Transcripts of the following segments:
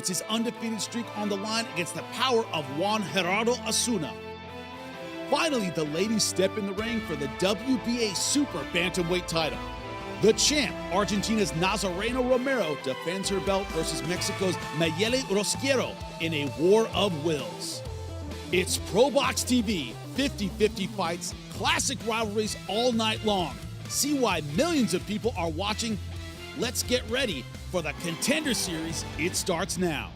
It's his undefeated streak on the line against the power of Juan Gerardo Osuna. Finally, the ladies step in the ring for the WBA Super Bantamweight title. The champ, Argentina's Nazarena Romero, defends her belt versus Mexico's Mayelli Rosquero in a war of wills. It's ProBox TV, 50-50 fights, classic rivalries all night long. See why millions of people are watching. Let's get ready for the Contender Series. It starts now.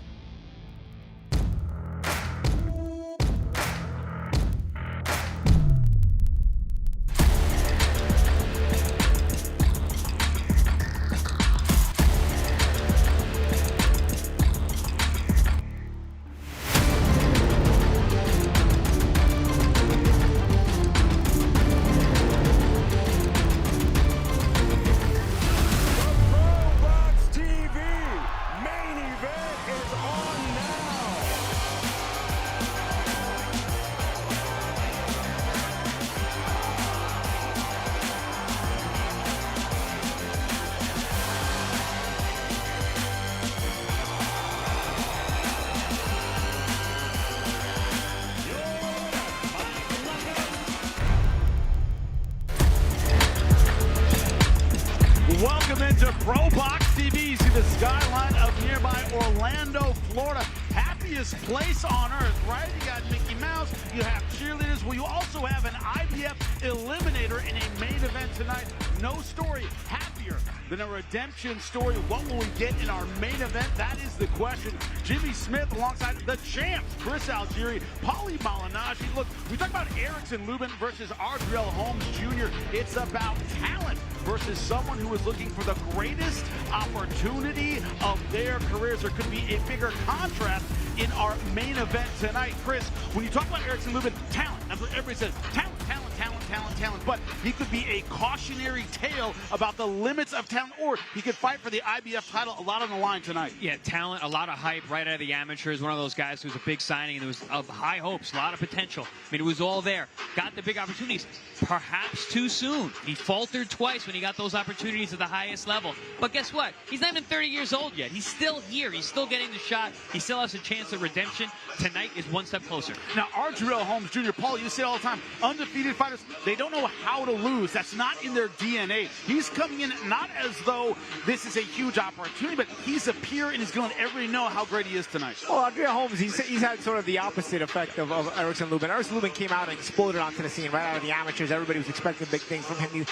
Welcome into ProBox TV. You see the skyline of nearby Orlando, Florida. Happiest place on earth, right? You got Mickey Mouse, you have cheerleaders. Well, you also have an IBF Eliminator in a main event tonight. No story happier than a redemption story. What will we get in our main event? That is the question. Jimmy Smith alongside the champs, Chris Algieri, Paulie Malignaggi. Look, we talk about Erickson, Lubin versus Ardreal, Holmes Jr. It's about talent versus someone who is looking for the greatest opportunity of their careers. There could be a bigger contrast in our main event tonight. Chris, when you talk about Erickson Lubin, talent, that's what everybody says. Talent, talent, talent, talent, talent. But he could be a cautionary tale about the limits of talent, or he could fight for the IBF title. A lot on the line tonight. Yeah, talent, a lot of hype right out of the amateurs. One of those guys who was a big signing, and there was of high hopes, a lot of potential. I mean, it was all there. Got the big opportunities. Perhaps too soon. He faltered twice when he got those opportunities at the highest level. But guess what? He's not even 30 years old yet. He's still here. He's still getting the shot. He still has a chance at redemption. Tonight is one step closer. Now, Ardreal Holmes Jr., Paul, you say it all the time, undefeated fighters, they don't know how to lose. That's not in their DNA. He's coming in not as though this is a huge opportunity, but he's a peer and he's going to let everybody know how great he is tonight. Well, Ardreal Holmes, he's had sort of the opposite effect of Erickson Lubin. Erickson Lubin came out and exploded onto the scene right out of the amateurs. Everybody was expecting big things from him.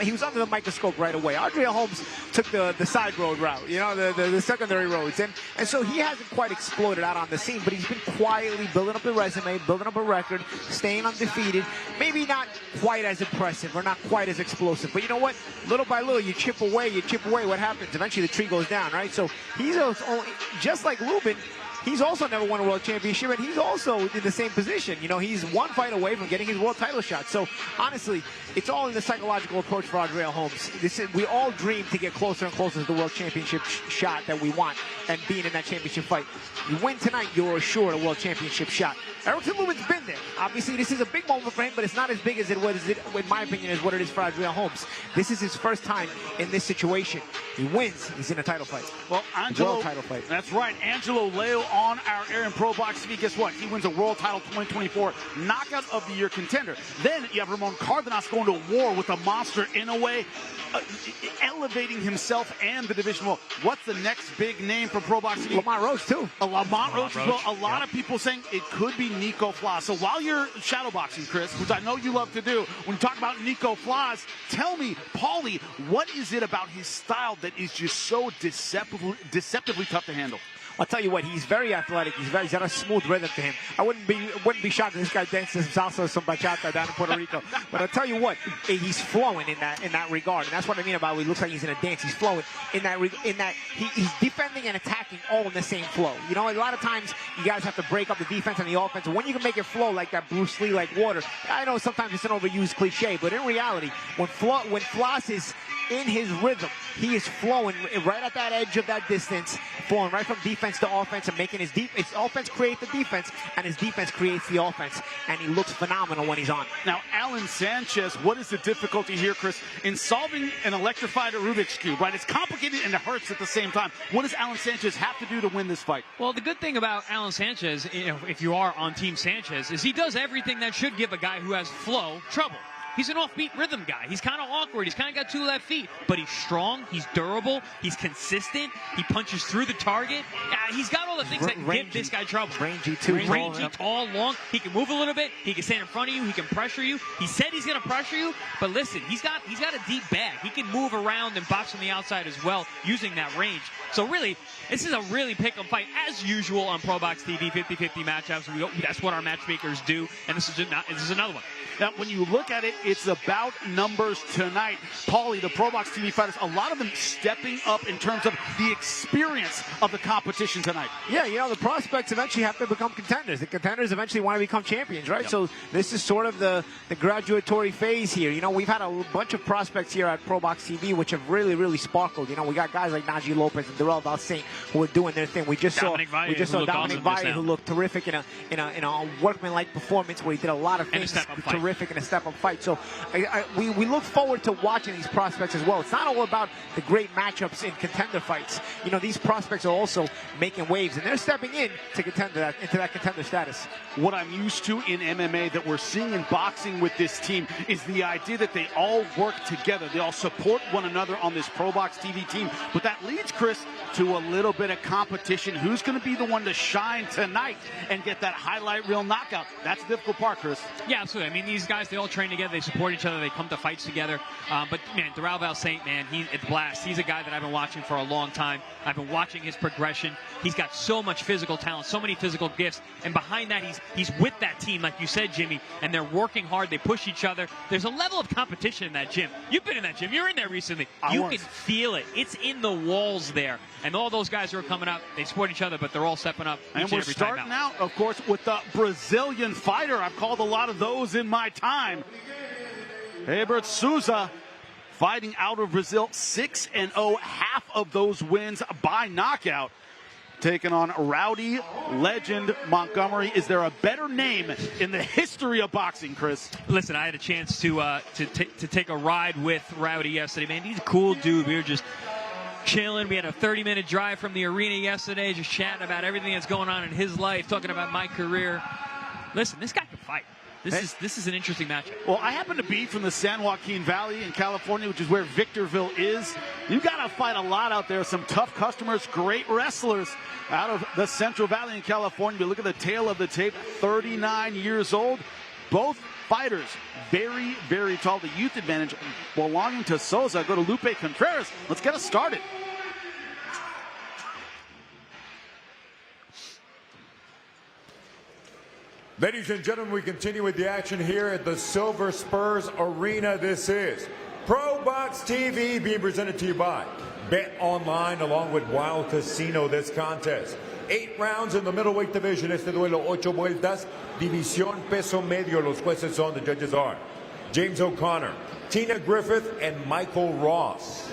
He was under the microscope right away. Ardreal Holmes took the side road route, you know, the secondary roads, and so he hasn't quite exploded out on the scene, but he's been quietly building up a resume, building up a record, staying undefeated. Maybe not quite as impressive or not quite as explosive, but you know what? Little by little, you chip away. What happens? Eventually, the tree goes down, right? So he's only, just like Lubin. He's also never won a world championship, and he's also in the same position. You know, he's one fight away from getting his world title shot. So, honestly, it's all in the psychological approach for Ardreal Holmes. We all dream to get closer and closer to the world championship shot that we want and being in that championship fight. You win tonight, you're assured a world championship shot. Erickson Lubin's been there. Obviously, this is a big moment for him, but it's not as big as it was, in my opinion, as what it is for Ardreal Holmes. This is his first time in this situation. He wins, he's in a title fight. Well, Angelo, world title fight. That's right. Angelo Leo on our air in ProBox TV. Guess what? He wins a world title 2024 knockout of the year contender. Then you have Ramon Cardenas going to war with a monster in a way, elevating himself and the division. Well, what's the next big name for ProBox TV? Lamont Roach, too. Lamont Roach as well. A lot of people saying it could be Nico Flaz. So while you're shadowboxing, Chris, which I know you love to do, when you talk about Nico Flaz, tell me, Paulie, what is it about his style that is just so deceptively tough to handle? I'll tell you what, he's very athletic. He's got a smooth rhythm to him. I wouldn't be shocked if this guy dances some salsa or some bachata down in Puerto Rico. But I'll tell you what, he's flowing in that regard, and that's what I mean about he looks like he's in a dance. He's flowing in that he's defending and attacking all in the same flow. You know, a lot of times you guys have to break up the defense and the offense. When you can make it flow like that Bruce Lee like water, I know sometimes it's an overused cliche, but in reality, when Flaz is in his rhythm, he is flowing right at that edge of that distance, flowing right from defense to offense and making his offense create the defense, and his defense creates the offense, and he looks phenomenal when he's on. Now, Alan Sanchez, what is the difficulty here, Chris, in solving an electrified Rubik's Cube, right? It's complicated and it hurts at the same time. What does Alan Sanchez have to do to win this fight? Well, the good thing about Alan Sanchez, if you are on Team Sanchez, is he does everything that should give a guy who has flow trouble. He's an offbeat rhythm guy. He's kind of awkward. He's kind of got 2 left feet, but he's strong. He's durable. He's consistent. He punches through the target. He's got all the things that can give this guy trouble. Rangy, too. Rangy, tall, long. He can move a little bit. He can stand in front of you. He can pressure you. He said he's going to pressure you, but listen, he's got a deep bag. He can move around and box from the outside as well using that range. So really, this is a really pick-em fight, as usual on ProBox TV, 50-50 matchups. That's what our matchmakers do, and this is another one. Now, when you look at it, it's about numbers tonight. Paulie, the ProBox TV fighters, a lot of them stepping up in terms of the experience of the competition tonight. Yeah, you know, the prospects eventually have to become contenders. The contenders eventually want to become champions, right? Yep. So this is sort of the graduatory phase here. You know, we've had a bunch of prospects here at ProBox TV which have really, really sparkled. You know, we got guys like Najee Lopez and Darrelle Val Saint who are doing their thing. We just saw Dominic Valle, who looked terrific in a workmanlike performance where he did a lot of things terrific in a step-up fight. So we look forward to watching these prospects as well. It's not all about the great matchups in contender fights. You know, these prospects are also making waves, and they're stepping in to into that contender status. What I'm used to in MMA that we're seeing in boxing with this team is the idea that they all work together. They all support one another on this ProBox TV team. But that leads, Chris, to a little bit of competition. Who's going to be the one to shine tonight and get that highlight reel knockout? That's the difficult part, Chris. Yeah, absolutely. I mean, these guys, they all train together. They support each other. They come to fights together. But, man, Darrelle Val Saint, man, it's blast. He's a guy that I've been watching for a long time. I've been watching his progression. He's got so much physical talent, so many physical gifts. And behind that, he's with that team, like you said, Jimmy, and they're working hard. They push each other. There's a level of competition in that gym. You've been in that gym. You're in there recently. You can feel it. It's in the walls there. And all those guys who are coming up, they support each other, but they're all stepping up each and we're every time starting out, of course, with the Brazilian fighter. I've called a lot of those in my time. Herbert Souza, fighting out of Brazil, 6-0, half of those wins by knockout. Taking on Rowdy Legend Montgomery. Is there a better name in the history of boxing, Chris? Listen, I had a chance to take a ride with Rowdy yesterday. Man, he's a cool dude. We were just chilling. We had a 30-minute drive from the arena yesterday, just chatting about everything that's going on in his life, talking about my career. Listen, this guy can fight. This is an interesting matchup. Well, I happen to be from the San Joaquin Valley in California, which is where Victorville is. You got to fight a lot out there. Some tough customers, great wrestlers out of the Central Valley in California. But look at the tail of the tape, 39 years old. Both fighters very, very tall. The youth advantage belonging to Souza. Go to Lupe Contreras. Let's get us started. Ladies and gentlemen, we continue with the action here at the Silver Spurs Arena. This is ProBox TV, being presented to you by Bet Online along with Wild Casino. This contest, 8 rounds in the middleweight division. Este duelo, 8 vueltas, división peso medio. Los jueces son, the judges are James O'Connor, Tina Griffith, and Michael Ross.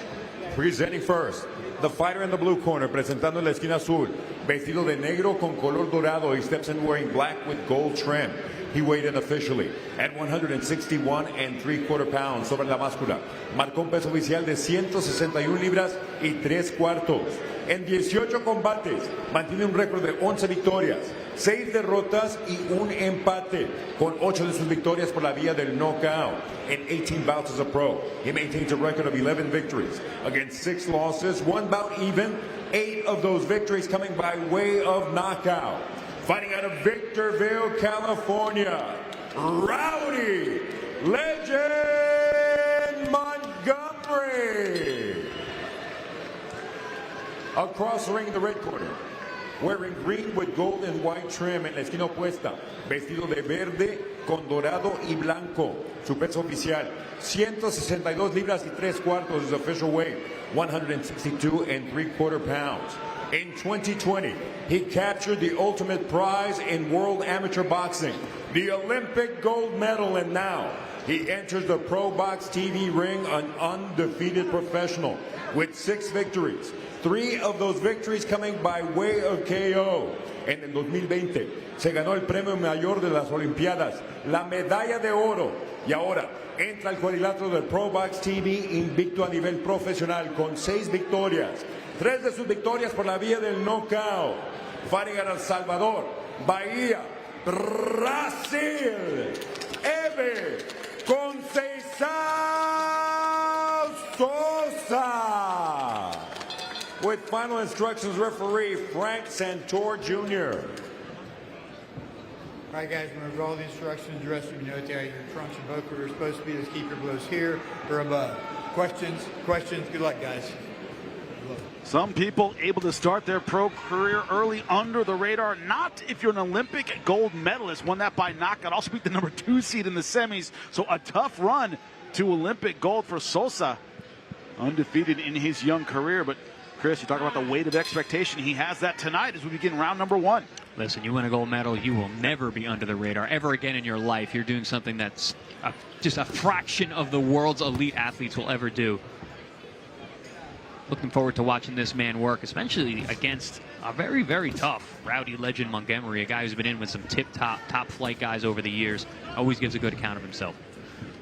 Presenting first, the fighter in the blue corner, presentando en la esquina azul, vestido de negro con color dorado. He steps in wearing black with gold trim. He weighed in officially at 161 3/4 pounds sobre la báscula. Marcó un peso oficial de 161 libras y 3/4. En 18 combates, mantiene un récord de 11 victorias, 6 derrotas y un empate, con 8 de sus victorias por la vía del knockout. In 18 bouts as a pro, he maintains a record of 11 victories against 6 losses, 1 bout even, 8 of those victories coming by way of knockout. Fighting out of Victorville, California, Rowdy Legend Montgomery. Across the ring in the red corner, wearing green with gold and white trim, en la esquina opuesta, vestido de verde con dorado y blanco. Su peso oficial, 162 libras y 3/4, his official weight, 162 3/4 pounds. In 2020, he captured the ultimate prize in world amateur boxing, the Olympic gold medal, and now He enters the ProBox TV ring an undefeated professional with 6 victories. 3 of those victories coming by way of KO. En el 2020 se ganó el premio mayor de las Olimpiadas, la medalla de oro. Y ahora entra al cuadrilátero del ProBox TV invicto a nivel profesional con 6 victorias. 3 de sus victorias por la vía del knockout. Fighting out El Salvador, Bahía, Brasil, Eve Conceição Sosa. With final instructions, referee Frank Santor Jr. All right, guys, remember all the instructions. The rest of you know out your trunks and both are supposed to be. Just keep your blows here or above. Questions? Good luck, guys. Some people able to start their pro career early under the radar. Not if you're an Olympic gold medalist. Won that by knockout. Also beat the number 2 seed in the semis. So a tough run to Olympic gold for Sosa. Undefeated in his young career. But Chris, you talk about the weight of expectation. He has that tonight as we begin round number 1. Listen, you win a gold medal, you will never be under the radar ever again in your life. You're doing something that's just a fraction of the world's elite athletes will ever do. Looking forward to watching this man work, especially against a very, very tough rowdy legend Montgomery, a guy who's been in with some top flight guys over the years. Always gives a good account of himself.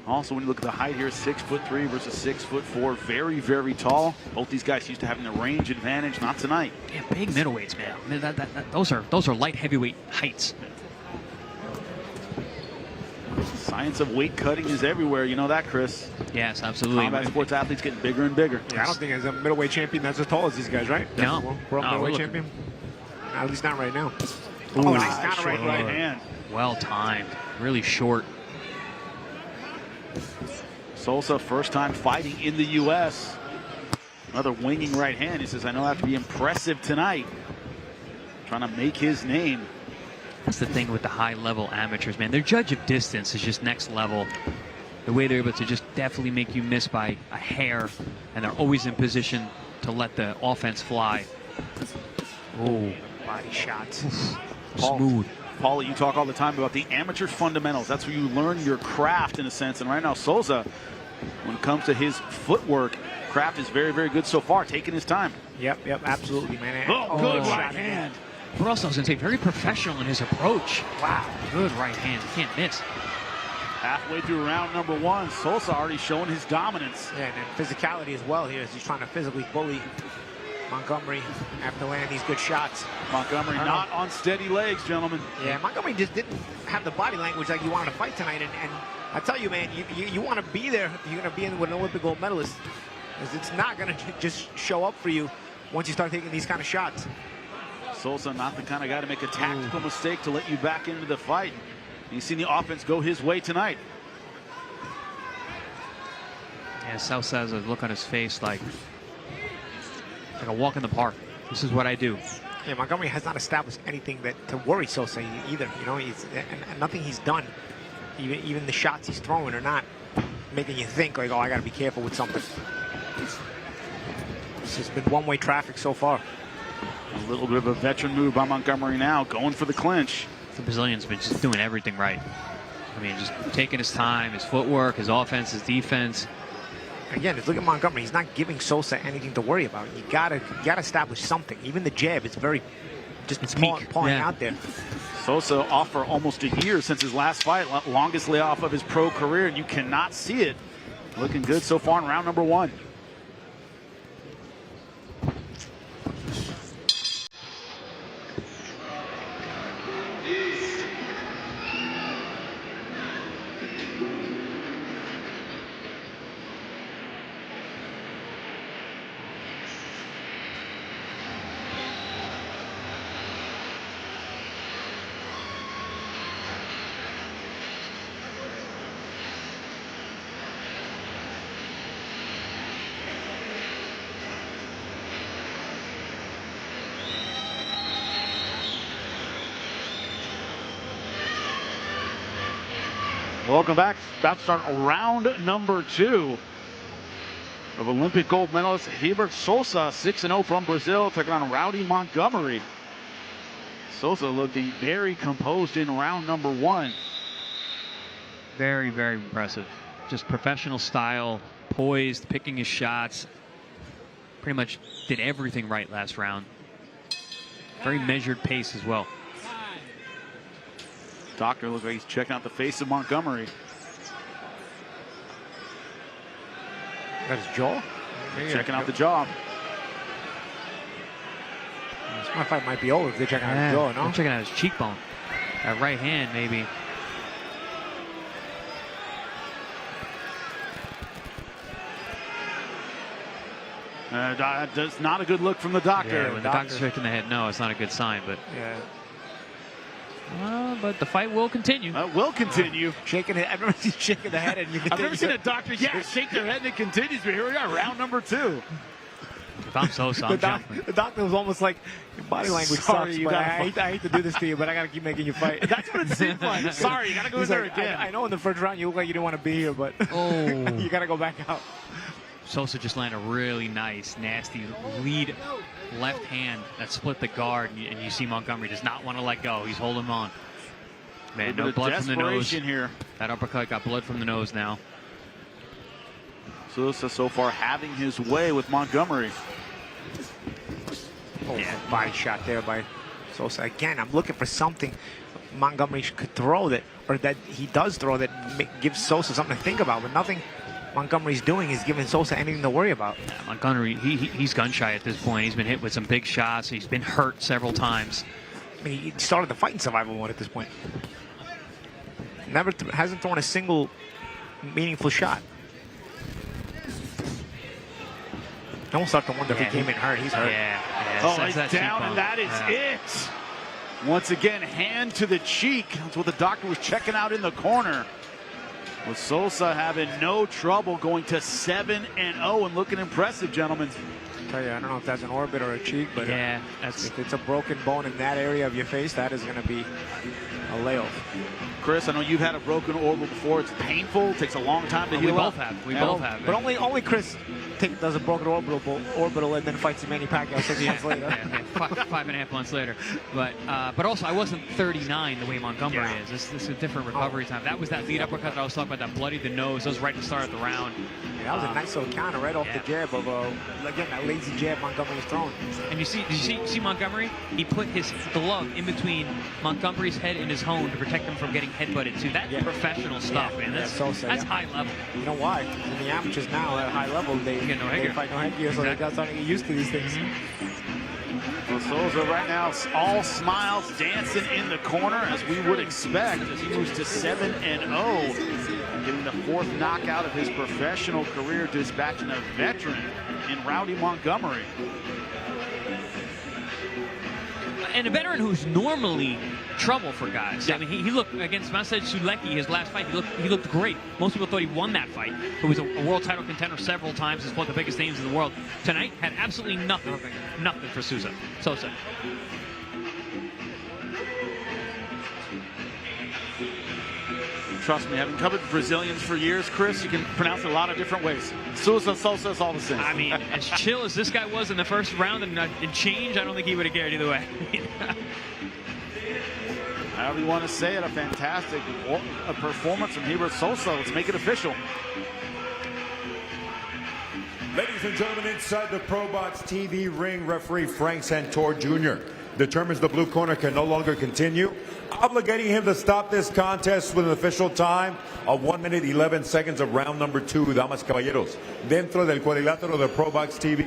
Also, when you look at the height here, 6'3" versus 6'4", very, very tall. Both these guys used to having the range advantage. Not tonight. Yeah, big middleweights, man. Those are light heavyweight heights. Science of weight cutting is everywhere. You know that, Chris. Yes, absolutely. Combat sports athletes getting bigger and bigger. Yeah, I don't think there's a middleweight champion that's as tall as these guys, right? No. World middleweight champion? At least not right now. Oh, nice counter right hand. Well timed. Really short. Sosa, first time fighting in the U.S. Another winging right hand. He says, I know I have to be impressive tonight. Trying to make his name. That's the thing with the high-level amateurs, man. Their judge of distance is just next level. The way they're able to just definitely make you miss by a hair, and they're always in position to let the offense fly. Oh, body shots. Smooth. Paul, you talk all the time about the amateur fundamentals. That's where you learn your craft in a sense. And right now, Sosa, when it comes to his footwork, craft is very, very good so far, taking his time. Yep, absolutely, man. Oh, good right hand. But also, I was going to say, very professional in his approach. Wow, good right hand. Can't miss. Halfway through round number 1, Sosa already showing his dominance. Yeah, and then physicality as well here as he's trying to physically bully Montgomery after landing these good shots. Montgomery not on steady legs, gentlemen. Yeah, Montgomery just didn't have the body language like you wanted to fight tonight. And I tell you, man, you want to be there if you're going to be in with an Olympic gold medalist. Because it's not going to just show up for you once you start taking these kind of shots. Sosa not the kind of guy to make a tactical mistake to let you back into the fight. You've seen the offense go his way tonight. Yeah, Sosa has a look on his face like a walk in the park. This is what I do. Yeah, Montgomery has not established anything to worry Sosa either. You know, and nothing he's done, even the shots he's throwing are not making you think like, oh, I got to be careful with something. This has been one-way traffic so far. A little bit of a veteran move by Montgomery now, going for the clinch. The Brazilian's been just doing everything right. I mean, just taking his time, his footwork, his offense, his defense. Again, just look at Montgomery. He's not giving Sosa anything to worry about. You gotta establish something. Even the jab, it's very just pawing out there. Sosa off for almost a year since his last fight, longest layoff of his pro career, and you cannot see it. Looking good so far in round number 1. Welcome back. About to start round number 2 of Olympic gold medalist Hebert Sosa, 6-0 from Brazil, taking on Rowdy Montgomery. Sosa looking very composed in round number 1. Very, very impressive. Just professional style, poised, picking his shots. Pretty much did everything right last round. Very measured pace as well. Doctor looks like he's checking out the face of Montgomery. That's his jaw? Checking out the jaw. This fight might be over if they're checking out his jaw, no? I'm checking out his cheekbone. That right hand, maybe. That's not a good look from the doctor. Yeah, when the doctor's shaking the head, no, it's not a good sign. But but the fight will continue. Will continue. Shaking it. I've never seen shaking the head and you can. I've never seen a doctor shake their head and it continues. But here we are, round number 2. If I'm Sosa, I'm jumping. The doctor was almost like, your body language Sorry, sucks, you but gotta I hate to do this to you, but I got to keep making you fight. That's what it seems like. Sorry, you got to go in there again. I know in the first round you look like you didn't want to be here, but you got to go back out. Sosa just landed a really nice, nasty lead left hand that split the guard, and you see Montgomery does not want to let go. He's holding on. Man, no blood from the nose. Here. That uppercut got blood from the nose now. Sosa so far having his way with Montgomery. Body shot there by Sosa. Again, I'm looking for something Montgomery could throw that, or that he does throw that gives Sosa something to think about, but nothing Montgomery's doing is giving Sosa anything to worry about. Yeah, Montgomery, he's gun shy at this point. He's been hit with some big shots. He's been hurt several times. I mean, he started the fight in survival mode at this point. Hasn't thrown a single meaningful shot. I almost start to wonder if he came in hurt. He's hurt. He's down, and that is it. Once again, hand to the cheek. That's what the doctor was checking out in the corner. With Sosa having no trouble going to 7-0 and looking impressive, gentlemen. I tell you, I don't know if that's an orbit or a cheek, but if it's a broken bone in that area of your face, that is going to be a layoff. Chris, I know you've had a broken orbital before. It's painful. It takes a long time to heal up. We both have. But only Chris does a broken orbital and then fights Manny Pacquiao 6 months later. 5.5 months later. But also, I wasn't 39 the way Montgomery is. This is a different recovery time. That was that lead uppercut that I was talking about that bloodied the nose. That was right at the start of the round. That was a nice little counter right off the jab of, again, that lazy jab Montgomery's throwing. And you see Montgomery? He put his glove in between Montgomery's head and his hone to protect him from getting headbutted too. That's professional stuff, man. That's high level. You know why? In the amateurs now at high level, they fight no headgear, so they got starting to get used to these things. Well, Sosa right now all smiles, dancing in the corner as we would expect as he moves to 7-0, getting the 4th knockout of his professional career, dispatching a veteran in Rowdy Montgomery. And a veteran who's normally trouble for guys. I mean, he looked against Sanchez his last fight. He looked great. Most people thought he won that fight. He was a world title contender several times. Is one of the biggest names in the world. Tonight had absolutely nothing for Sosa. Trust me, having covered Brazilians for years, Chris, you can pronounce it a lot of different ways. Sosa is all the same. I mean, as chill as this guy was in the first round and change, I don't think he would have cared either way. However you want to say it, a fantastic performance from Heber Sosa. Let's make it official. Ladies and gentlemen, inside the ProBox TV ring, referee Frank Santor Jr. determines the blue corner can no longer continue, obligating him to stop this contest with an official time of 1 minute 11 seconds of round number 2, damas caballeros. Dentro del cuadrilátero de ProBox TV,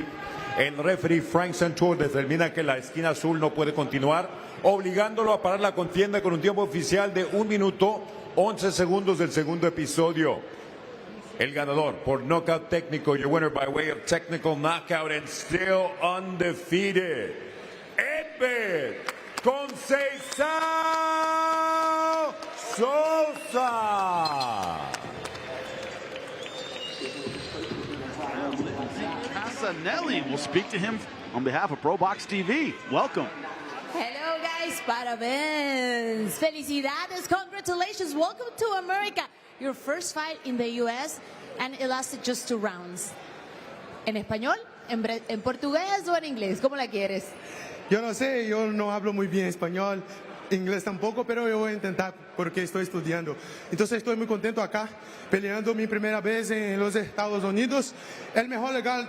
el referee Frank Santor determina que la esquina azul no puede continuar, obligándolo a parar la contienda con un tiempo oficial de 1 minuto 11 segundos del segundo episodio. El ganador por knockout técnico, your winner by way of technical knockout and still undefeated, Edwin Conceição Sosa. Casanelli will speak to him on behalf of ProBox TV. Welcome. Hello guys, parabéns, felicidades, congratulations, welcome to America. Your first fight in the US and it lasted just 2 rounds. ¿En español? ¿En portugués o en inglés? ¿Cómo la quieres? Yo no sé, yo no hablo muy bien español, inglés tampoco, pero yo voy a intentar porque estoy estudiando. Entonces estoy muy contento acá, peleando mi primera vez en los Estados Unidos. El mejor lugar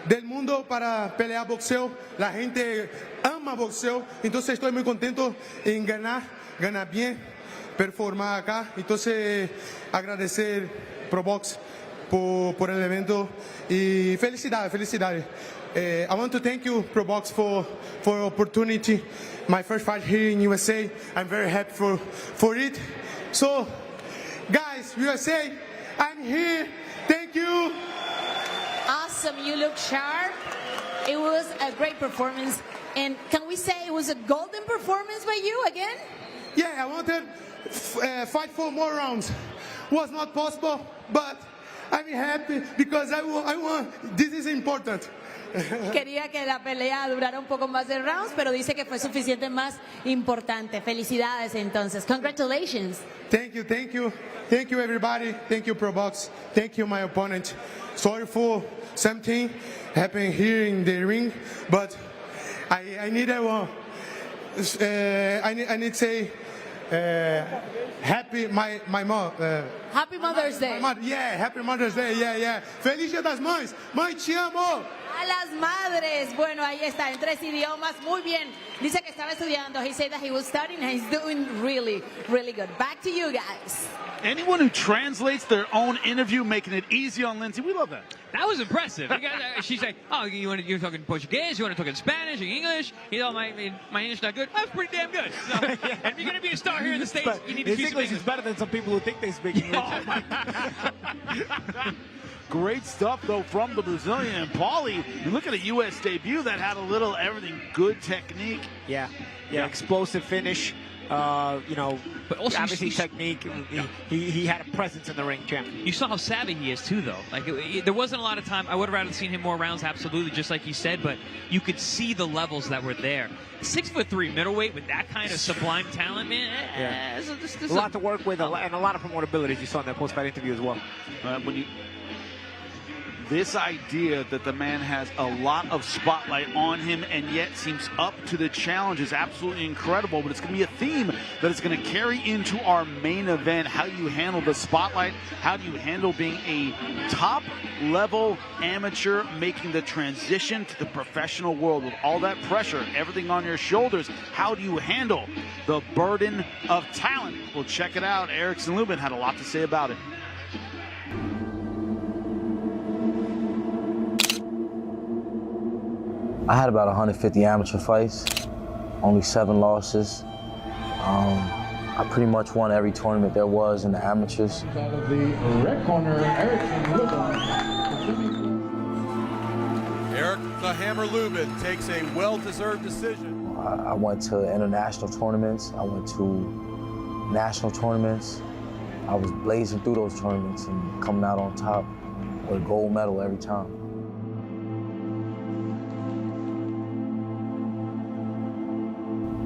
del mundo para pelear boxeo. La gente ama boxeo. Entonces estoy muy contento en ganar bien, performar acá. Entonces agradecer ProBox por el evento y felicidades. I want to thank you, ProBox, for opportunity. My first fight here in USA. I'm very happy for it. So, guys, USA, I'm here. Thank you. Awesome. You look sharp. It was a great performance. And can we say it was a golden performance by you again? Yeah, I wanted fight 4 more rounds. Was not possible, but I'm happy because I won. This is important. Quería que la pelea durara un poco más de rounds, pero dice que fue suficiente más importante. Felicidades entonces. Congratulations. Thank you. Thank you, everybody. Thank you, ProBox. Thank you, my opponent. Sorry for something happened here in the ring, but I need to say happy my mom. Happy Mother's Day. Happy Mother's Day. Yeah. Feliz Dia das Mães. Mãe, te amo. A las madres. Bueno, ahí está, en 3 idiomas. Muy bien. Dice que estaba estudiando. He said that he was studying and he's doing really, really good. Back to you guys. Anyone who translates their own interview, making it easy on Lindsay, we love that. That was impressive. She's like, oh, you're talking Portuguese, you want to talk in Spanish, in English? You know, my English not good. That's pretty damn good. So, and if you're going to be a star here in the States, you need to speak English is better than some people who think they speak English. Great stuff, though, from the Brazilian. And Paulie, you look at a U.S. debut that had a little everything, good technique. Yeah, explosive finish. But also obviously technique. He had a presence in the ring, champ. You saw how savvy he is too, though. Like there wasn't a lot of time. I would have rather seen him more rounds, absolutely, just like he said. But you could see the levels that were there. 6'3" middleweight with that kind of sublime talent, man. A lot to work with, and a lot of promotability. You saw in that post-fight interview as well. This idea that the man has a lot of spotlight on him and yet seems up to the challenge is absolutely incredible, but it's going to be a theme that is going to carry into our main event. How do you handle the spotlight? How do you handle being a top-level amateur making the transition to the professional world with all that pressure, everything on your shoulders? How do you handle the burden of talent? Well, check it out. Erickson Lubin had a lot to say about it. I had about 150 amateur fights, only 7 losses. I pretty much won every tournament there was in the amateurs. Out of the red corner, Erickson Lubin. Eric the Hammer Lubin takes a well-deserved decision. I went to international tournaments. I went to national tournaments. I was blazing through those tournaments and coming out on top with a gold medal every time.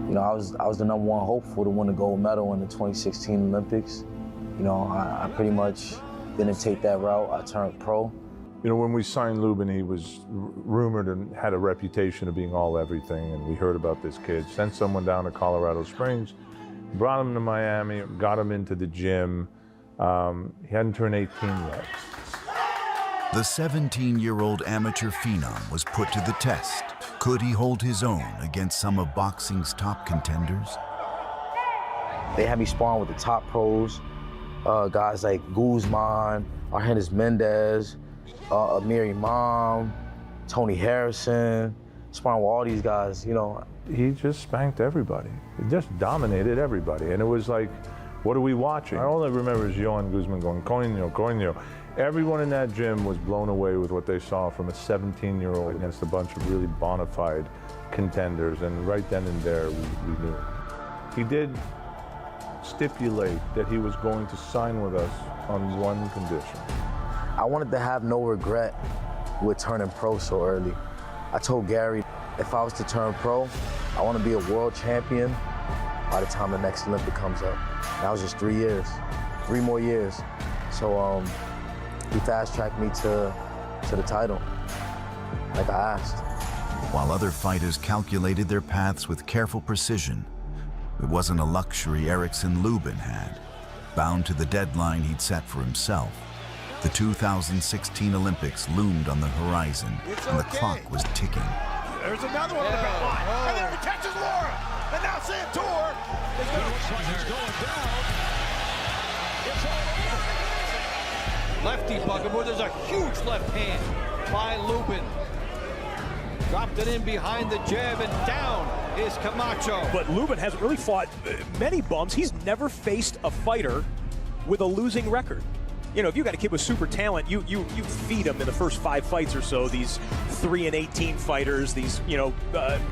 You know, I was the #1 hopeful to win the gold medal in the 2016 Olympics. You know, I pretty much didn't take that route. I turned pro. You know, when we signed Lubin, he was rumored and had a reputation of being all everything, and we heard about this kid. Sent someone down to Colorado Springs, brought him to Miami, got him into the gym. He hadn't turned 18 yet. The 17-year-old amateur phenom was put to the test. Could he hold his own against some of boxing's top contenders? They had me sparring with the top pros, guys like Guzman, Argenis Mendez, Amir Imam, Tony Harrison, sparring with all these guys, you know. He just spanked everybody. He just dominated everybody. And it was like, what are we watching? All I remember is Johan Guzman going, coño. Everyone in that gym was blown away with what they saw from a 17-year-old against a bunch of really bona fide contenders. And right then and there, we knew. He did stipulate that he was going to sign with us on one condition. I wanted to have no regret with turning pro so early. I told Gary, if I was to turn pro, I want to be a world champion by the time the next Olympic comes up. And that was just 3 years, 3 more years. So he fast-tracked me to the title, like I asked. While other fighters calculated their paths with careful precision, It wasn't a luxury Erickson Lubin had. Bound to the deadline he'd set for himself, the 2016 Olympics loomed on the horizon, and the clock was ticking. There's another one on the belt line. And there he catches Laura. And now Santor is going down. It's all over. Lefty bugging, where there's a huge left hand by Lubin. Dropped it in behind the jab, and down is Camacho. But Lubin hasn't really fought many bums. He's never faced a fighter with a losing record. You know, if you got a kid with super talent, you feed him in the first 5 fights or so. These 3-18 fighters, these, you know,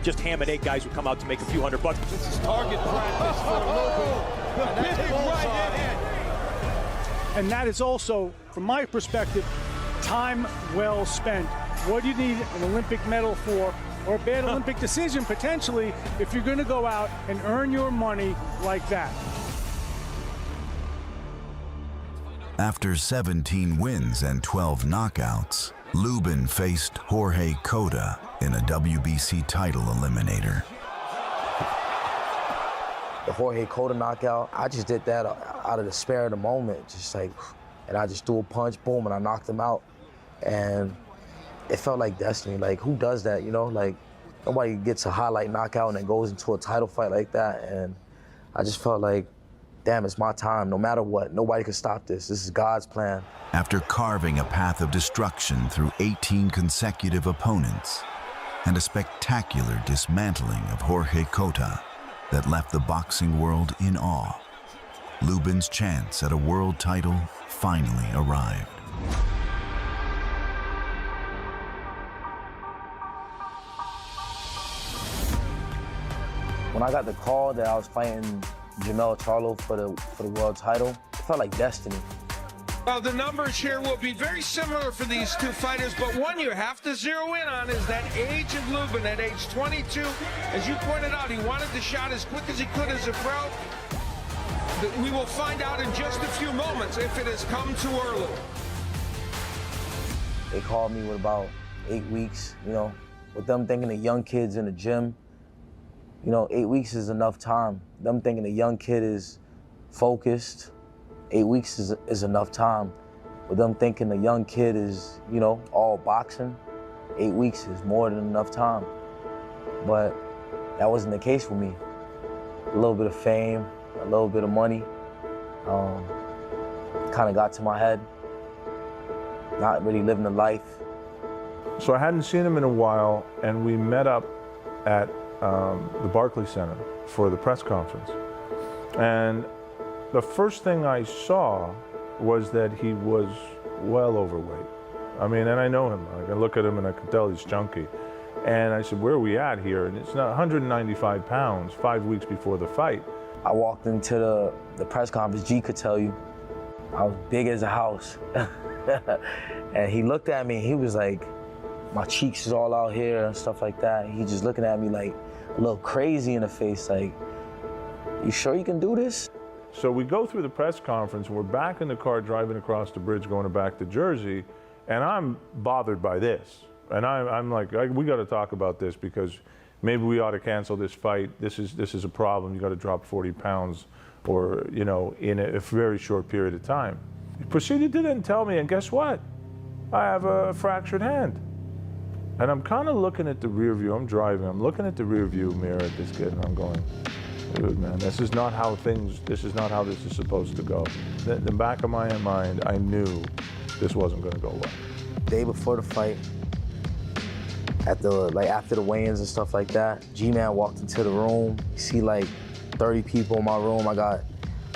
just ham and egg guys who come out to make a few $100. This is target practice for Lubin. The big right hand. And that is also, from my perspective, time well spent. What do you need an Olympic medal for, or a bad Olympic decision potentially, if you're going to go out and earn your money like that? After 17 wins and 12 knockouts, Lubin faced Jorge Cota in a WBC title eliminator. The Jorge Cota knockout, I just did that out of the spare of the moment, just like, and I just threw a punch, boom, and I knocked him out. And it felt like destiny. Like, who does that, you know? Like, nobody gets a highlight knockout and then goes into a title fight like that. And I just felt like, damn, it's my time, no matter what. Nobody can stop this. This is God's plan. After carving a path of destruction through 18 consecutive opponents and a spectacular dismantling of Jorge Cota that left the boxing world in awe, Lubin's chance at a world title finally arrived. When I got the call that I was fighting Jamel Charlo for the world title, it felt like destiny. Well, the numbers here will be very similar for these two fighters, but one you have to zero in on is that age of Lubin. At age 22, as you pointed out, he wanted the shot as quick as he could as a pro. We will find out in just a few moments if it has come too early. They called me with about 8 weeks, you know, with them thinking of young kids in the gym. You know, 8 weeks is enough time. Them thinking the young kid is focused, 8 weeks is enough time. With them thinking the young kid is, you know, all boxing, 8 weeks is more than enough time. But that wasn't the case for me. A little bit of fame, a little bit of money, kind of got to my head. Not really living the life. So I hadn't seen him in a while, and we met up at the Barclays Center for the press conference. And the first thing I saw was that he was well overweight. I mean, and I know him. I can look at him and I can tell he's chunky. And I said, where are we at here? And it's not 195 pounds, 5 weeks before the fight. I walked into the press conference, G could tell you, I was big as a house. And he looked at me and he was like, my cheeks is all out here and stuff like that. He just looking at me like a little crazy in the face, like, you sure you can do this? So we go through the press conference, and we're back in the car driving across the bridge going back to Jersey, and I'm bothered by this. And I'm like, we got to talk about this because maybe we ought to cancel this fight. This is a problem. You got to drop 40 pounds or, you know, in a very short period of time. He proceeded to then tell me, and guess what? I have a fractured hand. And I'm kind of looking at the rear view. I'm driving. I'm looking at the rear view mirror at this kid, and I'm going, dude, man, this is not how this is supposed to go. In the back of my mind, I knew this wasn't going to go well. Day before the fight, after the weigh-ins and stuff like that, G-Man walked into the room. You see like 30 people in my room. I got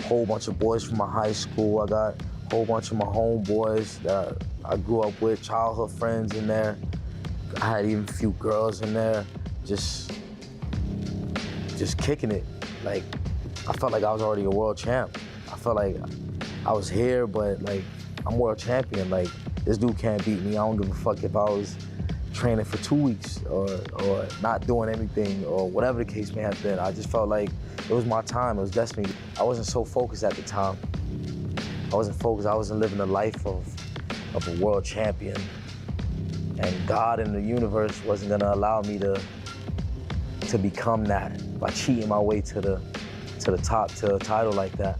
a whole bunch of boys from my high school. I got a whole bunch of my homeboys that I grew up with, childhood friends in there. I had even a few girls in there, just kicking it. Like, I felt like I was already a world champ. I felt like I was here, but like, I'm world champion. Like, this dude can't beat me. I don't give a fuck if I was training for 2 weeks or not doing anything or whatever the case may have been. I just felt like it was my time, it was destiny. I wasn't so focused at the time. I wasn't focused, I wasn't living the life of a world champion. And God in the universe wasn't gonna allow me to become that by cheating my way to to the top, to a title like that.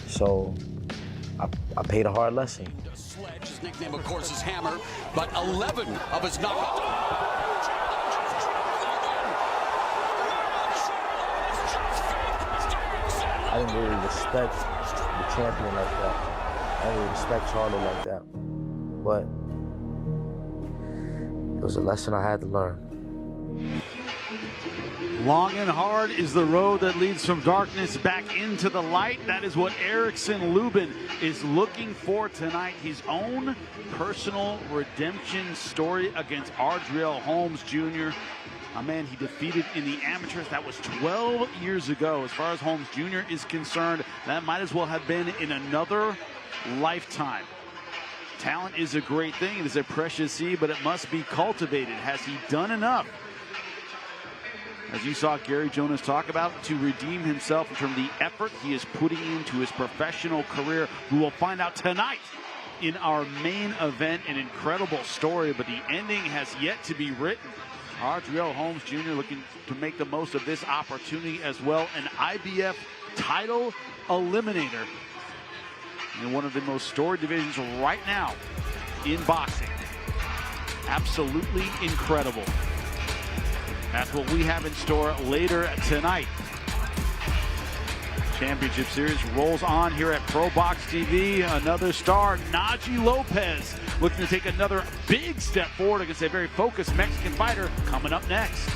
So I paid a hard lesson. Sledge, his nickname, of course, is Hammer, but 11 of his knockouts. I didn't really respect the champion like that. I didn't really respect Charlie like that. But it was a lesson I had to learn. Long and hard is the road that leads from darkness back into the light. That is what Erickson Lubin is looking for tonight. His own personal redemption story against Ardreal Holmes Jr. A man he defeated in the amateurs. That was 12 years ago. As far as Holmes Jr. is concerned, that might as well have been in another lifetime. Talent is a great thing. It is a precious seed, but it must be cultivated. Has he done enough, as you saw Gary Jonas talk about, to redeem himself in terms of the effort he is putting into his professional career? We will find out tonight in our main event. An incredible story, but the ending has yet to be written. Ardreal Holmes Jr. looking to make the most of this opportunity as well. An IBF Title Eliminator in one of the most storied divisions right now in boxing. Absolutely incredible. That's what we have in store later tonight. Championship Series rolls on here at ProBox TV. Another star, Najee Lopez, looking to take another big step forward against a very focused Mexican fighter, coming up next.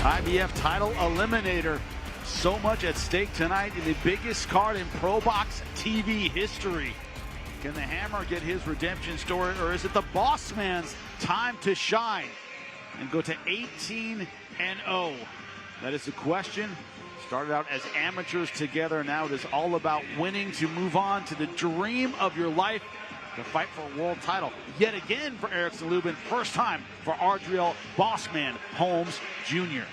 IBF Title Eliminator. So much at stake tonight in the biggest card in ProBox TV history. Can the Hammer get his redemption story, or is it the Bossman's time to shine and go to 18-0? That is the question. Started out as amateurs together. Now it is all about winning to move on to the dream of your life, to fight for a world title. Yet again for Erickson Lubin. First time for Ardreal Bossman Holmes Jr.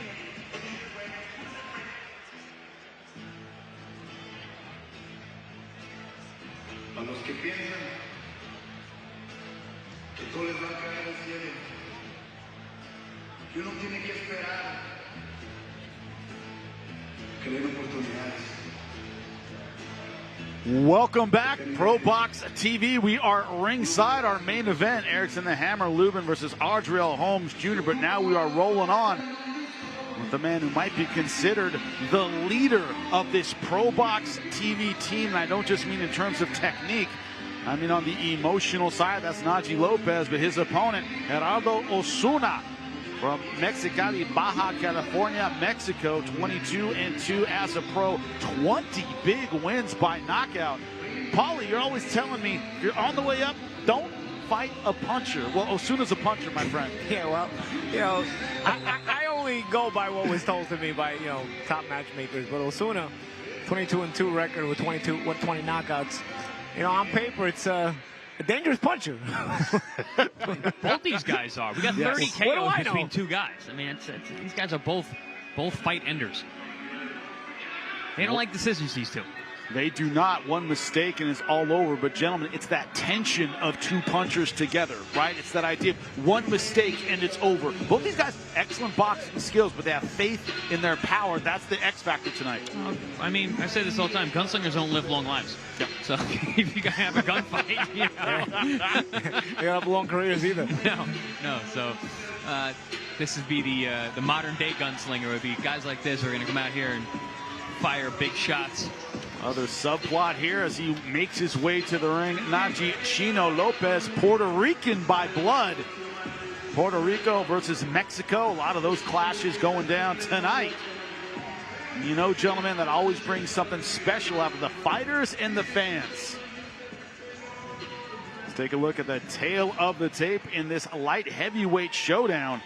A los que piensan que todo les va a caer del cielo, que uno tiene que esperar, que le den oportunidades. Welcome back, ProBox TV. We are ringside. Our main event, Erickson the Hammer Lubin versus Ardreal Holmes Jr. But now we are rolling on with the man who might be considered the leader of this ProBox TV team. And I don't just mean in terms of technique. I mean on the emotional side. That's Najee Lopez, but his opponent, Gerardo Osuna, from Mexicali, Baja California, Mexico, 22-2 as a pro, 20 big wins by knockout. Paulie, you're always telling me, if you're on the way up, don't fight a puncher. Well, Osuna's a puncher, my friend. Yeah, well, you know, I only go by what was told to me by, you know, top matchmakers. But Osuna, 22-2 record with 20 knockouts. You know, on paper, it's a dangerous puncher. Both these guys are. We got 30 Yes. KOs between two guys. I mean, these guys are both fight enders. They don't like decisions, these two. They do not. One mistake and it's all over. But gentlemen, it's that tension of two punchers together, right? It's that idea of one mistake and it's over. Both these guys, excellent boxing skills, but they have faith in their power. That's the X factor tonight. I mean, I say this all the time. Gunslingers don't live long lives. Yeah. So if you gotta have a gunfight, you know. They don't have long careers either. No. So this would be the modern day gunslinger. It would be guys like this who are gonna come out here and fire big shots. Other subplot here as he makes his way to the ring. Najee Chino Lopez, Puerto Rican by blood. Puerto Rico versus Mexico. A lot of those clashes going down tonight. You know, gentlemen, that always brings something special out of the fighters and the fans. Let's take a look at the tail of the tape in this light heavyweight showdown.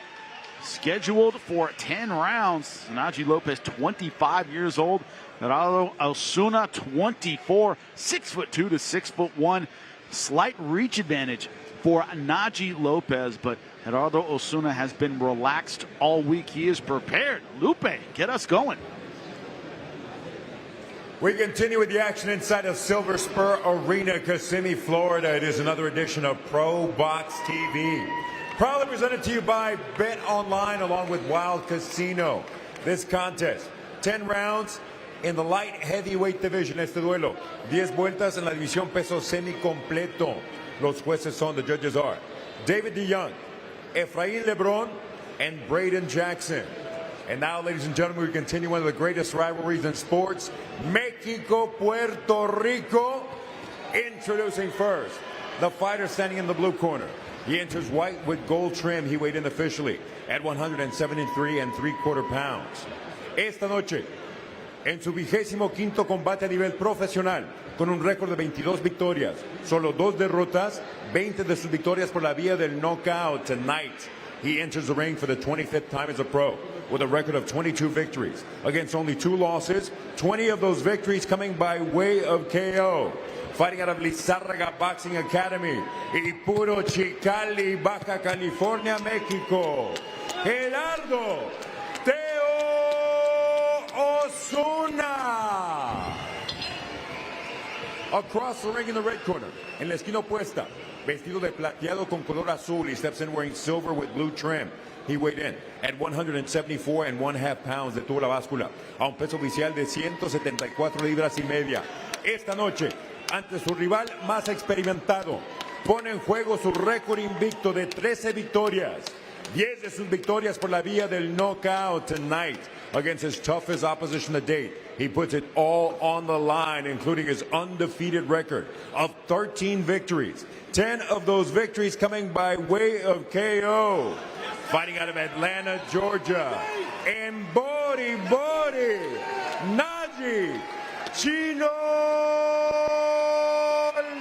Scheduled for 10 rounds. Najee Lopez, 25 years old. Gerardo Osuna, 24, 6'2" to 6'1". Slight reach advantage for Naji Lopez, but Gerardo Osuna has been relaxed all week. He is prepared. Lupe, get us going. We continue with the action inside of Silver Spur Arena, Kissimmee, Florida. It is another edition of ProBox TV. Proudly presented to you by Bet Online along with Wild Casino. This contest, 10 rounds in the light heavyweight division. Este duelo, 10 vueltas en la división peso semi completo. Los jueces son, the judges are David DeYoung, Efrain Lebron, and Braden Jackson. And now, ladies and gentlemen, we continue one of the greatest rivalries in sports, Mexico, Puerto Rico. Introducing first, the fighter standing in the blue corner. He enters white with gold trim. He weighed in officially at 173 3/4 pounds. Esta noche, en su 25º combate a nivel profesional, con un récord de 22 victorias, solo 2 derrotas, 20 de sus victorias por la vía del knockout. Tonight, he enters the ring for the 25th time as a pro, with a record of 22 victories against only 2 losses, 20 of those victories coming by way of KO. Fighting out of Lizárraga Boxing Academy, y Puro Chicali, Baja California, Mexico, Gerardo Teo Osuna. Across the ring in the red corner, en la esquina opuesta, vestido de plateado con color azul, he steps in wearing silver with blue trim. He weighed in at 174 1/2 pounds. Detuvo la báscula a un peso oficial de 174 libras y media. Esta noche, ante su rival más experimentado, pone en juego su récord invicto de 13 victorias. 10 de sus victorias por la vía del knockout. Tonight, against his toughest opposition to date, he puts it all on the line, including his undefeated record of 13 victories. 10 of those victories coming by way of KO. Fighting out of Atlanta, Georgia, and Bori Naji Chino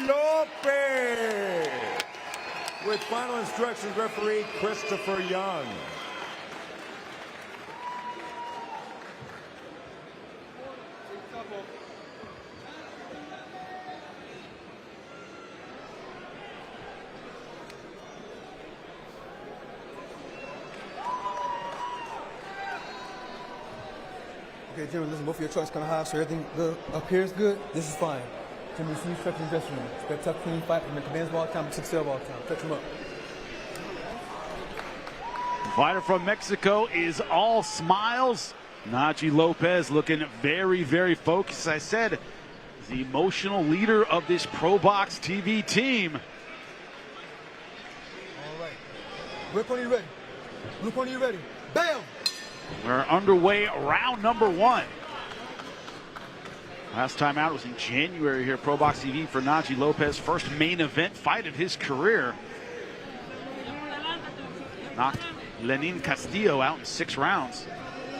Lopez. With final instructions, referee Christopher Young. Okay, gentlemen, listen, both of your trucks kind of high, so everything appears good. This is fine. Gentlemen, see trucks in the dressing room. Expect tough, clean fight. Make the bands all the time, 6-7 all the time. Touch them up. Fighter from Mexico is all smiles. Naji Lopez looking very, very focused. As I said, the emotional leader of this ProBox TV team. All right. Red corner, you ready? Blue corner, you ready? Bam! We're underway, round number 1. Last time out was in January here, ProBox TV for Naji Lopez. First main event fight of his career. Knocked Lenin Castillo out in 6 rounds.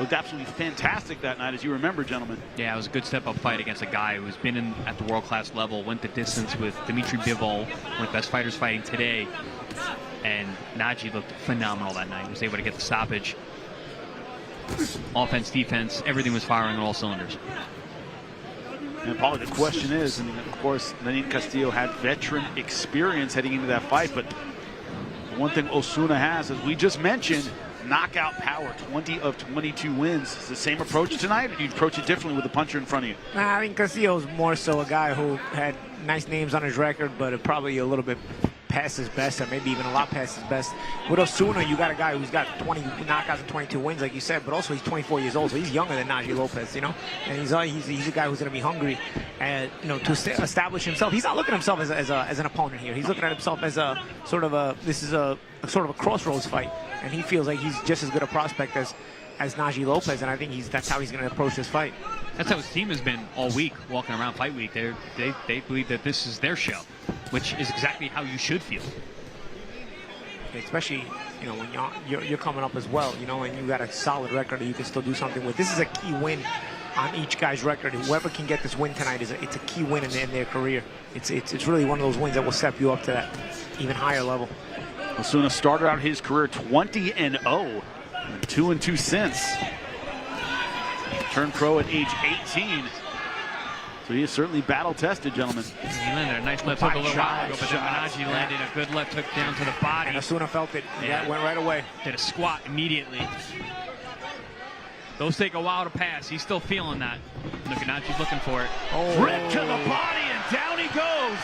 Looked absolutely fantastic that night, as you remember, gentlemen. Yeah, it was a good step-up fight against a guy who's been in at the world-class level, went the distance with Dimitri Bivol, one of the best fighters fighting today. And Naji looked phenomenal that night. He was able to get the stoppage. Offense, defense, everything was firing on all cylinders. And probably the question is, and of course, Lenin Castillo had veteran experience heading into that fight, but one thing Osuna has, as we just mentioned, knockout power, 20 of 22 wins. Is the same approach tonight, or do you approach it differently with the puncher in front of you? I think Castillo's more so a guy who had nice names on his record, but probably a little bit past his best, or maybe even a lot past his best. With Osuna, you got a guy who's got 20 knockouts and 22 wins, like you said, but also he's 24 years old, so he's younger than Naji Lopez, you know? And he's a guy who's going to be hungry, and you know, to establish himself. He's not looking at himself as an opponent here. He's looking at himself as a sort of a crossroads fight, and he feels like he's just as good a prospect as Naji Lopez, and I think that's how he's going to approach this fight. That's how his team has been all week, walking around fight week. They believe that this is their show, which is exactly how you should feel. Especially, you know, when you're coming up as well, you know, and you got a solid record that you can still do something with. This is a key win on each guy's record. Whoever can get this win tonight it's a key win in their career. It's really one of those wins that will step you up to that even higher level. Osuna started out his career 20-0, 2-2 since. Turned pro at age 18. So he is certainly battle-tested, gentlemen. He landed a nice left hook a little while ago, but then Menaji landed a good left hook down to the body. And Osuna felt it. Yeah, it went right away. Did a squat immediately. Those take a while to pass. He's still feeling that. Look, Menaji's looking for it. Oh. Rip to the body, and down he goes.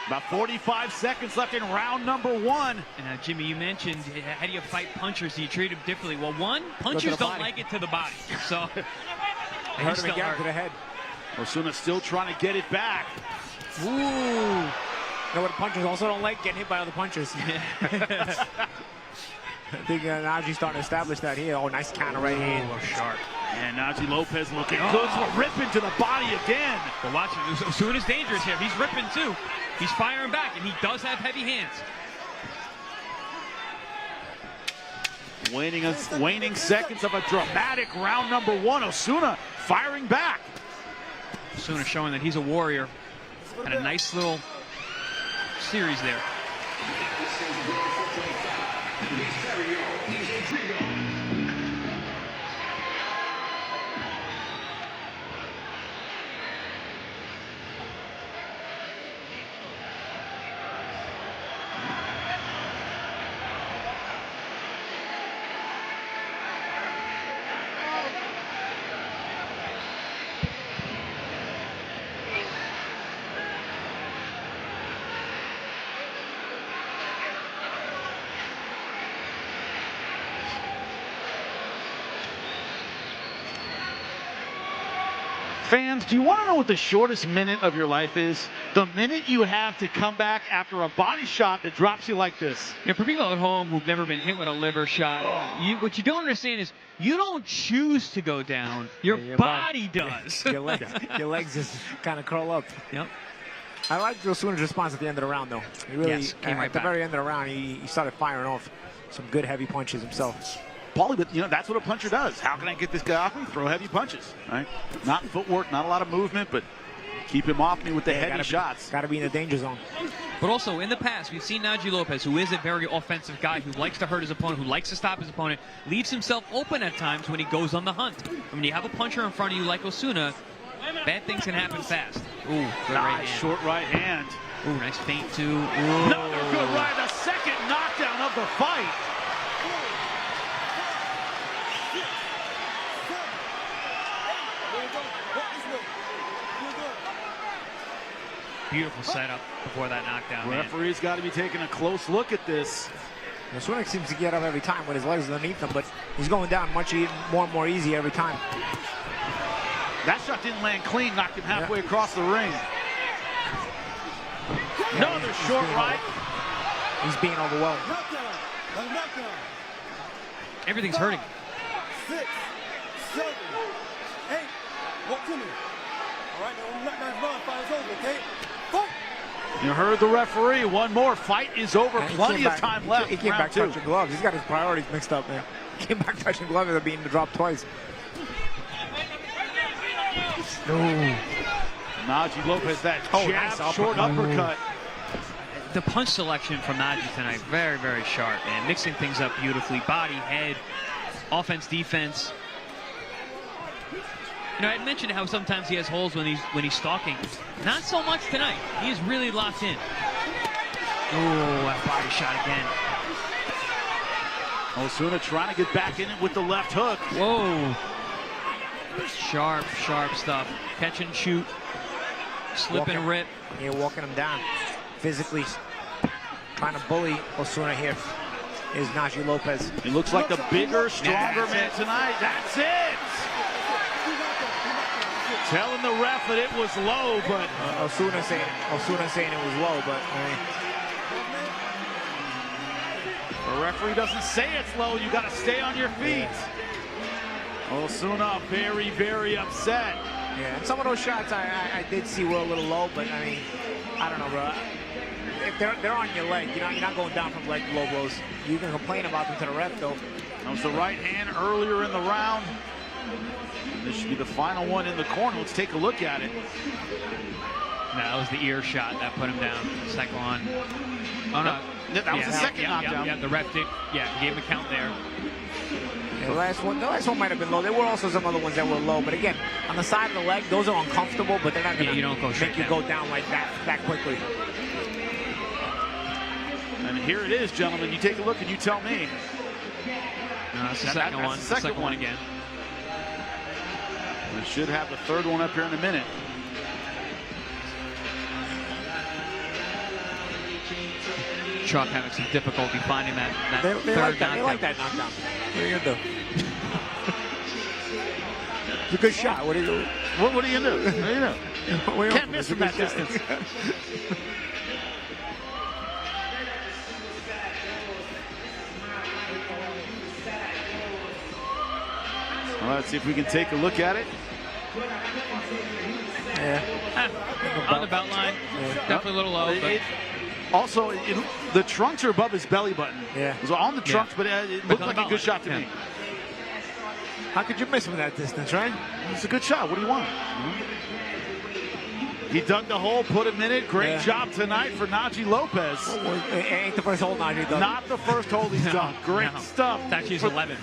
About 45 seconds left in round number 1. And Jimmy, you mentioned, how do you fight punchers? Do you treat them differently? Well, one, punchers don't like it to the body. So, hurt him again to the head. Osuna still trying to get it back. Ooh. You know what punchers also don't like? Getting hit by other punchers. I think Naji's starting to establish that here. Oh, nice counter right hand. Oh, sharp. And Naji Lopez looking good. Ripping to the body again. But watch it. Osuna's dangerous here. He's ripping too. He's firing back, and he does have heavy hands. Waning seconds of a dramatic round number 1. Osuna firing back. Osuna showing that he's a warrior. And a nice little series there. Fans, do you want to know what the shortest minute of your life is? The minute you have to come back after a body shot that drops you like this. Yeah, for people at home who've never been hit with a liver shot, what you don't understand is you don't choose to go down. Your body does. Your legs just kind of curl up. Yep. I liked Osuna's response at the end of the round, though. He really, came right at the back. very end of the round, he started firing off some good heavy punches himself. Paulie, but you know, that's what a puncher does. How can I get this guy off me? Throw heavy punches, right? Not footwork, not a lot of movement, but keep him off me with the heavy shots. Got to be in the danger zone. But also, in the past, we've seen Naji Lopez, who is a very offensive guy, who likes to hurt his opponent, who likes to stop his opponent, leaves himself open at times when he goes on the hunt. And when you have a puncher in front of you like Osuna, bad things can happen fast. Ooh, good right hand. Short right hand. Ooh, nice feint, too. Ooh. Another good right. The second knockdown of the fight. Beautiful setup before that knockdown. Referee's got to be taking a close look at this. Osuna seems to get up every time with his legs underneath him, but he's going down much more and more easy every time. That shot didn't land clean, knocked him halfway across the ring. Another short right. He's being overwhelmed. Everything's hurting. 6, 7, 8. Walk to me. All right, now knock that run. Fight is over, okay? Fight. You heard the referee. One more. Fight is over. Plenty of time left. He came back touching gloves. He's got his priorities mixed up, man. He came back touching gloves and being dropped twice. Naji Lopez, that jab, nice short uppercut. The punch selection from Naji tonight, very, very sharp, man. Mixing things up beautifully. Body, head, offense, defense. You know, I had mentioned how sometimes he has holes when he's stalking. Not so much tonight. He is really locked in. Oh, that body shot again. Osuna trying to get back in it with the left hook. Whoa. Sharp, sharp stuff. Catch and shoot. Slip and rip. Yeah, walking him down. Physically trying to bully Osuna here is Naji Lopez. He looks like the bigger, stronger man tonight. That's it. Telling the ref that it was low, but Osuna saying it was low, but the referee doesn't say it's low. You got to stay on your feet. Osuna very, very upset. Yeah, and some of those shots I did see were a little low, but I mean, I don't know, bro. If they're on your leg, you're not going down from leg to low blows. You can complain about them to the ref, though. That was the right hand earlier in the round. This should be the final one in the corner. Let's take a look at it. That was the ear shot that put him down. Second one. Oh, no. That was the second knockdown. Yeah, the ref did. Yeah, gave him a count there. Yeah, the last one might have been low. There were also some other ones that were low, but again, on the side of the leg, those are uncomfortable, but they're not going to make you go down like that quickly. And here it is, gentlemen. You take a look and you tell me. No, that's the second one. The second one again. We should have the third one up here in a minute. Chuck having some difficulty finding that They third like that. knockdown. They like that knockdown. What are you going to do? It's a good shot. What are you doing? What are you going to do? What are you doing? Can't miss from that distance. Well, let's see if we can take a look at it. Yeah. On the belt line. Yeah. Definitely a little low. But also, the trunks are above his belly button. Yeah. It was on the trunks, but it looked like a good shot to me. How could you miss from that distance, right? It's a good shot. What do you want? He dug the hole, put him in it. Great job tonight for Najee Lopez. It ain't the first hole Najee done. Not the first hole he's done. Great stuff. It's actually his 11.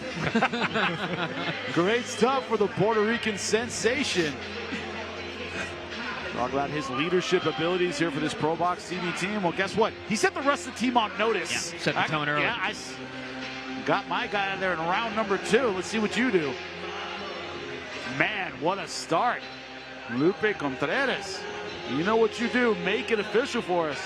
Great stuff for the Puerto Rican sensation. Talk about his leadership abilities here for this ProBox TV team. Well, guess what? He set the rest of the team on notice. Yeah, set the tone early. Yeah, I got my guy out there in round number 2. Let's see what you do. Man, what a start. Lupe Contreras. You know what you do. Make it official for us.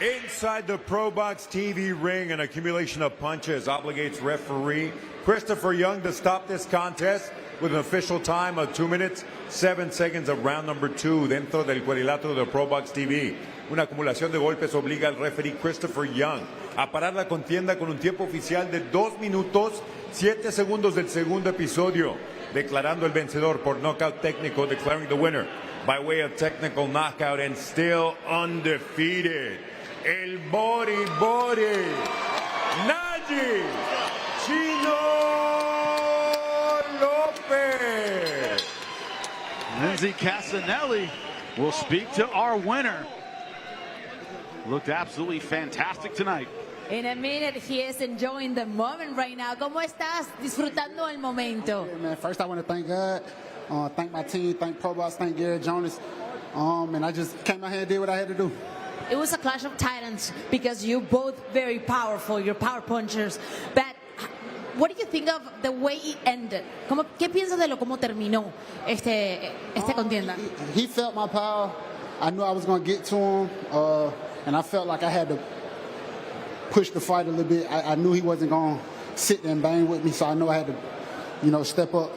Inside the ProBox TV ring, an accumulation of punches obligates referee Christopher Young to stop this contest with an official time of 2 minutes, 7 seconds of round number 2 dentro del cuadrilátero de ProBox TV. Una acumulación de golpes obliga al referee Christopher Young a parar la contienda con un tiempo oficial de 2 minutos, 7 segundos del segundo episodio, declarando el vencedor por knockout técnico, declaring the winner by way of technical knockout and still undefeated. El Body, Najee Chino Lopez. Lindsay Casanelli will speak to our winner. Looked absolutely fantastic tonight. In a minute, he is enjoying the moment right now. ¿Cómo estás disfrutando el momento? Yeah, man, first I want to thank God, thank my team, thank ProBox, thank Gary Jonas, and I just came out here and did what I had to do. It was a clash of titans because you're both very powerful, you're power punchers. But what do you think of the way it ended? ¿Qué piensas de cómo terminó esta contienda? He felt my power. I knew I was going to get to him, and I felt like I had to push the fight a little bit. I knew he wasn't going to sit there and bang with me, so I know I had to, step up.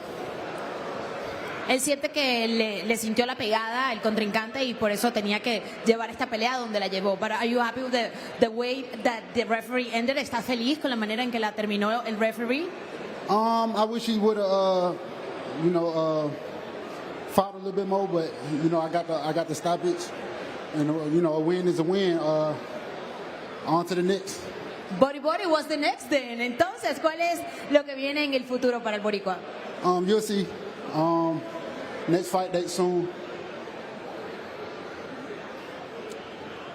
Él siente que le sintió la pegada el contrincante y por eso tenía que llevar esta pelea donde la llevó. But are you happy with the way that the referee ended? ¿Estás feliz con la manera en que la terminó el referee? I wish he would have, fought a little bit more, but I got the stoppage, and a win is a win. On to the next. Body was the next then. Entonces, ¿cuál es lo que viene en el futuro para el boricua? You'll see. Next fight date soon.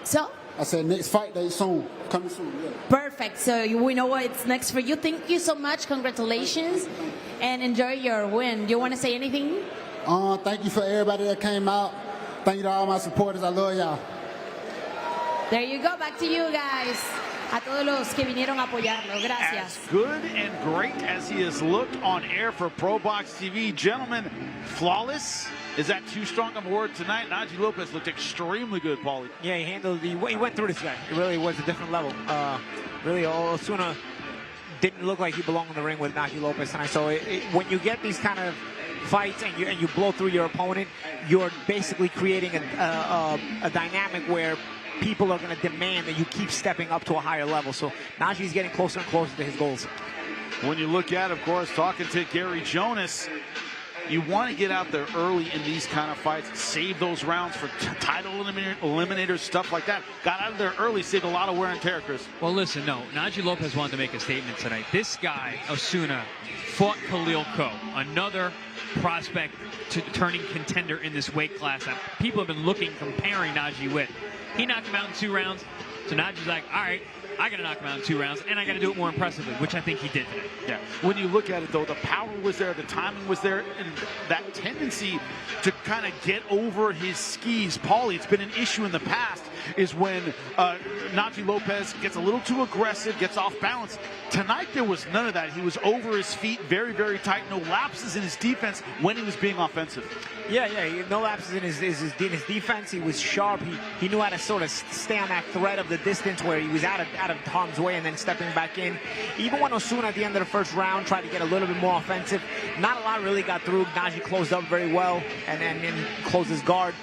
So? I said next fight date soon. Coming soon, yeah. Perfect. So we know what's next for you. Thank you so much. Congratulations. And enjoy your win. Do you want to say anything? Thank you for everybody that came out. Thank you to all my supporters. I love y'all. There you go. Back to you guys. A todos los que vinieron a apoyarlo. Gracias. As good and great as he has looked on air for ProBox TV, gentlemen, flawless. Is that too strong of a word tonight? Najee Lopez looked extremely good, Paulie. Yeah, he went through this guy. It really was a different level. Really, Osuna didn't look like he belonged in the ring with Najee Lopez tonight. So when you get these kind of fights and you blow through your opponent, you're basically creating a dynamic where people are going to demand that you keep stepping up to a higher level. So Najee's getting closer and closer to his goals. When you look at, of course, talking to Gary Jonas, you want to get out there early in these kind of fights, save those rounds for title eliminators, stuff like that. Got out of there early, saved a lot of wear and tear, Chris. Well, listen, no, Najee Lopez wanted to make a statement tonight. This guy, Osuna, fought Khalil Ko, another prospect to turning contender in this weight class that people have been comparing Najee with. He knocked him out in 2 rounds, so Najee's like, all right, I got to knock him out in 2 rounds, and I got to do it more impressively, which I think he did today. Yeah. When you look at it, though, the power was there, the timing was there, and that tendency to kind of get over his skis. Paulie, it's been an issue in the past, is when Najee Lopez gets a little too aggressive, gets off balance. Tonight, there was none of that. He was over his feet, very, very tight, no lapses in his defense when he was being offensive. Yeah, no lapses in his defense. He was sharp. He knew how to sort of stay on that thread of the distance where he was out of harm's way and then stepping back in. Even when Osuna at the end of the first round tried to get a little bit more offensive, not a lot really got through. Najee closed up very well and then closed his guard.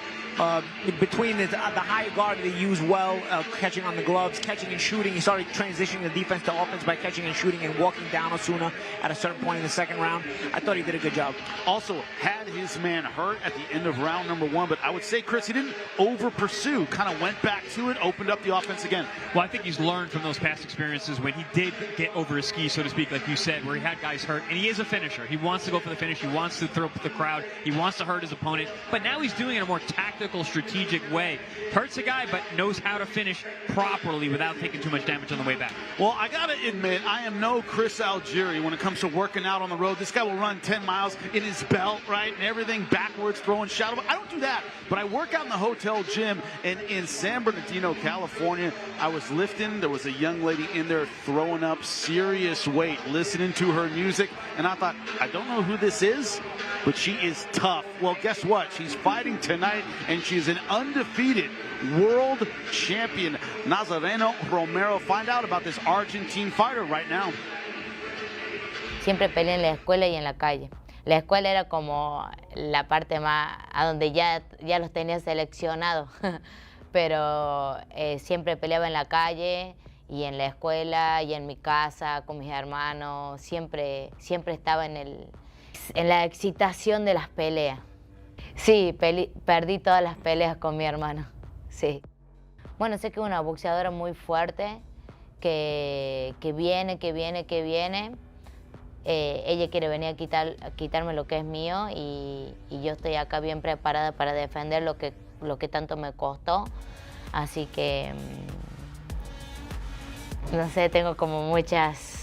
Between the high guard that he used well, catching on the gloves, catching and shooting. He started transitioning the defense to offense by catching and shooting and walking down Osuna at a certain point in the second round. I thought he did a good job. Also had his man hurt at the end of round number 1, but I would say, Chris, he didn't over pursue, kind of went back to it, opened up the offense again. Well, I think he's learned from those past experiences when he did get over his skis, so to speak, like you said, where he had guys hurt, and he is a finisher. He wants to go for the finish. He wants to throw up the crowd. He wants to hurt his opponent, but now he's doing it in a more tactical, strategic way. Hurts a guy, but knows how to finish properly without taking too much damage on the way back. Well, I gotta admit, I am no Chris Algieri when it comes to working out on the road. This guy will run 10 miles in his belt, right, and everything backwards, throwing shadow. I don't do that, but I work out in the hotel gym, and in San Bernardino, California, I was lifting. There was a young lady in there throwing up serious weight, listening to her music, and I thought, I don't know who this is, but she is tough. Well, guess what? She's fighting tonight, and she's an undefeated world champion, Nazarena Romero. Find out about this Argentine fighter right now. Siempre peleé en la escuela y en la calle. La escuela era como la parte más a donde ya los tenía seleccionados, pero siempre peleaba en la calle y en la escuela y en mi casa con mis hermanos. Siempre estaba en la excitación de las peleas. Sí, perdí todas las peleas con mi hermano, sí. Bueno, sé que es una boxeadora muy fuerte, que viene. Ella quiere venir a quitarme lo que es mío y yo estoy acá bien preparada para defender lo que tanto me costó. Así que, no sé, tengo como muchas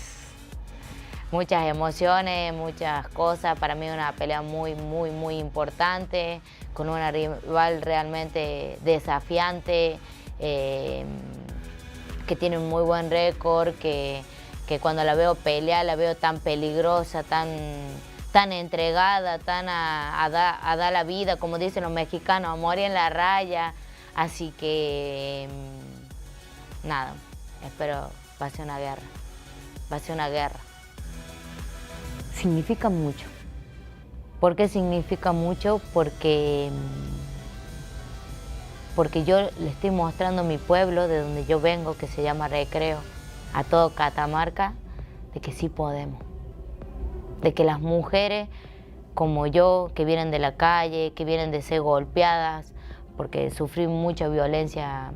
emociones, muchas cosas. Para mí es una pelea muy importante, con una rival realmente desafiante, que tiene un muy buen récord, que cuando la veo pelear, la veo tan peligrosa, tan entregada, tan a dar la vida, como dicen los mexicanos, a morir en la raya. Así que, nada, espero va a ser una guerra, va a ser una guerra. Significa mucho. ¿Por qué significa mucho? Porque yo le estoy mostrando a mi pueblo, de donde yo vengo, que se llama Recreo, a todo Catamarca, de que sí podemos. De que las mujeres como yo, que vienen de la calle, que vienen de ser golpeadas, porque sufrí mucha violencia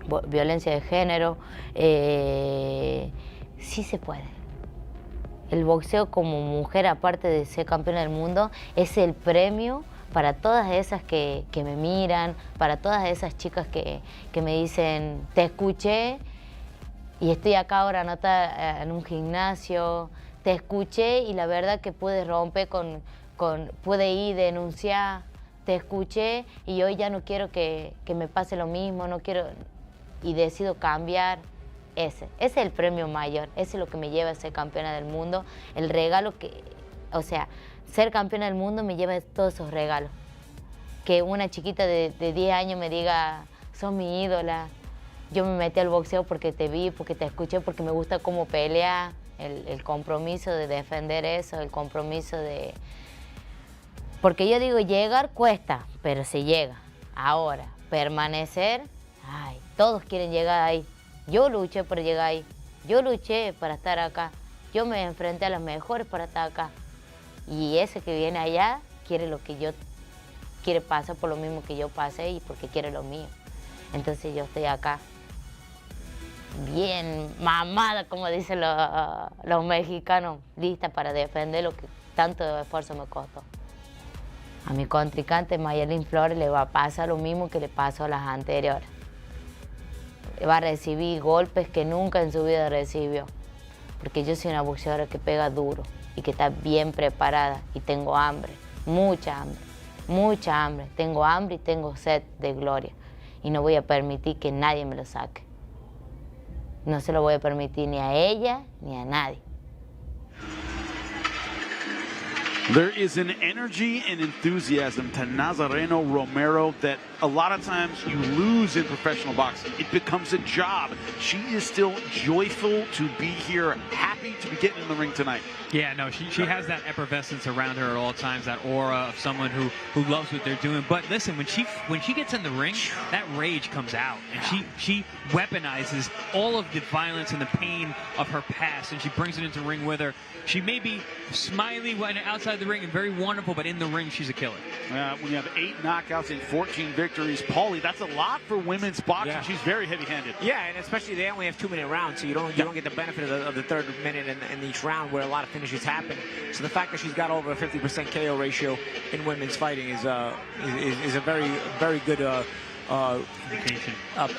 de género, sí se puede. El boxeo como mujer, aparte de ser campeona del mundo, es el premio para todas esas que me miran, para todas esas chicas que me dicen, te escuché y estoy acá ahora anotada en un gimnasio, te escuché y la verdad que pude romper pude ir, denunciar, te escuché y hoy ya no quiero que me pase lo mismo, no quiero y decido cambiar. Ese es el premio mayor, ese es lo que me lleva a ser campeona del mundo, el regalo o sea, ser campeona del mundo me lleva todos esos regalos. Que una chiquita de 10 años me diga, sos mi ídola, yo me metí al boxeo porque te vi, porque te escuché, porque me gusta cómo pelear, el compromiso de defender eso, el compromiso de... Porque yo digo, llegar cuesta, pero se llega. Ahora, permanecer, ay, todos quieren llegar ahí. Yo luché por llegar ahí, yo luché para estar acá, yo me enfrenté a los mejores para estar acá. Y ese que viene allá quiere quiere pasar por lo mismo que yo pasé y porque quiere lo mío. Entonces yo estoy acá, bien mamada, como dicen los mexicanos, lista para defender tanto esfuerzo me costó. A mi contrincante Mayelli Flores le va a pasar lo mismo que le pasó a las anteriores. Va a recibir golpes que nunca en su vida recibió. Porque yo soy una boxeadora que pega duro y que está bien preparada y tengo hambre, mucha hambre, mucha hambre. Tengo hambre y tengo sed de gloria y no voy a permitir que nadie me lo saque. No se lo voy a permitir ni a ella ni a nadie. There is an energy and enthusiasm to Nazarena Romero that a lot of times you lose in professional boxing. It becomes a job. She is still joyful to be here, happy to be getting in the ring tonight. Yeah, no, she has that effervescence around her at all times, that aura of someone who loves what they're doing. But listen, when she gets in the ring, that rage comes out, and she weaponizes all of the violence and the pain of her past, and she brings it into the ring with her. She may be smiley when outside the ring and very wonderful, but in the ring, she's a killer. When you have 8 knockouts and 14 victories, Paulie, that's a lot for women's boxing. Yeah. She's very heavy-handed. Yeah, and especially they only have 2-minute rounds, so you don't get the benefit of the third minute in each round where a lot of finishes happen. So the fact that she's got over a 50% KO ratio in women's fighting is a very, very good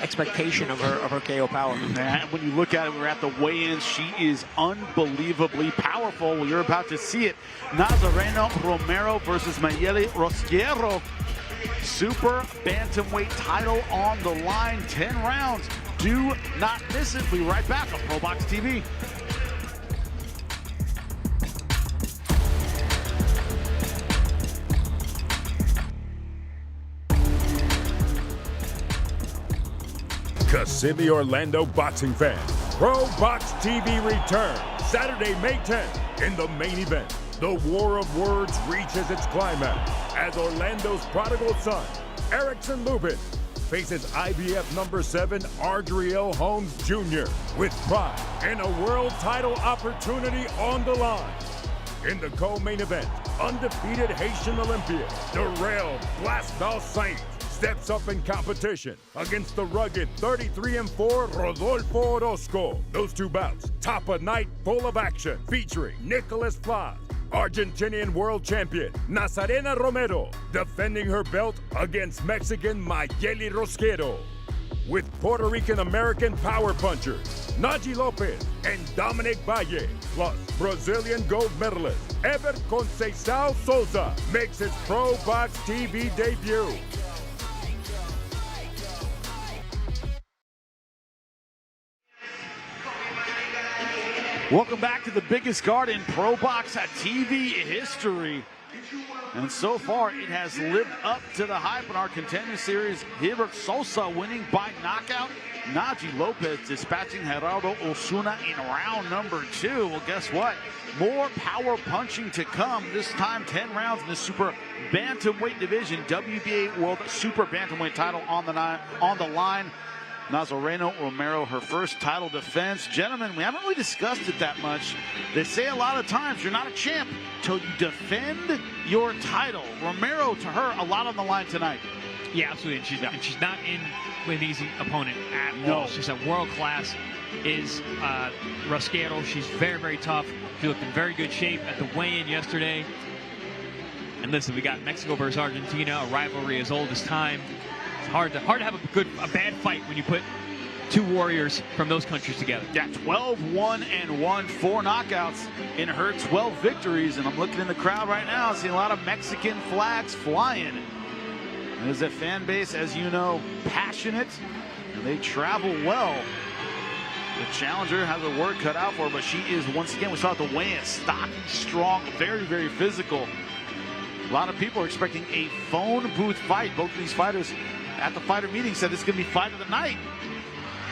expectation of her KO power. When you look at it, we're at the weigh-ins. She is unbelievably powerful. Well, you're about to see it. Nazarena Romero versus Mayelli Rosquero. Super bantamweight title on the line. 10 rounds. Do not miss it. We'll be right back on ProBox TV. Kissimmee, Orlando boxing fans. ProBox TV returns Saturday, May 10th. In the main event, the war of words reaches its climax as Orlando's prodigal son, Erickson Lubin, faces IBF #7 Ardreal Holmes Jr. with pride and a world title opportunity on the line. In the co-main event, undefeated Haitian Olympian Darrelle Val Saint steps up in competition against the rugged 33-4 Rodolfo Orozco. Those two bouts top a night full of action featuring Nicklaus Flaz, Argentinian world champion Nazarena Romero, defending her belt against Mexican Mayelli Rosquero. With Puerto Rican-American power punchers Naji Lopez and Dominic Valle, plus Brazilian gold medalist Ever Conceição Souza makes his ProBox TV debut. Welcome back to the biggest card in ProBox TV history. And so far, it has lived up to the hype in our contender series. Hibbert Sosa winning by knockout. Naji Lopez dispatching Gerardo Osuna in round number 2. Well, guess what? More power punching to come. This time, 10 rounds in the super bantamweight division. WBA World Super Bantamweight title on the line. Nazarena Romero, her first title defense. Gentlemen, we haven't really discussed it that much. They say a lot of times you're not a champ till you defend your title. Romero, to her, a lot on the line tonight. Yeah, absolutely. And she's not in with an easy opponent at all. She's a world class. Is Rosquero. She's very, very tough. She looked in very good shape at the weigh-in yesterday. And listen, we got Mexico versus Argentina, a rivalry as old as time. It's hard to have a bad fight when you put two warriors from those countries together. Yeah, 12-1-1, 4 knockouts in her 12 victories. And I'm looking in the crowd right now, seeing a lot of Mexican flags flying. There's a fan base, as you know, passionate, and they travel well. The challenger has her work cut out for her, but she is, once again, we saw at the weigh-in, stocky, strong, very, very physical. A lot of people are expecting a phone booth fight. Both of these fighters at the fighter meeting said this is going to be fight of the night.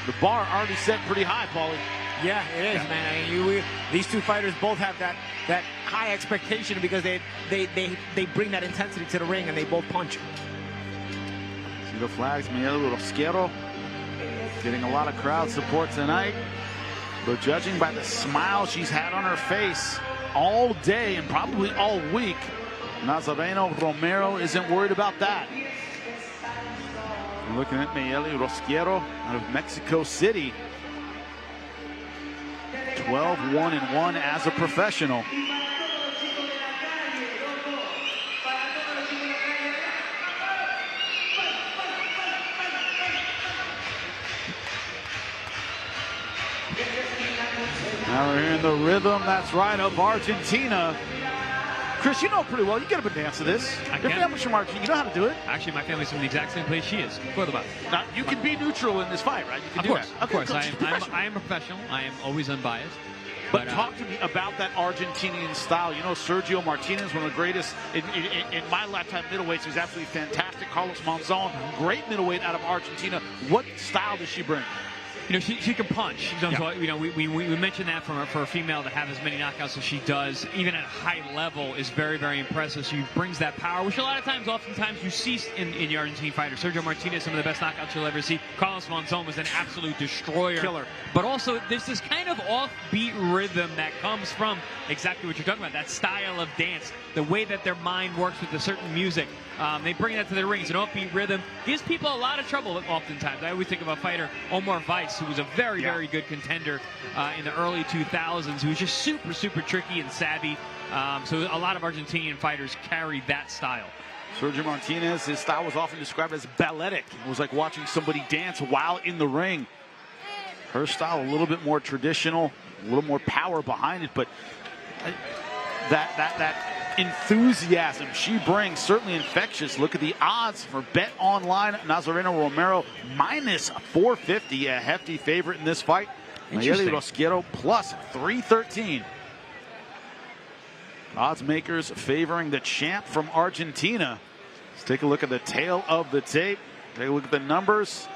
The bar already set pretty high, Paulie. Yeah, it is, man. I mean, these two fighters both have that high expectation because they bring that intensity to the ring and they both punch. See the flags, Mayelli Rosquero getting a lot of crowd support tonight. But judging by the smile she's had on her face all day and probably all week, Nazarena Romero isn't worried about that. We're looking at Mayelli Rosquero out of Mexico City. 12-1-1 as a professional. Now we're hearing the rhythm, that's right, of Argentina. Chris, you know pretty well. You get up and dance to this. Your family's from Argentina. You know how to do it. Actually, my family's from the exact same place she is. For the box. Now, you can be neutral in this fight, right? You can do that. Of course. I am a professional. I am always unbiased. But talk to me about that Argentinian style. You know, Sergio Martinez, one of the greatest in my lifetime middleweights. He was absolutely fantastic. Carlos Monzon, great middleweight out of Argentina. What style does she bring? You know, she can punch. You know, we mentioned that for a female to have as many knockouts as she does, even at a high level, is very, very impressive. She brings that power, which a lot of times, oftentimes, you see in the Argentine fighter. Sergio Martinez, some of the best knockouts you'll ever see. Carlos Monzon was an absolute destroyer. Killer. But also, there's this kind of offbeat rhythm that comes from exactly what you're talking about, that style of dance, the way that their mind works with a certain music. They bring that to the ring. It's an offbeat rhythm. Gives people a lot of trouble oftentimes. I always think of a fighter, Omar Weiss, who was a very, very good contender in the early 2000s, who was just super, super tricky and savvy. So a lot of Argentinian fighters carry that style. Sergio Martinez, his style was often described as balletic. It was like watching somebody dance while in the ring. Her style a little bit more traditional, a little more power behind it, but that enthusiasm she brings, certainly infectious. Look at the odds for Bet Online. Nazarena Romero minus 450, a hefty favorite in this fight. Mayelli Rosquero plus 313. Odds makers favoring the champ from Argentina. Let's take a look at the tail of the tape. Take a look at the numbers.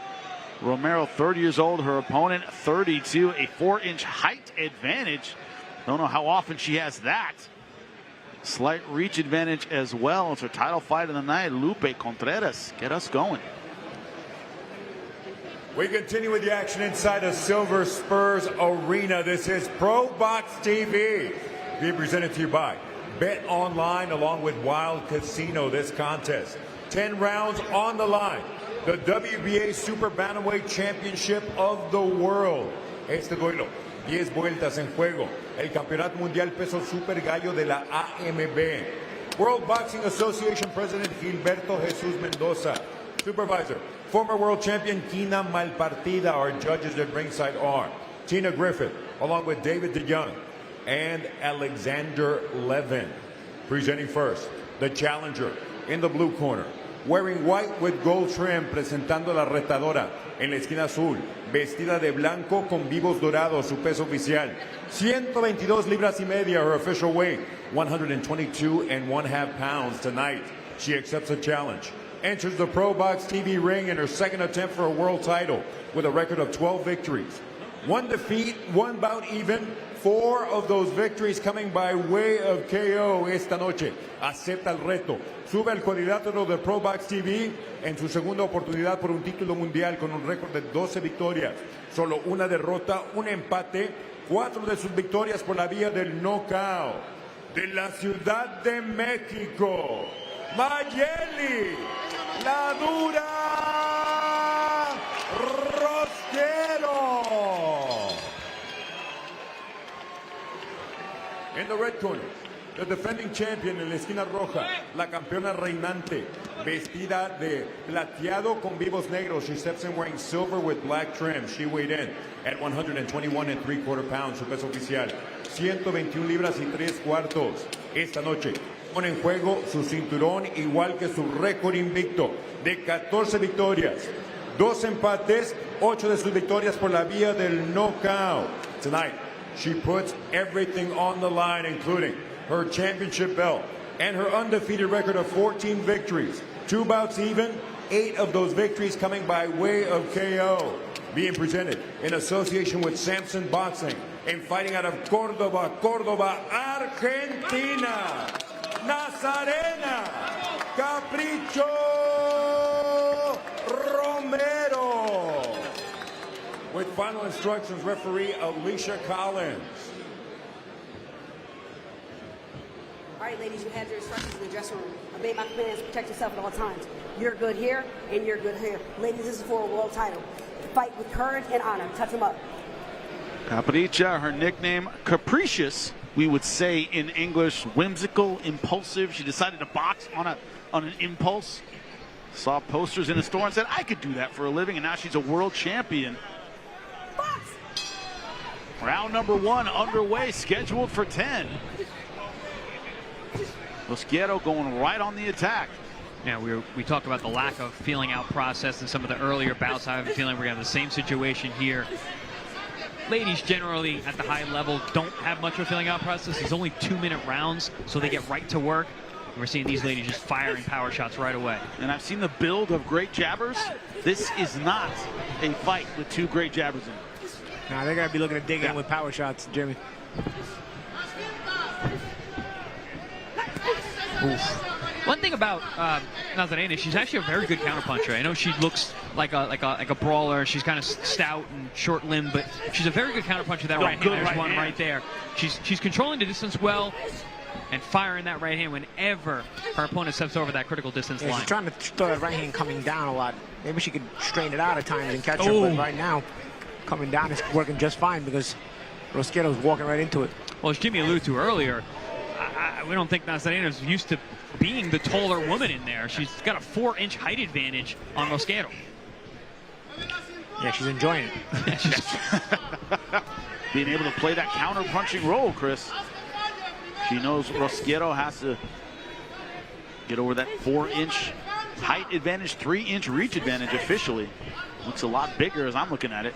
Romero, 30 years old. Her opponent, 32. A 4-inch height advantage. Don't know how often she has that. Slight reach advantage as well. It's her title fight of the night. Lupe Contreras. Get us going. We continue with the action inside the Silver Spurs Arena. This is ProBox TV. Being presented to you by Bet Online along with Wild Casino. This contest, 10 rounds on the line. The WBA Super Bantamweight Championship of the world. Este duelo, 10 vueltas en juego. El Campeonato Mundial Peso Super Gallo de la AMB. World Boxing Association President Gilberto Jesus Mendoza. Supervisor, former world champion Kina Malpartida. Our judges at ringside are Tina Griffith, along with David DeYoung and Alexander Levin. Presenting first, the challenger in the blue corner. Wearing white with gold trim, presentando la retadora en la esquina azul, vestida de blanco con vivos dorados, su peso oficial, 122 libras y media, her official weight, 122.5 pounds tonight. She accepts a challenge, enters the ProBox TV ring in her second attempt for a world title with a record of 12 victories. 1 defeat, 1 bout even, 4 of those victories coming by way of KO esta noche. Acepta el reto. Sube al cuadrilátero de ProBox TV en su segunda oportunidad por un título mundial con un récord de 12 victorias. Solo una derrota, un empate, 4 de sus victorias por la vía del knockout. De la Ciudad de México, Mayelli, la dura Rosquero. In the red corner, the defending champion en la esquina roja, la campeona reinante, vestida de plateado con vivos negros. She steps in wearing silver with black trim. She weighed in at 121.75 pounds, su peso oficial, 121 libras y 3 cuartos. Esta noche pone en juego su cinturón, igual que su récord invicto de 14 victorias, 2 empates, 8 de sus victorias por la vía del knockout. Tonight, she puts everything on the line, including her championship belt and her undefeated record of 14 victories, 2 bouts even, 8 of those victories coming by way of KO. Being presented in association with Samson Boxing and fighting out of Córdoba, Argentina, Nazarena, Capricho, Romero. With final instructions, referee Alicia Collins. All right, ladies, you have your instructions in the dressing room. Obey my commands, protect yourself at all times. You're good here, and you're good here. Ladies, this is for a world title. Fight with courage and honor. Touch them up. Capricho, her nickname, capricious, we would say in English, whimsical, impulsive. She decided to box on an impulse. Saw posters in the store and said, I could do that for a living, and now she's a world champion. Round number 1 underway, scheduled for 10. Rosquero going right on the attack. Yeah, we talked about the lack of feeling out process in some of the earlier bouts. I have a feeling we're going to have the same situation here. Ladies generally at the high level don't have much of a feeling out process. It's only 2-minute rounds, so they get right to work. We're seeing these ladies just firing power shots right away. And I've seen the build of great jabbers. This is not a fight with 2 great jabbers in it. Nah, they're going to be looking to dig in with power shots, Jimmy. Oof. One thing about Nazarena, she's actually a very good counterpuncher. I know she looks like a brawler. She's kind of stout and short-limbed, but she's a very good counterpuncher. That right hand, there's one right there. She's controlling the distance well and firing that right hand whenever her opponent steps over that critical distance line. She's trying to throw that right hand coming down a lot. Maybe she could strain it out at times and catch her, but right now, coming down is working just fine because Rosquero's walking right into it. Well, as Jimmy alluded to earlier, we don't think Nazarena's used to being the taller woman in there. She's got a 4-inch height advantage on Rosquero. Yeah, she's enjoying it. Being able to play that counter-punching role, Chris. She knows Rosquero has to get over that 4-inch height advantage, 3-inch reach advantage officially. Looks a lot bigger as I'm looking at it.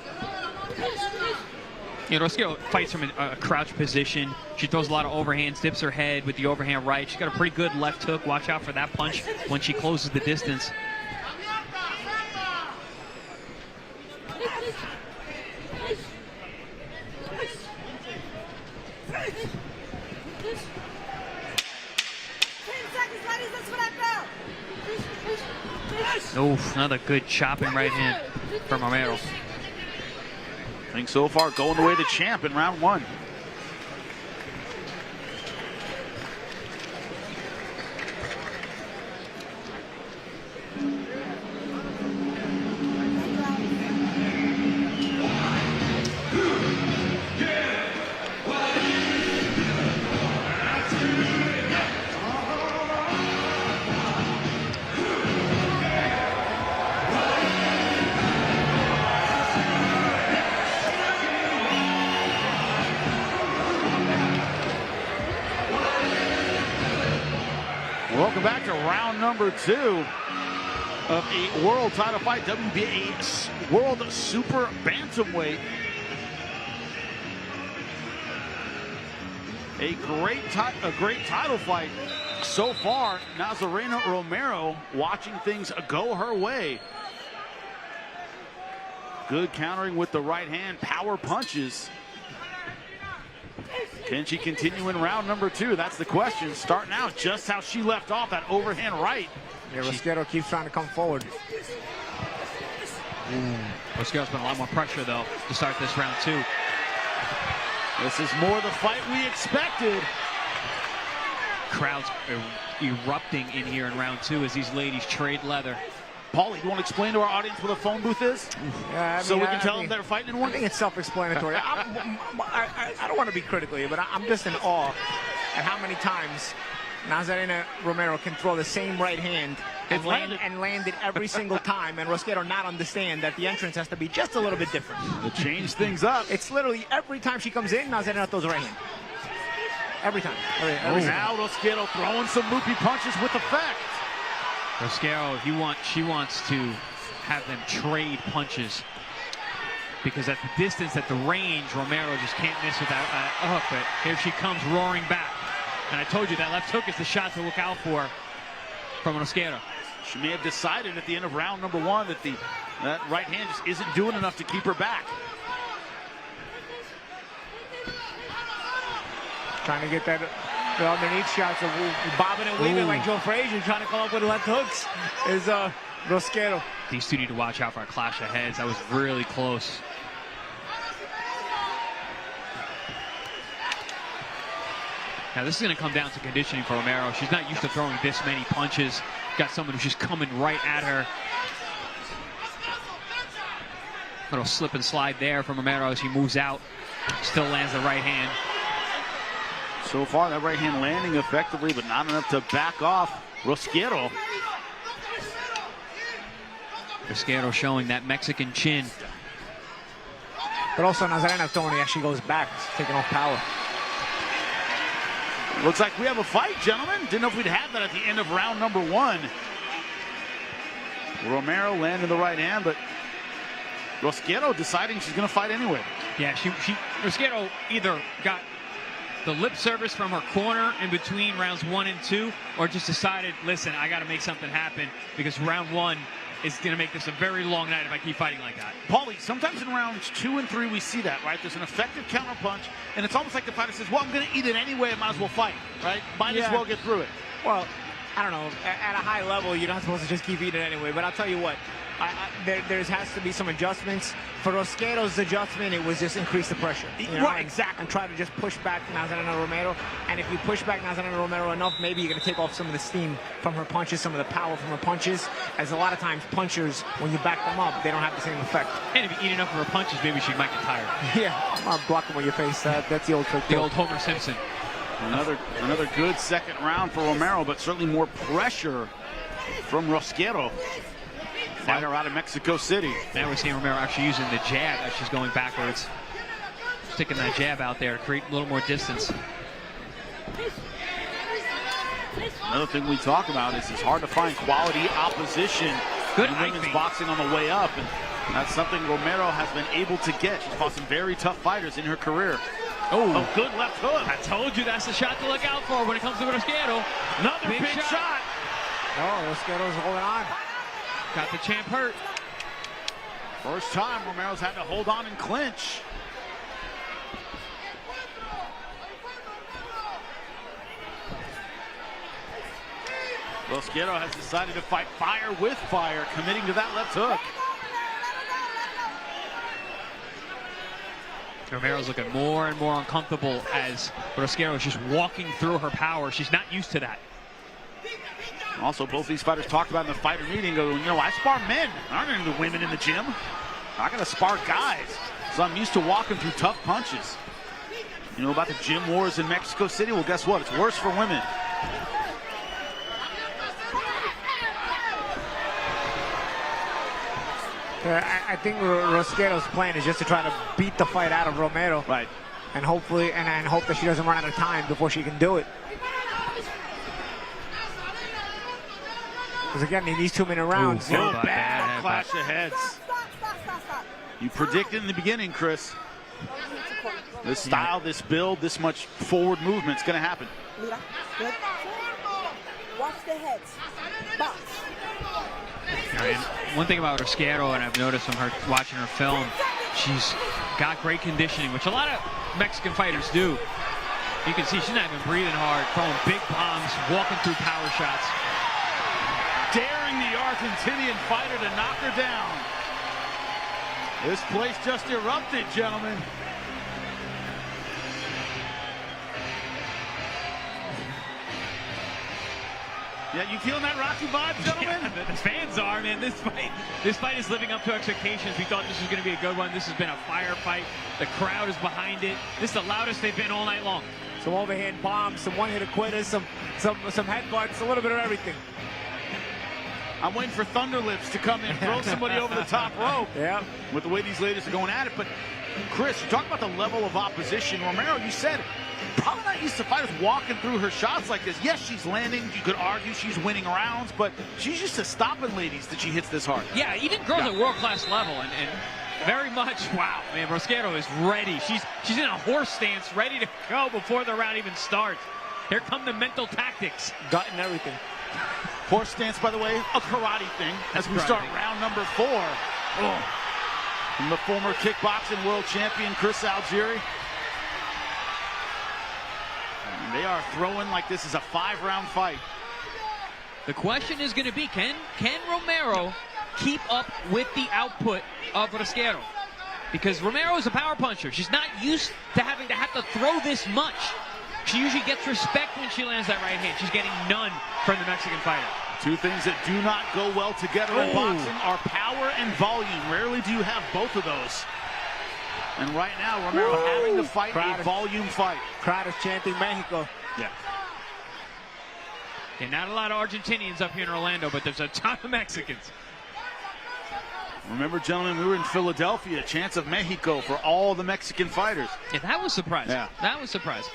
You know, Rosquero fights from a crouch position. She throws a lot of overhands, dips her head with the overhand right. She's got a pretty good left hook. Watch out for that punch when she closes the distance. Oof, another good chopping right hand from Romero. I think so far going the way of the champ in round 1. Welcome back to round number 2 of a world title fight, WBA World Super Bantamweight. A great title fight so far. Nazarena Romero watching things go her way. Good countering with the right hand, power punches. Can she continue in round number 2? That's the question. Starting out just how she left off, that overhand right. Yeah, Rosquero keeps trying to come forward. Rosquero's been a lot more pressure, though, to start this round 2. This is more the fight we expected. Crowds erupting in here in round 2 as these ladies trade leather. Paulie, you want to explain to our audience what a phone booth is? Yeah, so we can tell them they're fighting in one? I think it's self-explanatory. I don't want to be critical here, but I'm just in awe at how many times Nazarena Romero can throw the same right hand and land it every single time, and Rosquero not understand that the entrance has to be just a little bit different. To change things up. It's literally every time she comes in, Nazarena throws a right hand. Every time. Now Rosquero throwing some loopy punches with effect. Rosquero, she wants to have them trade punches because at the distance, at the range, Romero just can't miss with that hook. But here she comes roaring back. And I told you that left hook is the shot to look out for from Rosquero. She may have decided at the end of round number 1 that that right hand just isn't doing enough to keep her back. Trying to get that the underneath shots of bobbing and weaving like Joe Frazier, trying to come up with left hooks is Rosquero. These two need to watch out for a clash of heads. That was really close. Now this is going to come down to conditioning for Romero. She's not used to throwing this many punches. Got someone who's just coming right at her. Little slip and slide there from Romero as he moves out. Still lands the right hand. So far, that right hand landing effectively, but not enough to back off Rosquero. Rosquero showing that Mexican chin. But also Nazarena throwing, actually goes back, taking off power. Looks like we have a fight, gentlemen. Didn't know if we'd have that at the end of round number 1. Romero landing the right hand, but Rosquero deciding she's going to fight anyway. Yeah, Rosquero either got the lip service from her corner in between rounds 1 and 2, or just decided, listen, I got to make something happen because round 1 is going to make this a very long night if I keep fighting like that. Paulie, sometimes in rounds 2 and 3 we see that, right? There's an effective counterpunch, and it's almost like the fighter says, well, I'm going to eat it anyway, I might as well fight, right? Might as well get through it. Well, I don't know. At a high level, you're not supposed to just keep eating anyway. But I'll tell you what, there has to be some adjustments. For Rosquero's adjustment, it was just increase the pressure. Right, exactly. And try to just push back Nazarena Romero. And if you push back Nazarena Romero enough, maybe you're going to take off some of the steam from her punches, some of the power from her punches. As a lot of times, punchers, when you back them up, they don't have the same effect. And if you eat enough of her punches, maybe she might get tired. Yeah, I'll block them with your face. That's the old trick. The old Homer Simpson. Another good second round for Romero, but certainly more pressure from Rosquero. Fighter out of Mexico City. Now we're seeing Romero actually using the jab as she's going backwards. Sticking that jab out there to create a little more distance. Another thing we talk about is it's hard to find quality opposition in women's boxing on the way up. And that's something Romero has been able to get. She's fought some very tough fighters in her career. Oh, good left hook. I told you that's the shot to look out for when it comes to Rosquero. Another big shot. Oh, Rosquero's holding on. Got the champ hurt. First time Romero's had to hold on and clinch. Rosquero has decided to fight fire with fire, committing to that left hook. Romero's looking more and more uncomfortable as Rosquero is just walking through her power. She's not used to that. Also, both these fighters talked about in the fighter meeting, go, you know, I spar men. I don't need the women in the gym. I'm going to spar guys. So I'm used to walking through tough punches. You know about the gym wars in Mexico City? Well, guess what? It's worse for women. I think Rosquero's plan is just to try to beat the fight out of Romero. Right. And hopefully, and hope that she doesn't run out of time before she can do it. Because again, in these 2-minute rounds, bad clash of heads. You predicted in the beginning, Chris. This style, this build, this much forward movement is going to happen. Good. Watch the heads. Box. And one thing about Rosquero, and I've noticed from her watching her film, she's got great conditioning, which a lot of Mexican fighters do. You can see she's not even breathing hard, throwing big bombs, walking through power shots. Daring the Argentinian fighter to knock her down. This place just erupted, gentlemen. Yeah, you feeling that Rocky vibe, gentlemen? Yeah, the fans are, man. This fight is living up to expectations. We thought this was going to be a good one. This has been a fire fight. The crowd is behind it. This is the loudest they've been all night long. Some overhand bombs, some one-hit quitters, some headbutts, a little bit of everything. I'm waiting for Thunderlips to come in, throw somebody over the top rope. Yeah. With the way these ladies are going at it. But, Chris, you talk about the level of opposition. Romero, you said, probably not used to fighters walking through her shots like this. Yes, she's landing. You could argue she's winning rounds, but she's used to stopping ladies that she hits this hard. Yeah, even girls at world-class level, and very much, wow, man, Rosquero is ready. She's in a horse stance, ready to go before the round even starts. Here come the mental tactics. Gut and everything. Horse stance, by the way, a karate thing as we start round number 4. Oh. From the former kickboxing world champion, Chris Algieri. And they are throwing like this is a 5-round fight. The question is going to be, can Romero keep up with the output of Rosquero? Because Romero is a power puncher. She's not used to having to have to throw this much. She usually gets respect when she lands that right hand. She's getting none from the Mexican fighter. Two things that do not go well together in boxing are power and volume. Rarely do you have both of those. And right now, Romero having to fight a volume fight. Crowd is chanting Mexico. Yeah. Okay, not a lot of Argentinians up here in Orlando, but there's a ton of Mexicans. Remember, gentlemen, we were in Philadelphia, chance of Mexico for all the Mexican fighters. Yeah, that was surprising. Yeah. That was surprising.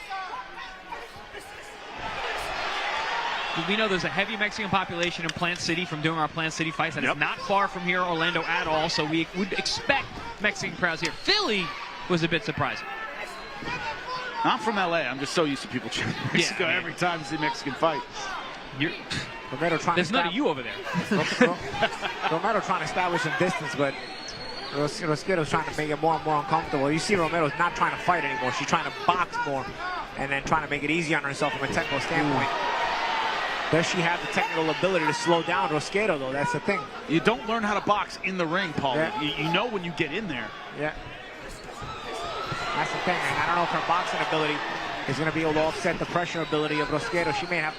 We know there's a heavy Mexican population in Plant City from doing our Plant City fights. That is not far from here, Orlando, at all. So we would expect Mexican crowds here. Philly was a bit surprising. I'm from LA. I'm just so used to people cheering Mexico every time you see Mexican fight. There's none of you over there. Romero trying to establish some distance, but Rosquero's trying to make it more and more uncomfortable. You see Romero's not trying to fight anymore. She's trying to box more and then trying to make it easy on herself from a technical standpoint. Does she have the technical ability to slow down Rosquero, though? That's the thing. You don't learn how to box in the ring, Paul. Yeah. You know when you get in there. Yeah. That's the thing, and I don't know if her boxing ability is going to be able to offset the pressure ability of Rosquero. She may have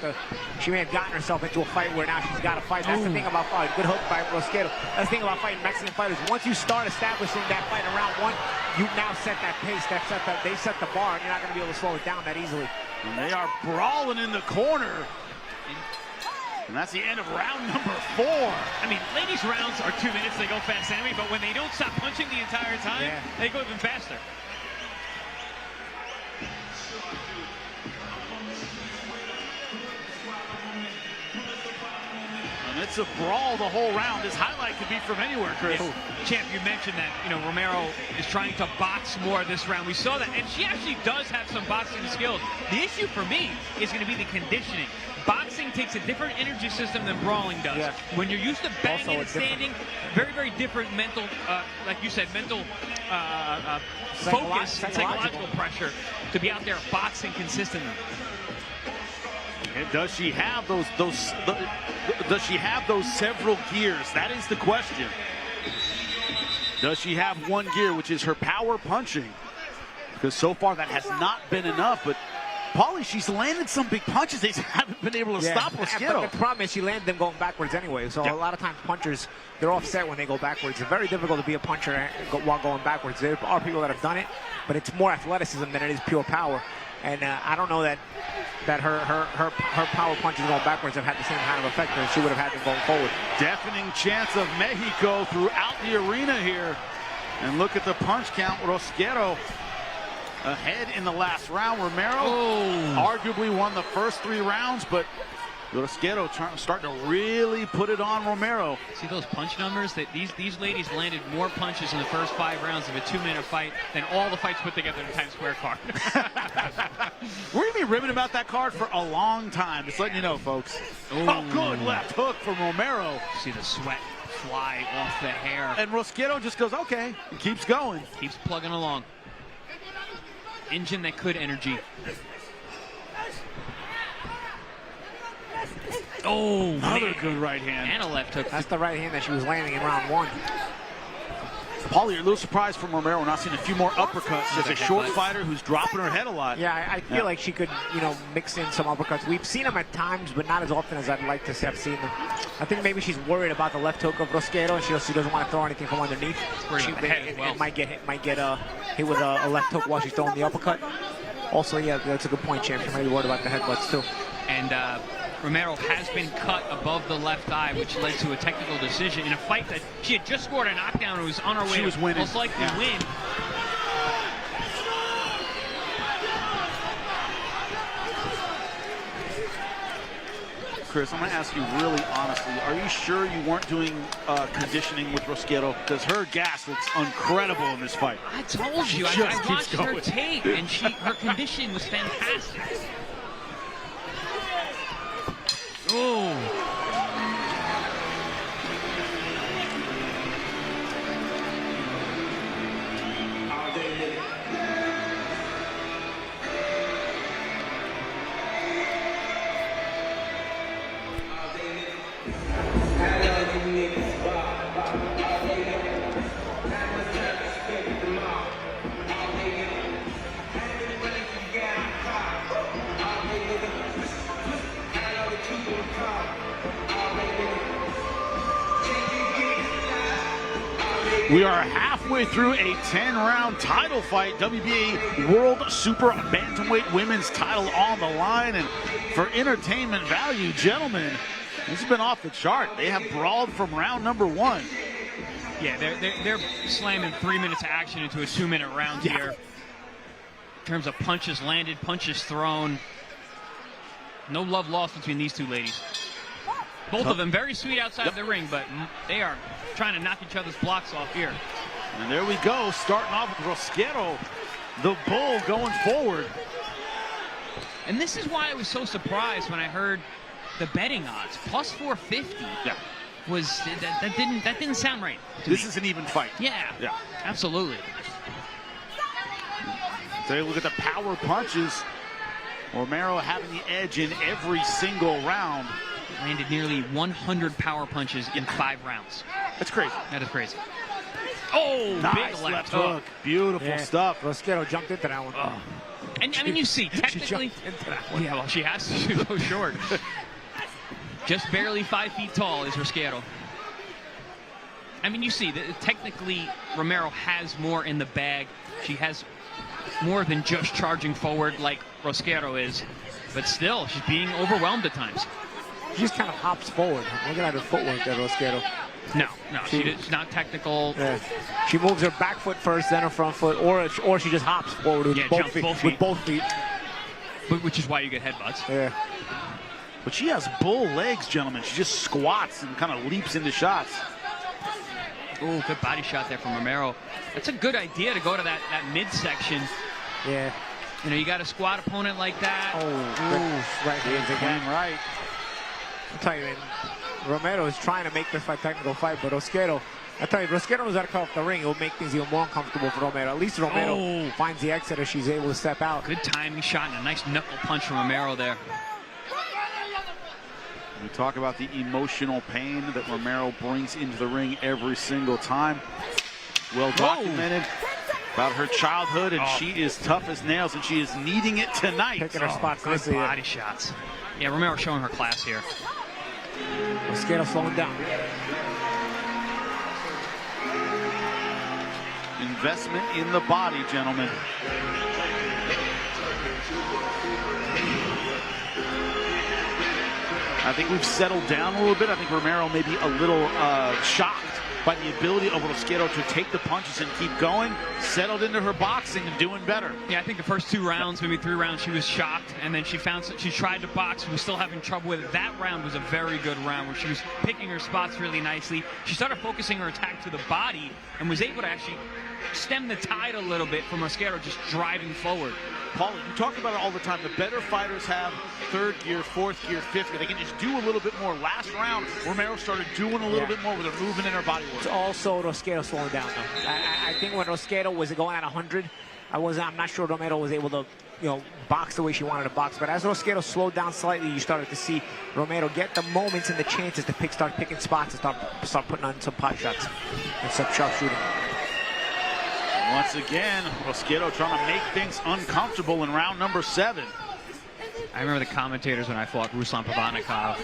gotten herself into a fight where now she's got to fight. That's the thing about fighting. Good hook by Rosquero. That's the thing about fighting Mexican fighters. Once you start establishing that fight in round one, you now set that pace. They set the bar, and you're not going to be able to slow it down that easily. And they are brawling in the corner. And that's the end of round number 4. I mean, ladies' rounds are 2 minutes. They go fast anyway. But when they don't stop punching the entire time, they go even faster. And it's a brawl the whole round. This highlight could be from anywhere, Chris. Yeah. Champ, you mentioned that, Romero is trying to box more this round. We saw that, and she actually does have some boxing skills. The issue for me is going to be the conditioning. Boxing takes a different energy system than brawling does. Yeah. When you're used to banging and standing, very, very different mental, like you said, mental focus, psychological pressure to be out there boxing consistently. And does she have does she have those several gears? That is the question. Does she have one gear, which is her power punching? Because so far that has not been enough, but Paulie, she's landed some big punches. They haven't been able to stop Rosquero. But the problem is she landed them going backwards anyway. So a lot of times punchers, they're offset when they go backwards. It's very difficult to be a puncher while going backwards. There are people that have done it, but it's more athleticism than it is pure power. And I don't know that her power punches going backwards have had the same kind of effect that she would have had them going forward. Deafening chance of Mexico throughout the arena here. And look at the punch count. Rosquero ahead in the last round. Romero arguably won the first 3 rounds, but Rosquero starting to really put it on Romero. See those punch numbers? That these ladies landed more punches in the first 5 rounds of a 2-minute fight than all the fights put together in the Times Square card. We're going to be ribbing about that card for a long time. Just letting you know, folks. Oh, good left hook from Romero. See the sweat fly off the hair. And Rosquero just goes, okay, and keeps going. Keeps plugging along. Engine that could energy. Oh, another good right hand. And a left hook. That's the right hand that she was landing in round 1. Paulie, you're a little surprised from Romero. We're not seeing a few more uppercuts. She's a short fighter who's dropping her head a lot. Yeah, I feel like she could, mix in some uppercuts. We've seen them at times, but not as often as I'd like to have seen them. I think maybe she's worried about the left hook of Rosquero, and she doesn't want to throw anything from underneath. It might get hit with a left hook while she's throwing the uppercut. Also, yeah, that's a good point, Champ. She might be worried about the headbutts too. And Romero has been cut above the left eye, which led to a technical decision in a fight that she had just scored a knockdown and was on her way to most likely win. Chris, I'm going to ask you really honestly, are you sure you weren't doing conditioning with Rosquero? Because her gas looks incredible in this fight. I told you, I watched her tape, and her conditioning was fantastic. Oh. We are halfway through a 10-round title fight. WBA World Super Bantamweight Women's title on the line. And for entertainment value, gentlemen, this has been off the chart. They have brawled from round number 1. Yeah, they're slamming 3 minutes of action into a 2-minute round here. In terms of punches landed, punches thrown. No love lost between these two ladies. Both of them very sweet outside the ring, but they are trying to knock each other's blocks off here. And there we go, starting off with Rosquero, the bull going forward. And this is why I was so surprised when I heard the betting odds. Plus 450. Yeah. Was that didn't sound right to This me. is an even fight. Yeah. Yeah. Absolutely. Take a look at the power punches. Romero having the edge in every single round. Landed nearly 100 power punches in 5 rounds. That's crazy. That is crazy. Oh, nice big left hook. Beautiful stuff. Rosquero jumped into that one. And I mean, you see, technically, yeah, well, she has to go short. Just barely 5 feet tall is Rosquero. I mean, you see, technically, Romero has more in the bag. She has more than just charging forward like Rosquero is, but still, she's being overwhelmed at times. She just kind of hops forward. Looking at her footwork there, Rosquero. No, she's not technical. Yeah. She moves her back foot first, then her front foot, or she just hops forward with both feet. Which is why you get headbutts. Yeah. But she has bull legs, gentlemen. She just squats and kind of leaps into shots. Oh, good body shot there from Romero. That's a good idea to go to that midsection. Yeah. You know, you got a squat opponent like that. Oh, right hands again. Right. I'll tell you, man, Romero is trying to make this a technical fight, but Rosquero, I tell you, Rosquero was got to come off the ring. It will make things even more uncomfortable for Romero. At least Romero finds the exit as she's able to step out. Good timing shot and a nice knuckle punch from Romero there. We talk about the emotional pain that Romero brings into the ring every single time. Well documented about her childhood, and she is tough as nails, and she is needing it tonight. Picking her spots. Good body shots. Yeah, Romero showing her class here. Rosquero slowing down. Investment in the body, gentlemen. I think we've settled down a little bit. I think Romero may be a little shocked by the ability of Rosquero to take the punches and keep going, settled into her boxing and doing better. Yeah, I think the first 2 rounds, maybe 3 rounds, she was shocked, and then she tried to box. She was still having trouble with it. That round was a very good round where she was picking her spots really nicely. She started focusing her attack to the body and was able to actually stem the tide a little bit from Rosquero just driving forward. Paulie, you talk about it all the time. The better fighters have 3rd gear, 4th gear, 5th gear. They can just do a little bit more. Last round, Romero started doing a little bit more with her movement and her body work. It's also Rosquero slowing down, though. I think when Rosquero was going at 100, I'm not sure Romero was able to, box the way she wanted to box. But as Rosquero slowed down slightly, you started to see Romero get the moments and the chances to start picking spots and start putting on some pot shots and some sharp shooting. Once again, Rosquero trying to make things uncomfortable in round number 7. I remember the commentators when I fought Ruslan Pavatnikov.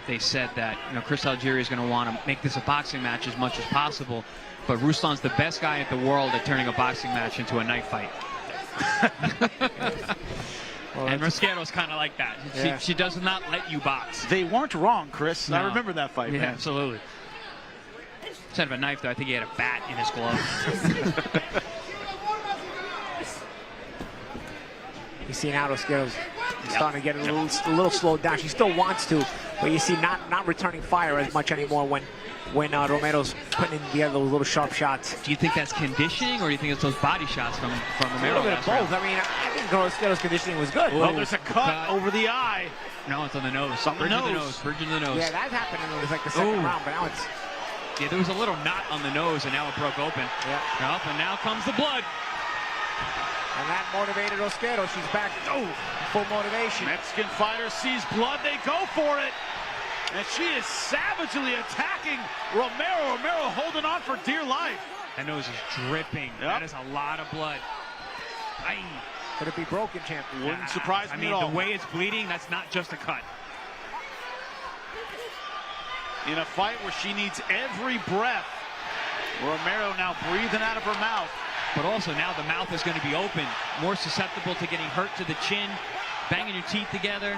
They said that Chris Algieri is going to want to make this a boxing match as much as possible, but Ruslan's the best guy in the world at turning a boxing match into a knife fight. And Rosquero's kind of like that. She does not let you box. They weren't wrong, Chris. No. I remember that fight. Yeah, man. absolutely. Instead of a knife, though, I think he had a bat in his glove. You see now Rosquero's starting to get a little slowed down. She still wants to, but you see not returning fire as much anymore when Romero's putting together those little sharp shots. Do you think that's conditioning, or do you think it's those body shots from Romero? A little bit of both. I mean, I think Rosquero's conditioning was good. Oh, there's a cut over the eye. No, it's on the nose. Bridge of the nose. Bridge of the nose. Yeah, that happened in like the second round, but now it's... Yeah, there was a little knot on the nose, and now it broke open. Yeah. Up, and now comes the blood. And that motivated Rosquero. She's back. Oh, full motivation. Mexican fighter sees blood. They go for it. And she is savagely attacking Romero. Romero holding on for dear life. That nose is dripping. Yep. That is a lot of blood. Aye. Could it be broken, champ? Wouldn't surprise me at all. The way it's bleeding, that's not just a cut. In a fight where she needs every breath, Romero now breathing out of her mouth. But also now the mouth is going to be open, more susceptible to getting hurt to the chin, banging your teeth together.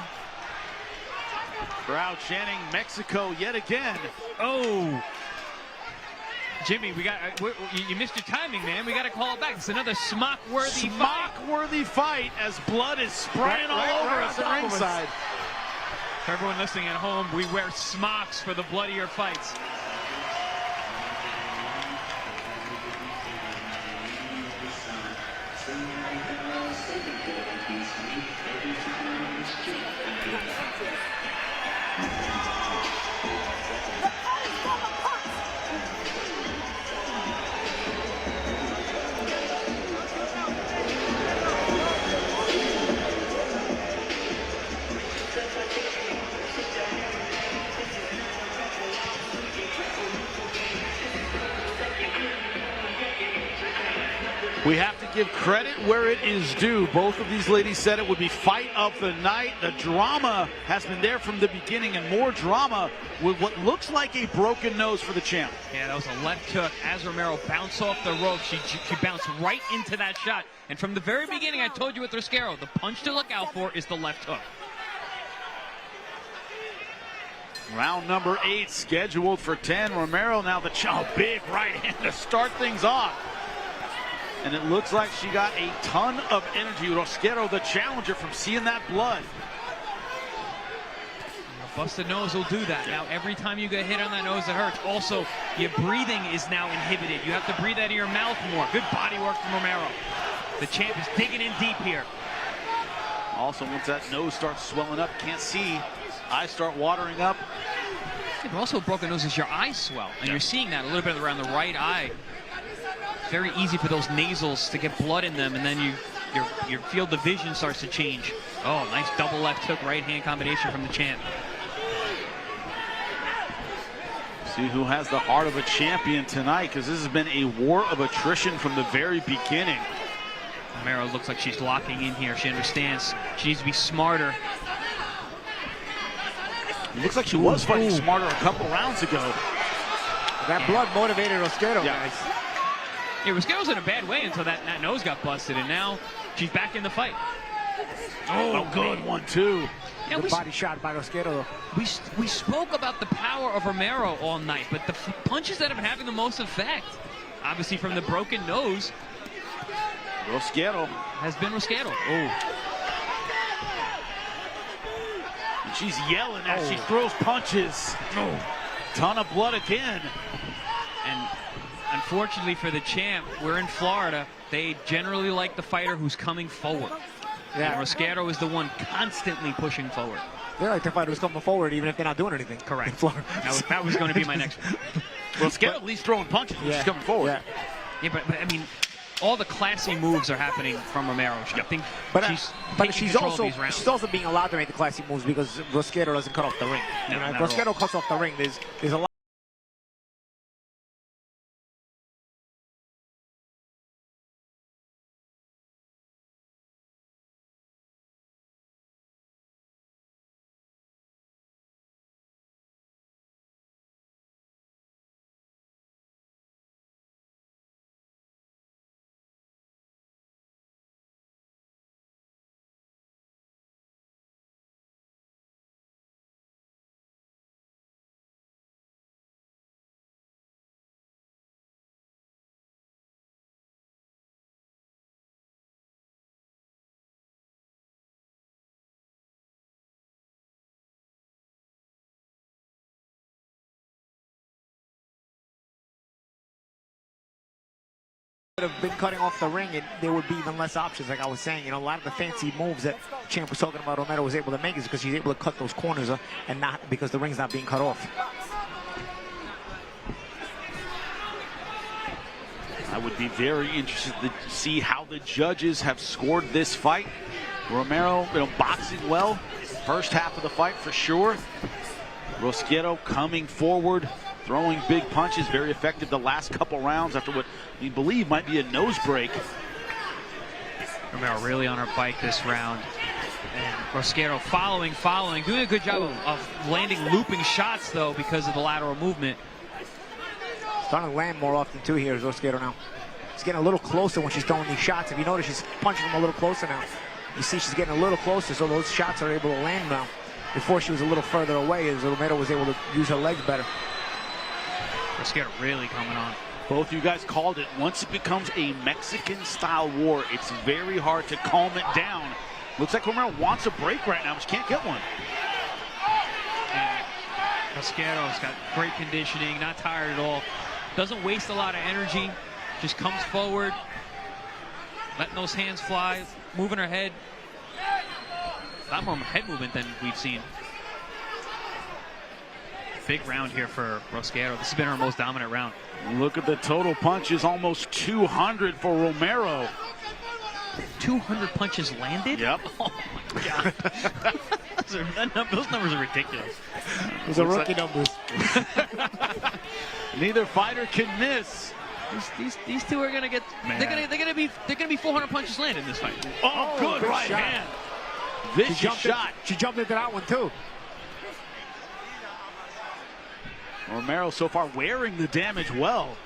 Crowd chanting Mexico yet again. Oh! Jimmy, you missed your timing, man. We got to call it back. It's another smock-worthy fight. Smock-worthy fight as blood is spraying all over us at ringside. For everyone listening at home, we wear smocks for the bloodier fights. We have to give credit where it is due. Both of these ladies said it would be fight of the night. The drama has been there from the beginning, and more drama with what looks like a broken nose for the champ. Yeah, that was a left hook. As Romero bounced off the rope, she bounced right into that shot. And from the very beginning, I told you with Rosquero, the punch to look out for is the left hook. Round number 8 scheduled for 10. Romero now the big right hand to start things off. And it looks like she got a ton of energy. Rosquero, the challenger, from seeing that blood. A busted nose will do that. Now, every time you get hit on that nose, it hurts. Also, your breathing is now inhibited. You have to breathe out of your mouth more. Good body work from Romero. The champ is digging in deep here. Also, once that nose starts swelling up, can't see, eyes start watering up. Yeah, but also, a broken nose is your eyes swell. And you're seeing that a little bit around the right eye. Very easy for those nasals to get blood in them, and then your field of vision starts to change. Oh, nice double left hook, right hand combination from the champ. See who has the heart of a champion tonight, because this has been a war of attrition from the very beginning. Romero looks like she's locking in here. She understands she needs to be smarter. It looks like she was fighting smarter a couple rounds ago. That blood motivated Rosquero, guys. Yeah, Rosquero's in a bad way until that nose got busted, and now she's back in the fight. Oh, good one, too. Yeah, Good body shot by Rosquero. We spoke about the power of Romero all night, but the punches that have been having the most effect, obviously from the broken nose, Rosquero has been Rosquero. Oh. And she's yelling as she throws punches. Oh. Ton of blood again. And unfortunately for the champ, we're in Florida. They generally like the fighter who's coming forward. Yeah. And Rosquero is the one constantly pushing forward. They like the fighter who's coming forward even if they're not doing anything. Correct. That was going to be my next one. Rosquero at least throwing punches when she's coming forward. Yeah, but I mean, all the classy moves are happening from Romero. I think she's also being allowed to make the classy moves because Rosquero doesn't cut off the ring. No, if Rosquero cuts off the ring, there's a lot. Have been cutting off the ring, and there would be even less options. Like I was saying, a lot of the fancy moves that Champ was talking about, Romero was able to make is because she's able to cut those corners and not because the ring's not being cut off. I would be very interested to see how the judges have scored this fight. Romero, boxing well, first half of the fight for sure. Rosquero coming forward, throwing big punches, very effective the last couple rounds after what we believe might be a nose break. Romero really on her bike this round. And Rosquero following, doing a good job of landing looping shots though because of the lateral movement. Starting to land more often too here is Rosquero now. She's getting a little closer when she's throwing these shots. If you notice, she's punching them a little closer now. You see she's getting a little closer, so those shots are able to land now. Before she was a little further away as Romero was able to use her legs better. Rosquero really coming on. Both you guys called it. Once it becomes a Mexican-style war, it's very hard to calm it down. Looks like Romero wants a break right now, but she can't get one. And Rosquero's got great conditioning, not tired at all. Doesn't waste a lot of energy, just comes forward, letting those hands fly, moving her head. A lot more head movement than we've seen. Big round here for Rosquero. This has been her most dominant round. Look at the total punches, almost 200 for Romero. 200 punches landed? Yep. Oh my God. Those numbers are ridiculous. Those are rookie numbers. Neither fighter can miss. These two are gonna get. They're gonna be 400 punches landed in this fight. Oh, good right shot. hand. Vicious shot. She jumped into that one too. Romero so far wearing the damage well.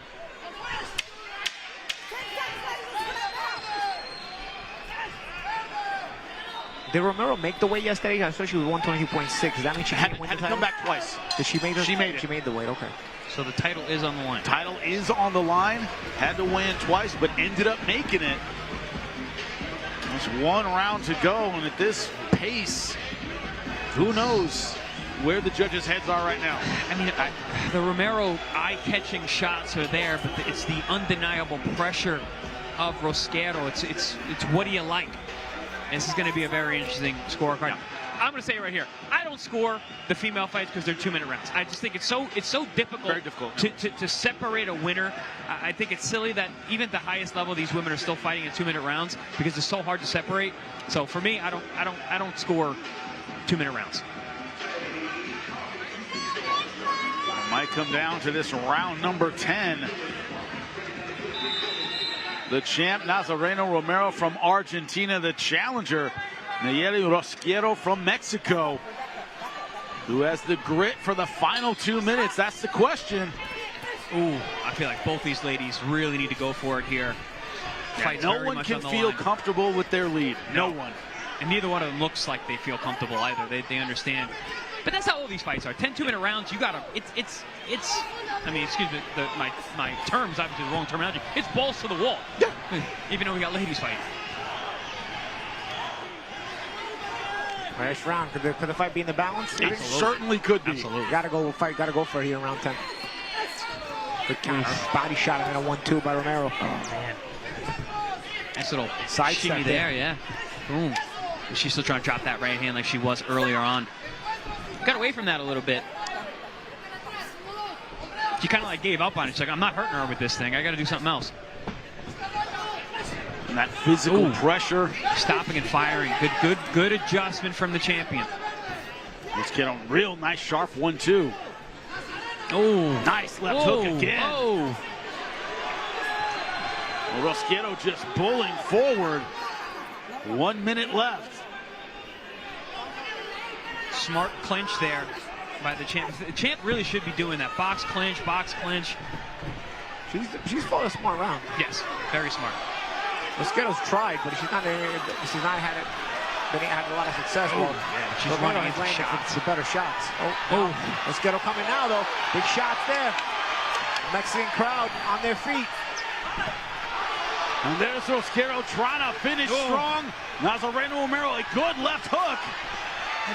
Did Romero make the weight yesterday? I saw she was 122.6. Does that mean she had win to the title? come back twice? Did she make it? She made it. She made the weight. Okay. So the title is on the line. Title is on the line. Had to win twice, but ended up making it. There's one round to go, and at this pace, who knows where the judges' heads are right now. I mean, the Romero eye-catching shots are there, but it's the undeniable pressure of Rosquero. It's what do you like? This is going to be a very interesting scorecard. Yeah. I'm going to say it right here. I don't score the female fights because they're 2-minute rounds. I just think it's so difficult, very difficult to separate a winner. I think it's silly that even at the highest level, these women are still fighting in 2-minute rounds because it's so hard to separate. So for me, I don't score 2-minute rounds. Might come down to this round number 10. The champ, Nazarena Romero from Argentina. The challenger, Mayelli Rosquero from Mexico. Who has the grit for the final 2 minutes? That's the question. Ooh, I feel like both these ladies really need to go for it here. Yeah, no one can feel comfortable with their lead. No one. And neither one of them looks like they feel comfortable either. They understand. But that's how all these fights are. 10 2-minute rounds, you gotta, it's, I mean, excuse me, my term's obviously the wrong terminology. It's balls to the wall. Even though we got ladies fighting. Nice round. Could the fight be in the balance? It certainly could be. Absolutely. Gotta go for it here in round 10. Good counter. Body shot and then a 1-2 by Romero. Oh, man. Nice little side shimmy there, yeah. Boom. And she's still trying to drop that right hand like she was earlier on. Got away from that a little bit. She kind of like gave up on it. She's like, I'm not hurting her with this thing. I got to do something else. And that physical pressure. Stopping and firing. Good adjustment from the champion. Let's get a real nice sharp 1-2. Oh, nice left hook again. Oh. Rosquero just bullying forward. 1 minute left. Smart clinch there by the champ. The champ really should be doing that. Box clinch. She's fought a smart round. Yes, very smart. Rosquero's tried, but she's not had a lot of success. Oh, yeah, she's running into shots. The better shots. Rosquero coming now though. Big shots there. Mexican crowd on their feet. And there's Rosquero trying to finish strong. Nazarena Romero, a good left hook.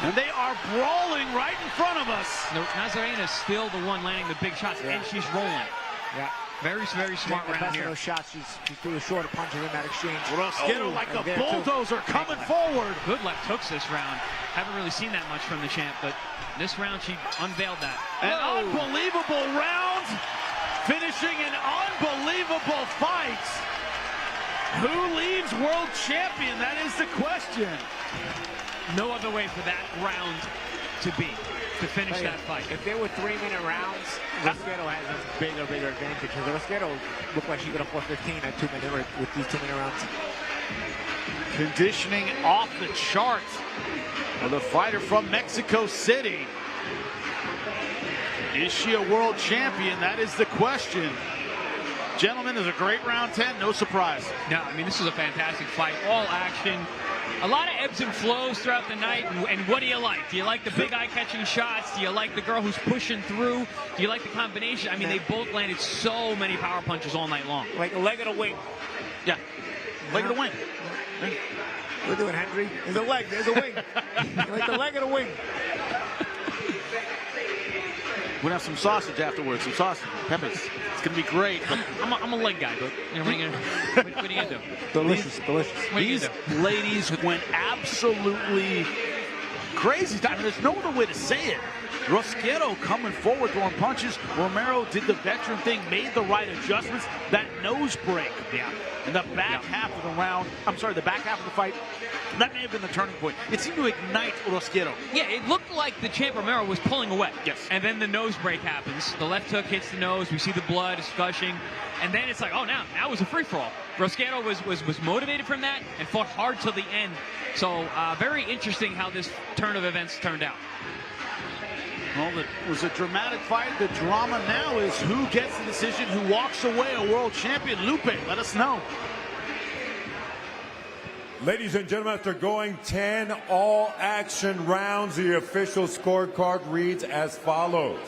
And they are brawling right in front of us. Nazarena is still the one landing the big shots, and she's rolling. Yeah. Very smart round here. Of those shots, she threw the shorter punches in that exchange. Rosquero like a bulldozer coming forward. Good left hooks this round. Haven't really seen that much from the champ, but this round she unveiled that. An unbelievable round, finishing an unbelievable fight. Who leaves world champion? That is the question. No other way for that round to finish that fight. If there were 3-minute rounds, Rosquero has a bigger advantage. Because Rosquero looked like she could have fought 15 at 2 minutes with these 2-minute rounds. Conditioning off the chart for the fighter from Mexico City. Is she a world champion? That is the question. Gentlemen, is a great round 10, no surprise. No, I mean, this is a fantastic fight. All action, A lot of ebbs and flows throughout the night, and what do you like? Do you like the big eye-catching shots? Do you like the girl who's pushing through? Do you like the combination? I mean, they both landed so many power punches all night long. Like a leg of the wing. Yeah, leg of the wing. We're doing Henry. There's a leg. There's a wing. Like the leg of the wing. We're gonna have some sausage afterwards. Some sausage, peppers. It's gonna be great. But I'm a leg guy, but you know, what are you gonna do? Delicious, delicious. These ladies went absolutely crazy. I mean, there's no other way to say it. Rosquero coming forward, throwing punches. Romero did the veteran thing, made the right adjustments. That nose break, in the back half of the round. I'm sorry, the back half of the fight. That may have been the turning point. It seemed to ignite Rosquero. Yeah, it looked like the champ Romero was pulling away. Yes. And then the nose break happens. The left hook hits the nose. We see the blood, it's gushing. And then it's like, oh, now it was a free-for-all. Rosquero was motivated from that and fought hard till the end. So very interesting how this turn of events turned out. Well, it was a dramatic fight. The drama now is who gets the decision, who walks away a world champion. Lupe, let us know. Ladies and gentlemen, after going 10 all-action rounds, the official scorecard reads as follows.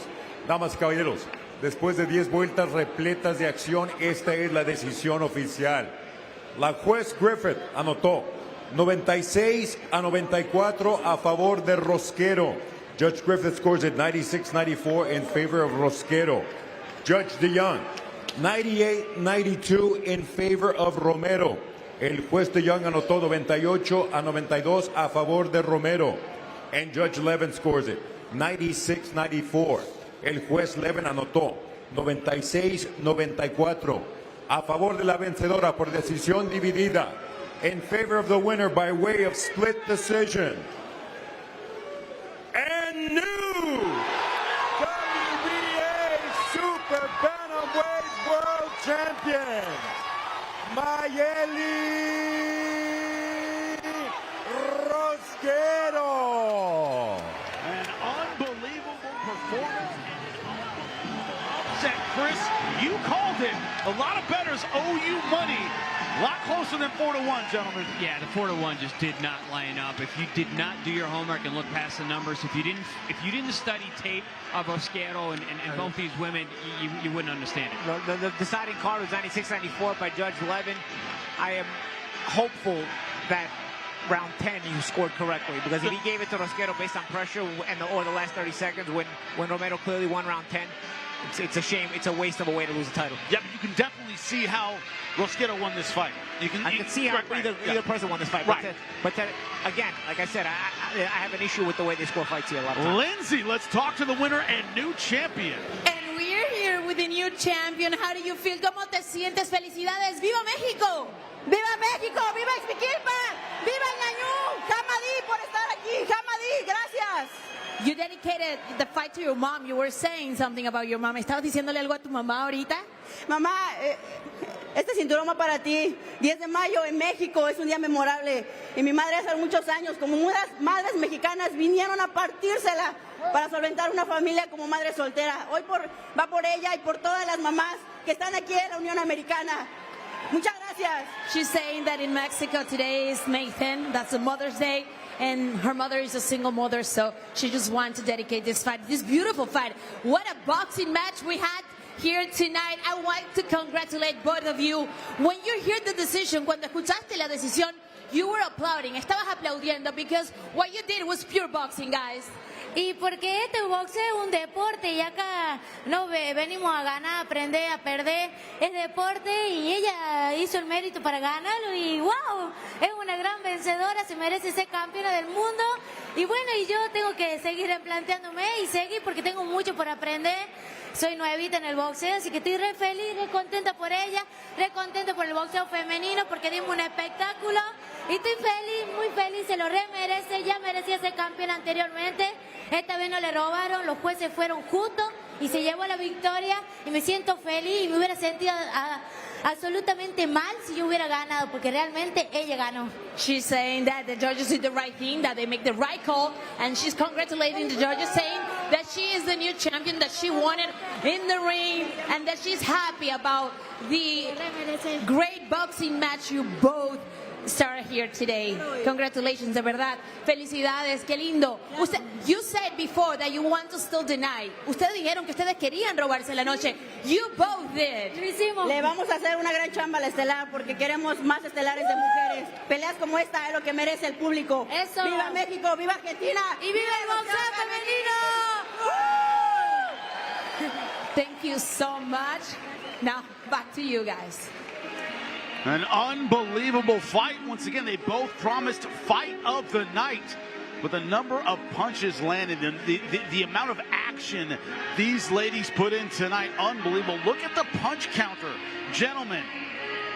Damas y caballeros, después de 10 vueltas repletas de acción, esta es la decisión oficial. La juez Griffith anotó 96-94 a favor de Rosquero. Judge Griffith scores at 96-94 in favor of Rosquero. Judge DeYoung, 98-92 in favor of Romero. El juez DeYoung anotó 98-92 a favor de Romero. And Judge Levin scores it, 96-94. El juez Levin anotó 96-94 a favor de la vencedora por decisión dividida. In favor of the winner by way of split decision. And new WBA Super Bantamweight World Champion, Mayelli Rosquero. An unbelievable performance. Upset, Chris. You called it. A lot of bettors owe you money. A lot closer than 4-1, gentlemen. Yeah, the 4-1 just did not line up. If you did not do your homework and look past the numbers, if you didn't study tape of Rosquero and both these women, you wouldn't understand it. The deciding card was 96-94 by Judge Levin. I am hopeful that round 10 you scored correctly, because if he gave it to Rosquero based on pressure or the last 30 seconds when Romero clearly won round 10, it's a shame. It's a waste of a way to lose the title. Yeah, but you can definitely see how Rosquero won this fight. I can see how either person won this fight. Right. But again, like I said, I have an issue with the way they score fights here a lot of times. Lindsay, let's talk to the winner and new champion. And we're here with the new champion. How do you feel? ¿Cómo te sientes? Felicidades. ¡Viva México! ¡Viva México! ¡Viva Expiquilpa! ¡Viva el Ñañú! ¡Jamadí por estar aquí! ¡Jamadí! ¡Gracias! You dedicated the fight to your mom. You were saying something about your mom. ¿Estabas diciéndole algo a tu mamá ahorita? Mamá, este cinturón va para ti. 10 de mayo en México es un día memorable. Y mi madre hace muchos años, como muchas madres mexicanas, vinieron a partírsela para solventar una familia como madre soltera. Hoy va por ella y por todas las mamás que están aquí en la Unión Americana. Muchas gracias. She's saying that in Mexico today is May 10th. That's a Mother's Day. And her mother is a single mother, so she just wanted to dedicate this fight, this beautiful fight. What a boxing match we had here tonight. I want to congratulate both of you. When you heard the decision, cuando escuchaste la decisión, you were applauding. Estabas aplaudiendo because what you did was pure boxing, guys. Y porque este boxeo es un deporte y acá no venimos a ganar, a aprender, a perder. Es deporte y ella hizo el mérito para ganarlo y wow, es una gran vencedora, se merece ser campeona del mundo. Y bueno, y yo tengo que seguir replanteándome y seguir porque tengo mucho por aprender. Soy nuevita en el boxeo, así que estoy re feliz, re contenta por ella, re contenta por el boxeo femenino porque dimos un espectáculo. Y estoy feliz, muy feliz, se lo re merece, ya merecía ser campeona anteriormente. Esta vez no le robaron, los jueces fueron justos y se llevó la victoria y me siento feliz y me hubiera sentido absolutamente mal si yo hubiera ganado porque realmente ella ganó. She's saying that the judges did the right thing, that they make the right call, and she's congratulating the judges, saying that she is the new champion, that she won it in the ring, and that she's happy about the great boxing match you both star here today. Congratulations, de verdad. Felicidades, qué lindo. Usted, you said before that you want to still deny. Ustedes dijeron que ustedes querían robarse la noche. You both did. Lo hicimos. Le vamos a hacer una gran chamba a la estelar porque queremos más estelares de mujeres. Peleas como esta es lo que merece el público. Eso. ¡Viva México! ¡Viva Argentina! ¡Y viva el boxeo femenino! Thank you so much. Now, back to you guys. An unbelievable fight. Once again, they both promised fight of the night. But the number of punches landed and the amount of action these ladies put in tonight, unbelievable. Look at the punch counter. Gentlemen,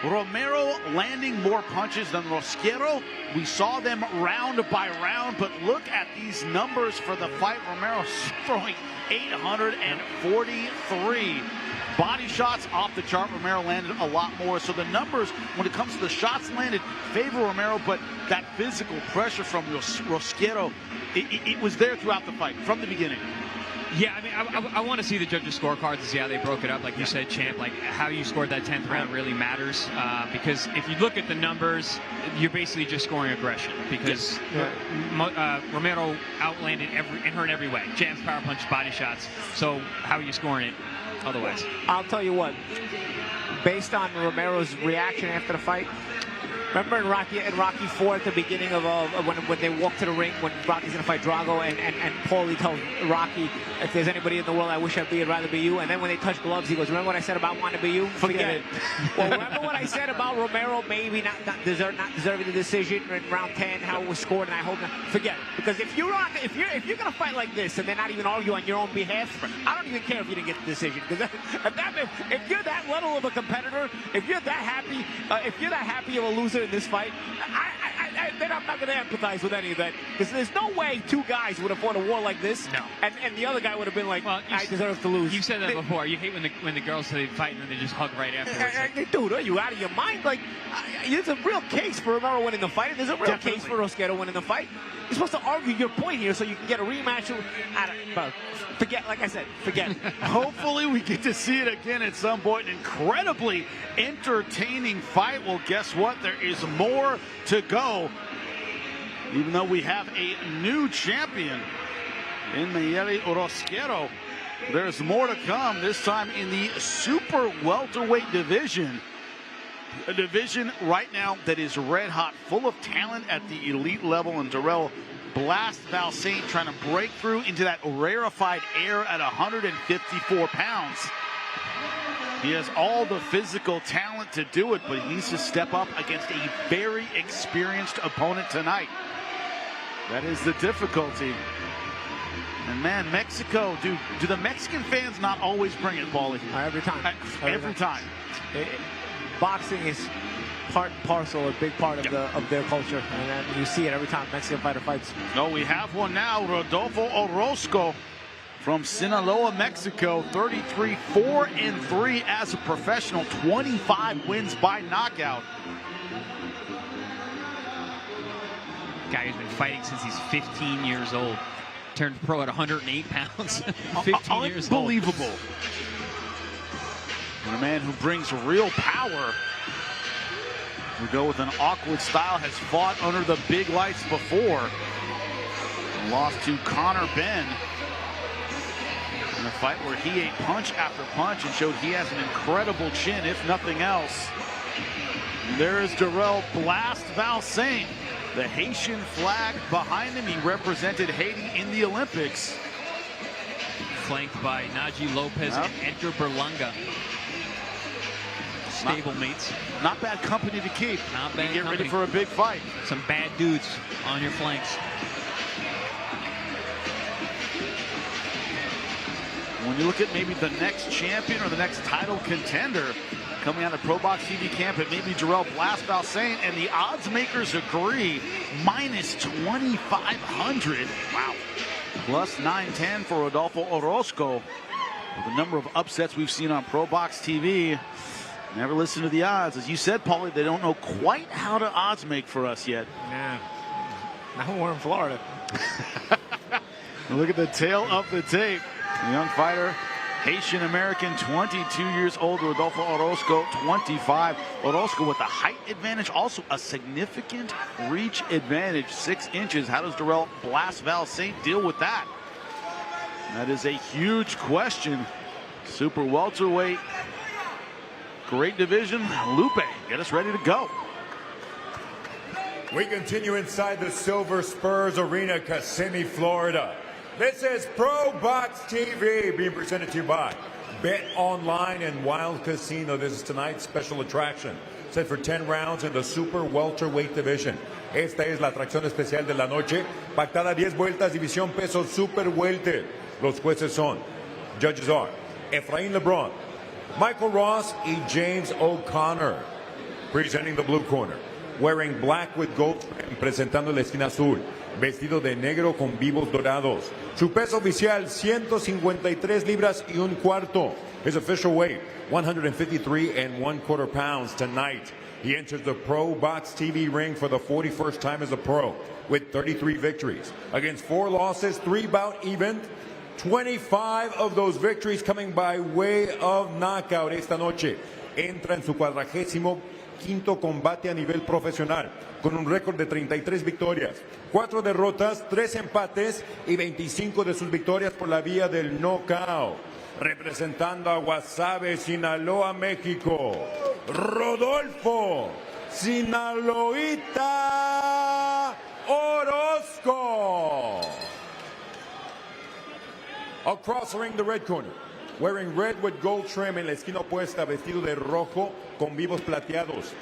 Romero landing more punches than Rosquero. We saw them round by round, but look at these numbers for the fight. Romero throwing 843. Body shots off the chart. Romero landed a lot more. So the numbers, when it comes to the shots landed, favor Romero, but that physical pressure from Rosquero, it was there throughout the fight, from the beginning. Yeah, I mean, I want to see the judges' scorecards to see how they broke it up. Like you said, Champ, like how you scored that 10th round really matters. Because if you look at the numbers, you're basically just scoring aggression. Because Romero outlanded her in every way. Jabs, power punches, body shots. So how are you scoring it otherwise? I'll tell you what. Based on Romero's reaction after the fight, remember in Rocky IV at the beginning of when they walk to the ring, when Rocky's gonna fight Drago, and Paulie tells Rocky, if there's anybody in the world I wish I'd rather be you. And then when they touch gloves, he goes, remember what I said about wanting to be you? Forget it. Well, remember what I said about Romero maybe not deserving the decision in round 10, how it was scored, and I hope not. Forget it. Because if you're gonna fight like this and then not even argue on your own behalf, I don't even care if you didn't get the decision. Because if you're that level of a competitor, if you're that happy of a loser in this fight, then I'm not going to empathize with any of that, because there's no way two guys would have fought a war like this. No. And the other guy would have been like, well, I deserve to lose. You said that before. You hate when the girls say they fight and then they just hug right afterwards. Dude, are you out of your mind? Like, there's a real case for Romero winning the fight, and there's a real case for Rosquero winning the fight. You're supposed to argue your point here so you can get a rematch. Forget, like I said, forget it. Hopefully we get to see it again at some point. An incredibly entertaining fight. Well, guess what? There is more to go. Even though we have a new champion in Mayelli Rosquero, there's more to come, this time in the super welterweight division. A division right now that is red hot, full of talent at the elite level, and Darrelle blast Val Saint trying to break through into that rarefied air at 154 pounds. He has all the physical talent to do it, but he needs to step up against a very experienced opponent tonight. That is the difficulty. And man, Mexico, do the Mexican fans not always bring it, Paulie? Every time. Every time. Boxing is part and parcel, a big part of their culture, and then you see it every time Mexican fighter fights. No, we have one now. Rodolfo Orozco from Sinaloa, Mexico, 33-4-3 as a professional, 25 wins by knockout. Guy who's been fighting since he's 15 years old. Turned pro at 108 pounds. 15 years old. Unbelievable. And a man who brings real power. We go with an awkward style, has fought under the big lights before. Lost to Connor Ben in a fight where he ate punch after punch and showed he has an incredible chin, if nothing else. And there is Darrelle blast Val Saint. The Haitian flag behind him. He represented Haiti in the Olympics. Flanked by Naji Lopez and Edgar Berlanga. Stablemates. Not bad company to keep. Not bad. Get ready for a big fight. Some bad dudes on your flanks. When you look at maybe the next champion or the next title contender coming out of ProBox TV camp, it may be Darrelle blast Val Saint, and the odds makers agree, minus 2,500. Wow. Plus 910 for Rodolfo Orozco. With the number of upsets we've seen on ProBox TV, never listen to the odds. As you said, Paulie, they don't know quite how to odds make for us yet. Nah. Now we're in Florida. Look at the tail of the tape. The young fighter Haitian-American, 22 years old, Rodolfo Orozco, 25. Orozco with the height advantage, also a significant reach advantage, 6 inches. How does Darrelle blast Val Saint deal with that? That is a huge question. Super welterweight, great division. Lupe, get us ready to go. We continue inside the Silver Spurs Arena, Kissimmee, Florida. This is ProBox TV, being presented to you by Bet Online and Wild Casino. This is tonight's special attraction, set for 10 rounds in the Super Welterweight division. Esta es la atracción especial de la noche, pactada 10 vueltas, división peso Super Welter. Los jueces son, judges are Efraín Lebron, Michael Ross y James O'Connor. Presenting the blue corner, wearing black with gold, presentando la esquina azul, vestido de negro con vivos dorados. Su peso oficial, 153 libras y un cuarto. His official weight, 153 1/4 pounds tonight. He enters the ProBox TV ring for the 41st time as a pro, with 33 victories. Against 4 losses, 3 bout even. 25 of those victories coming by way of knockout. Esta noche entra en su 45º combate a nivel profesional, con un récord de 33 victorias, 4 derrotas, 3 empates y 25 de sus victorias por la vía del knockout. Representando a Guasave, Sinaloa, México, Rodolfo Sinaloita Orozco. Across the ring, the red corner, wearing red with gold trim en la esquina opuesta, vestido de rojo con vivos plateados.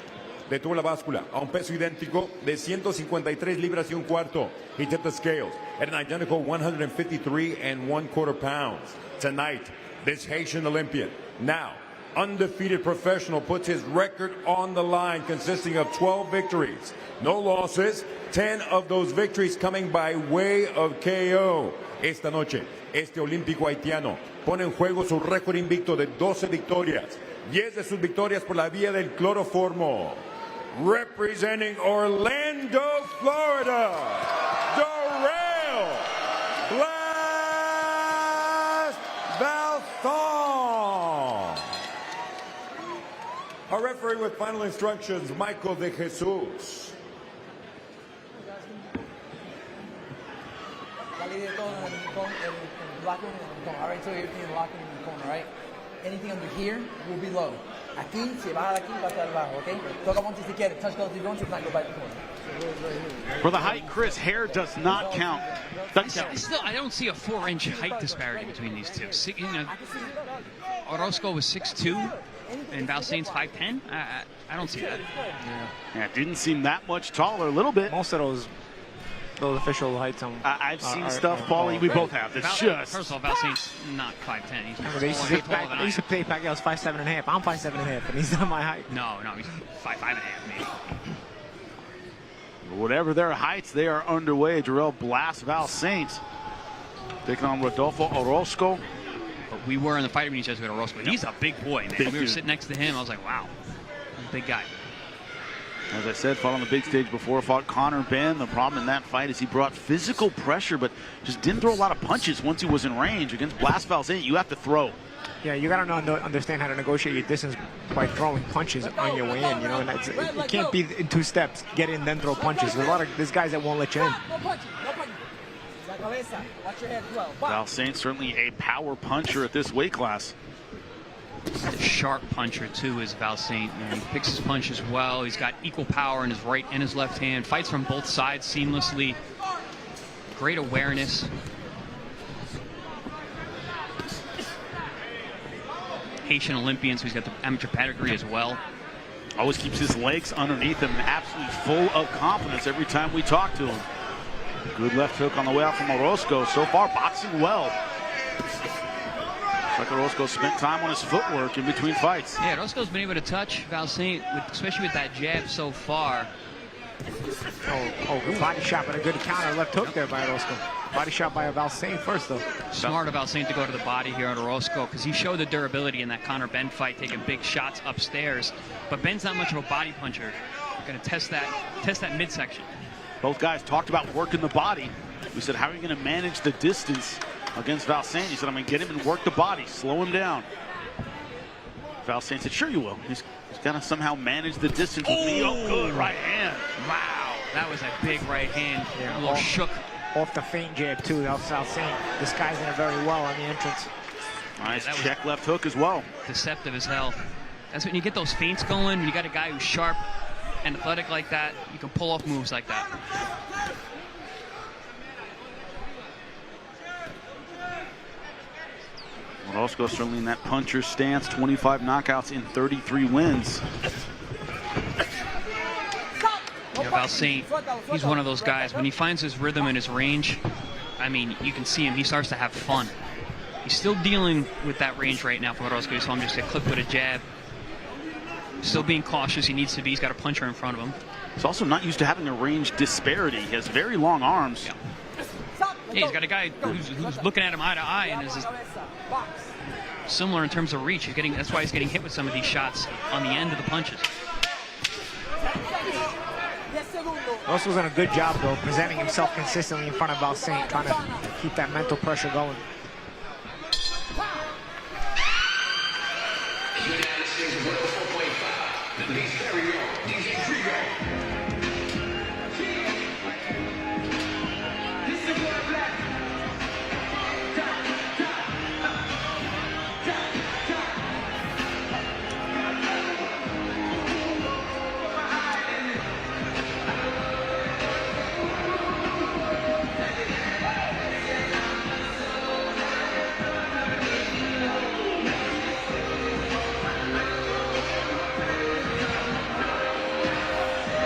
Detuvo la báscula a un peso idéntico de 153 libras y un cuarto. He tipped the scales at an identical 153 1/4 pounds. Tonight, this Haitian Olympian, now undefeated professional, puts his record on the line, consisting of 12 victories, no losses, 10 of those victories coming by way of KO. Esta noche, este olímpico haitiano pone en juego su récord invicto de 12 victorias, 10 de sus victorias por la vía del cloroformo. Representing Orlando, Florida, Darrelle Valsaint. Our referee with final instructions, Michael de Jesus. Alright, so everything is locked in the corner, right? Anything under here will be low. Aquí, si baja de aquí, va a estar abajo, okay? Toca once si quieres. Touch goes if you don't, if not, go back to the corner. For the height, Chris, hair does not count. I don't see a 4-inch height disparity between these two. You know, Orozco was 6'2", and Valsaint's 5'10". I don't see that. Yeah, it didn't seem that much taller. A little bit. Most of those official heights. I've seen stuff, Paulie. We both have. It's just. First of all, Valsaint's not 5'10". They used to play Pacquiao's 5'7.5". I'm 5'7.5", and he's not my height. No, he's 5'5.5", maybe. Whatever their heights, they are underway. Darrelle blasts Val Saint, taking on Rodolfo Orozco. But we were in the fight arena with Orozco. He's a big boy, man. We were sitting next to him. I was like, wow, big guy. As I said, fought on the big stage before, fought Conor Benn. The problem in that fight is he brought physical pressure, but just didn't throw a lot of punches once he was in range. Against Blast Val Saint, you have to throw. Yeah, you got to understand how to negotiate your distance by throwing punches on your way in. You know, and it can't be in 2 steps, get in, then throw punches. There's guys that won't let you in. Val Saint certainly a power puncher at this weight class. A sharp puncher too is Val Saint. He picks his punches well. He's got equal power in his right and his left hand. Fights from both sides seamlessly. Great awareness. Haitian Olympian, so he's got the amateur pedigree as well. Always keeps his legs underneath him, absolutely full of confidence every time we talk to him. Good left hook on the way out from Orozco. So far, boxing well. Looks like Orozco spent time on his footwork in between fights. Yeah, Orozco's been able to touch Val Saint, especially with that jab so far. Good body shot, but a good counter left hook there by Orozco. Body shot by Val Saint first, though. Smart of Val Saint to go to the body here on Orozco, because he showed the durability in that Conor Benn fight, taking big shots upstairs. But Ben's not much of a body puncher. Going to test that midsection. Both guys talked about working the body. We said, how are you going to manage the distance against Valsaint. He said, I'm going to get him and work the body, slow him down. Valsaint said, sure you will. He's got to somehow manage the distance with me. Oh, good right hand. Wow, that was a big right hand. Yeah, a little shook. Off the feint jab, too. Valsaint disguising it very well on the entrance. Nice check left hook as well. Deceptive as hell. That's when you get those feints going. When you got a guy who's sharp and athletic like that, you can pull off moves like that. Orozco certainly in that puncher stance, 25 knockouts in 33 wins. You know, Val Saint, he's one of those guys, when he finds his rhythm and his range, I mean, you can see him, he starts to have fun. He's still dealing with that range right now for Orozco. You saw him just get clipped with a jab. Still being cautious, he needs to be. He's got a puncher in front of him. He's also not used to having a range disparity. He has very long arms. Yeah, he's got a guy who's looking at him eye to eye and is similar in terms of reach. That's why he's getting hit with some of these shots on the end of the punches. Orozco's done a good job, though, presenting himself consistently in front of Val Saint, trying to keep that mental pressure going.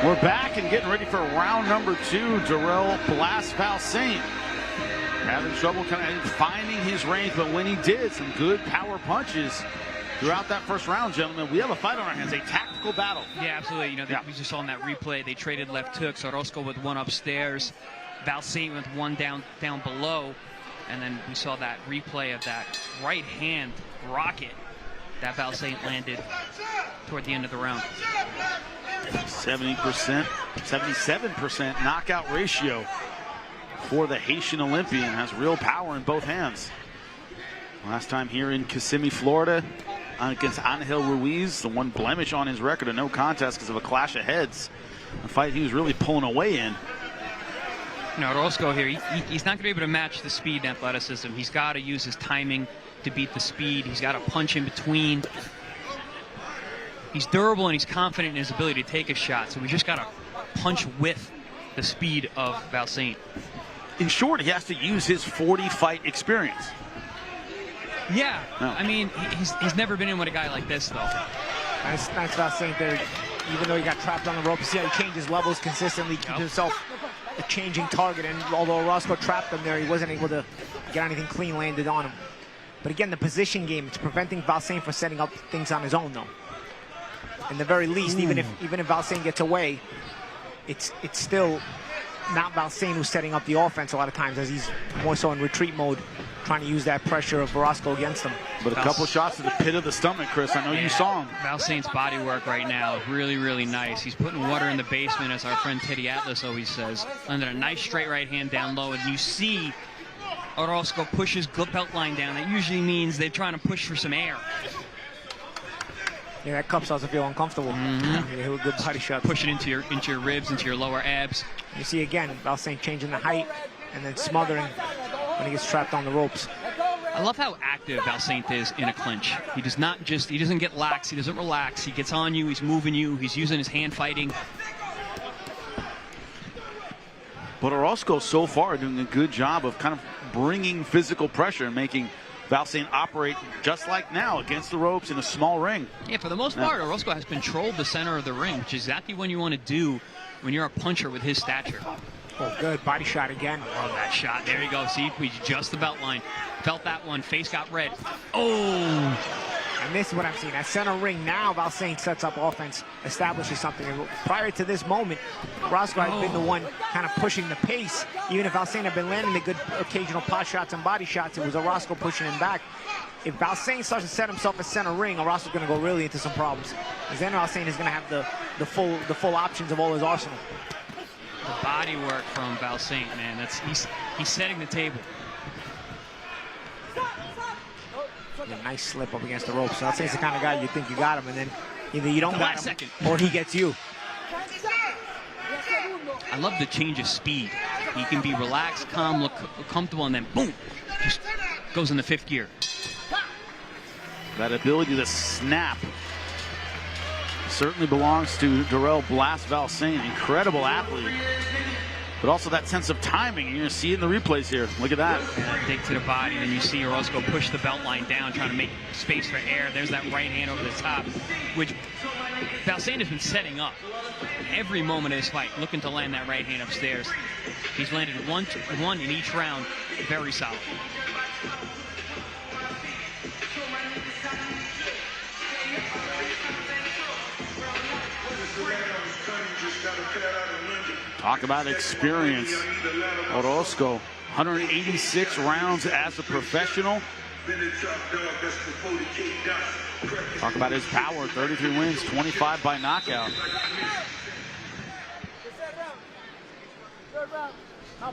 We're back and getting ready for round number 2. Darrelle blasts Val Saint. Having trouble kind of finding his range, but when he did, some good power punches throughout that first round, gentlemen. We have a fight on our hands, a tactical battle. Yeah, absolutely. You know, we just saw in that replay, they traded left hooks. Orozco with one upstairs, Val Saint with one down below, and then we saw that replay of that right hand rocket that Val Saint landed toward the end of the round. 70%, 77% knockout ratio for the Haitian Olympian. Has real power in both hands. Last time here in Kissimmee, Florida, against Angel Ruiz, the one blemish on his record, a no contest because of a clash of heads. A fight he was really pulling away in. You know, Orozco here, he's not going to be able to match the speed and athleticism. He's got to use his timing to beat the speed. He's got to punch in between. He's durable and he's confident in his ability to take a shot, so we just got to punch with the speed of Val Saint. In short, he has to use his 40-fight experience. Yeah, no. I mean, he's never been in with a guy like this, though. Nice Val Saint there. Even though he got trapped on the rope, you see how he changes levels consistently, keeps himself a changing target, and although Orozco trapped him there, he wasn't able to get anything clean landed on him. But again, the position game, it's preventing Val Saint from setting up things on his own, though. In the very least, even if Val Saint gets away, it's still not Val Saint who's setting up the offense a lot of times, as he's more so in retreat mode, trying to use that pressure of Orozco against him. But a couple shots to the pit of the stomach, Chris. I know you saw him. Val Saint's body work right now is really, really nice. He's putting water in the basement, as our friend Teddy Atlas always says. Under a nice straight right hand down low, and you see Orozco push his belt line down. That usually means they're trying to push for some air. Yeah, that cup starts to feel uncomfortable. Yeah, a good body shot. Pushing into your ribs, into your lower abs. You see again, Val Saint changing the height and then smothering when he gets trapped on the ropes. I love how active Val Saint is in a clinch. He doesn't get lax, he doesn't relax. He gets on you, he's moving you, he's using his hand fighting. But Orozco so far doing a good job of kind of bringing physical pressure and making Val Saint operate just like now against the ropes in a small ring. Yeah, for the most part, Orozco has controlled the center of the ring, which is exactly what you want to do when you're a puncher with his stature. Oh, good body shot again. Love that shot. There you go. See, we just the belt line. Felt that one. Face got red. Oh! And this is what I'm seeing. At center ring now, Val Saint sets up offense, establishes something. And prior to this moment, Orozco had been the one kind of pushing the pace. Even if Val Saint had been landing the good occasional pot shots and body shots, it was Orozco pushing him back. If Val Saint starts to set himself at center ring, Orozco's going to go really into some problems. Because then Val Saint is going to have the full options of all his arsenal. The body work from Val Saint, man, he's setting the table. A nice slip up against the ropes. So I'd say it's the kind of guy you think you got him, and then either you don't got him or he gets you. I love the change of speed. He can be relaxed, calm, look comfortable, and then boom, just goes in the 5th gear. That ability to snap certainly belongs to Darrelle Val Saint. Incredible athlete. But also that sense of timing. You're going to see it in the replays here. Look at that. Dig to the body, and then you see Orozco push the belt line down, trying to make space for air. There's that right hand over the top, which Valsaint has been setting up every moment of this fight, looking to land that right hand upstairs. He's landed one in each round. Very solid. Talk about experience. Orozco, 186 rounds as a professional. Talk about his power, 33 wins, 25 by knockout.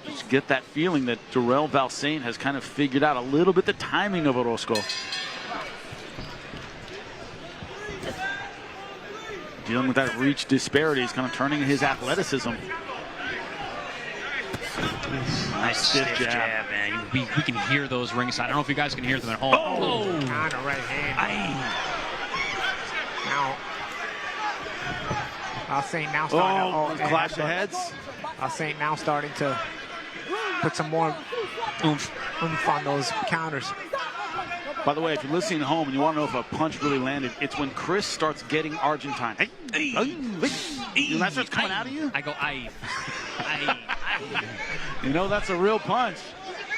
Just get that feeling that Darrelle Val Saint has kind of figured out a little bit the timing of Orozco. Dealing with that reach disparity, he's kind of turning his athleticism. Nice stiff jab, man. We can hear those ringside. I don't know if you guys can hear them at home. Oh! Kind of right hand. Now, Val Saint now starting to clash of heads. Val Saint now starting to put some more oomph on those counters. By the way, if you're listening at home and you want to know if a punch really landed, it's when Chris starts getting Argentine. When that starts coming out of you, I go, aye. You know that's a real punch.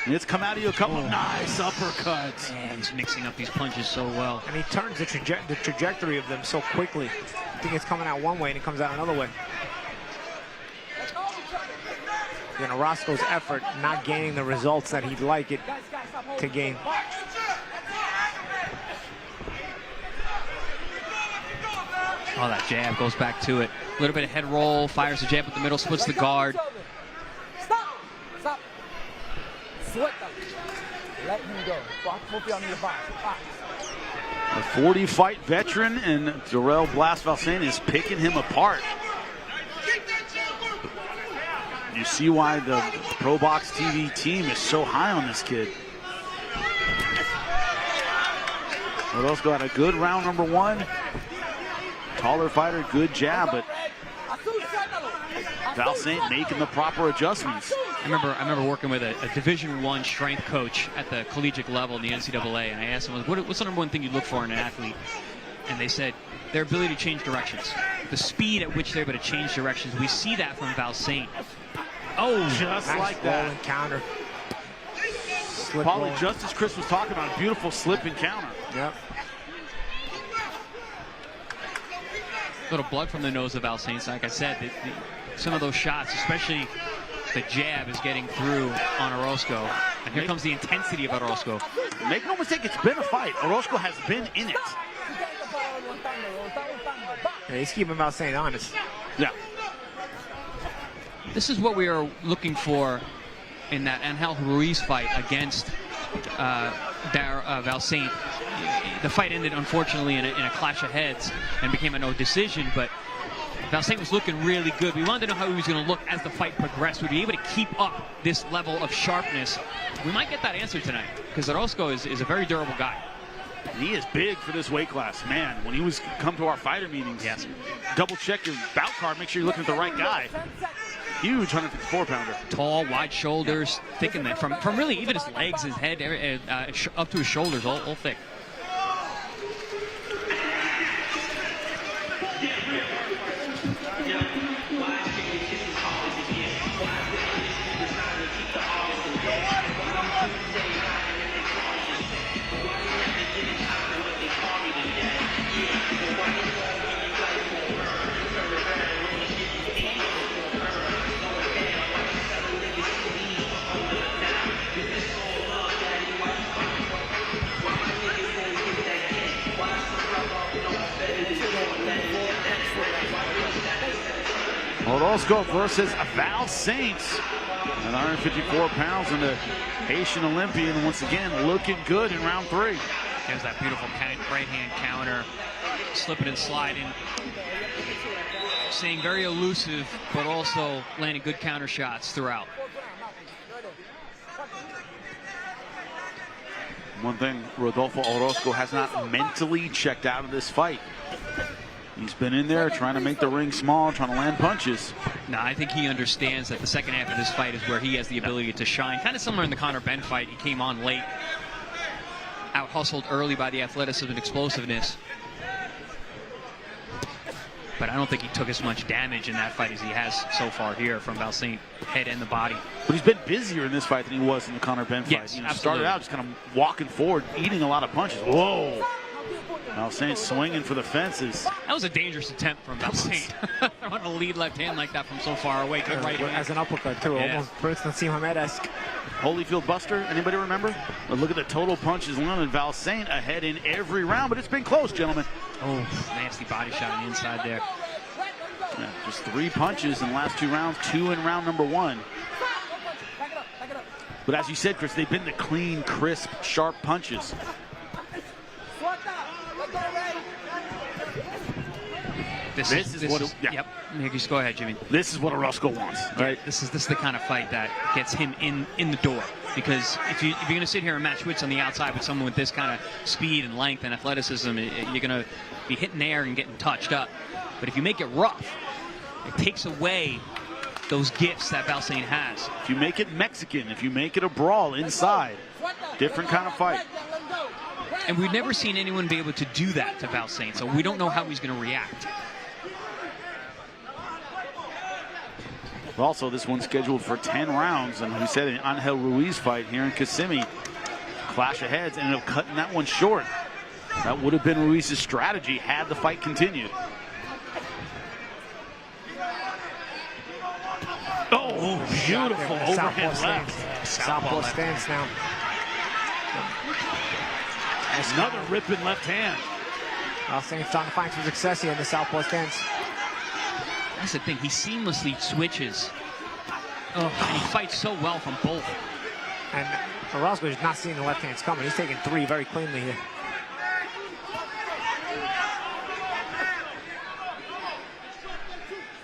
And it's come out of you a couple of nice uppercuts. Man, he's mixing up these punches so well. And he turns the trajectory of them so quickly. I think it's coming out one way and it comes out another way. You know, Orozco's effort not gaining the results that he'd like it to gain. Oh, that jab goes back to it. A little bit of head roll, fires the jab up the middle, splits the guard. Stop. Let him go. A 40-fight veteran, and Darrelle Val Saint is picking him apart. You see why the ProBox TV team is so high on this kid. Orozco had a good round number 1. Taller fighter, good jab, but Val Saint making the proper adjustments. I remember working with a Division I strength coach at the collegiate level in the NCAA, and I asked him, what's the number 1 thing you look for in an athlete? And they said, their ability to change directions. The speed at which they're able to change directions. We see that from Val Saint. Oh, just nice like that. And counter. Probably just as Chris was talking about, a beautiful slip and counter. Yep. A little blood from the nose of Val Saint. Like I said, some of those shots, especially the jab, is getting through on Orozco. And here comes the intensity of Orozco. Make no mistake, it's been a fight. Orozco has been in it. Yeah, he's keeping Val Saint honest. Yeah. This is what we are looking for in that Angel Ruiz fight against Val Saint. The fight ended, unfortunately, in a clash of heads and became a no decision, but Val Saint was looking really good. We wanted to know how he was going to look as the fight progressed. Would he be able to keep up this level of sharpness? We might get that answer tonight, because Orozco is a very durable guy. And he is big for this weight class. Man, when he was come to our fighter meetings, yes, double check your bout card, make sure you're looking at the right guy. Huge 154-pounder. Tall, wide shoulders, thick in that. From really even his legs, his head, up to his shoulders, all thick. Orozco versus Val Saint. At 154 pounds, and the Haitian Olympian once again looking good in round 3. There's that beautiful right-hand counter, slipping and sliding. Staying very elusive, but also landing good counter shots throughout. One thing, Rodolfo Orozco has not mentally checked out of this fight. He's been in there trying to make the ring small, trying to land punches. No, I think he understands that the second half of this fight is where he has the ability to shine. Kind of similar in the Conor Benn fight. He came on late, out-hustled early by the athleticism and explosiveness. But I don't think he took as much damage in that fight as he has so far here from Val Saint, head and the body. But he's been busier in this fight than he was in the Conor Benn fight. Yes, Started out just kind of walking forward, eating a lot of punches. Whoa! Val Saint swinging for the fences. That was a dangerous attempt from Val Saint. Throwing a lead left hand like that from so far away. Good right hand. As an uppercut, too. Yeah. Almost Princeton Mohamed-esque. Holyfield Buster, anybody remember? But look at the total punches landed. Val Saint ahead in every round, but it's been close, gentlemen. Oh, nasty body shot on the inside there. Yeah, just 3 punches in the last 2 rounds, 2 in round number 1. But as you said, Chris, they've been the clean, crisp, sharp punches. This is what. Yep. Just go ahead, Jimmy. This is what Orozco wants, right? This is the kind of fight that gets him in the door. Because if you're going to sit here and match wits on the outside with someone with this kind of speed and length and athleticism, you're going to be hitting air and getting touched up. But if you make it rough, it takes away those gifts that Val Saint has. If you make it Mexican, if you make it a brawl inside, different kind of fight. And we've never seen anyone be able to do that to Val Saint, so we don't know how he's going to react. Also, this one's scheduled for 10 rounds, and we said an Angel Ruiz fight here in Kissimmee. Clash of heads, ended up cutting that one short. That would have been Ruiz's strategy had the fight continued. Oh, beautiful overhand left. Southpaw stance now. Another ripping left hand. Val Saint's trying to find some success here in the southpaw stance. That's the thing, he seamlessly switches. Oh, and he fights so well from both. And Orozco is not seeing the left hands coming. He's taking 3 very cleanly here.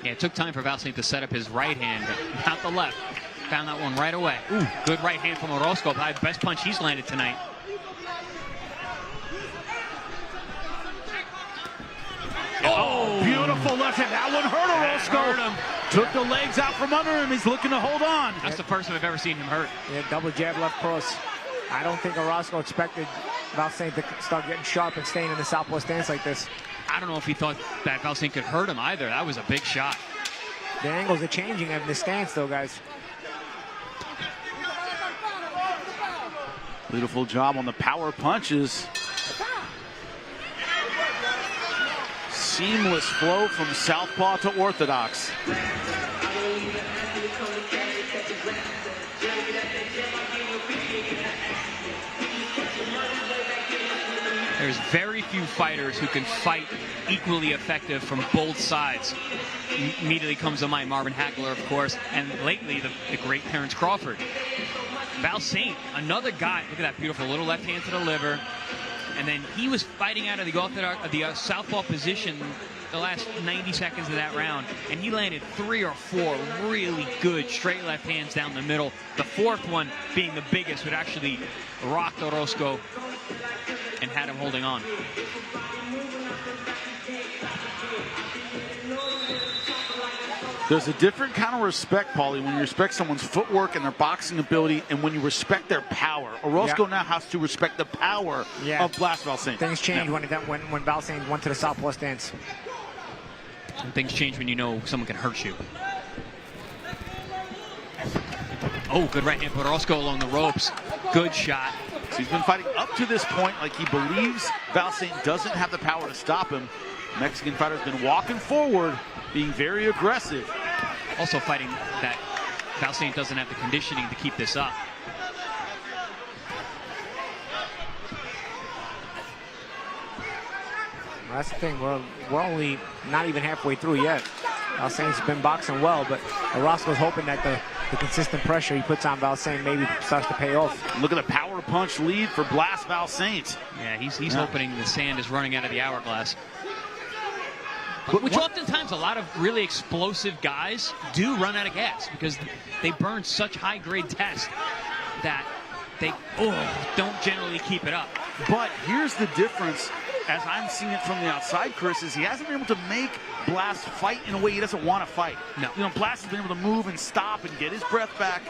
Yeah, it took time for Val Saint to set up his right hand, but not the left. Found that one right away. Ooh, good right hand from Orozco. Probably the best punch he's landed tonight. Oh, beautiful left hand. That one hurt Orozco. Hurt him. Took the legs out from under him. He's looking to hold on. That's the first time I've ever seen him hurt. Yeah, double jab, left cross. I don't think Orozco expected Val Saint to start getting sharp and staying in the southpaw stance like this. I don't know if he thought that Val Saint could hurt him either. That was a big shot. The angles are changing in the stance, though, guys. Beautiful job on the power punches. Seamless flow from southpaw to orthodox. There's very few fighters who can fight equally effective from both sides. Immediately comes to mind Marvin Hagler, of course, and lately the great Terrence Crawford. Val Saint, another guy. Look at that beautiful little left hand to the liver. And then he was fighting out of the southpaw position the last 90 seconds of that round, and he landed 3 or 4 really good straight left hands down the middle. The 4th one being the biggest, would actually rocked Orozco and had him holding on. There's a different kind of respect, Paulie, when you respect someone's footwork and their boxing ability, and when you respect their power. Orozco now has to respect the power of Blast Val Saint. Things changed when Val Saint went to the southpaw stance. And things change when you know someone can hurt you. Oh, good right hand for Orozco along the ropes. Good shot. So he's been fighting up to this point like he believes Val Saint doesn't have the power to stop him. Mexican fighter's been walking forward, being very aggressive. Also fighting that Val Saint doesn't have the conditioning to keep this up. Well, that's the thing. We're only not even halfway through yet. Val Saint's been boxing well, but Orozco's hoping that the consistent pressure he puts on Val Saint maybe starts to pay off. Look at the power punch lead for Blast Val Saint. Yeah, he's hoping the sand is running out of the hourglass. Which oftentimes a lot of really explosive guys do run out of gas because they burn such high-grade tests that they don't generally keep it up. But here's the difference, as I'm seeing it from the outside, Chris, is he hasn't been able to make Blast fight in a way he doesn't want to fight. No. You know, Blast has been able to move and stop and get his breath back.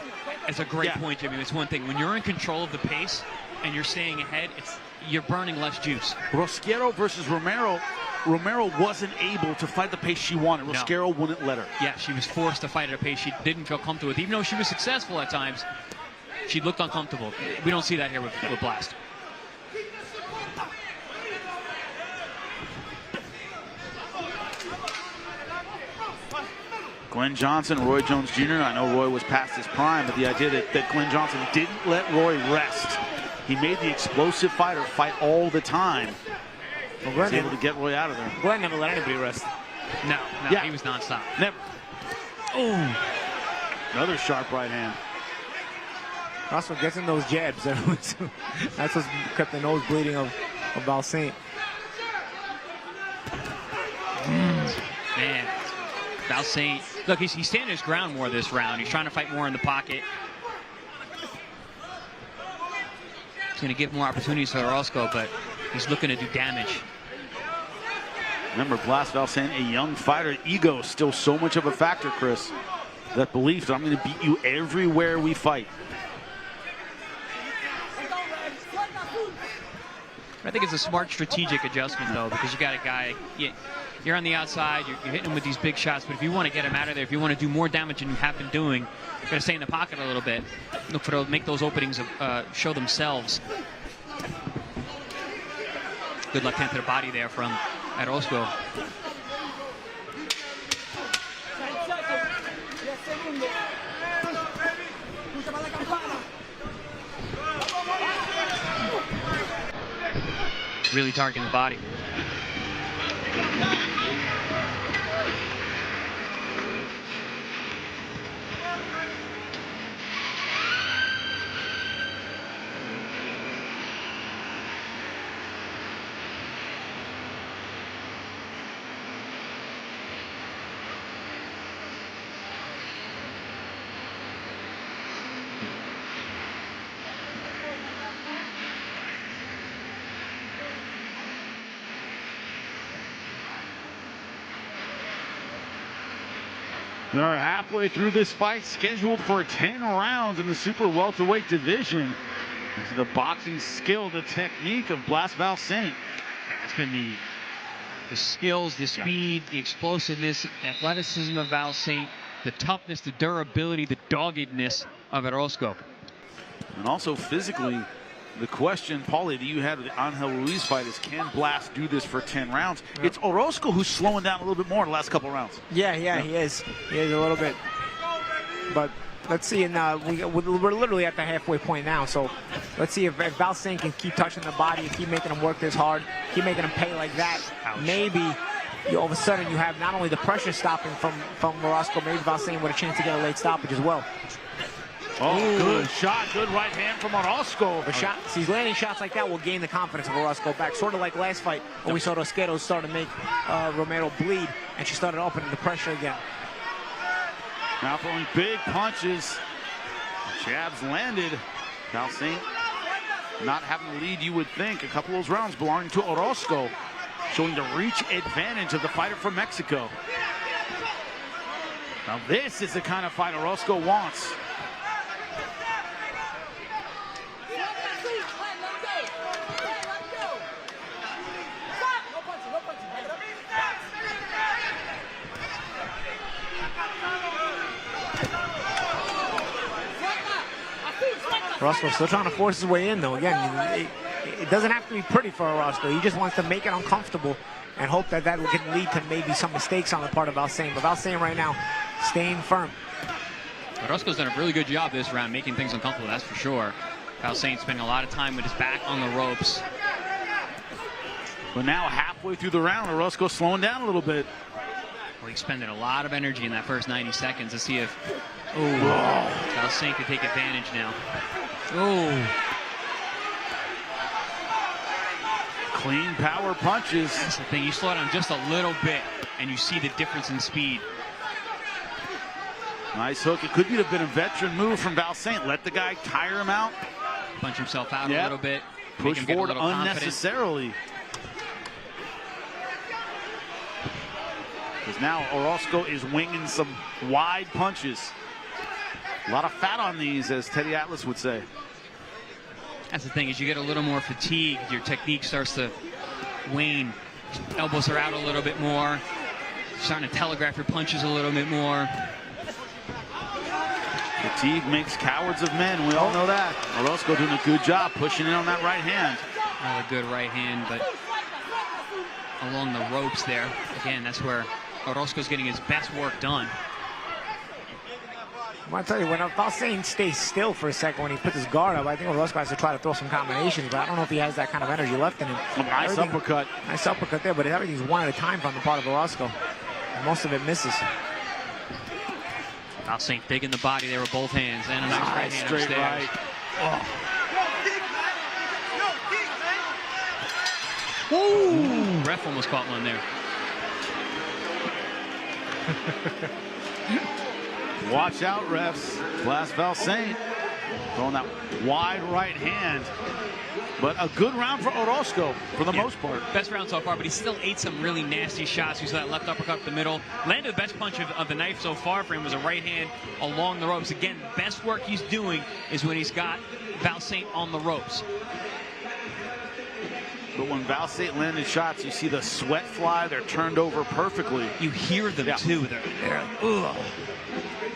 It's a great point, Jimmy. It's one thing. When you're in control of the pace and you're staying ahead, you're burning less juice. Rosquero versus Romero. Romero wasn't able to fight the pace she wanted. Rosquero wouldn't let her. Yeah, she was forced to fight at a pace she didn't feel comfortable with. Even though she was successful at times, she looked uncomfortable. We don't see that here with Blast. Glenn Johnson, Roy Jones Jr. I know Roy was past his prime, but the idea that Glenn Johnson didn't let Roy rest. He made the explosive fighter fight all the time. Well, Glenn was able to get Roy out of there. Glenn never let anybody rest. No, he was nonstop. Never. Oh, another sharp right hand. Also gets in those jabs. That's what's kept the nose bleeding of Val Saint. Man, Val Saint. Look, he's standing his ground more this round. He's trying to fight more in the pocket. He's going to give more opportunities to Orozco, but he's looking to do damage. Remember, Blast Val Saint, a young fighter. Ego is still so much of a factor, Chris. That belief that I'm going to beat you everywhere we fight. I think it's a smart strategic adjustment, though, because you got a guy, you're on the outside, you're hitting him with these big shots, but if you want to get him out of there, if you want to do more damage than you have been doing, you're going to stay in the pocket a little bit. Look for make those openings show themselves. Good left hand to the body there from Orozco. Really targeting the body. We are halfway through this fight, scheduled for 10 rounds in the super welterweight division. The boxing skill, the technique of Blast Val Saint. It's been the skills, the speed, the explosiveness, athleticism of Val Saint, the toughness, the durability, the doggedness of Orozco. And also physically, the question, Paulie, that you had with the Angel Ruiz fight is, can Blast do this for 10 rounds? Yep. It's Orozco who's slowing down a little bit more in the last couple of rounds. Yeah, he is. He is a little bit. But let's see, and we're literally at the halfway point now, so let's see if Val Saint can keep touching the body, keep making him work this hard, keep making him pay like that. Ouch. Maybe all of a sudden you have not only the pressure stopping from Orozco, maybe Val Saint with a chance to get a late stoppage as well. Oh, good shot. Good right hand from Orozco. The shots, he's landing shots like that will gain the confidence of Orozco back. Sort of like last fight when we saw Rosquero start to make Romero bleed, and she started opening the pressure again. Now throwing big punches. Jabs landed. Val Saint not having the lead you would think. A couple of those rounds belonging to Orozco, showing the reach advantage of the fighter from Mexico. Now this is the kind of fight Orozco wants. Orozco still trying to force his way in, though. Again, it doesn't have to be pretty for Orozco. He just wants to make it uncomfortable and hope that can lead to maybe some mistakes on the part of Val Saint. But Val Saint right now staying firm. Orozco's done a really good job this round, making things uncomfortable, that's for sure. Val Saint spending a lot of time with his back on the ropes. But now halfway through the round, Orozco slowing down a little bit. Well, he's spending a lot of energy in that first 90 seconds to see if Val Saint could take advantage now. Clean power punches. That's the thing. You slow down just a little bit, and you see the difference in speed. Nice hook. It could have been a veteran move from Val Saint. Let the guy tire him out. Punch himself out a little bit. Push forward unnecessarily. Because now Orozco is winging some wide punches. A lot of fat on these, as Teddy Atlas would say. That's the thing, is you get a little more fatigue, your technique starts to wane. Elbows are out a little bit more. Starting to telegraph your punches a little bit more. Fatigue makes cowards of men. We all know that. Orozco doing a good job pushing in on that right hand. Not a good right hand, but along the ropes there. Again, that's where Orozco's getting his best work done. I want to tell you, when Val Saint stays still for a second when he puts his guard up, I think Orozco has to try to throw some combinations, but I don't know if he has that kind of energy left in him. A nice uppercut. Nice uppercut there, but everything's one at a time from the part of Orozco. And most of it misses. Val Saint big in the body there with both hands, and a nice right hand straight upstairs. Right. Ooh, ref almost caught one there. Watch out, refs. Flaz Val Saint throwing that wide right hand. But a good round for Orozco for the most part. Best round so far, but he still ate some really nasty shots. You saw that left uppercut up the middle. Landed the best punch of the knife so far for him was a right hand along the ropes. Again, the best work he's doing is when he's got Val Saint on the ropes. But when Val Saint landed shots, you see the sweat fly. They're turned over perfectly. You hear them too. They're ugh.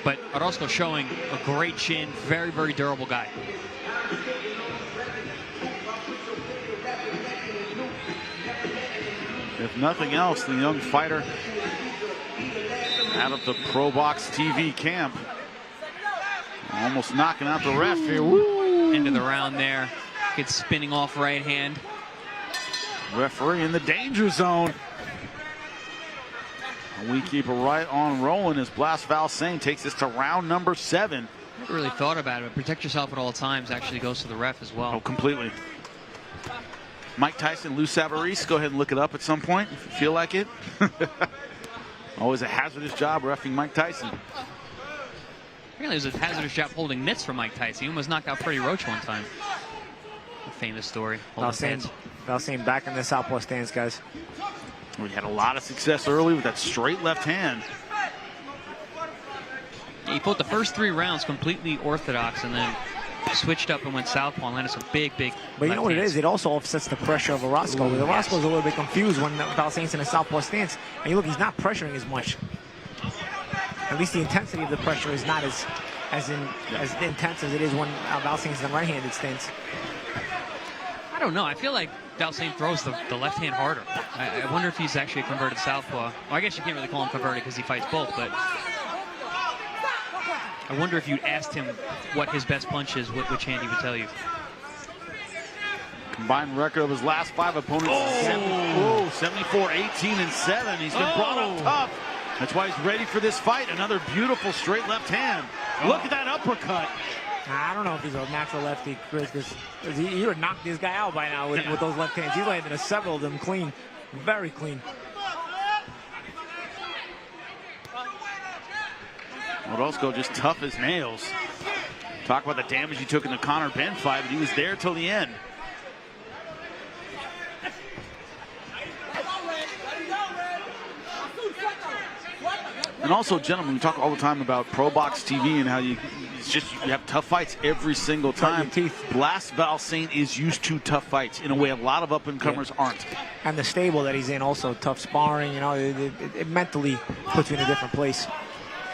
But Orozco showing a great chin. Very, very durable guy. If nothing else, the young fighter out of the ProBox TV camp. Almost knocking out the ref here. Woo! Into the round there. Gets spinning off right hand. Referee in the danger zone. We keep it right on rolling as Val Saint takes us to round number 7. Never really thought about it, but protect yourself at all times actually goes to the ref as well. Oh, completely. Mike Tyson, Lou Savarese, go ahead and look it up at some point if you feel like it. Always a hazardous job reffing Mike Tyson. Really, it was a hazardous job holding mitts for Mike Tyson. He almost knocked out Freddie Roach one time. A famous story. Val Saint back in the southpaw stance, guys. We had a lot of success early with that straight left hand. He put the first 3 rounds completely orthodox and then switched up and went southpaw and landed some big But you know what it is? It also offsets the pressure of Orozco. Orozco's a little bit confused when Val Saint's in a southpaw stance. And you look, he's not pressuring as much. At least the intensity of the pressure is not as intense as it is when Val Saint's in the right-handed stance. I don't know. I feel like Val Saint throws the left hand harder. I wonder if he's actually a converted southpaw. Well, I guess you can't really call him converted because he fights both, but I wonder if you asked him what his best punch is, which hand he would tell you. Combined record of his last 5 opponents. 74, 18, and 7. He's been brought up tough. That's why he's ready for this fight. Another beautiful straight left hand. Look at that uppercut. I don't know if he's a natural lefty, Chris, because he would knock this guy out by now with those left hands. He's landed several of them clean, very clean. Orozco just tough as nails. Talk about the damage he took in the Conor Benn fight, but he was there till the end. And also, gentlemen, we talk all the time about ProBox TV and how you have tough fights every single time. Val Saint is used to tough fights in a way a lot of up-and-comers aren't. And the stable that he's in, also tough sparring. You know, it mentally puts you in a different place.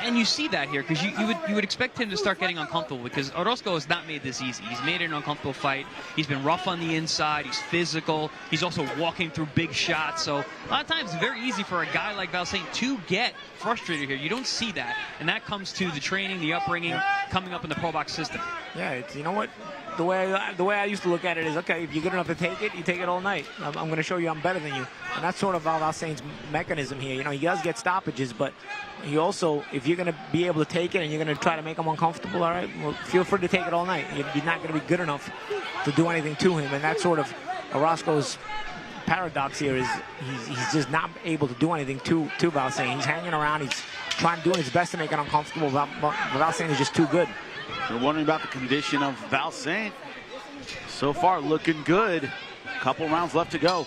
And you see that here, because you would expect him to start getting uncomfortable, because Orozco has not made this easy. He's made it an uncomfortable fight. He's been rough on the inside. He's physical. He's also walking through big shots. So a lot of times it's very easy for a guy like Val Saint to get frustrated here. You don't see that. And that comes to the training, the upbringing, coming up in the ProBox system. Yeah, it's, you know what? The way I used to look at it is, okay, if you're good enough to take it, you take it all night. I'm going to show you I'm better than you. And that's sort of Val Saint's mechanism here. You know, he does get stoppages, but he also, if you're going to be able to take it and you're going to try to make him uncomfortable, all right, well, feel free to take it all night. You're not going to be good enough to do anything to him. And that's sort of Orozco's paradox here, is he's just not able to do anything to Val Saint. He's hanging around. He's trying to do his best to make it uncomfortable, but Val Saint is just too good. You're wondering about the condition of Val Saint. So far, looking good. Couple rounds left to go.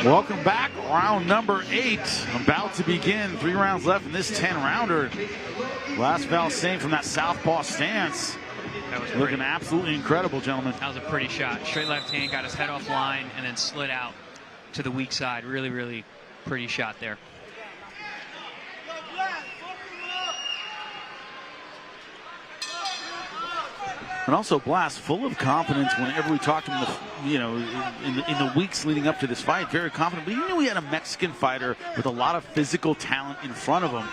Welcome back. Round number 8 about to begin. 3 rounds left in this 10-rounder. Last Val Saint from that southpaw stance. That was looking absolutely incredible, gentlemen. That was a pretty shot. Straight left hand, got his head off line, and then slid out to the weak side. Really, really pretty shot there. And also Blas, full of confidence whenever we talked to him, in the weeks leading up to this fight. Very confident, but you knew he had a Mexican fighter with a lot of physical talent in front of him.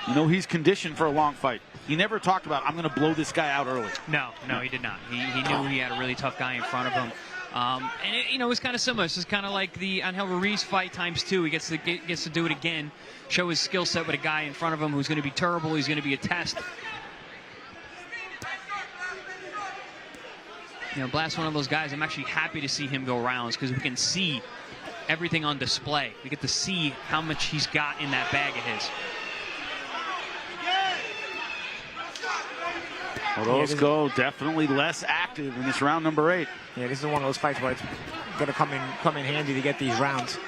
You know, he's conditioned for a long fight. He never talked about, I'm going to blow this guy out early. No, he did not. He knew he had a really tough guy in front of him. And it was kind of similar. It's just kind of like the Angel Ruiz fight ×2. He gets to do it again, show his skill set with a guy in front of him who's going to be terrible. He's going to be a test. You know, Blas, one of those guys, I'm actually happy to see him go rounds, because we can see everything on display. We get to see how much he's got in that bag of his. Orozco definitely less active in this round number 8. Yeah, this is one of those fights where it's going to come in handy to get these rounds.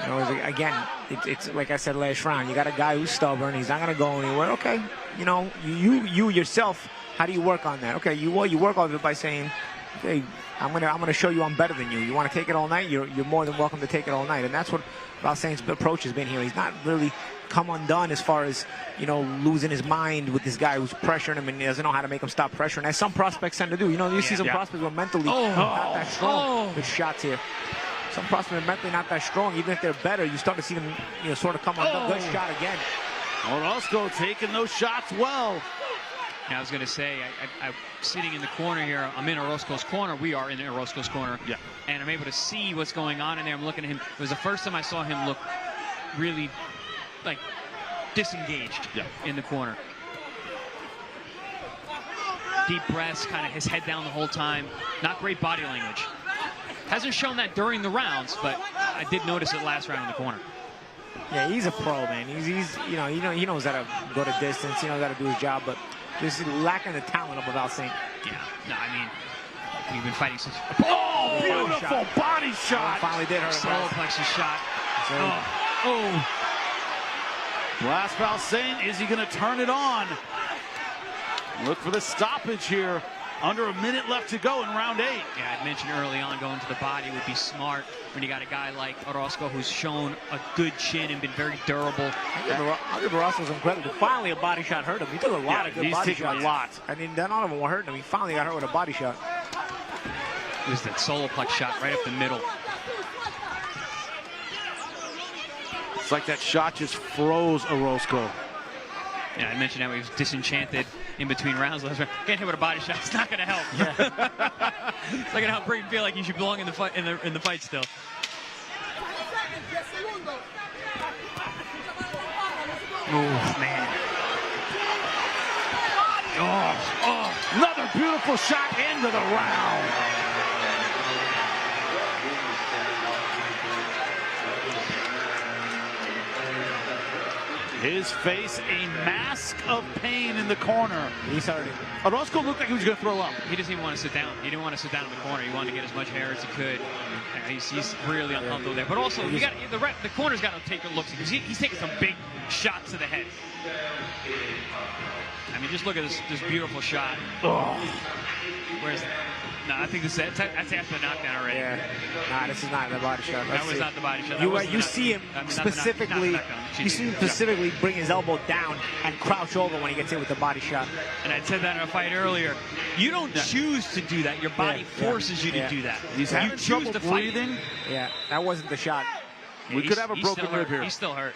You know, again, it's like I said last round. You got a guy who's stubborn. He's not going to go anywhere. Okay, you know, you yourself, how do you work on that? Okay, you work on it by saying, okay, I'm gonna show you I'm better than you. You want to take it all night? You're more than welcome to take it all night. And that's what Val Saint's approach has been here. He's not really come undone as far as, you know, losing his mind with this guy who's pressuring him and he doesn't know how to make him stop pressuring, as some prospects tend to do. You know, you see some prospects who are mentally not that strong. Good shots here. Some prospects are mentally not that strong. Even if they're better, you start to see them, you know, sort of come undone. Good shot again. Orozco taking those shots well. Now, I was going to say, I'm sitting in the corner here. I'm in Orozco's corner. We are in Orozco's corner. Yeah. And I'm able to see what's going on in there. I'm looking at him. It was the first time I saw him look really, like, disengaged in the corner. Deep breaths, kind of his head down the whole time. Not great body language. Hasn't shown that during the rounds, but I did notice it last round in the corner. Yeah, he's a pro, man. He's he knows how to go to distance. He knows how to do his job, but just lacking the talent of Val Saint. Yeah, no, I mean, we've been fighting since. Oh, beautiful body shot. Finally did hurt him. Solar plexus shot. Last Val Saint, is he going to turn it on? Look for the stoppage here. Under a minute left to go in round 8. Yeah, I mentioned early on going to the body would be smart when you got a guy like Orozco who's shown a good chin and been very durable. I'll give Orozco some credit. Finally, a body shot hurt him. He took a lot of good body shots. He's taken a lot. I mean, none of them were hurting him. He finally got hurt with a body shot. It was that solar plex shot right up the middle. It's like that shot just froze Orozco. Yeah, I mentioned how he was disenchanted in between rounds last round. Getting hit with a body shot, it's not going to help. Yeah. It's like how Brayton feel like he should belong in the fight still. Oh man! Another beautiful shot into the round. His face a mask of pain in the corner. He's already. Orozco looked like he was going to throw up. He doesn't even want to sit down. He didn't want to sit down in the corner. He wanted to get as much hair as he could. He's really uncomfortable there. But also, you got the corner's got to take a look because he's taking some big shots to the head. I mean, just look at this beautiful shot. Oh. Where's that? No, I think that's after the knockdown already. Yeah. Nah, this is not the body shot. That was not the body shot. You see him specifically. You see him specifically bring his elbow down and crouch over when he gets hit with the body shot. And I said that in a fight earlier. You don't choose to do that. Your body forces you to do that. He's having trouble breathing. Yeah, that wasn't the shot. We could have a broken rib here. He's still hurt.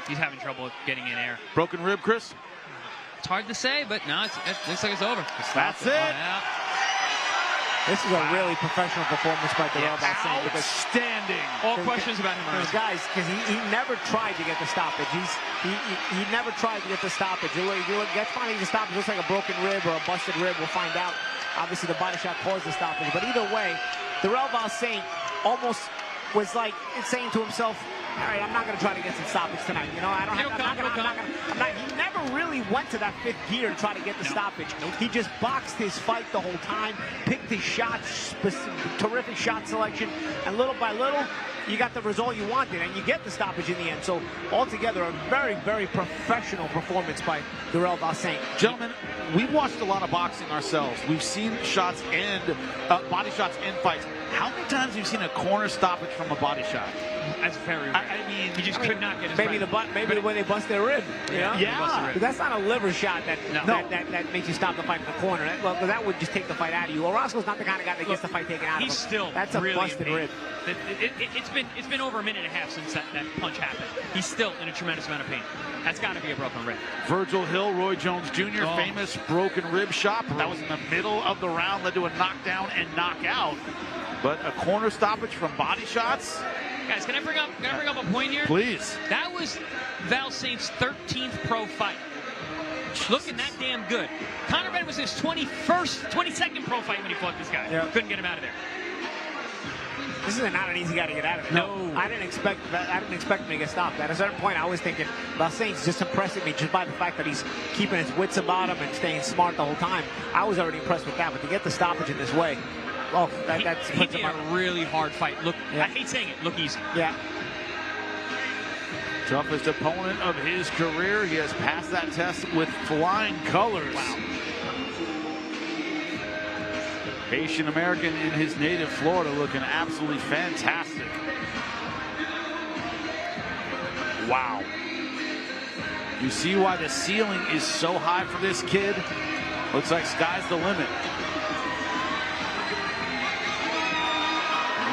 He's having trouble getting in air. Broken rib, Chris? It's hard to say, but no, it looks like it's over. That's it. Yeah. This is a really professional performance by Darrelle Val Saint. Outstanding. All questions about him. Guys, because he never tried to get the stoppage. He never tried to get the stoppage. That's finally the stoppage. Looks like a broken rib or a busted rib. We'll find out. Obviously, the body shot caused the stoppage. But either way, Darrelle Val Saint almost was like saying to himself, all right, I'm not going to try to get some stoppage tonight. You know, I'm not going to. He never really went to that fifth gear to try to get the stoppage. He just boxed his fight the whole time, picked his shots, terrific shot selection, and little by little, you got the result you wanted, and you get the stoppage in the end. So altogether, a very, very professional performance by Darrelle Val Saint. Gentlemen, we've watched a lot of boxing ourselves. We've seen shots end, body shots end fights. How many times have you seen a corner stoppage from a body shot? That's very rare. I mean, he just could not get his maybe when they bust their rib. You know? Yeah. But that's not a liver shot that makes you stop the fight in the corner. That would just take the fight out of you. Orozco's not the kind of guy that gets the fight taken out of him. He's still that's a really busted rib. It's been over a minute and a half since that punch happened. He's still in a tremendous amount of pain. That's got to be a broken rib. Virgil Hill, Roy Jones Jr., famous broken rib shot. That was in the middle of the round, led to a knockdown and knockout. But a corner stoppage from body shots. Guys, can I bring up a point here? Please. That was Val Saint's 13th pro fight. Looking that damn good. Conor Benn was his 22nd pro fight when he fought this guy. Yeah. Couldn't get him out of there. This is not an easy guy to get out of. No, I didn't expect him to get stopped. At a certain point, I was thinking Val Saint's just impressing me just by the fact that he's keeping his wits about him and staying smart the whole time. I was already impressed with that, but to get the stoppage in this way, he made a really hard fight. Look, I hate saying it. Look easy. Yeah. Toughest opponent of his career. He has passed that test with flying colors. Wow. Haitian American in his native Florida, looking absolutely fantastic. Wow. You see why the ceiling is so high for this kid? Looks like sky's the limit.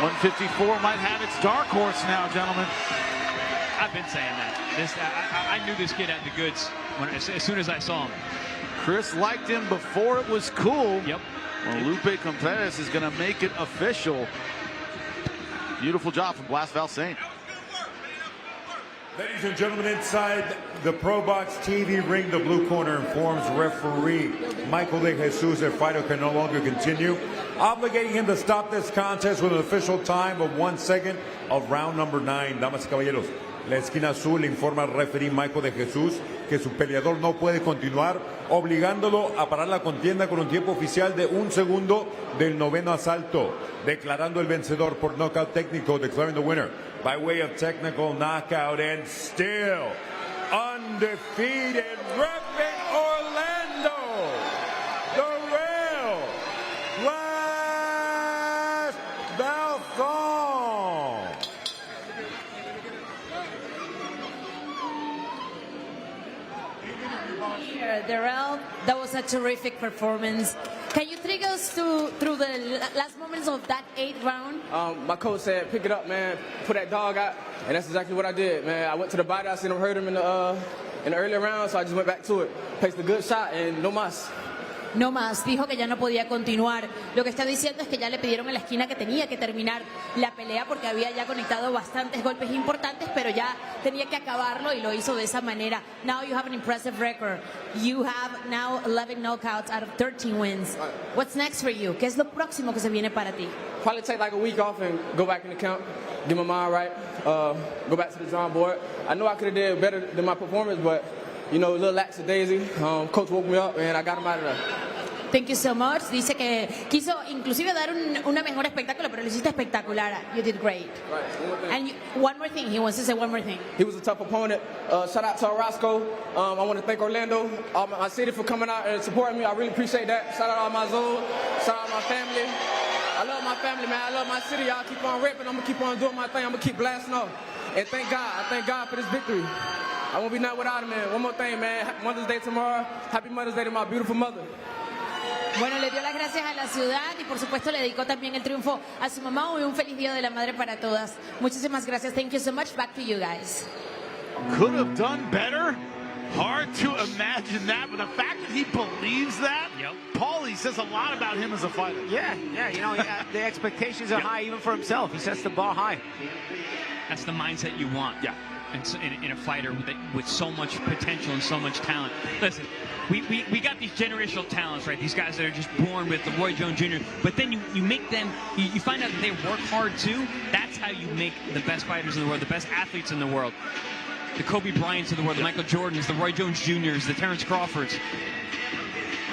154 might have its dark horse now, gentlemen. I've been saying that. I knew this kid had the goods as soon as I saw him. Chris liked him before it was cool. Yep. Well, Lupe Contreras is going to make it official. Beautiful job from Val Saint. Ladies and gentlemen, inside the ProBox TV ring, the blue corner informs referee Michael De Jesus that fighter can no longer continue, obligating him to stop this contest with an official time of 1 second of round number 9. Damas y caballeros, la esquina azul informa al referee Michael De Jesus que su peleador no puede continuar, obligándolo a parar la contienda con un tiempo oficial de 1 segundo del noveno asalto, declarando el vencedor por knockout técnico, declaring the winner by way of technical knockout, and still undefeated, repping Orlando, Darrelle Valsaint. Darrelle, that was a terrific performance. Can you take us through the last moments of that 8th round? My coach said, pick it up, man. Put that dog out. And that's exactly what I did, man. I went to the body. I seen him hurt him in the earlier round, so I just went back to it. Placed a good shot, and no más. No más, dijo que ya no podía continuar. Lo que está diciendo es que ya le pidieron en la esquina que tenía que terminar la pelea porque había ya conectado bastantes golpes importantes, pero ya tenía que acabarlo y lo hizo de esa manera. Now you have an impressive record. You have now 11 knockouts out of 13 wins. What's next for you? ¿Qué es lo próximo que se viene para ti? Probably take like a week off and go back in the camp. get my mind right, go back to the drawing board. I know I could have did better than my performance, but, you know, a little lackadaisy. Coach woke me up, and I got him out of there. Thank you so much. Dice que quiso inclusive dar una mejor espectáculo, pero lo hiciste espectacular. You did great. Right. And one more thing. He wants to say one more thing. He was a tough opponent. Shout out to Orozco. I want to thank Orlando, my city, for coming out and supporting me. I really appreciate that. Shout out all my Zoe. Shout out my family. I love my family, man. I love my city. Y'all keep on ripping. I'm going to keep on doing my thing. I'm going to keep blasting off. And thank God. I thank God for this victory. I won't be nothing without him, man. One more thing, man. Mother's Day tomorrow. Happy Mother's Day to my beautiful mother. Bueno, le dio las gracias a la ciudad y por supuesto le dedicó también el triunfo a su mamá y un feliz Día de la Madre para todas. Muchísimas gracias. Thank you so much. Back to you guys. Could have done better. Hard to imagine that, but the fact that he believes that, Paulie says a lot about him as a fighter. Yeah, you know, the expectations are high even for himself. He sets the bar high. That's the mindset you want. Yeah. In a fighter with so much potential and so much talent. Listen, we got these generational talents, right? These guys that are just born with the Roy Jones Jr. But then you make them, you find out that they work hard too. That's how you make the best fighters in the world, the best athletes in the world. The Kobe Bryants of the world, the Michael Jordans, the Roy Jones Jr.'s, the Terrence Crawfords.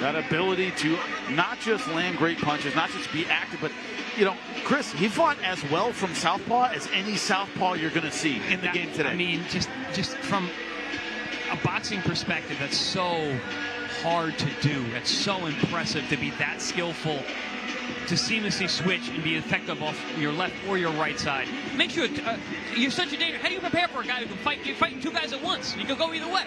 That ability to not just land great punches, not just be active, but, you know, Chris, he fought as well from southpaw as any southpaw you're going to see in the game today. I mean, just from a boxing perspective, that's so hard to do. That's so impressive to be that skillful, to seamlessly switch and be effective off your left or your right side. Make sure you're such a danger. How do you prepare for a guy who can fight? You're fighting two guys at once. You can go either way.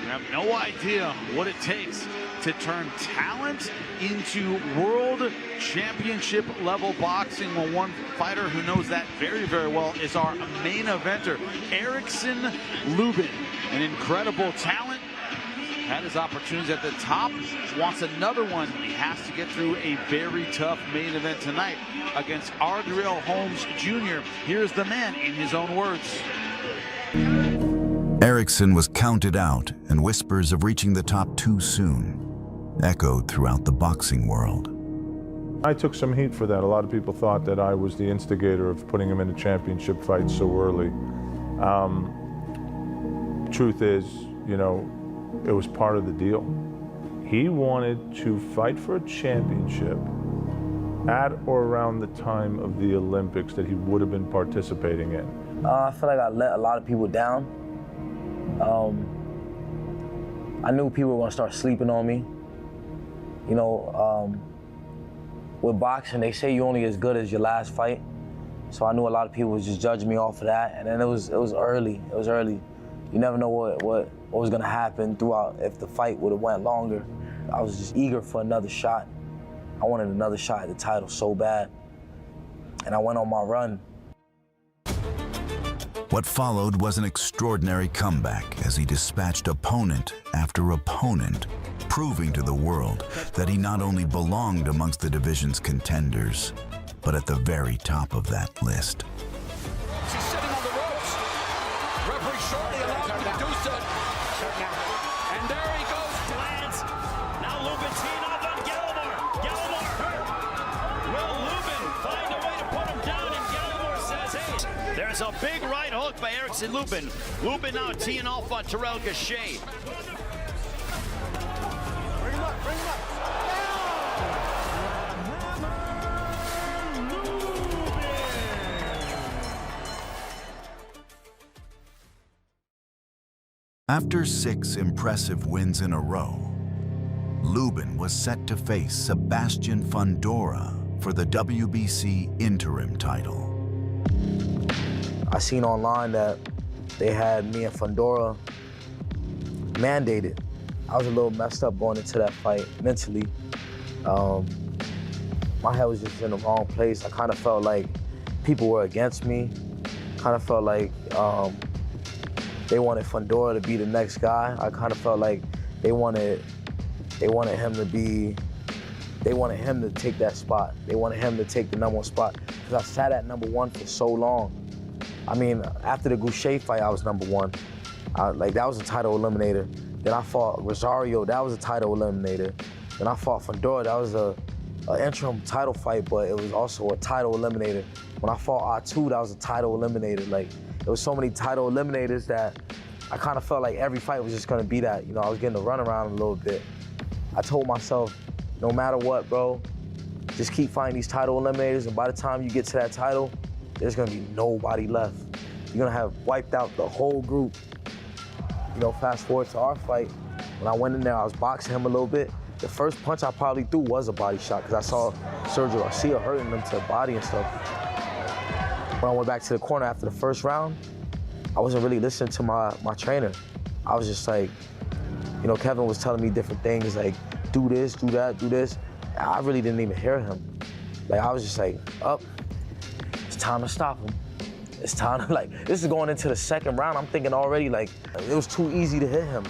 You have no idea what it takes to turn talent into world championship level boxing. Well, one fighter who knows that very, very well is our main eventer, Erickson Lubin. An incredible talent. Had his opportunities at the top, wants another one. He has to get through a very tough main event tonight against Ardreal Holmes Jr. Here's the man in his own words. Erickson was counted out, and whispers of reaching the top too soon echoed throughout the boxing world. I took some heat for that. A lot of people thought that I was the instigator of putting him in a championship fight so early. Truth is, you know, it was part of the deal. He wanted to fight for a championship at or around the time of the Olympics that he would have been participating in. I feel like I let a lot of people down. I knew people were gonna start sleeping on me. You know, with boxing, they say you're only as good as your last fight. So I knew a lot of people was just judging me off of that, and then it was early. It was early. You never know what was gonna happen throughout if the fight would have went longer. I was just eager for another shot. I wanted another shot at the title so bad, and I went on my run. What followed was an extraordinary comeback as he dispatched opponent after opponent, proving to the world that he not only belonged amongst the division's contenders, but at the very top of that list. She's sitting on the ropes. Referee shortly allowed him to do so. And there he goes, Flaz. Now Lubin teeing off on Gallimore hurt. Will Lubin find a way to put him down? And Gallimore says, hey. There's a big right hook by Erickson Lubin. Lubin now teeing off on Terrell Gachet. Bring him up, bring him up. After 6 impressive wins in a row, Lubin was set to face Sebastian Fundora for the WBC interim title. I seen online that they had me and Fundora mandated. I was a little messed up going into that fight mentally. My head was just in the wrong place. I kind of felt like people were against me. Kind of felt like they wanted Fundora to be the next guy. I kind of felt like they wanted him to take that spot. They wanted him to take the #1 spot. Because I sat at #1 for so long. I mean, after the Goucher fight, I was #1. That was a title eliminator. Then I fought Rosario, that was a title eliminator. Then I fought Fundora, that was a an interim title fight, but it was also a title eliminator. When I fought R2, that was a title eliminator. Like, there was so many title eliminators that I kind of felt like every fight was just gonna be that. You know, I was getting to run around a little bit. I told myself, no matter what, bro, just keep fighting these title eliminators, and by the time you get to that title, there's gonna be nobody left. You're gonna have wiped out the whole group. You know, fast forward to our fight. When I went in there, I was boxing him a little bit. The first punch I probably threw was a body shot because I saw Sergio Garcia hurting him to the body and stuff. When I went back to the corner after the first round, I wasn't really listening to my trainer. I was just like, you know, Kevin was telling me different things like, do this, do that, do this. I really didn't even hear him. Like, I was just like, it's time to stop him. It's time to, like, this is going into the second round. I'm thinking already, like, it was too easy to hit him.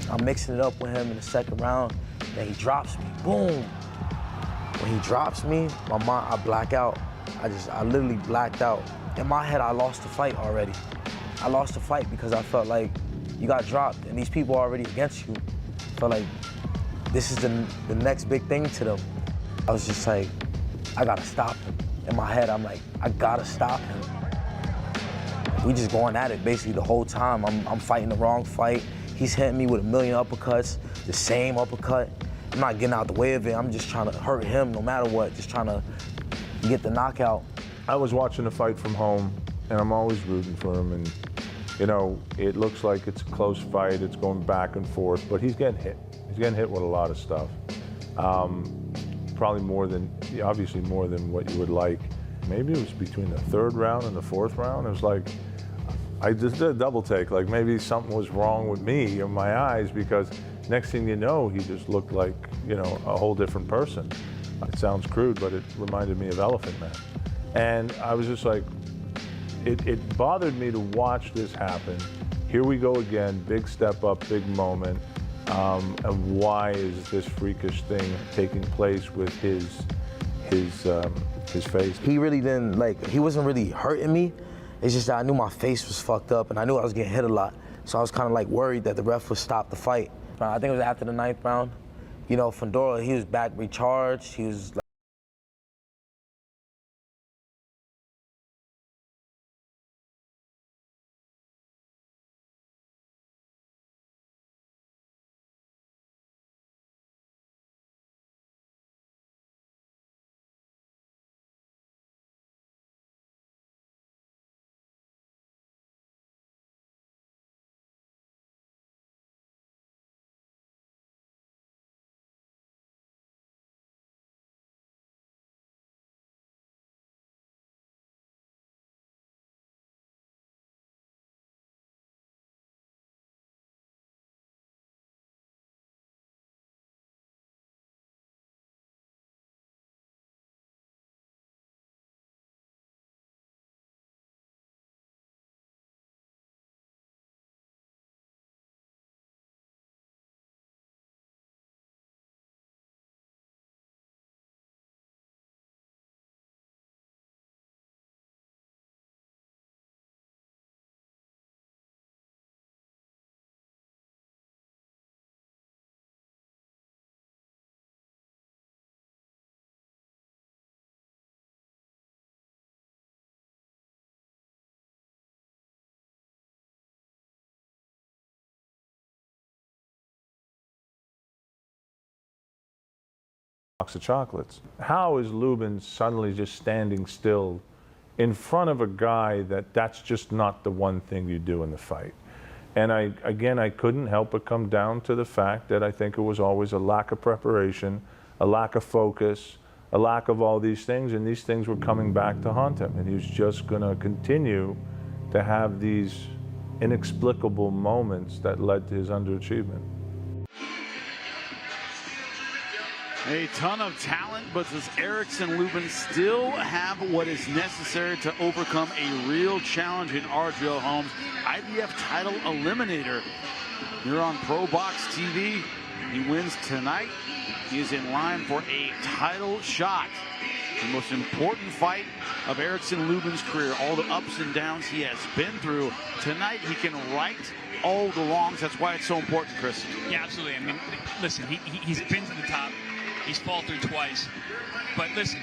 I'm mixing it up with him in the second round, and he drops me, boom. When he drops me, my mind, I black out. I literally blacked out. In my head, I lost the fight already. I lost the fight because I felt like you got dropped, and these people are already against you. I felt like this is the next big thing to them. I was just like, I gotta stop him. In my head, I'm like, I gotta stop him. We just going at it basically the whole time. I'm fighting the wrong fight. He's hitting me with a million uppercuts, the same uppercut. I'm not getting out the way of it. I'm just trying to hurt him no matter what, just trying to get the knockout. I was watching the fight from home, and I'm always rooting for him. And, you know, it looks like it's a close fight. It's going back and forth, but he's getting hit. He's getting hit with a lot of stuff. Probably more than, obviously more than what you would like. Maybe it was between the third round and the fourth round. It was like, I just did a double take. Like maybe something was wrong with me or my eyes, because next thing you know, he just looked like, you know, a whole different person. It sounds crude, but it reminded me of Elephant Man. And I was just like, it bothered me to watch this happen. Here we go again, big step up, big moment. And why is this freakish thing taking place with his face? He really didn't, like, he wasn't really hurting me. It's just that I knew my face was fucked up, and I knew I was getting hit a lot. So I was kind of like worried that the ref would stop the fight. I think it was after the 9th round. You know, Fundora, he was back recharged. He was like, box of chocolates. How is Lubin suddenly just standing still in front of a guy that's just not the one thing you do in the fight? And I couldn't help but come down to the fact that I think it was always a lack of preparation, a lack of focus, a lack of all these things, and these things were coming back to haunt him. And he was just gonna continue to have these inexplicable moments that led to his underachievement. A ton of talent, but does Erickson Lubin still have what is necessary to overcome a real challenge in Ardreal Holmes? IBF Title Eliminator. You're on ProBox TV. He wins tonight. He is in line for a title shot. The most important fight of Erickson Lubin's career, all the ups and downs he has been through. Tonight, he can right all the wrongs. That's why it's so important, Chris. Yeah, absolutely. I mean, listen, he's been to the top. He's faltered twice. But listen,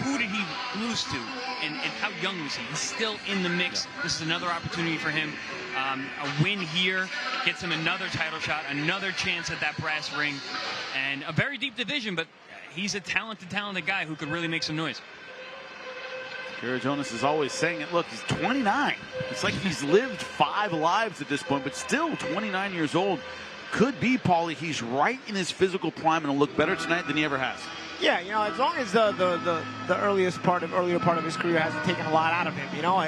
who did he lose to? And how young was he? He's still in the mix. Yeah. This is another opportunity for him. A win here gets him another title shot, another chance at that brass ring. And a very deep division, but he's a talented guy who could really make some noise. Gary Jonas is always saying it. Look, he's 29. It's like he's lived 5 lives at this point, but still 29 years old. Could be, Paulie, he's right in his physical prime and will look better tonight than he ever has. Yeah, you know, as long as the earlier part of his career hasn't taken a lot out of him, you know,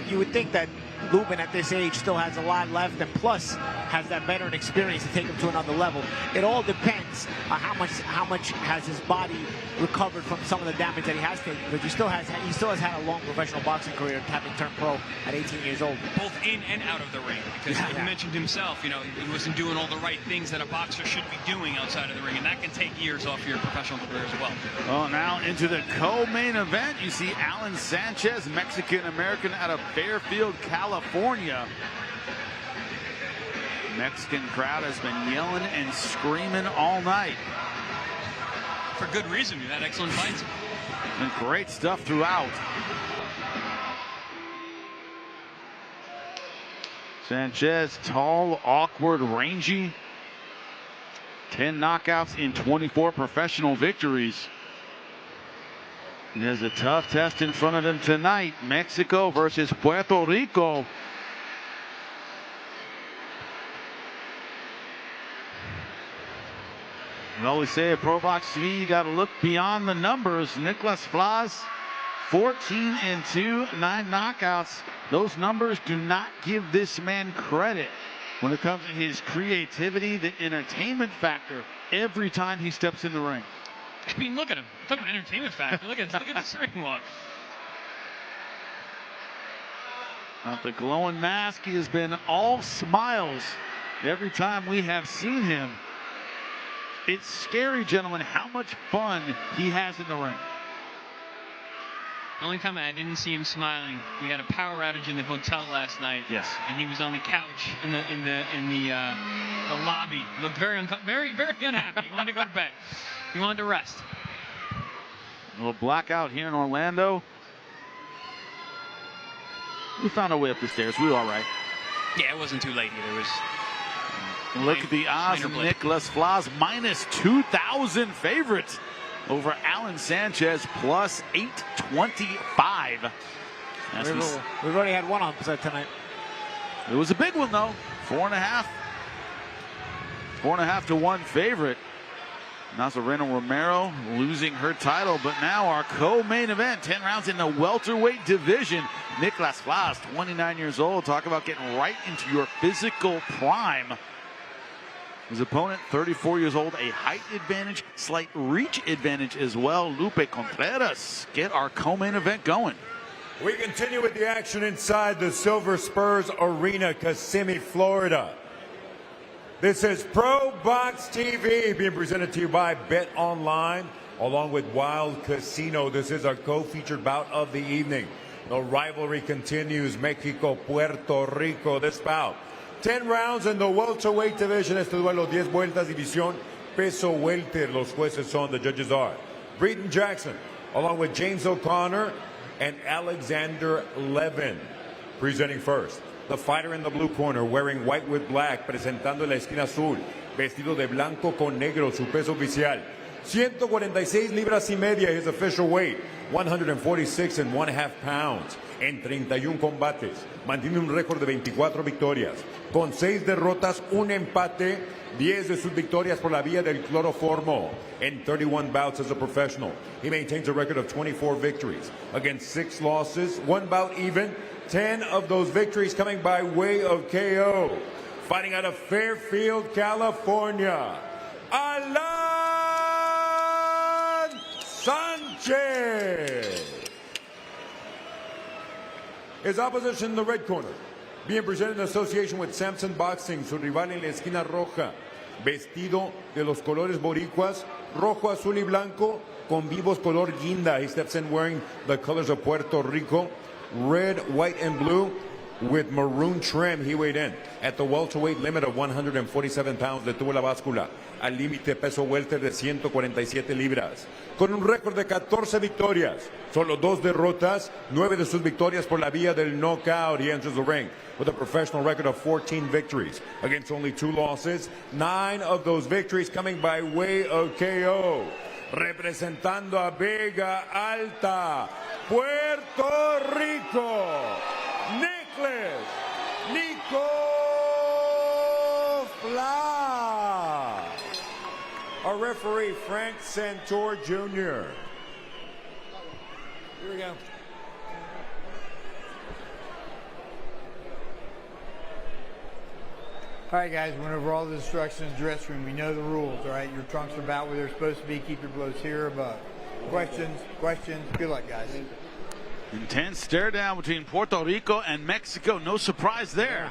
you would think that Lubin at this age still has a lot left, and plus has that veteran experience to take him to another level. It all depends on how much has his body recovered from some of the damage that he has taken, because he still has had a long professional boxing career, having turned pro at 18 years old. Both in and out of the ring, because he mentioned himself, you know, he wasn't doing all the right things that a boxer should be doing outside of the ring, and that can take years off your professional career as well. Well, now into the co-main event, you see Alan Sanchez, Mexican-American out of Fairfield, California. Mexican crowd has been yelling and screaming all night. For good reason. We've had excellent fights. And great stuff throughout. Sanchez, tall, awkward, rangy. 10 knockouts in 24 professional victories. There's a tough test in front of him tonight. Mexico versus Puerto Rico. We always say at ProBox TV, you got to look beyond the numbers. Nicklaus Flaz, 14-2, 9 knockouts. Those numbers do not give this man credit when it comes to his creativity, the entertainment factor every time he steps in the ring. I mean, look at him. Talk about entertainment factor. Look at this ring walk. Not the glowing mask. He has been all smiles every time we have seen him. It's scary, gentlemen, how much fun he has in the ring. The only time I didn't see him smiling, we had a power outage in the hotel last night. Yes. And he was on the couch in the lobby. Looked very unhappy. He wanted to go to bed. He wanted to rest. A little blackout here in Orlando. We found our way up the stairs. We were all right. Yeah, it wasn't too late either. It was. Look at the odds of Nicklaus Flaz, minus 2,000 favorites over Alan Sanchez, plus 825. We've already had one upset tonight. It was a big one, though. 4.5. 4.5 to 1 favorite. Nazarena Romero losing her title, but now our co-main event, 10 rounds in the welterweight division. Nicklaus Flaz, 29 years old. Talk about getting right into your physical prime. His opponent, 34 years old, a height advantage, slight reach advantage as well. Lupe Contreras, get our co-main event going. We continue with the action inside the Silver Spurs Arena, Kissimmee, Florida. This is ProBox TV being presented to you by Bet Online, along with Wild Casino. This is our co-featured bout of the evening. The rivalry continues, Mexico, Puerto Rico. This bout, 10 rounds in the welterweight division. Este duelo, 10 vueltas, división peso welter. Los jueces son, the judges are Breeden Jackson, along with James O'Connor and Alexander Levin. Presenting first, the fighter in the blue corner, wearing white with black, presentando en la esquina azul, vestido de blanco con negro, su peso oficial, 146 libras y media, his official weight, 146.5 pounds. En 31 combates, mantiene un récord de 24 victorias, con 6 derrotas, un empate, 10 de sus victorias por la vía del cloroformo. In 31 bouts as a professional, he maintains a record of 24 victories against 6 losses, 1 bout even, 10 of those victories coming by way of KO. Fighting out of Fairfield, California, Alan Sanchez. His opposition in the red corner, being presented in association with Samson Boxing, su rival en la esquina roja, vestido de los colores boricuas, rojo, azul y blanco, con vivos color guinda. He steps in wearing the colors of Puerto Rico, red, white, and blue, with maroon trim. He weighed in at the welterweight limit of 147 pounds. Detuvo la báscula al límite peso welter de 147 libras. Con un récord de 14 victorias, solo 2 derrotas, 9 de sus victorias por la vía del knockout. He enters the ring with a professional record of 14 victories against only 2 losses. 9 of those victories coming by way of KO. Representando a Vega Alta, Puerto Rico, Nicklaus, Nico Flaz. Our referee, Frank Santor Jr. Here we go. All right, guys, went over all the instructions in the dressing room. We know the rules, all right? Your trunks are about where they're supposed to be. Keep your blows here or above. Questions? Good luck, guys. Intense stare down between Puerto Rico and Mexico. No surprise there.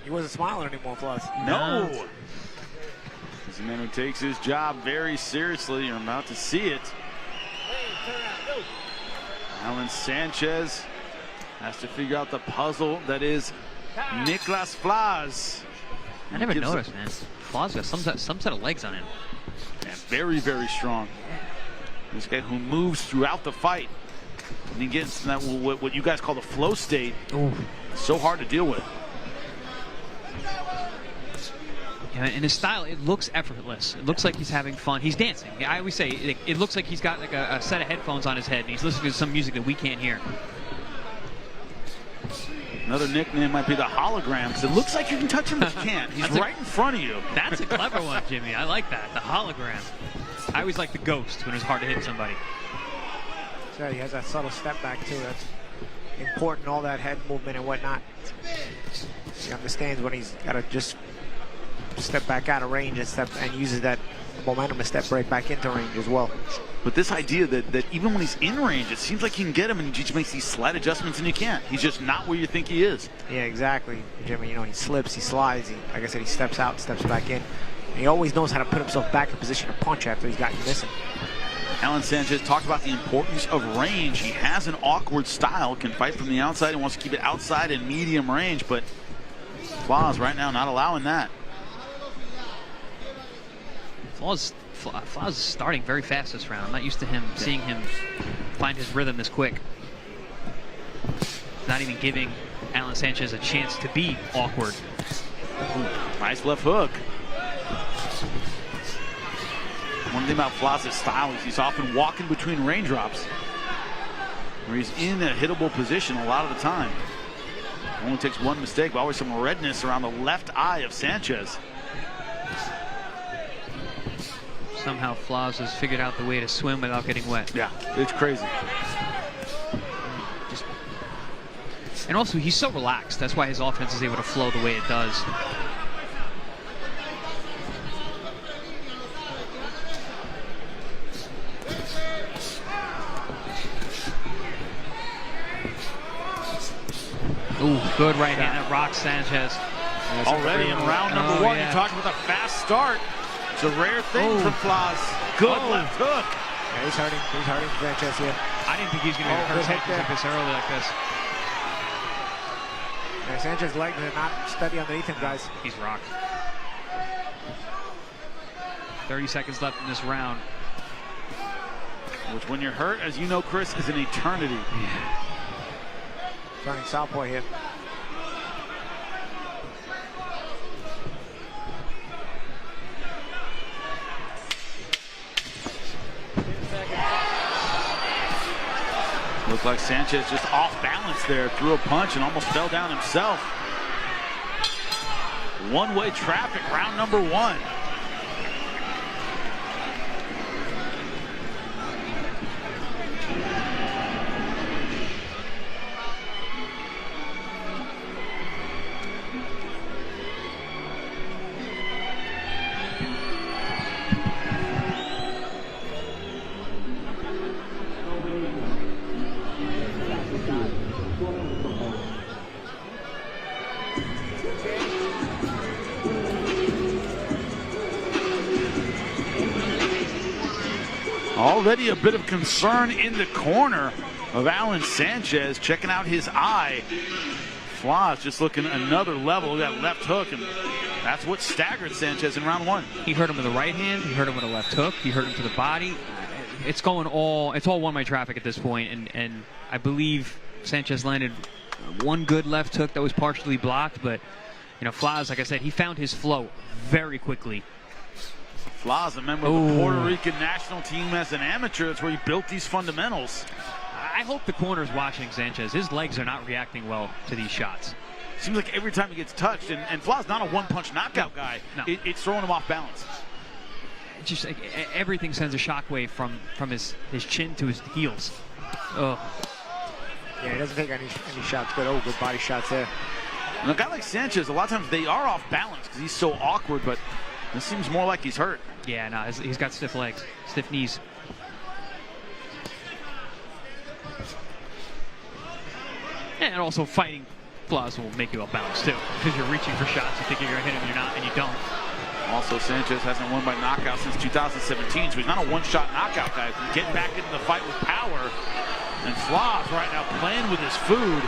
He wasn't smiling anymore, Flaz. No. He's a man who takes his job very seriously. You're about to see it. Alan Sanchez has to figure out the puzzle that is Nicklaus Flaz. I never noticed, man. Flaz got some set of legs on him. And very, very strong. This guy who moves throughout the fight. And he gets in that what you guys call the flow state. Ooh. So hard to deal with. Yeah, in his style, it looks effortless. It looks like he's having fun. He's dancing. I always say it looks like he's got like a set of headphones on his head and he's listening to some music that we can't hear. Another nickname might be the hologram, because it looks like you can touch him, but you can't. He's right in front of you. That's a clever one, Jimmy. I like that. The hologram. I always like the ghost when it's hard to hit somebody. So he has that subtle step back too. That's important, all that head movement and whatnot. He understands when he's got to just step back out of range and uses that momentum to step right back into range as well. But this idea that even when he's in range, it seems like you can get him and he just makes these slight adjustments and you can't. He's just not where you think he is. Yeah, exactly, Jimmy. You know, he slips, he slides. Like I said, he steps out, steps back in. And he always knows how to put himself back in position to punch after he's got you missing. Alan Sanchez talked about the importance of range. He has an awkward style, can fight from the outside and wants to keep it outside in medium range, but Flaz right now not allowing that. Flaz is starting very fast this round. I'm not used to seeing him find his rhythm this quick. Not even giving Alan Sanchez a chance to be awkward. Ooh, nice left hook. One thing about Flaz's style is he's often walking between raindrops, where he's in a hittable position a lot of the time. Only takes one mistake, but always some redness around the left eye of Sanchez. Somehow Flaz has figured out the way to swim without getting wet. Yeah, it's crazy. And also, he's so relaxed. That's why his offense is able to flow the way it does. Ooh, good right hand that rocks Sanchez. Already in round number one, yeah. you talked about a fast start. It's a rare thing from Flaz. Good left hook. Yeah, he's hurting Sanchez here. I didn't think he was going to hurt Sanchez like this early like this. Yeah, Sanchez's legs are not steady underneath him, guys. He's rocked. 30 seconds left in this round. Which, when you're hurt, as you know, Chris, is an eternity. Yeah. Running southpaw here. Looked like Sanchez just off balance there, threw a punch and almost fell down himself. One-way traffic, round number one. Already a bit of concern in the corner of Alan Sanchez, checking out his eye. Flaz just looking another level of that left hook, and that's what staggered Sanchez in round 1. He hurt him with the right hand, he hurt him with a left hook, he hurt him to the body. It's all one-way traffic at this point, and I believe Sanchez landed one good left hook that was partially blocked, but you know, Flaz, like I said, he found his flow very quickly. Flaz, a member of the Puerto Rican national team as an amateur. That's where he built these fundamentals. I hope the corner's watching Sanchez. His legs are not reacting well to these shots. Seems like every time he gets touched, and Flaz not a one-punch knockout guy. No. It's throwing him off balance. Just like, everything sends a shockwave from his chin to his heels. Oh. Yeah, he doesn't take any shots. Good body shots there. And a guy like Sanchez, a lot of times they are off balance because he's so awkward, but this seems more like he's hurt. Yeah, no, he's got stiff legs, stiff knees. And also fighting Flaz will make you off balance too, because you're reaching for shots, you think you're gonna hit him, you're not, and you don't. Also, Sanchez hasn't won by knockout since 2017, so he's not a one-shot knockout guy. He's getting back into the fight with power. And Flaz right now playing with his food.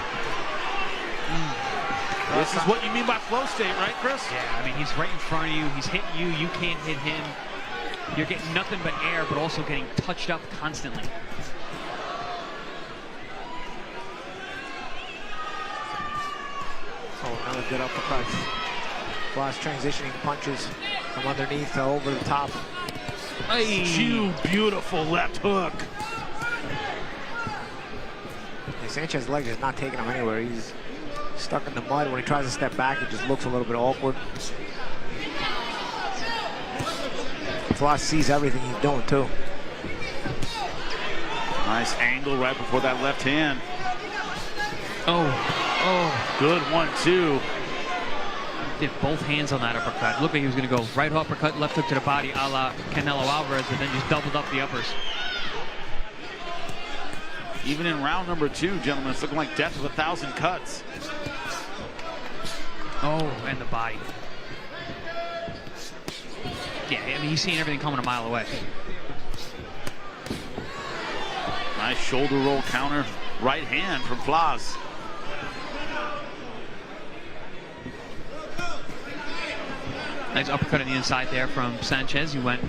This is what you mean by flow state, right, Chris? Yeah, I mean, he's right in front of you. He's hitting you. You can't hit him. You're getting nothing but air, but also getting touched up constantly. Oh, another good uppercut. Flaz transitioning punches from underneath to over the top. Hey. Two beautiful left hook. Yeah, Sanchez's leg is not taking him anywhere. He's stuck in the mud. When he tries to step back, it just looks a little bit awkward. Flaz sees everything he's doing too. Nice angle right before that left hand. Oh, good 1-2. Did both hands on that uppercut. Looked like he was going to go right uppercut, left hook to the body, a la Canelo Alvarez, and then just doubled up the uppers. Even in round number 2, gentlemen, it's looking like death of 1,000 cuts. Oh, and the body. Yeah, I mean, he's seeing everything coming a mile away. Nice shoulder roll counter, right hand from Flaz. Nice uppercut on the inside there from Sanchez. He went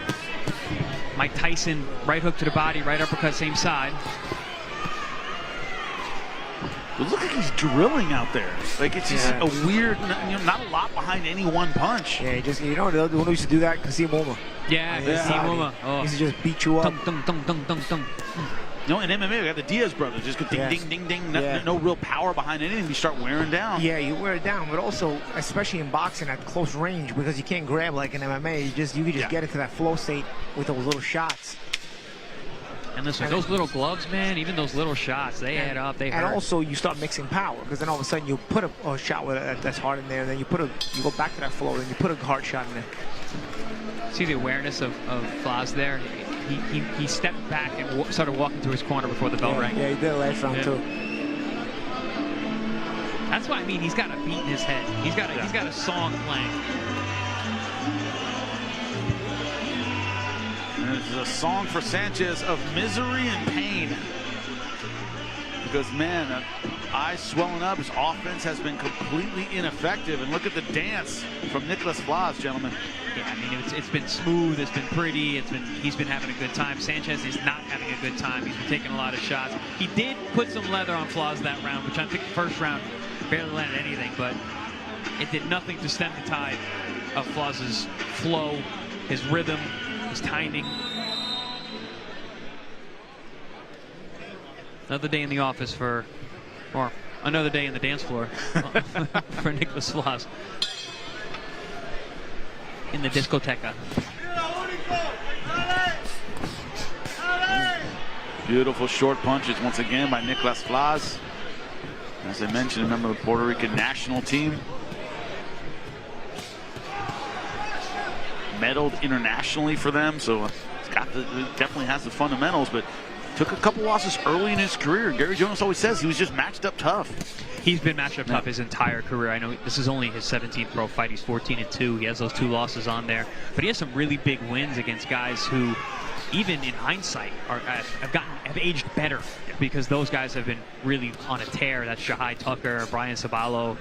Mike Tyson, right hook to the body, right uppercut, same side. It looks like he's drilling out there. Like it's just a weird, not a lot behind any one punch. Yeah, just, you know, the one who used to do that, Kasim Uma. Yeah, Kasim Uma. He used to just beat you up. Dunk, dunk, dunk, dunk, dunk. You know, in MMA, we got the Diaz brothers. Just go ding, ding, ding, ding. No real power behind anything. You start wearing down. Yeah, you wear it down. But also, especially in boxing at close range, because you can't grab like in MMA. You can just get into that flow state with those little shots. And listen, those little gloves, man, even those little shots, they add up, they hurt. And also, you start mixing power, because then all of a sudden you put a shot that's hard in there, then you go back to that flow, then you put a hard shot in there. See the awareness of Flaz there? He stepped back and started walking to his corner before the bell rang. Yeah, he did last round too. That's why I mean he's got a beat in his head. He's got a song playing. This is a song for Sanchez of misery and pain. Because, man, that eye swelling up, his offense has been completely ineffective. And look at the dance from Nicklaus Flaz, gentlemen. Yeah, I mean, it's been smooth, it's been pretty, he's been having a good time. Sanchez is not having a good time. He's been taking a lot of shots. He did put some leather on Flaz that round, which I think the first round barely landed anything, but it did nothing to stem the tide of Flaz's flow, his rhythm, his timing. Another day in the office or another day in the dance floor for Nicklaus Flaz in the discoteca. Beautiful short punches once again by Nicklaus Flaz. As I mentioned, a member of the Puerto Rican national team. Medaled internationally for them, so definitely has the fundamentals, but took a couple losses early in his career. Gary Jonas always says he was just matched up tough. He's been matched up tough his entire career. I know this is only his 17th pro fight. He's 14-2. He has those 2 losses on there, but he has some really big wins against guys who even in hindsight, have aged better because those guys have been really on a tear. That's Shahai Tucker, Brian Sabalo,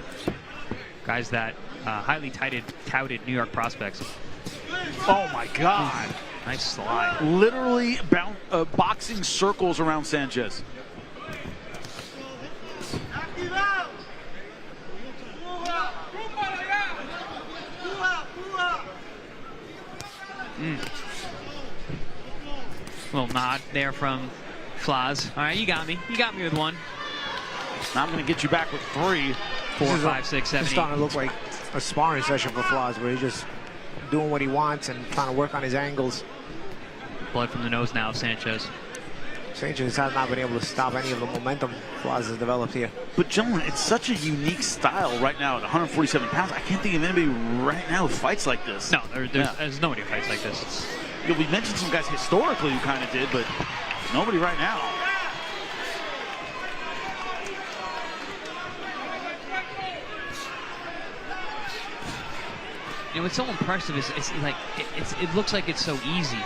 guys that highly touted New York prospects. Oh my God! Nice slide. Literally boxing circles around Sanchez. Little nod there from Flaz. All right, you got me. You got me with one. Now I'm going to get you back with 3. 4, 5, 6, 7, 8. It's starting to look like a sparring session for Flaz, where he's just doing what he wants and trying to work on his angles. Blood from the nose now of Sanchez. Sanchez has not been able to stop any of the momentum Flaz has developed here. But gentlemen, it's such a unique style right now at 147 pounds. I can't think of anybody right now who fights like this. No, there's nobody who fights like this. We mentioned some guys historically who kind of did, but nobody right now. You know, what's so impressive is it looks like it's so easy.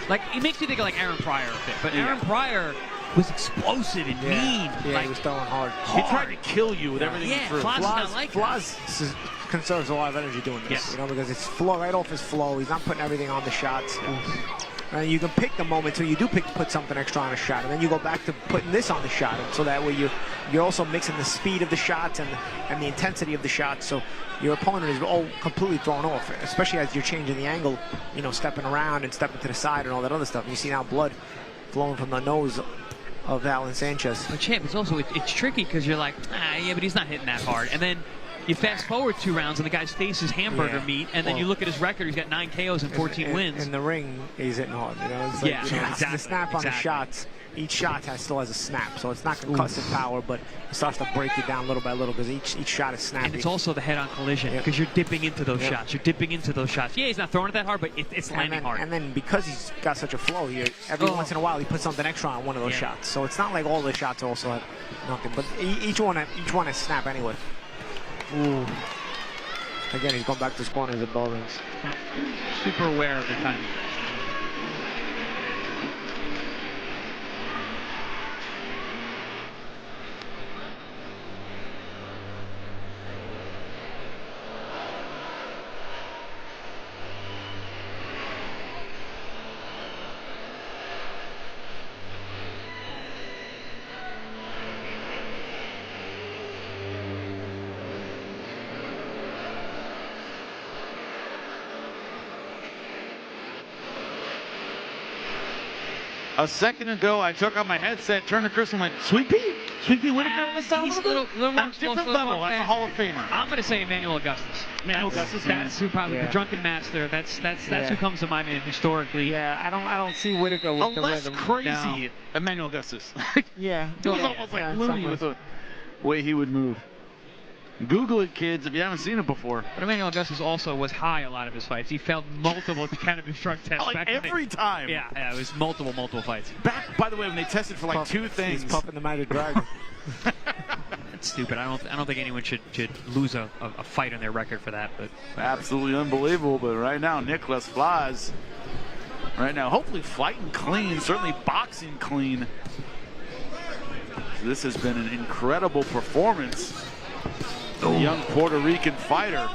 Like, it makes you think of like Aaron Pryor a bit, but Aaron Pryor was explosive and mean. Yeah, like, he was throwing hard. He tried to kill you with everything he threw. Flaz is not like that. Flaz conserves a lot of energy doing this, you know, because it's flow right off his flow. He's not putting everything on the shots. You can pick the moment, so you do put something extra on a shot, and then you go back to putting this on the shot, and so that way you're also mixing the speed of the shots and the intensity of the shots, so your opponent is all completely thrown off, especially as you're changing the angle, you know, stepping around and stepping to the side and all that other stuff. And you see now blood flowing from the nose of Val Sanchez. But champ, it's tricky because you're like, yeah, but he's not hitting that hard, and then you fast forward 2 rounds and the guy's face is hamburger meat, and then you look at his record, he's got 9 KOs and 14 wins. In the ring, he's hitting hard. You know, it's like, exactly. The snap on the shots, each shot still has a snap, so it's not concussive power, but it starts to break you down little by little because each shot is snappy. And it's also the head-on collision because you're dipping into those shots. You're dipping into those shots. Yeah, he's not throwing it that hard, but it's landing hard. And then because he's got such a flow here, every once in a while he puts something extra on one of those shots. So it's not like all the shots also have nothing, but each one has snap anyway. Ooh. Again, he's going back to his corners and ball rings. Super aware of the timing. A second ago, I took out my headset, turned to Chris, and went, Sweet Pea? Sweet Pea Whitaker? He's a little different level. That's a Hall of Famer. I'm going to say Emmanuel Augustus. That's who probably the drunken master. That's who comes to mind historically. Yeah, I don't see Whitaker with the rhythm. Crazy Emmanuel Augustus. Yeah. It was almost like Looney with the way he would move. Google it, kids, if you haven't seen it before. But Emmanuel Augustus also was high a lot of his fights. He failed multiple cannabis drug tests. Like every time. Yeah, it was multiple fights. Back, by the way, when they tested for like 2 things. He's puffing the Magic Dragon. That's stupid. I don't think anyone should lose a fight on their record for that. But absolutely unbelievable. But right now, Nicklaus Flaz. Right now, hopefully fighting clean, certainly boxing clean. So this has been an incredible performance. The young Puerto Rican fighter.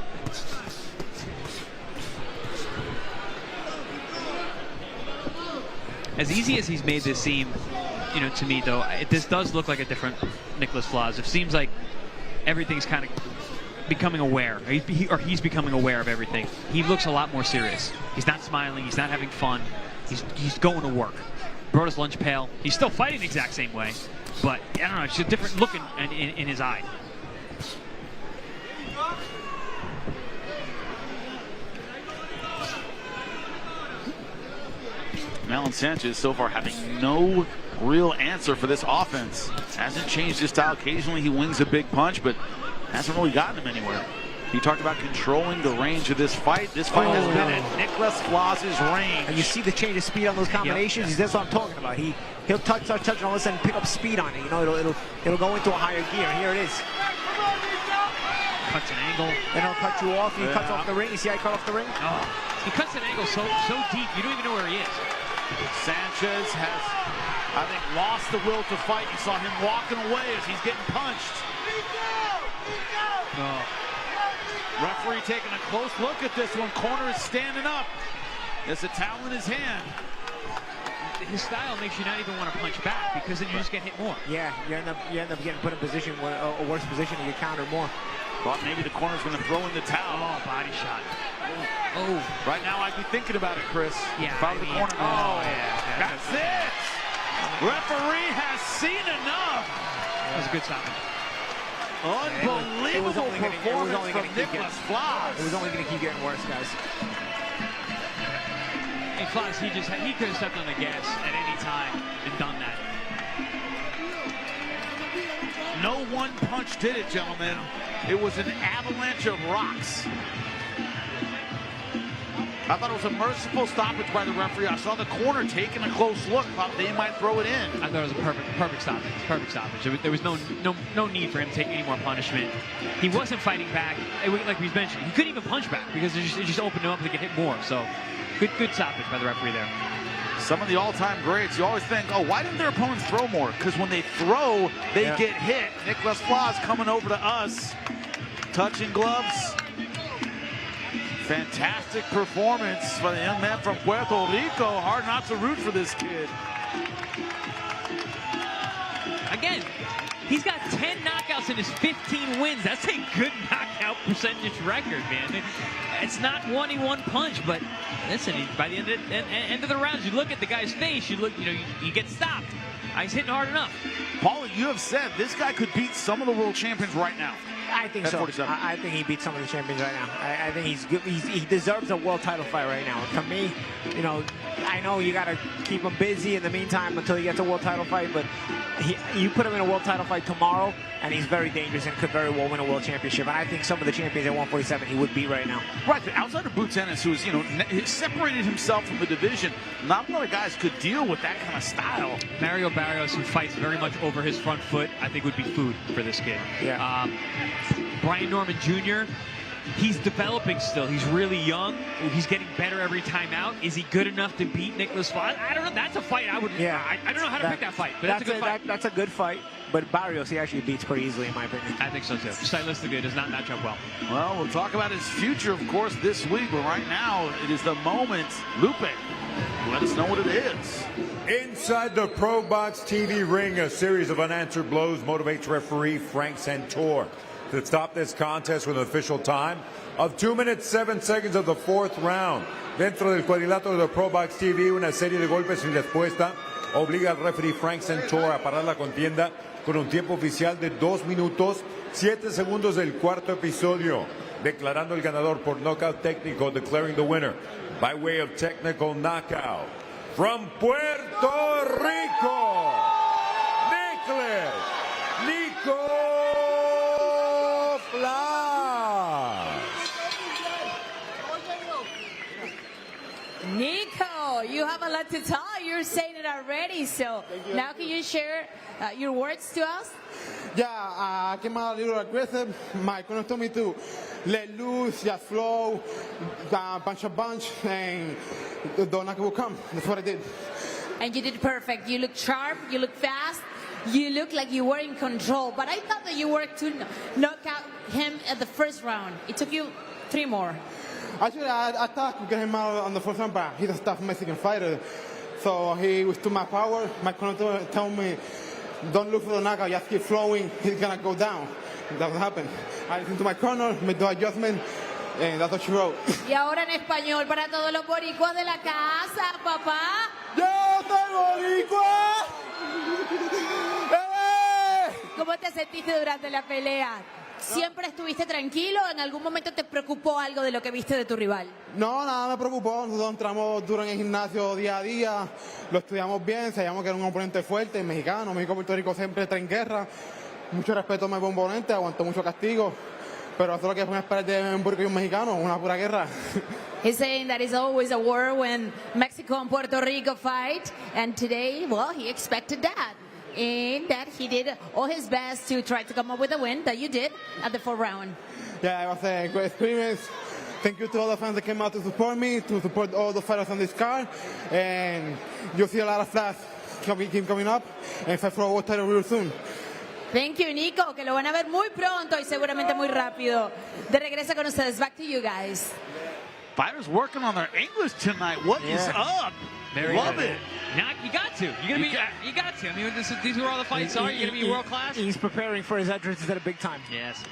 As easy as he's made this seem, you know, to me though, this does look like a different Nicklaus Flaz. It seems like everything's kind of becoming aware, or he's becoming aware of everything. He looks a lot more serious. He's not smiling. He's not having fun. He's going to work. Brought his lunch pail. He's still fighting the exact same way, but I don't know. It's a different look in his eye. Val Sanchez so far having no real answer for this offense. Hasn't changed his style. Occasionally he wings a big punch, but hasn't really gotten him anywhere. He talked about controlling the range of this fight. This fight has been at Nicklaus Flaz's range. And you see the change of speed on those combinations. That's what I'm talking about. He'll touch, and all of a sudden pick up speed on it. You know, it'll go into a higher gear. Here it is. Cuts an angle. Then he'll cut you off. He cuts off the ring. You see how he cut off the ring? Oh. He cuts an angle so deep, you don't even know where he is. Sanchez has, I think, lost the will to fight. You saw him walking away as he's getting punched. Oh. Referee taking a close look at this one. Corner is standing up. There's a towel in his hand. His style makes you not even want to punch back because then you just get hit more. Yeah, you end up getting put in position, a worse position, and you counter more. Thought maybe the corner's going to throw in the towel. Oh, body shot. Oh, right now I'd be thinking about it, Chris. Yeah, Follow the corner. Oh, yeah. That's it. Referee has seen enough. That was a good stoppage. Unbelievable performance from Nicklaus Flaz. It was only going to keep getting worse, guys. And Flaz, he could have stepped on the gas at any time and done that. No one punch did it, gentlemen. It was an avalanche of rocks. I thought it was a merciful stoppage by the referee. I saw the corner taking a close look. Thought they might throw it in. I thought it was a perfect stoppage. Perfect stoppage. There was no need for him to take any more punishment. He wasn't fighting back. Like we mentioned, he couldn't even punch back because it just opened him up to get hit more. So good stoppage by the referee there. Some of the all-time greats, you always think, oh, why didn't their opponents throw more? Because when they throw, they get hit. Nicklaus Flaz coming over to us, touching gloves. Fantastic performance for the young man from Puerto Rico. Hard not to root for this kid. Again, he's got 10 knockouts in his 15 wins. That's a good knockout percentage record, man. It's not 1-1 punch, but listen, by the end of the rounds, you look at the guy's face, you get stopped. He's hitting hard enough. Paulie, you have said this guy could beat some of the world champions right now. I think so. I think he beats some of the champions right now. I think he's good. He deserves a world title fight right now. To me, I know you got to keep him busy in the meantime until he gets a world title fight, but you put him in a world title fight tomorrow, and he's very dangerous and could very well win a world championship. And I think some of the champions at 147 he would beat right now. Right, but outside of Boots Ennis, who's separated himself from the division, not a lot of guys could deal with that kind of style. Mario Barrios, who fights very much over his front foot, I think would be food for this kid. Yeah. Brian Norman Jr., he's developing still. He's really young. He's getting better every time out. Is he good enough to beat Nicklaus Flaz? I don't know. That's a fight I would. Yeah. I don't know how to pick that fight, but that's a good fight. That's a good fight. But Barrios, he actually beats pretty easily, in my opinion. I think so too. Stylistically, does not match up well. Well, we'll talk about his future, of course, this week. But right now, it is the moment. Lubin, let us know what it is. Inside the ProBox TV ring, a series of unanswered blows motivates referee Frank Santor to stop this contest with an official time of 2 minutes 7 seconds of the fourth round. Dentro del cuadrilátero de ProBox TV, una serie de golpes sin respuesta obliga al referee Frank Santor a parar la contienda con un tiempo oficial de 2 minutos 7 segundos del cuarto episodio, declarando el ganador por knockout técnico, declaring the winner by way of technical knockout from Puerto Rico, Nico Flaz. Nico, you have a lot to tell. You're saying it already. So now can you share your words to us? Yeah, I came out a little aggressive. My corner told me to let loose, just flow, bunch, and the knockout will come. That's what I did. And you did perfect. You look sharp, you look fast, you look like you were in control. But I thought that you worked to knock out him at the first round. It took you 3 more. Actually, I thought we got him out on the first round, but he's a tough Mexican fighter. So he was to my power. My corner told me, don't look for the knockout, just keep flowing, he's gonna go down. That's what happened. I listened to my corner, made the adjustment, and that's what she wrote. Y ahora en español para todos los boricuas de la casa, papá. ¡Yo soy boricua! ¿Cómo te sentiste durante la pelea? ¿Siempre estuviste tranquilo? ¿En algún momento te preocupó algo de lo que viste de tu rival? No, nada me preocupó. Nosotros entramos duro en el gimnasio día a día, lo estudiamos bien, sabíamos que era un oponente fuerte, mexicano. México-Puerto Rico siempre está en guerra. Mucho respeto a mi oponente, aguantó mucho castigo. Pero eso es lo que pueden esperar de un puertorriqueño mexicano, una pura guerra. He's saying that it's always a war when Mexico and Puerto Rico fight. And today, well, he expected that. And that he did all his best to try to come up with a win that you did at the 4th round. Yeah, it was a great experience. thank you to all the fans that came out to support me, to support all the fighters on this card. And you'll see a lot of Flaz coming up and fight for a world title real soon. Thank you, Nico, que lo van a ver muy pronto y seguramente muy rápido. De regreso con ustedes. Back to you guys. Fighters working on their English tonight. What is up? Very Love good. it. Now, you got to. You're gonna you got to. I mean, these are where all the fights are. You're gonna be world class. He's preparing for his entrance at a big time. Yes.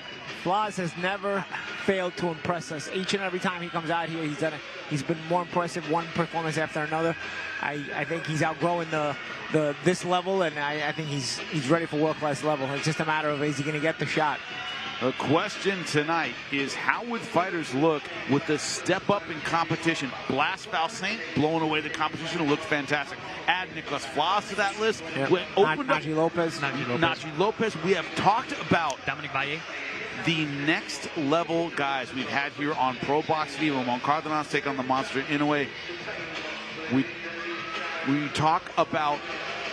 Flaz has never failed to impress us. Each and every time he comes out here, he's been more impressive, one performance after another. I think he's outgrowing this level, and I think he's ready for world-class level. It's just a matter of, is he going to get the shot? The question tonight is, how would fighters look with the step up in competition? Blast Val Saint blowing away the competition. It looked fantastic. Add Nicklaus Flaz to that list. Yep. Najee Lopez. Najee Lopez. We have talked about Dominic Valle. The next level guys we've had here on ProBox TV. Ramon Cardenas take on the monster Inoue. We talk about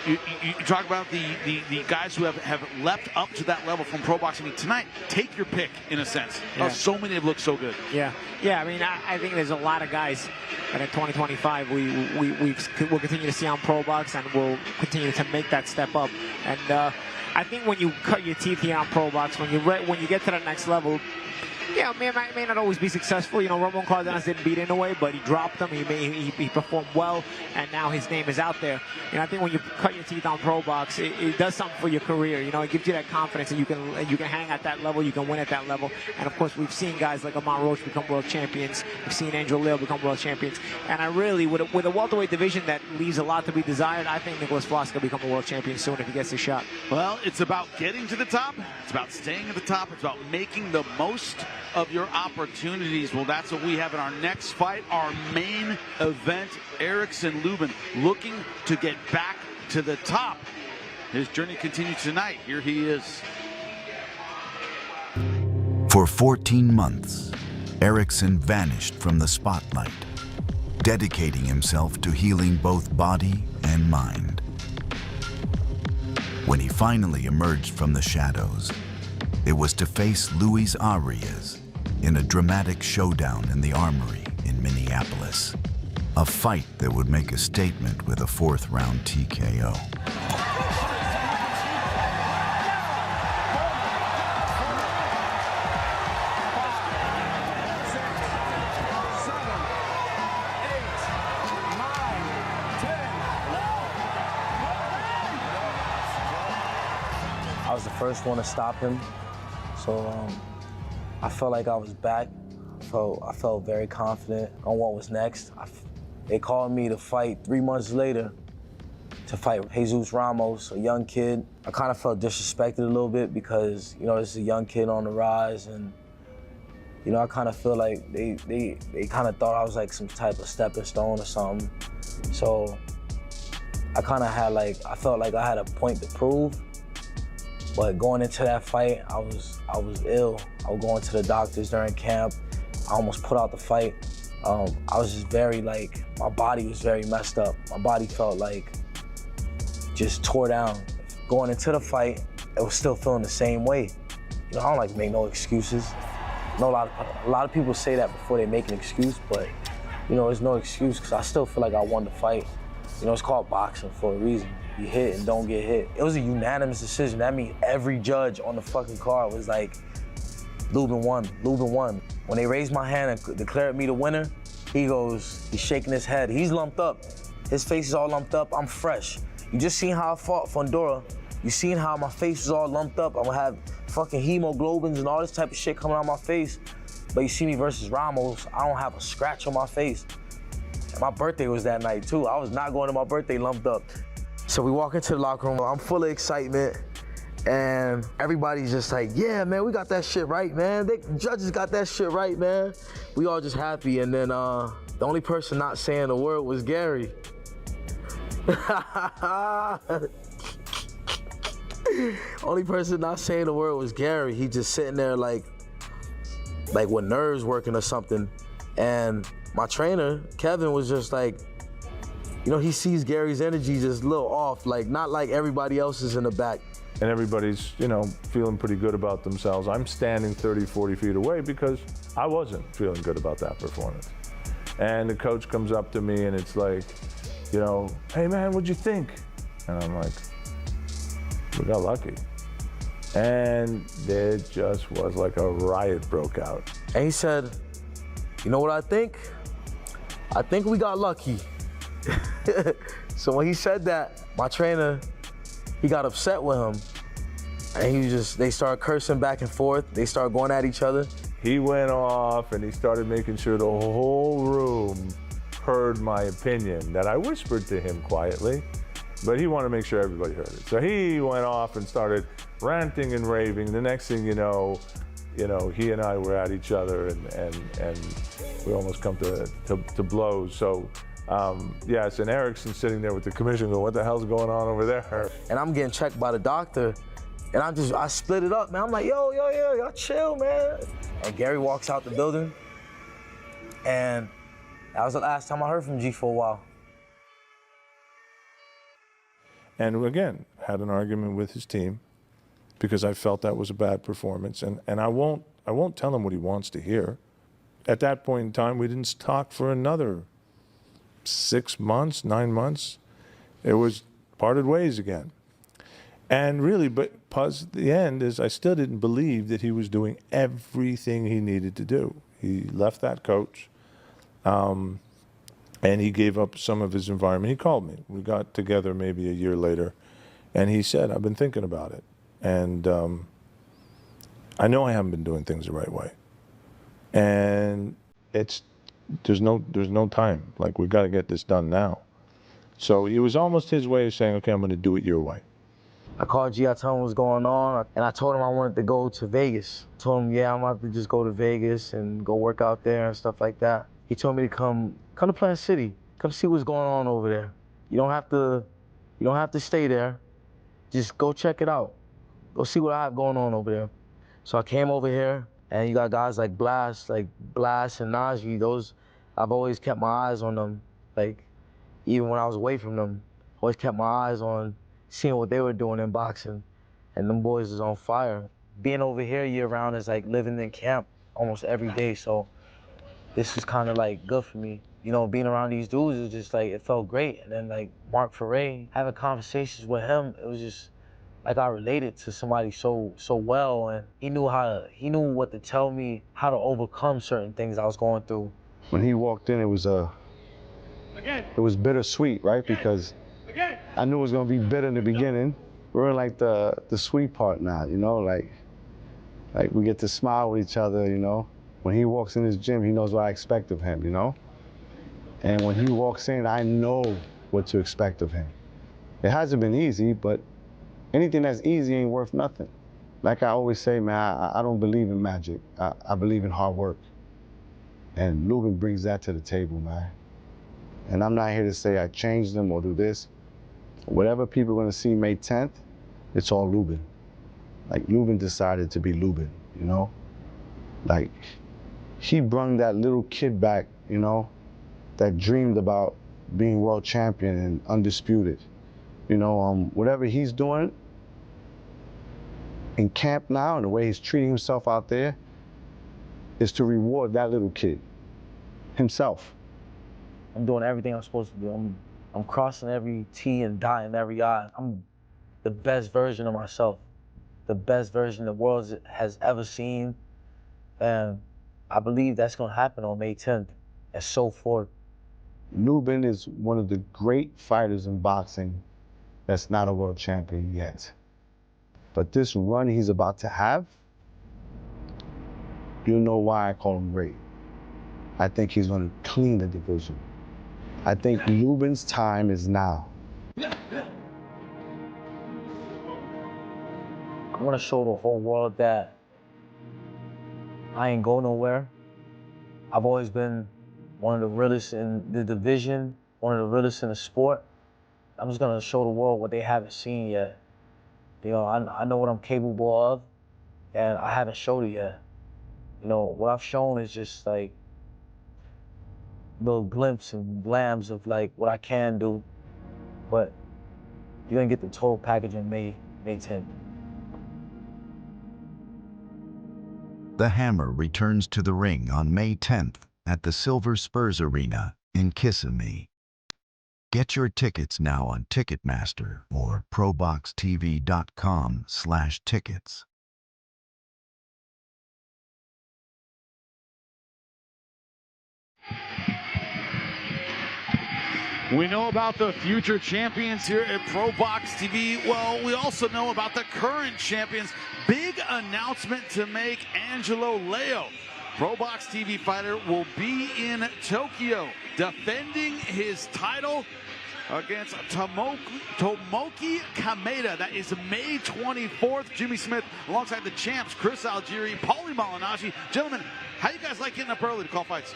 you talk about the guys who have leapt up to that level from ProBox TV. Tonight, take your pick in a sense. Yeah. So many have looked so good. Yeah. I mean, I think there's a lot of guys that in 2025 we'll continue to see on ProBox, and we'll continue to make that step up. And I think when you cut your teeth here on ProBox, when you get to the next level, yeah, it may not always be successful. You know, Ramon Cardenas didn't beat Inoue, but he dropped him. He performed well, and now his name is out there. And I think when you cut your teeth on ProBox, it does something for your career. You know, it gives you that confidence, and you can hang at that level, you can win at that level. And of course, we've seen guys like Amon Roach become world champions. We've seen Angel Leo become world champions. And I really, with a welterweight division that leaves a lot to be desired, I think Nicklaus Flaz can become a world champion soon if he gets his shot. Well, it's about getting to the top. It's about staying at the top. It's about making the most of your opportunities. Well, that's what we have in our next fight, our main event. Erickson Lubin looking to get back to the top. His journey continues tonight. Here he is. For 14 months, Erickson vanished from the spotlight, dedicating himself to healing both body and mind. When he finally emerged from the shadows, it was to face Luis Arias in a dramatic showdown in the Armory in Minneapolis. A fight that would make a statement with a fourth-round TKO. I was the first one to stop him, so I felt like I was back. I felt very confident on what was next. They called me to fight 3 months later to fight Jesus Ramos, a young kid. I kind of felt disrespected a little bit because, you know, this is a young kid on the rise, and, you know, I kind of feel like they kind of thought I was like some type of stepping stone or something. So I kind of had I felt like I had a point to prove. But going into that fight, I was ill. I was going to the doctors during camp. I almost put out the fight. I was just very my body was very messed up. My body felt just tore down. Going into the fight, it was still feeling the same way. You know, I don't like to make no excuses. I know a lot of people say that before they make an excuse, but you know, there's no excuse because I still feel like I won the fight. You know, it's called boxing for a reason. You hit and don't get hit. It was a unanimous decision. That means every judge on the fucking card was like, Lubin won, Lubin won. When they raised my hand and declared me the winner, he's shaking his head. He's lumped up. His face is all lumped up. I'm fresh. You just seen how I fought Fundora. You seen how my face was all lumped up. I'm gonna have fucking hemoglobins and all this type of shit coming out of my face. But you see me versus Ramos, I don't have a scratch on my face. My birthday was that night too. I was not going to my birthday lumped up. So we walk into the locker room, I'm full of excitement, and everybody's just like, yeah, man, we got that shit right, man. The judges got that shit right, man. We all just happy, and then the only person not saying a word was Gary. Only person not saying a word was Gary. He just sitting there like with nerves working or something. And my trainer, Kevin, was just like, you know, he sees Gary's energy just a little off, like not like everybody else is in the back. And everybody's, you know, feeling pretty good about themselves. I'm standing 30, 40 feet away because I wasn't feeling good about that performance. And the coach comes up to me and it's like, you know, hey man, what'd you think? And I'm like, we got lucky. And there just was like a riot broke out. And he said, you know what I think? I think we got lucky. So when he said that, my trainer, he got upset with him. And they started cursing back and forth. They started going at each other. He went off and he started making sure the whole room heard my opinion that I whispered to him quietly, but he wanted to make sure everybody heard it. So he went off and started ranting and raving. The next thing you know, he and I were at each other and we almost come to blows. So yes, and Erickson sitting there with the commission going, what the hell's going on over there? And I'm getting checked by the doctor, and I split it up, man. I'm like, yo, y'all chill, man. And Gary walks out the building, and that was the last time I heard from G for a while. And again, had an argument with his team because I felt that was a bad performance, and I won't tell him what he wants to hear. At that point in time, we didn't talk for another 6 months, 9 months. It was parted ways again. And really, but the end is I still didn't believe that he was doing everything he needed to do. He left that coach, and he gave up some of his environment. He called me. We got together maybe a year later, and he said, I've been thinking about it. And I know I haven't been doing things the right way. And there's no time. Like, we've got to get this done now. So it was almost his way of saying, okay, I'm going to do it your way. I called G, I told him what's going on, and I told him I wanted to go to Vegas. I told him, yeah, I'm about to just go to Vegas and go work out there and stuff like that. He told me to come to Plant City, come see what's going on over there. You don't have to stay there. Just go check it out. Go see what I have going on over there. So I came over here, and you got guys like Blast and Najee. Those, I've always kept my eyes on them. Like, even when I was away from them, always kept my eyes on seeing what they were doing in boxing, and them boys is on fire. Being over here year round is like living in camp almost every day, so this was kind of like good for me. You know, being around these dudes is just like, it felt great. And then like Mark Ferre, having conversations with him, it was just like I related to somebody so well, and he knew what to tell me, how to overcome certain things I was going through. When he walked in, it was bittersweet, right? Because I knew it was gonna be bitter in the beginning. We're in like the sweet part now, you know, like we get to smile with each other, you know. When he walks in his gym, he knows what I expect of him, you know. And when he walks in, I know what to expect of him. It hasn't been easy, but anything that's easy ain't worth nothing. Like I always say, man, I don't believe in magic. I believe in hard work. And Lubin brings that to the table, man. And I'm not here to say I changed them or do this. Whatever people are gonna see May 10th, it's all Lubin. Like, Lubin decided to be Lubin, you know? Like, he brought that little kid back, you know, that dreamed about being world champion and undisputed. You know, whatever he's doing in camp now and the way he's treating himself out there is to reward that little kid, himself. I'm doing everything I'm supposed to do. I'm crossing every T and dotting every I. I'm the best version of myself, the best version the world has ever seen. And I believe that's gonna happen on May 10th, and so forth. Lubin is one of the great fighters in boxing that's not a world champion yet. But this run he's about to have, you'll know why I call him great. I think he's gonna clean the division. I think Lubin's time is now. I want to show the whole world that I ain't go nowhere. I've always been one of the realest in the division, one of the realest in the sport. I'm just gonna show the world what they haven't seen yet. You know, I know what I'm capable of, and I haven't showed it yet. You know, what I've shown is just like little glimpses and glams of like what I can do, but you're gonna get the total package in May 10th. The Hammer returns to the ring on May 10th at the Silver Spurs Arena in Kissimmee. Get your tickets now on Ticketmaster or ProBoxTV.com/tickets. We know about the future champions here at ProBox TV. Well, we also know about the current champions. Big announcement to make, Angelo Leo. ProBox TV fighter will be in Tokyo defending his title against Tomoki Kameda. That is May 24th. Jimmy Smith alongside the champs, Chris Algieri, Paulie Malignaggi. Gentlemen, how you guys like getting up early to call fights?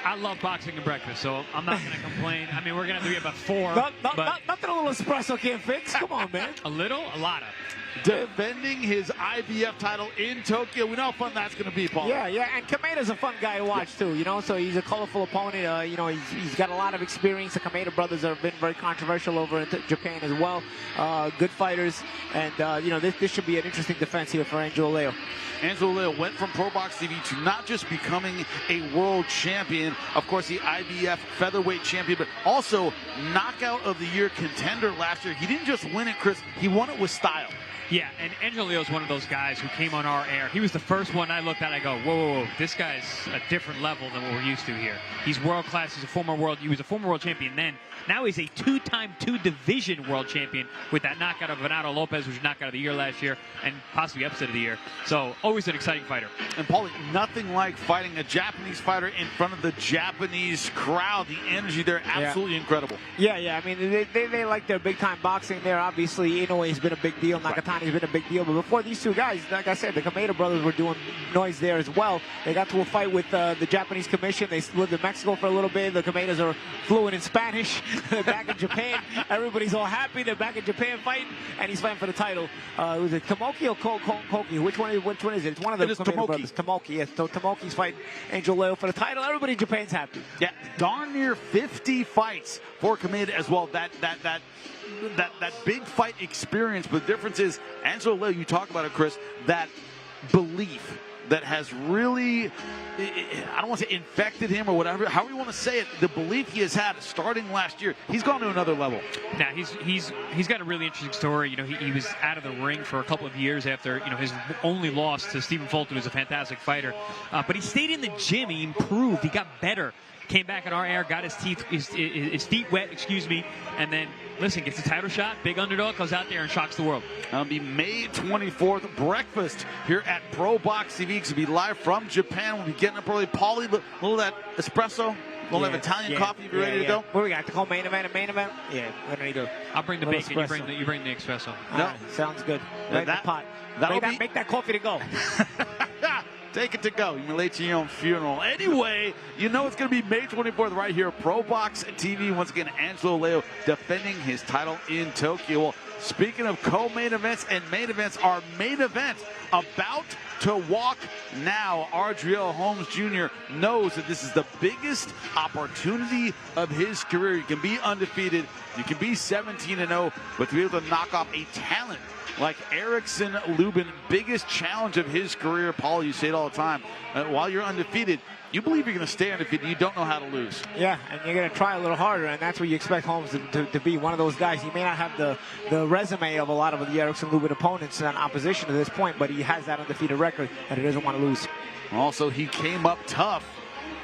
I love boxing and breakfast, so I'm not going to complain. I mean, we're going to be about 4. Nothing a little espresso can't fix. Come on, man. A little? A lot of. Defending his IBF title in Tokyo. We know how fun that's going to be, Paul. Yeah, and Kameda's a fun guy to watch, too, you know, so he's a colorful opponent. You know, he's got a lot of experience. The Kameda brothers have been very controversial over in Japan as well. Good fighters, and, you know, this should be an interesting defense here for Angelo Leo. Angelo Leo went from ProBox TV to not just becoming a world champion, of course, the IBF featherweight champion, but also knockout of the year contender last year. He didn't just win it, Chris, he won it with style. Yeah, and Angelo Leo is one of those guys who came on our air. He was the first one I looked at. I go, whoa, this guy's a different level than what we're used to here. He's world class. He was a former world champion then. Now he's a 2-time 2-division world champion with that knockout of Venado Lopez, which was knockout of the year last year, and possibly upset of the year. So always an exciting fighter. And Paulie, nothing like fighting a Japanese fighter in front of the Japanese crowd. The energy there, absolutely incredible. Yeah. I mean, they like their big-time boxing there. Obviously, Inoue has been a big deal. Nakatani's been a big deal. But before these two guys, like I said, the Kameda brothers were doing noise there as well. They got to a fight with the Japanese commission. They lived in Mexico for a little bit. The Kamedas are fluent in Spanish. They're back in Japan. Everybody's all happy. They're back in Japan fighting, and he's fighting for the title. Was it Tomoki or Koki? Which one is it? It's one of the Kameda brothers. Tomoki, yes. So Tomoki's fighting Angelo Leo for the title. Everybody in Japan's happy. Yeah, darn near 50 fights for Kameda as well. That big fight experience. But the difference is, Angelo Leo, you talk about it, Chris, that belief that has really, I don't want to say infected him or whatever, however you want to say it, the belief he has had starting last year, he's gone to another level. Now, he's got a really interesting story. You know, he was out of the ring for a couple of years after, you know, his only loss to Stephen Fulton, who's a fantastic fighter. But he stayed in the gym. He improved. He got better. Came back in our air, got his feet wet, and then, listen, gets a title shot, big underdog, goes out there and shocks the world. That'll be May 24th, breakfast here at ProBox TV. It's going to be live from Japan. We'll be getting up early. Paulie, a little of that espresso, a little of Italian coffee, you ready to go? What do we got? The whole main event? Yeah, what do we do? I'll bring the bacon, you bring the espresso. No, sounds good. Right that pot. Make that coffee to go. Take it to go. You're late to your own funeral. Anyway, you know it's going to be May 24th right here. ProBox TV. Once again, Angelo Leo defending his title in Tokyo. Well, speaking of co-main events and main events, our main event about to walk now. Ardreal Holmes Jr. knows that this is the biggest opportunity of his career. You can be undefeated. You can be 17-0, but to be able to knock off a talent like Erickson Lubin, biggest challenge of his career. Paul, you say it all the time. While you're undefeated, you believe you're going to stay undefeated. You don't know how to lose. Yeah, and you're going to try a little harder, and that's what you expect Holmes to be, one of those guys. He may not have the resume of a lot of the Erickson Lubin opponents in opposition to this point, but he has that undefeated record, and he doesn't want to lose. Also, he came up tough.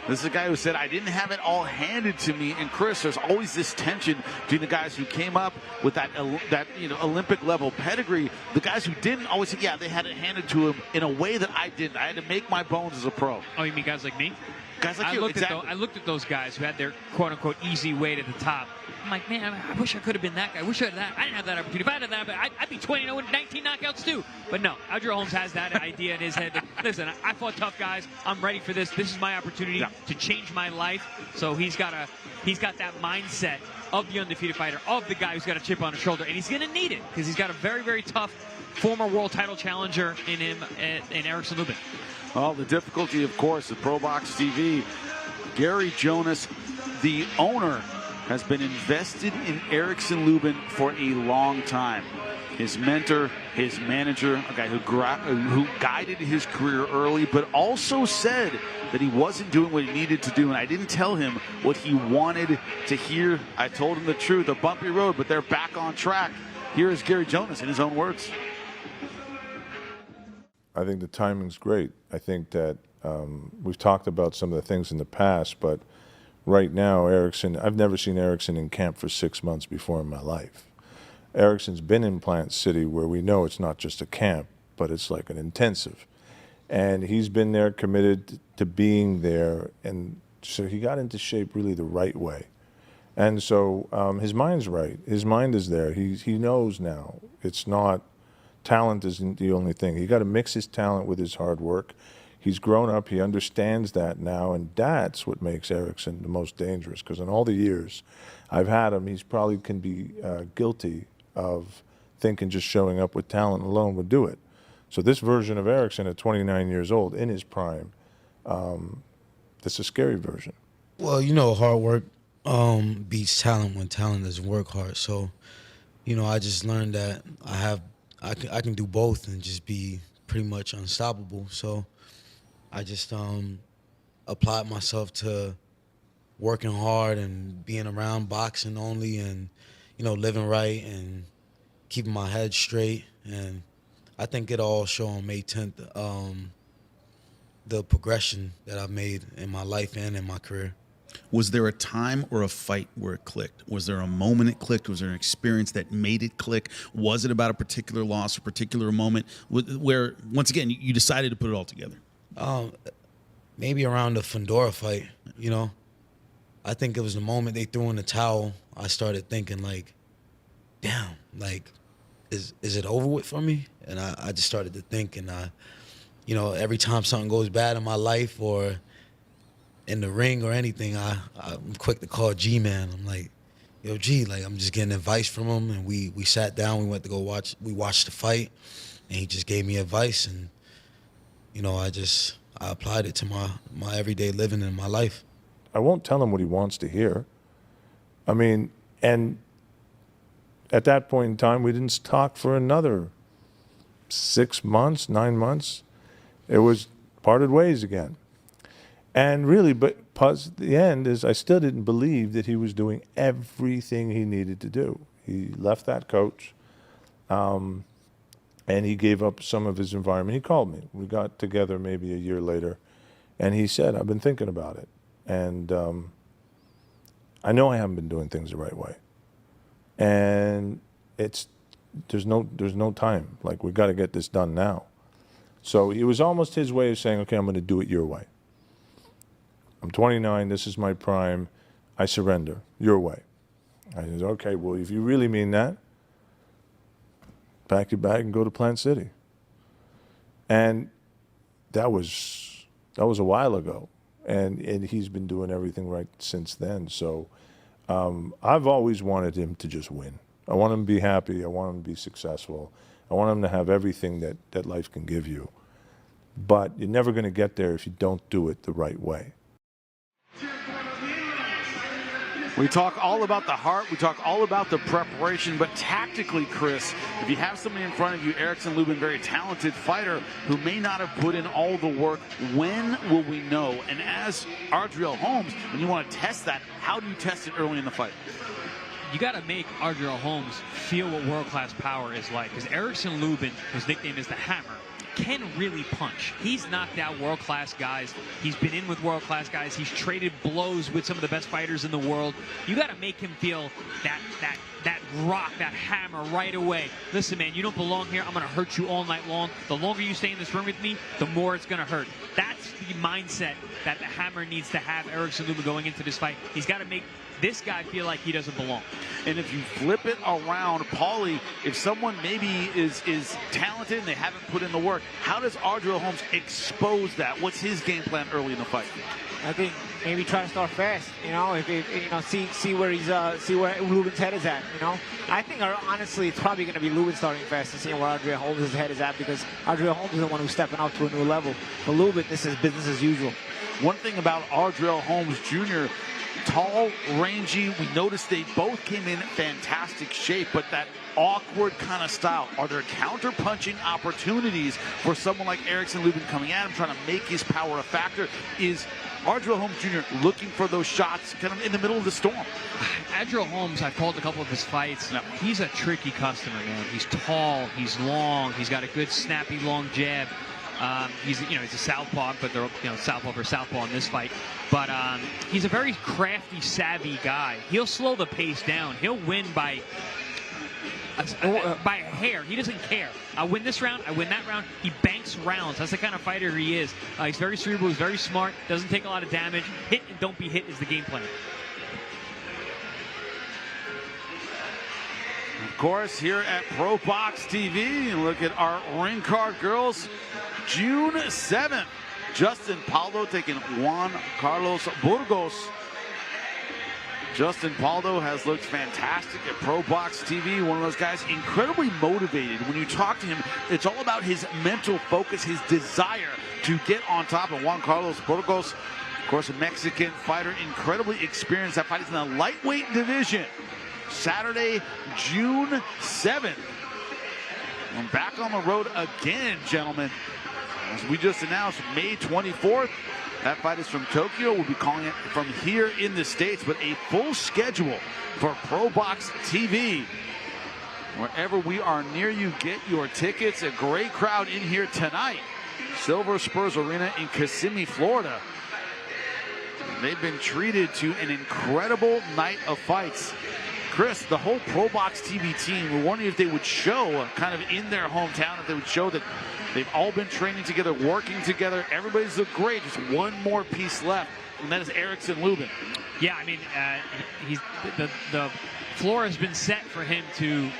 This is a guy who said, I didn't have it all handed to me. And Chris, there's always this tension between the guys who came up with that Olympic level pedigree. The guys who didn't always say, yeah, they had it handed to them in a way that I didn't. I had to make my bones as a pro. Oh, you mean guys like me? Guys like you, exactly. I looked at those guys who had their quote-unquote easy way to the top. I'm like, man, I wish I could have been that guy. I wish I had that. I didn't have that opportunity. If I had that, I'd be 20-0 with 19 knockouts too. But no, Ardreal Holmes has that idea in his head. That, listen, I fought tough guys. I'm ready for this. This is my opportunity to change my life. So he's got that mindset of the undefeated fighter, of the guy who's got a chip on his shoulder, and he's going to need it because he's got a very, very tough former world title challenger in him, in Erickson Lubin. Well, the difficulty, of course, at ProBox TV, Gary Jonas the owner has been invested in Erickson Lubin for a long time. His mentor, his manager, a guy who guided his career early, but also said that he wasn't doing what he needed to do, and I didn't tell him what he wanted to hear. I told him the truth, a bumpy road, but they're back on track. Here is Gary Jonas in his own words. I think the timing's great. I think that we've talked about some of the things in the past, but right now, Erickson, I've never seen Erickson in camp for 6 months before in my life. Erickson's been in Plant City where we know it's not just a camp, but it's like an intensive. And he's been there committed to being there, and so he got into shape really the right way. And so his mind's right. His mind is there. He knows now. It's not, talent isn't the only thing. You got to mix his talent with his hard work. He's grown up, he understands that now, and that's what makes Erickson the most dangerous, because in all the years I've had him, he's probably can be guilty of thinking just showing up with talent alone would do it. So this version of Erickson at 29 years old, in his prime, that's a scary version. Well, you know, hard work beats talent when talent doesn't work hard. So, you know, I just learned that I can do both and just be pretty much unstoppable. So I just applied myself to working hard and being around boxing only, and, you know, living right and keeping my head straight. And I think it'll all show on May 10th, the progression that I've made in my life and in my career. Was there a time or a fight where it clicked? Was there a moment it clicked? Was there an experience that made it click? Was it about a particular loss or particular moment where, once again, you decided to put it all together? Maybe around the Fundora fight, you know. I think it was the moment they threw in the towel, I started thinking, like, damn, like, is it over with for me? And I just started to think, and you know, every time something goes bad in my life or in the ring or anything, I'm quick to call G-Man. I'm like, yo, G, like, I'm just getting advice from him, and we sat down, we went to go watch the fight, and he just gave me advice, and, you know, I applied it to my everyday living in my life. I won't tell him what he wants to hear. I mean, and at that point in time, we didn't talk for another 6 months, 9 months. It was parted ways again. And really, but the end is I still didn't believe that he was doing everything he needed to do. He left that coach, and he gave up some of his environment. He called me. We got together maybe a year later, and he said, I've been thinking about it. And I know I haven't been doing things the right way. And there's no time. Like, we got to get this done now. So it was almost his way of saying, okay, I'm going to do it your way. I'm 29, this is my prime, I surrender, your way. I said, okay, well, if you really mean that, pack your bag and go to Plant City. And that was a while ago. And he's been doing everything right since then. So I've always wanted him to just win. I want him to be happy. I want him to be successful. I want him to have everything that life can give you. But you're never going to get there if you don't do it the right way. We talk all about the heart, we talk all about the preparation, but tactically, Chris, if you have somebody in front of you, Erickson Lubin, very talented fighter, who may not have put in all the work, when will we know? And as Ardreal Holmes, when you want to test that, how do you test it early in the fight? You got to make Ardreal Holmes feel what world-class power is like, because Erickson Lubin, whose nickname is the Hammer, can really punch. He's knocked out world-class guys. He's been in with world-class guys. He's traded blows with some of the best fighters in the world. You got to make him feel that rock, that hammer right away. Listen, man, you don't belong here. I'm going to hurt you all night long. The longer you stay in this room with me, the more it's going to hurt. That's the mindset that the Hammer needs to have, Erickson Lubin, going into this fight. He's got to make this guy feel like he doesn't belong. And if you flip it around, Paulie, if someone maybe is talented and they haven't put in the work, how does Ardreal Holmes expose that? What's his game plan early in the fight? I think maybe try to start fast. You know, if you know, see where Lubin's head is at. You know, I think honestly it's probably going to be Lubin starting fast and seeing where Ardreal Holmes' head is at, because Ardreal Holmes is the one who's stepping up to a new level. For Lubin, this is business as usual. One thing about Ardreal Holmes Jr., tall, rangy. We noticed they both came in fantastic shape, but that awkward kind of style. Are there counter-punching opportunities for someone like Erickson Lubin coming at him, trying to make his power a factor? Is Ardreal Holmes Jr. looking for those shots kind of in the middle of the storm? Ardreal Holmes, I've called a couple of his fights. No. He's a tricky customer, man. He's tall, he's long, he's got a good snappy long jab. He's a southpaw, but they're southpaw for southpaw in this fight. But he's a very crafty, savvy guy. He'll slow the pace down. He'll win by a hair. He doesn't care. I win this round, I win that round. He banks rounds. That's the kind of fighter he is. He's very cerebral, he's very smart, doesn't take a lot of damage. Hit and don't be hit is the game plan. Of course, here at ProBox TV, look at our ring card, girls. June 7th, Justin Paldo taking Juan Carlos Burgos. Justin Paldo has looked fantastic at ProBox TV. One of those guys incredibly motivated. When you talk to him, it's all about his mental focus, his desire to get on top. And Juan Carlos Burgos, of course, a Mexican fighter, incredibly experienced. That fight is in the lightweight division. Saturday, June 7th. I'm back on the road again, gentlemen. As we just announced, May 24th. That fight is from Tokyo. We'll be calling it from here in the States, but a full schedule for ProBox TV. Wherever we are near you, get your tickets. A great crowd in here tonight. Silver Spurs Arena in Kissimmee, Florida. They've been treated to an incredible night of fights. Chris, the whole ProBox TV team, we're wondering if they would show kind of in their hometown, if they would show that they've all been training together, working together. Everybody's looked great. Just one more piece left, and that is Erickson Lubin. Yeah, I mean, the floor has been set for him to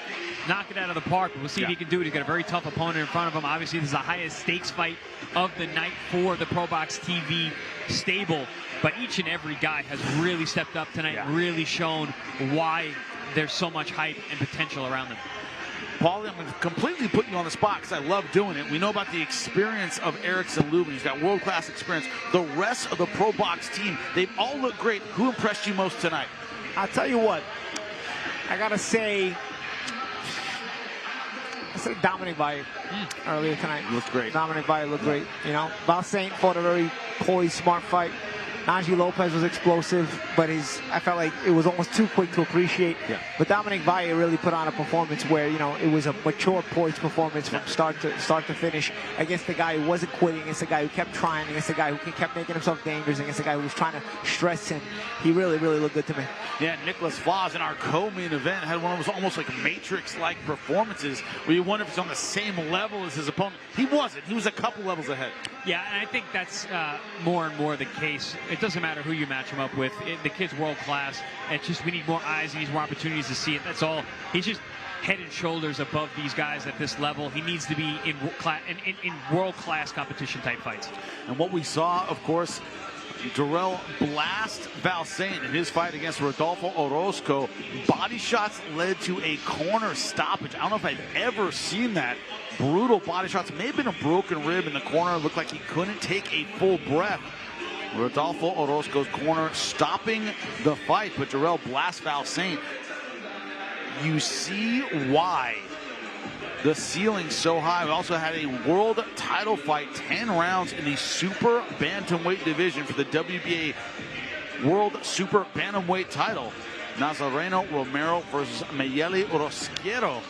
knock it out of the park. We'll see if he can do it. He's got a very tough opponent in front of him. Obviously, this is the highest stakes fight of the night for the ProBox TV stable. But each and every guy has really stepped up tonight, really shown why there's so much hype and potential around them. Paul, I'm going to completely put you on the spot because I love doing it. We know about the experience of Erickson Lubin. He's got world-class experience. The rest of the ProBox team, they've all looked great. Who impressed you most tonight? I'll tell you what. I got to say Dominic Valle earlier tonight. Looked great. Dominic Valle looked great. You know, Val Saint fought a very poised, smart fight. Najee Lopez was explosive, but I felt like it was almost too quick to appreciate. Yeah. But Dominic Valle really put on a performance where, you know, it was a mature, poised performance from start to finish against the guy who wasn't quitting, against the guy who kept trying, against the guy who kept making himself dangerous, against the guy who was trying to stress him. He really, really looked good to me. Yeah, Nicklaus Flaz in our co-main event had one of those almost like Matrix-like performances where you wonder if he's on the same level as his opponent. He wasn't. He was a couple levels ahead. Yeah, and I think that's more and more the case. It doesn't matter who you match him up with. The kid's world class. It's just we need more eyes, he needs more opportunities to see it. That's all. He's just head and shoulders above these guys at this level. He needs to be in world-class competition type fights. And what we saw, of course, Darrelle blast Val Saint in his fight against Rodolfo Orozco. Body shots led to a corner stoppage. I don't know if I've ever seen that. Brutal body shots. May have been a broken rib in the corner. It looked like he couldn't take a full breath. Rodolfo Orozco's corner stopping the fight, but Darrelle blasts Val Saint. You see why the ceiling's so high. We also had a world title fight, 10 rounds in the super bantamweight division for the WBA World Super Bantamweight title. Nazarena Romero versus Mayelli Rosquero.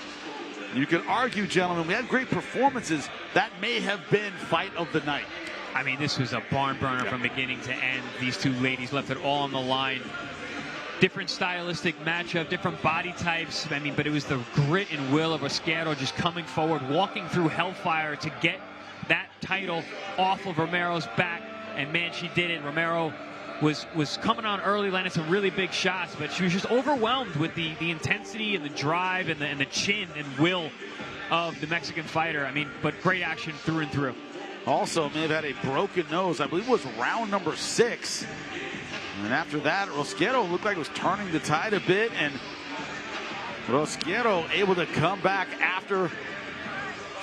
You could argue, gentlemen, we had great performances. That may have been fight of the night. I mean, this was a barn burner from beginning to end. These two ladies left it all on the line. Different stylistic matchup, different body types. I mean, but it was the grit and will of Rosquero just coming forward, walking through hellfire to get that title off of Romero's back. And man, she did it. Romero was coming on early, landing some really big shots, but she was just overwhelmed with the intensity and the drive and the chin and will of the Mexican fighter. I mean, but great action through and through. Also may have had a broken nose. I believe it was round number 6. And after that, Rosquero looked like it was turning the tide a bit, and Rosquero able to come back after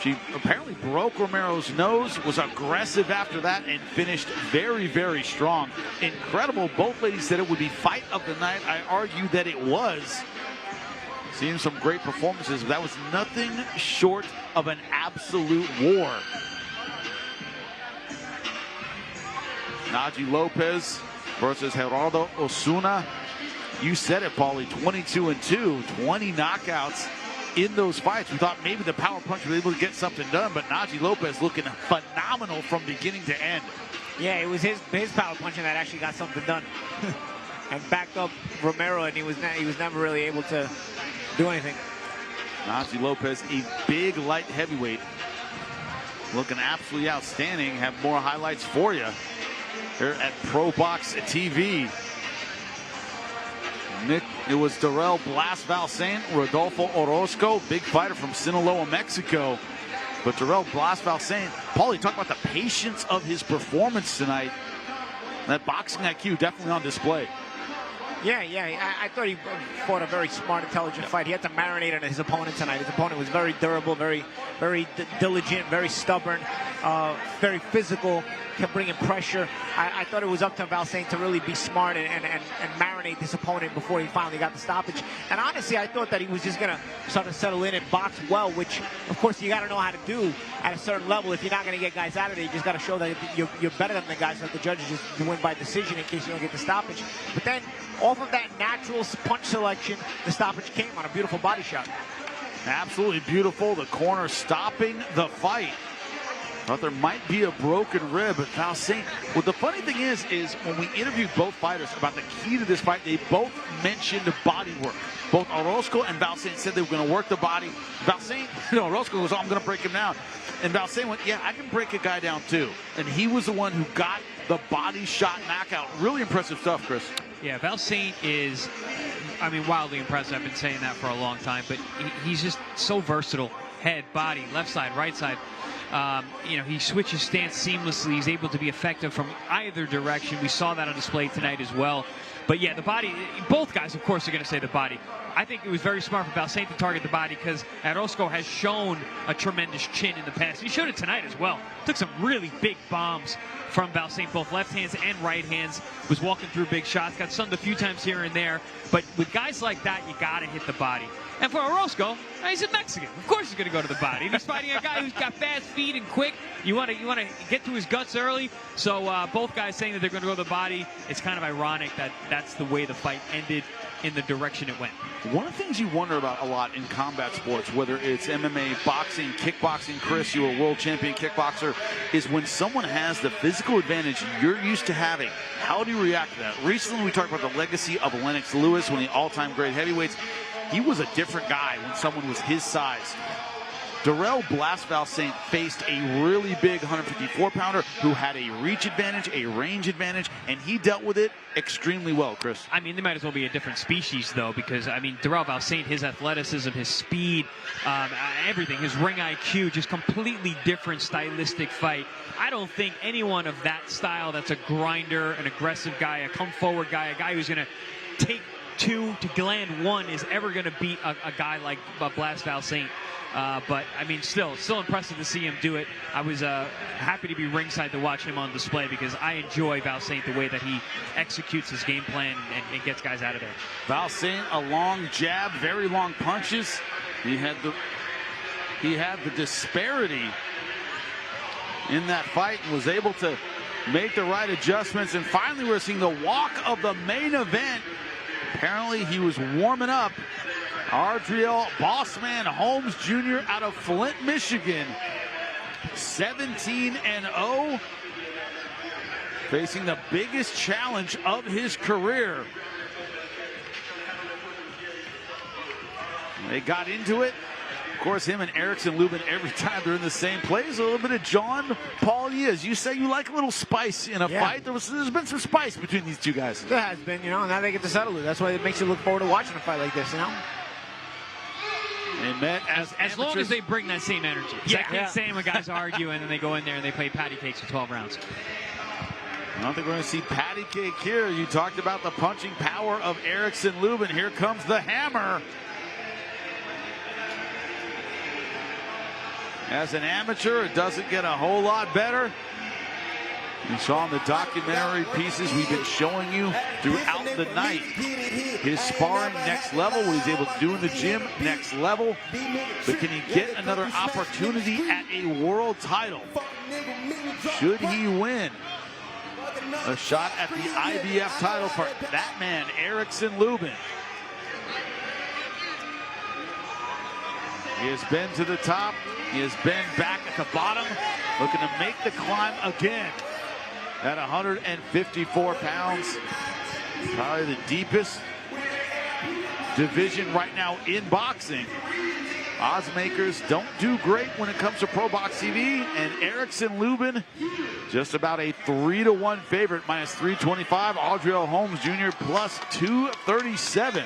She apparently broke Romero's nose, was aggressive after that, and finished very, very strong. Incredible. Both ladies said it would be fight of the night. I argued that it was. Seeing some great performances, but that was nothing short of an absolute war. Naji Lopez versus Gerardo Osuna. You said it, Paulie, 22-2, 20 knockouts in those fights. We thought maybe the power punch was able to get something done, but Naji Lopez looking phenomenal from beginning to end. Yeah, it was his power punching that actually got something done. And backed up Romero, and he was never really able to do anything. Naji Lopez, a big light heavyweight, looking absolutely outstanding. Have more highlights for you here at ProBox TV. It was Darrelle Blas Valsaint, Rodolfo Orozco, big fighter from Sinaloa, Mexico. But Darrelle Blas Valsaint, Paulie, talk about the patience of his performance tonight. That boxing IQ definitely on display. Yeah, I thought he fought a very smart, intelligent fight. He had to marinate on his opponent tonight. His opponent was very durable, very diligent, very stubborn, very physical, kept bringing pressure. I thought it was up to Val Saint to really be smart and marinate this opponent before he finally got the stoppage. And honestly, I thought that he was just going to sort of settle in and box well, which, of course, you got to know how to do at a certain level. If you're not going to get guys out of there, you just got to show that you're better than the guys, so that the judges just win by decision in case you don't get the stoppage. But then, off of that natural punch selection, the stoppage came on a beautiful body shot. Absolutely beautiful. The corner stopping the fight. Thought there might be a broken rib, but Val Saint. Well, the funny thing is when we interviewed both fighters about the key to this fight, they both mentioned body work. Both Orozco and Val Saint said they were going to work the body. Val Saint, Orozco goes, oh, I'm going to break him down. And Val Saint went, yeah, I can break a guy down too. And he was the one who got the body shot knockout. Really impressive stuff, Chris. Yeah, Val Saint is, wildly impressive. I've been saying that for a long time, but he's just so versatile. Head, body, left side, right side. He switches stance seamlessly. He's able to be effective from either direction. We saw that on display tonight as well. But yeah, the body, both guys, of course, are going to say the body. I think it was very smart for Val Saint to target the body because Orozco has shown a tremendous chin in the past. He showed it tonight as well. Took some really big bombs from Val Saint, both left hands and right hands. Was walking through big shots, got sunned a few times here and there. But with guys like that, you got to hit the body. And for Orozco, he's a Mexican. Of course he's going to go to the body. He's fighting a guy who's got fast feet and quick. You want to get to his guts early. So both guys saying that they're going to go to the body. It's kind of ironic that that's the way the fight ended in the direction it went. One of the things you wonder about a lot in combat sports, whether it's MMA, boxing, kickboxing, Chris, you're a world champion kickboxer, is when someone has the physical advantage you're used to having, how do you react to that? Recently we talked about the legacy of Lennox Lewis, one of the all-time great heavyweights. He was a different guy when someone was his size. Darrelle Blas Valsaint faced a really big 154-pounder who had a reach advantage, a range advantage, and he dealt with it extremely well, Chris. They might as well be a different species, though, because, Darrelle Valsaint, his athleticism, his speed, everything, his ring IQ, just completely different stylistic fight. I don't think anyone of that style that's a grinder, an aggressive guy, a come-forward guy, a guy who's going to take two to land one is ever going to beat a guy like Blas Valsaint. But still impressive to see him do it. I was happy to be ringside to watch him on display because I enjoy Val Saint the way that he executes his game plan and gets guys out of there. Val Saint, a long jab, very long punches. He had the disparity in that fight and was able to make the right adjustments. And finally, we're seeing the walk of the main event. Apparently, he was warming up. Ardreal Bossman Holmes Jr. out of Flint, Michigan. 17-0. Facing the biggest challenge of his career. They got into it. Of course, him and Erickson, Lubin, every time they're in the same place, a little bit of John Paul Diaz. You say you like a little spice in a fight. There's been some spice between these two guys. There has been, now they get to settle it. That's why it makes you look forward to watching a fight like this, They met as long as they bring that same energy. I can't say when guys argue and then they go in there and they play patty cakes for 12 rounds. I don't think we're going to see patty cake here. You talked about the punching power of Erickson Lubin. Here comes the hammer. As an amateur, it doesn't get a whole lot better. You saw in the documentary pieces we've been showing you throughout the night. His sparring, next level. What he's able to do in the gym, next level. But can he get another opportunity at a world title? Should he win a shot at the IBF title for that man, Erickson Lubin? He has been to the top. He has been back at the bottom, looking to make the climb again. At 154 pounds, probably the deepest division right now in boxing. Odds makers don't do great when it comes to ProBox TV, and Erickson Lubin, just about a 3-1 favorite, minus 325. Ardreal Holmes Jr. plus 237.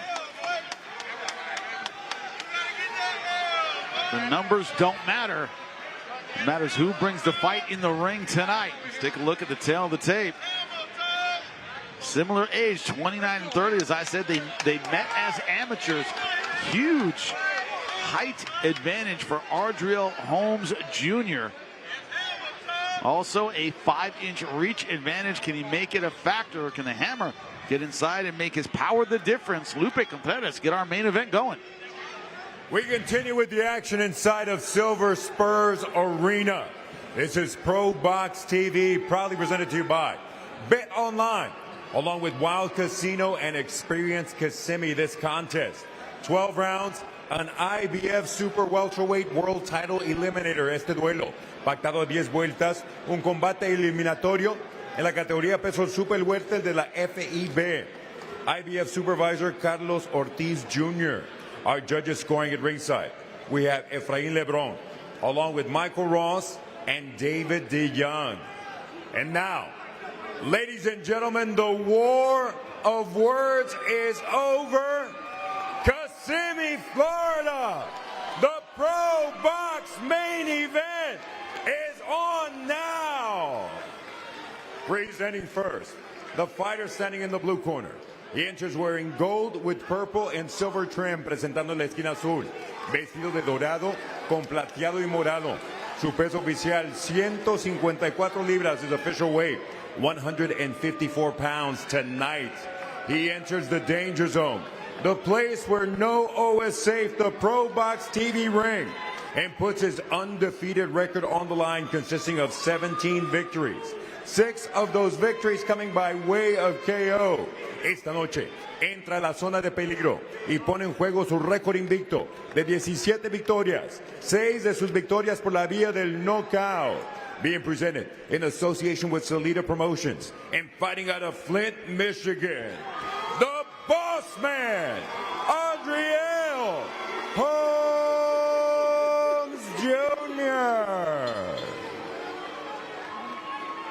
The numbers don't matter. It matters who brings the fight in the ring tonight. Let's take a look at the tail of the tape. Similar age, 29 and 30. As I said, they met as amateurs. Huge height advantage for Ardreal Holmes Jr. Also a 5-inch reach advantage. Can he make it a factor, or can the hammer get inside and make his power the difference? Lupe Contreras, get our main event going. We continue with the action inside of Silver Spurs Arena. This is ProBox TV, proudly presented to you by Bet Online, along with Wild Casino and Experience Kissimmee. This contest, 12 rounds, an IBF Super Welterweight World Title Eliminator. Este duelo, pactado a 10 vueltas, un combate eliminatorio en la categoría peso super welter de la FIB. IBF Supervisor Carlos Ortiz Jr. Our judges scoring at ringside, we have Efrain Lebron, along with Michael Ross and David DeYoung. And now, ladies and gentlemen, the war of words is over. Kissimmee, Florida, the ProBox main event is on now. Presenting first, the fighter standing in the blue corner. He enters wearing gold with purple and silver trim, presentando la esquina azul. Vestido de dorado con plateado y morado. Su peso oficial, 154 libras, his official weight, 154 pounds tonight. He enters the danger zone, the place where no O is safe, the ProBox TV ring, and puts his undefeated record on the line, consisting of 17 victories. 6 of those victories coming by way of KO. Esta noche entra a la zona de peligro y pone en juego su récord invicto de 17 victorias, 6 de sus victorias por la vía del knockout. Being presented in association with Salida Promotions and fighting out of Flint, Michigan, the Bossman, Ardreal Holmes Jr.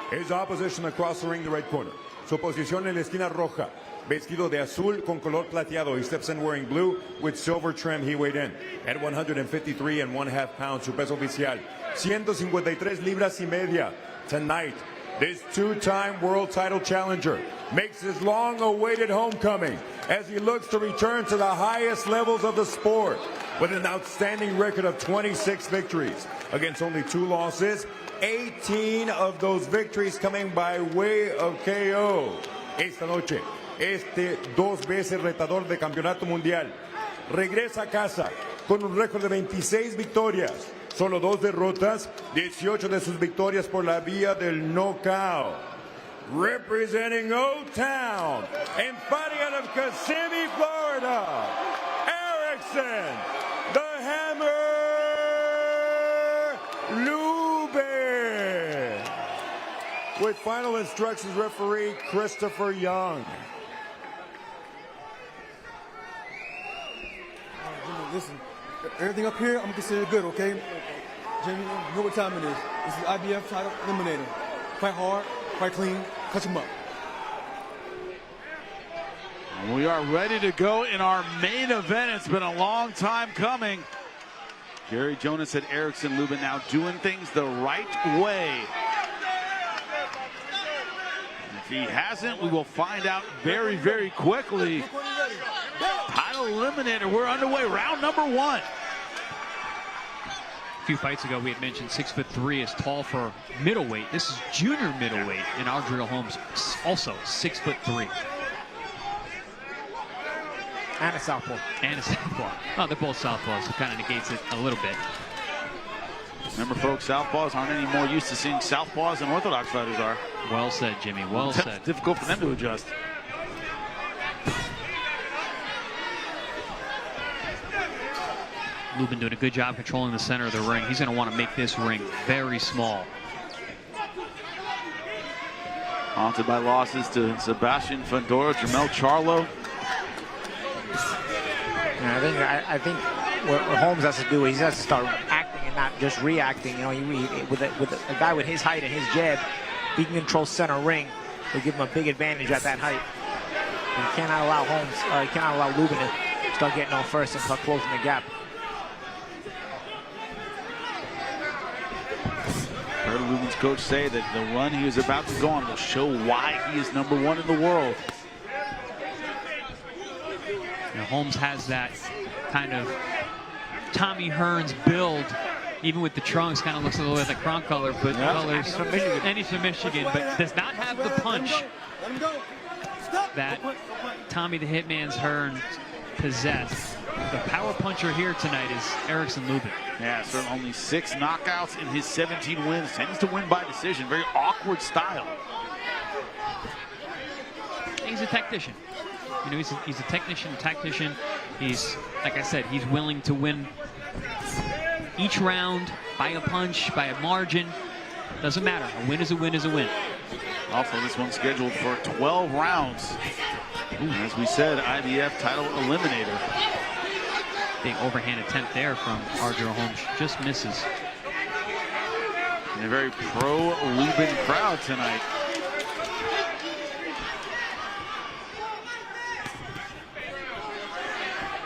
His opposition across the ring, the right corner. Su posición en la esquina roja, vestido de azul con color plateado. He steps in wearing blue with silver trim. He weighed in at 153.5 pounds. Su peso oficial, 153 libras y media. Tonight, this two-time world title challenger makes his long-awaited homecoming as he looks to return to the highest levels of the sport with an outstanding record of 26 victories against only 2 losses. 18 of those victories coming by way of KO. Esta noche, este 2 veces retador de campeonato mundial regresa a casa con un récord de 26 victorias, solo 2 derrotas, 18 de sus victorias por la vía del knockout. Representing O-Town and fighting out of Kissimmee, Florida, Erickson, the Hammer Lubin. With final instructions, referee Christopher Young. Listen, everything up here, I'm considered good, okay? Jimmy, you know what time it is. This is IBF Title Eliminator. Fight hard, fight clean, touch him up. We are ready to go in our main event. It's been a long time coming. Jerry Jonas said Erickson Lubin now doing things the right way. If he hasn't, we will find out very, very quickly. Title Eliminator, we're underway, round number 1. A few fights ago, we had mentioned 6'3" is tall for middleweight. This is junior middleweight, and Ardreal Holmes also 6'3". And a southpaw. And a southpaw. Oh, they're both southpaws, so it kind of negates it a little bit. Remember, folks, southpaws aren't any more used to seeing southpaws than orthodox fighters are. Well said, Jimmy. Well said. It's difficult for them to adjust. Lubin doing a good job controlling the center of the ring. He's going to want to make this ring very small. Haunted by losses to Sebastian Fundora, Jamel Charlo. Yeah, I think what Holmes has to do is he has to start acting and not just reacting. You know, with a guy with his height and his jab, he can control center ring. Will give him a big advantage at that height. And he cannot allow Holmes, he cannot allow Lubin to start getting on first and start closing the gap. Heard Lubin's coach say that the run he is about to go on will show why he is #1 in the world. Now, Holmes has that kind of Tommy Hearns build, even with the trunks, kind of looks a little bit like Kronk color, but the colors. And he's from Michigan. And he's from Michigan, but does not have the punch that Tommy the Hitman's Hearns possess. The power puncher here tonight is Erickson Lubin. Yeah, certainly only 6 knockouts in his 17 wins. Tends to win by decision. Very awkward style. He's a technician. You know, he's a tactician. He's, like I said, he's willing to win each round by a punch, by a margin. Doesn't matter. A win is a win is a win. Also, this one's scheduled for 12 rounds. As we said, IBF Title Eliminator. Big overhand attempt there from Ardreal Holmes. Just misses. And a very pro-Lubin crowd tonight.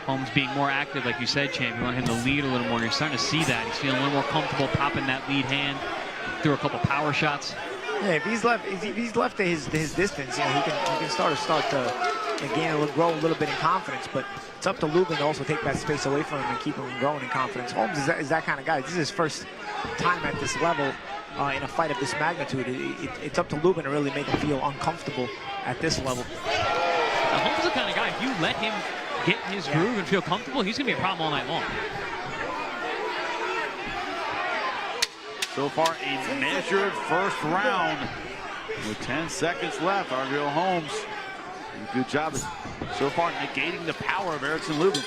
Holmes being more active, like you said, champ. You want him to lead a little more. You're starting to see that. He's feeling a little more comfortable popping that lead hand. Threw a couple power shots. Yeah, if he's left to his distance, you know, he can start to gain grow a little bit in confidence. But it's up to Lubin to also take that space away from him and keep him growing in confidence. Holmes is that kind of guy. This is his first time at this level in a fight of this magnitude. It's up to Lubin to really make him feel uncomfortable at this level. Now, Holmes is the kind of guy, if you let him get in his groove and feel comfortable, he's going to be a problem all night long. So far, a measured first round with 10 seconds left. Ardreal Holmes, good job so far negating the power of Erickson Lubin.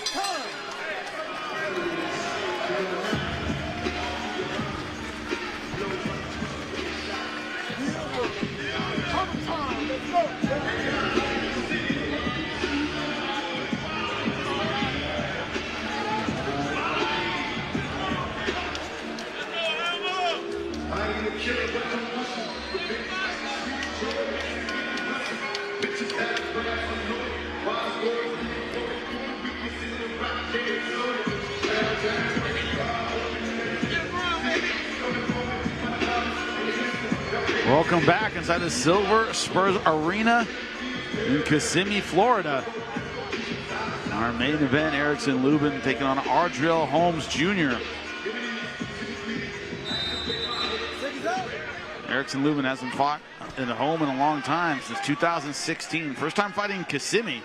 Welcome back inside the Silver Spurs Arena in Kissimmee, Florida. Our main event, Erickson Lubin taking on Ardreal Holmes Jr. Erickson Lubin hasn't fought in a home in a long time, since 2016. First time fighting in Kissimmee.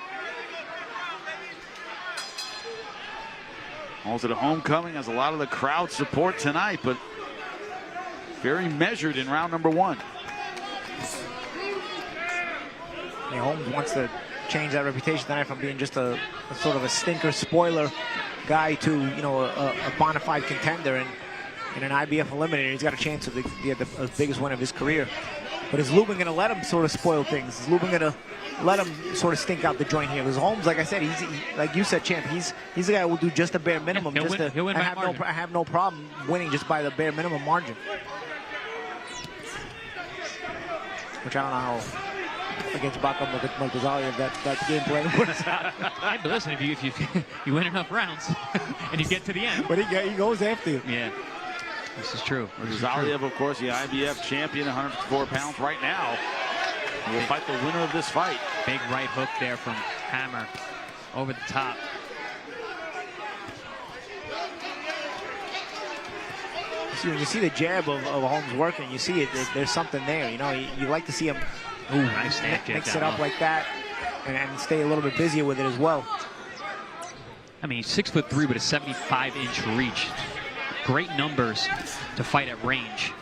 Also, the homecoming has a lot of the crowd support tonight, but very measured in round #1. Yeah, Holmes wants to change that reputation tonight from being just a sort of a stinker spoiler guy to, you know, a bona fide contender. And in an IBF Eliminator, he's got a chance of the biggest win of his career. But is Lubin going to let him sort of spoil things? Is Lubin going to let him sort of stink out the joint here? Because Holmes, like I said, like you said, champ, he's the guy who will do just a bare minimum. Yeah, he'll win by margin. I have no problem winning just by the bare minimum margin. Which I don't know how against Bakhram Murtazaliev that gameplay works out. Hey, but listen, if you win enough rounds and you get to the end. But he goes after you. Yeah. This is true. Murtazaliev, of course, the IBF champion, 154 pounds right now. Will fight the winner of this fight. Big right hook there from Hammer over the top. See, when you see the jab of Holmes working, you see it. There's something there. You know, you like to see him nice mix it up like that and stay a little bit busier with it as well. I mean, he's 6'3" with a 75-inch reach. Great numbers to fight at range.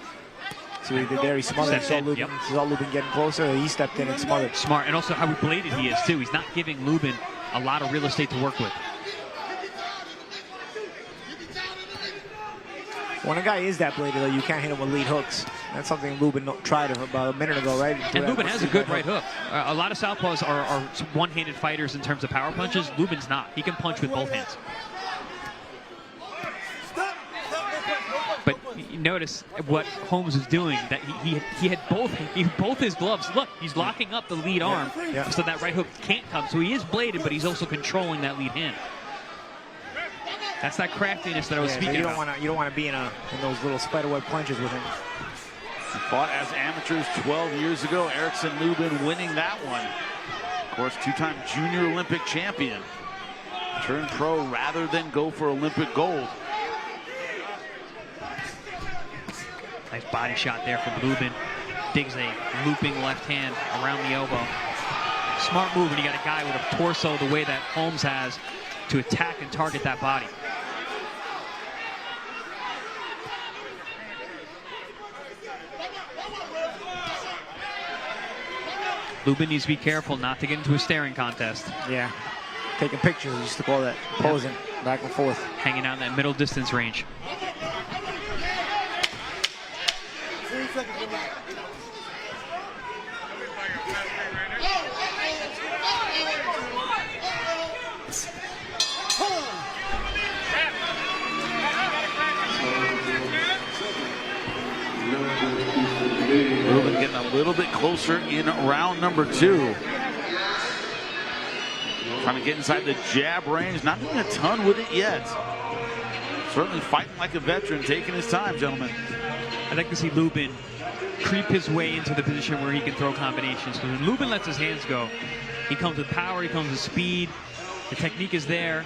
So he did there. He smothered. Saw Lubin getting closer. He stepped in and smothered. Smart, and also how bladed he is too. He's not giving Lubin a lot of real estate to work with. When a guy is that bladed, though, you can't hit him with lead hooks. That's something Lubin tried about a minute ago, right? And Lubin has a good right hook. A lot of southpaws are one-handed fighters in terms of power punches. Lubin's not. He can punch with both hands. But you notice what Holmes is doing, that he had both his gloves. Look, he's locking up the lead arm so that right hook can't come. So he is bladed, but he's also controlling that lead hand. That's that craftiness that I was speaking about. You don't want to be in those little spiderweb punches with him. Fought as amateurs 12 years ago. Erickson, Lubin winning that one. Of course, two-time junior Olympic champion. Turned pro rather than go for Olympic gold. Nice body shot there from Lubin. Digs a looping left hand around the elbow. Smart move when you got a guy with a torso the way that Holmes has to attack and target that body. Lubin needs to be careful not to get into a staring contest. Yeah, taking pictures, we used to call that, posing back and forth. Hanging out in that middle distance range. Lubin getting a little bit closer in round number 2. Trying to get inside the jab range, not doing a ton with it yet. Certainly fighting like a veteran, taking his time, gentlemen. I'd like to see Lubin creep his way into the position where he can throw combinations. Because when Lubin lets his hands go, he comes with power, he comes with speed. The technique is there.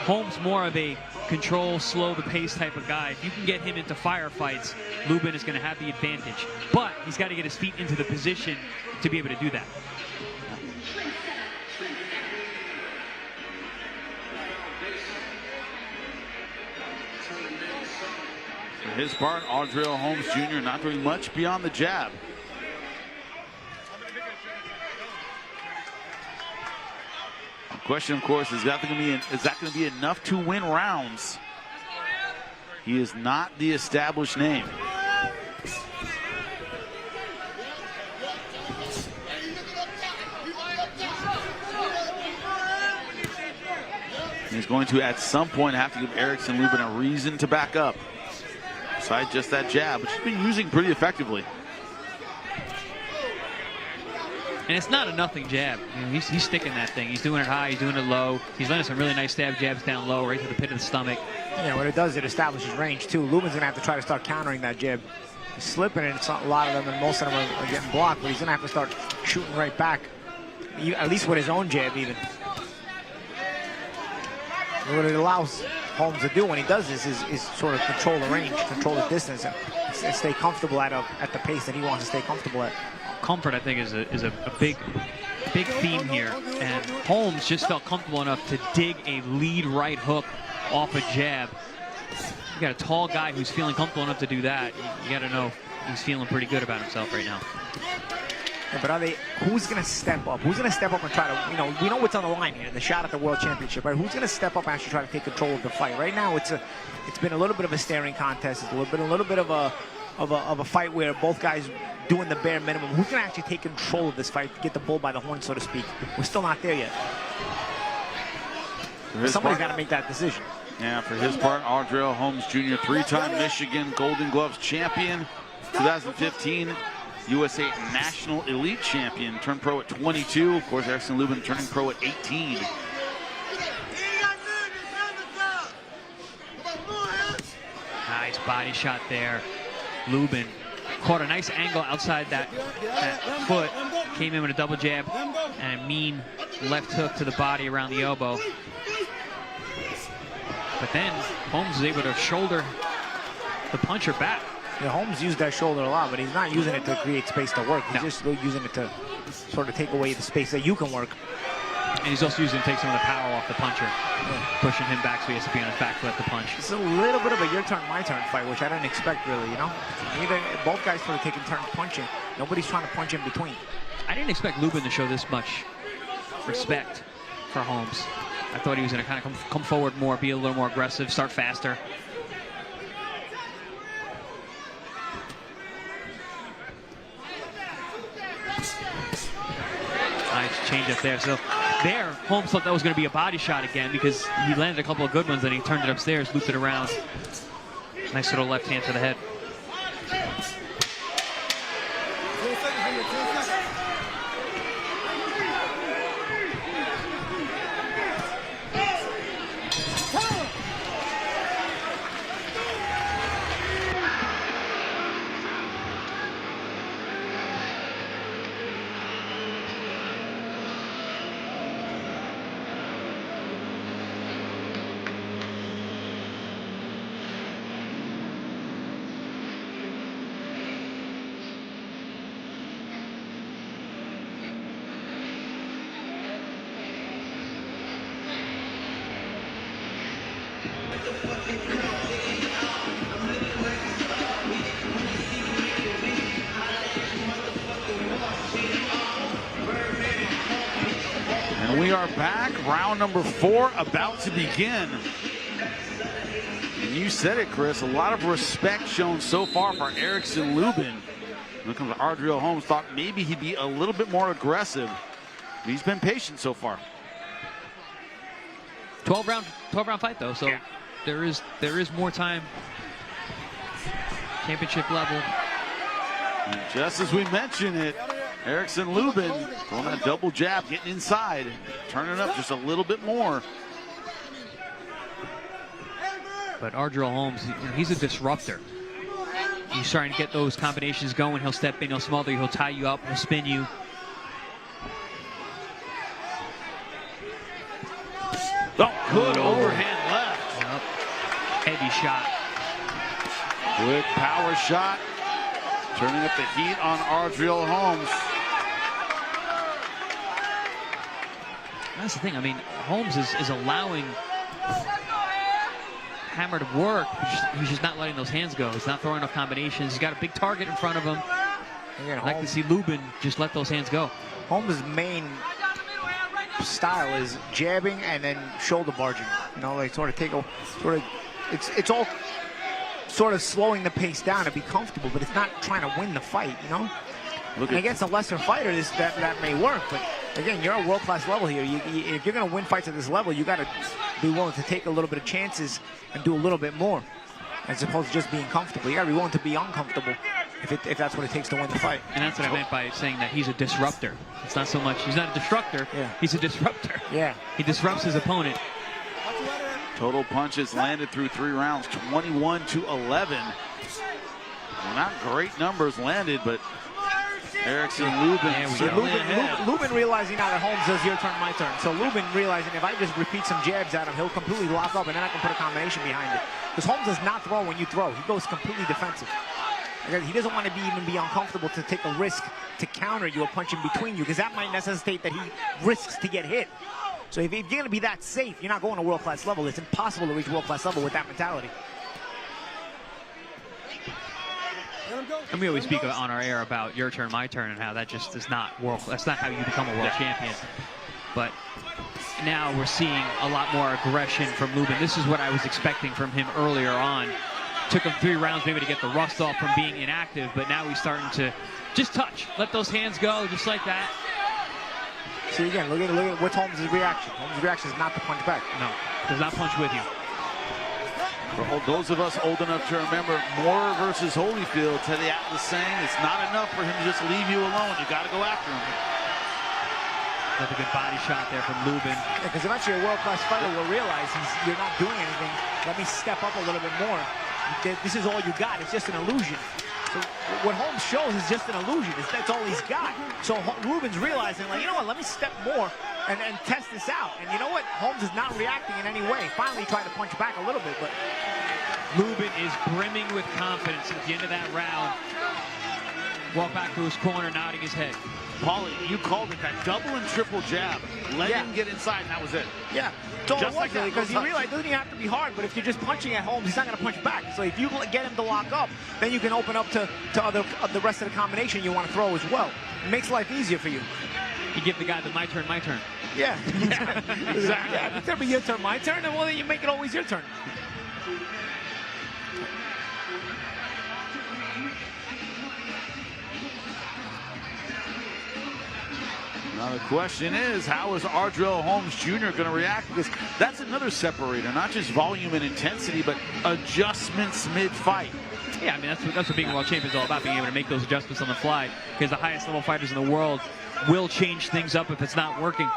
Holmes more of a control, slow the pace type of guy. If you can get him into firefights, Lubin is going to have the advantage. But he's got to get his feet into the position to be able to do that. For his part, Ardreal Holmes Jr. not doing much beyond the jab. The question, of course, is that going to be enough to win rounds? He is not the established name. He's going to, at some point, have to give Erickson Lubin a reason to back up. Besides just that jab, which he's been using pretty effectively. And it's not a nothing jab. You know, he's sticking that thing. He's doing it high, he's doing it low. He's landing some really nice stab jabs down low, right to the pit of the stomach. Yeah, what it does, it establishes range too. Lubin's gonna have to try to start countering that jab. He's slipping, and a lot of them, and most of them are getting blocked, but he's gonna have to start shooting right back, at least with his own jab even. What it allows Holmes to do when he does this is sort of control the range, control the distance, and stay comfortable at the pace that he wants to stay comfortable at. Comfort, I think, is a big theme here. And Holmes just felt comfortable enough to dig a lead right hook off a jab. You got a tall guy who's feeling comfortable enough to do that. You got to know he's feeling pretty good about himself right now. Yeah, but who's going to step up? Who's going to step up and try to, we know what's on the line here, the shot at the World Championship, right? Who's going to step up and actually try to take control of the fight? Right now, it's been a little bit of a staring contest. It's a little bit of a fight where both guys doing the bare minimum. Who's going to actually take control of this fight, get the bull by the horn, so to speak? We're still not there yet. Somebody's got to make that decision. Yeah, for his part, Ardreal Holmes Jr., 3-time Michigan Golden Gloves champion, 2015 USA National Elite Champion, turned pro at 22. Of course, Erickson Lubin turning pro at 18. Nice body shot there. Lubin caught a nice angle outside that foot, came in with a double jab and a mean left hook to the body around the elbow. But then Holmes was able to shoulder the puncher back. Yeah, Holmes used that shoulder a lot, but he's not using it to create space to work. He's just using it to sort of take away the space that you can work. And he's also using it to take some of the power off the puncher, pushing him back so he has to be on his back foot to punch. It's a little bit of a your turn, my turn fight, which I didn't expect really, you know? Both guys sort of taking turns punching. Nobody's trying to punch in between. I didn't expect Lubin to show this much respect for Holmes. I thought he was going to kind of come forward more, be a little more aggressive, start faster. Nice change up there. So there, Holmes thought that was going to be a body shot again because he landed a couple of good ones, then he turned it upstairs, looped it around. Nice little left hand to the head. And we are back, round number 4 about to begin. And you said it, Chris, a lot of respect shown so far for Erickson Lubin. When it comes to Ardreal, Holmes thought maybe he'd be a little bit more aggressive. He's been patient so far. 12 round fight though, so there is more time. Championship level. And just as we mentioned it, Erickson Lubin throwing that double jab, getting inside, turning up just a little bit more. But Ardreal Holmes, he's a disruptor. He's trying to get those combinations going. He'll step in, he'll smother you, he'll tie you up, he'll spin you. Oh, good overhand left. Yep. Heavy shot. Quick power shot. Turning up the heat on Ardreal Holmes. That's the thing. I mean, Holmes is allowing Hammer to work. He's just not letting those hands go. He's not throwing enough combinations. He's got a big target in front of him. Again, I'd like to see Lubin just let those hands go. Holmes' main style is jabbing and then shoulder barging. You know, like it's all sort of slowing the pace down to be comfortable, but it's not trying to win the fight, you know? And against a lesser fighter, that may work, but again, you're a world-class level here. If you're going to win fights at this level, you got to be willing to take a little bit of chances and do a little bit more, as opposed to just being comfortable. You got to be willing to be uncomfortable if that's what it takes to win the fight. And that's what I meant by saying that he's a disruptor. It's not so much, he's not a destructor, he's a disruptor. Yeah. He disrupts his opponent. Total punches landed through 3 rounds, 21-11. Well, not great numbers landed, but Erickson Lubin. Lubin realizing now that Holmes does your turn, my turn. So Lubin realizing if I just repeat some jabs at him, he'll completely lock up, and then I can put a combination behind it. Because Holmes does not throw when you throw. He goes completely defensive. He doesn't want to even be uncomfortable to take a risk to counter you or punch in between you, because that might necessitate that he risks to get hit. So if you're going to be that safe, you're not going to world-class level. It's impossible to reach world-class level with that mentality. And we always speak on our air about your turn, my turn, and how that just is not that's not how you become a world champion. But now we're seeing a lot more aggression from Lubin. This is what I was expecting from him earlier on. Took him 3 rounds maybe to get the rust off from being inactive, but now he's starting to just touch. Let those hands go, just like that. See again, look at what's Holmes' reaction. Holmes' reaction is not to punch back. No, does not punch with you. For those of us old enough to remember Moore versus Holyfield, Teddy Atlas saying it's not enough for him to just leave you alone. You got to go after him. That's a good body shot there from Lubin. Because eventually a world-class fighter will realize you're not doing anything. Let me step up a little bit more. This is all you got. It's just an illusion. So what Holmes shows is just an illusion. That's all he's got. So Lubin's realizing, like, you know what, let me step more and test this out. And you know what? Holmes is not reacting in any way. Finally tried to punch back a little bit, but Lubin is brimming with confidence at the end of that round. Walk back to his corner, nodding his head. Paulie, you called it, that double and triple jab. Let him get inside, and that was it. Yeah, so just like that. Because he realized it doesn't even have to be hard, but if you're just punching at Holmes, he's not going to punch back. So if you get him to lock up, then you can open up to the rest of the combination you want to throw as well. It makes life easier for you. You give the guy the my turn, my turn. Yeah, exactly. Yeah, if it's ever your turn, my turn, then well, then you make it always your turn. Now the question is, how is Ardreal Holmes Jr. going to react? Because that's another separator, not just volume and intensity, but adjustments mid-fight. Yeah, I mean, that's what being a world champion is all about, being able to make those adjustments on the fly, because the highest level fighters in the world will change things up if it's not working,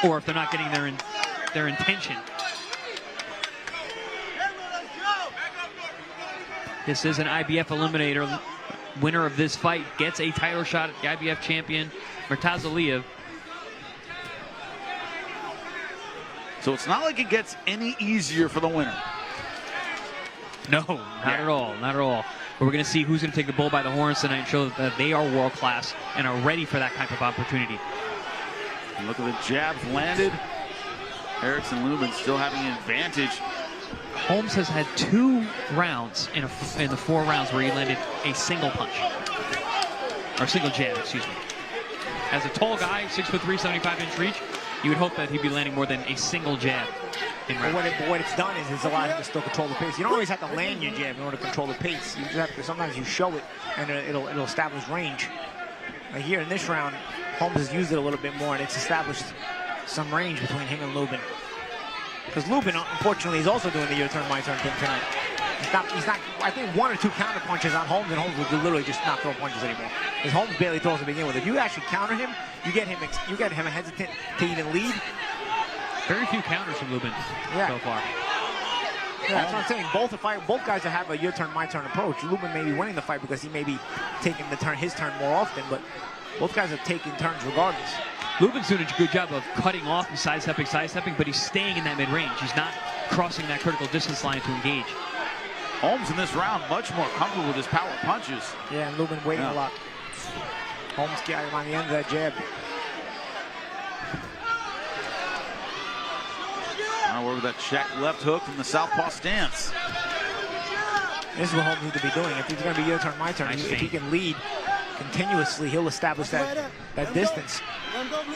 or if they're not getting their intention. This is an IBF Eliminator. Winner of this fight gets a title shot at the IBF champion, Murtazaliev. So it's not like it gets any easier for the winner. No, not at all, not at all. But we're going to see who's going to take the bull by the horns tonight and show that they are world class and are ready for that type of opportunity. And look at the jabs landed. Erickson Lubin still having an advantage. Holmes has had 2 rounds in the 4 rounds where he landed a single punch. Or single jab, excuse me. As a tall guy, 6'3", 75-inch reach, you would hope that he'd be landing more than a single jab in rounds. But what it's done is it's allowed him to still control the pace. You don't always have to land your jab in order to control the pace. You just have to, sometimes you show it, and it'll establish range. Here in this round, Holmes has used it a little bit more, and it's established some range between him and Lubin. Because Lubin, unfortunately, is also doing the your turn, my turn thing tonight. He's not. I think 1 or 2 counter punches on Holmes, and Holmes will literally just not throw punches anymore. Because Holmes barely throws to begin with. If you actually counter him, you get him hesitant to even lead. Very few counters from Lubin so far. Yeah, that's what I'm saying. Both guys that have a your turn, my turn approach. Lubin may be winning the fight because he may be taking his turn more often, but both guys are taking turns regardless. Lubin's doing a good job of cutting off and sidestepping, but he's staying in that mid-range. He's not crossing that critical distance line to engage. Holmes in this round much more comfortable with his power punches. Yeah, and Lubin waiting a lot. Holmes got him on the end of that jab. Now we're with that check left hook from the southpaw stance. This is what Holmes needs to be doing. If he's going to be your turn, my turn, if he can lead continuously, he'll establish that distance. Let him go, Blue.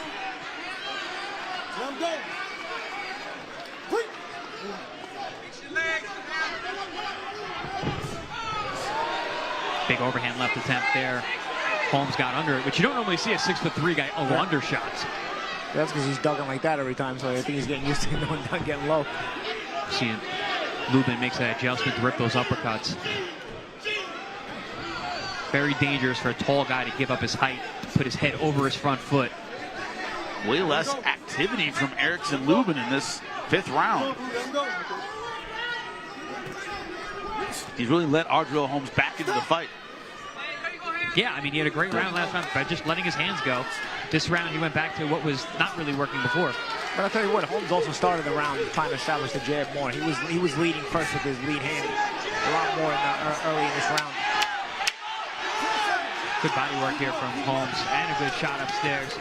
Let him go. Big overhand left attempt there. Holmes got under it, which you don't normally see a 6'3" guy undershots. That's because he's ducking like that every time, so I think he's getting used to going down, getting low. Seeing Lubin makes that adjustment to rip those uppercuts. Very dangerous for a tall guy to give up his height, put his head over his front foot. Way less activity from Erickson Lubin in this 5th round. He's really let Ardreal Holmes back into the fight. Yeah, I mean, he had a great round last round by just letting his hands go. This round, he went back to what was not really working before. But I'll tell you what, Holmes also started the round trying to establish the jab more. He was leading first with his lead hand a lot more early in this round. Good body work here from Holmes and a good shot upstairs.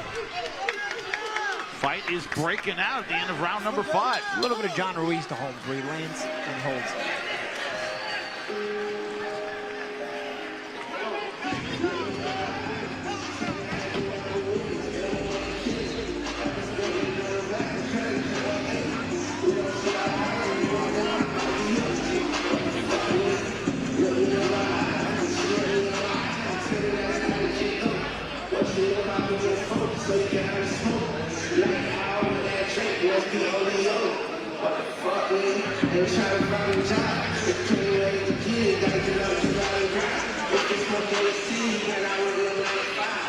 Fight is breaking out at the end of round number 5. A little bit of John Ruiz to Holmes, where he lands and holds.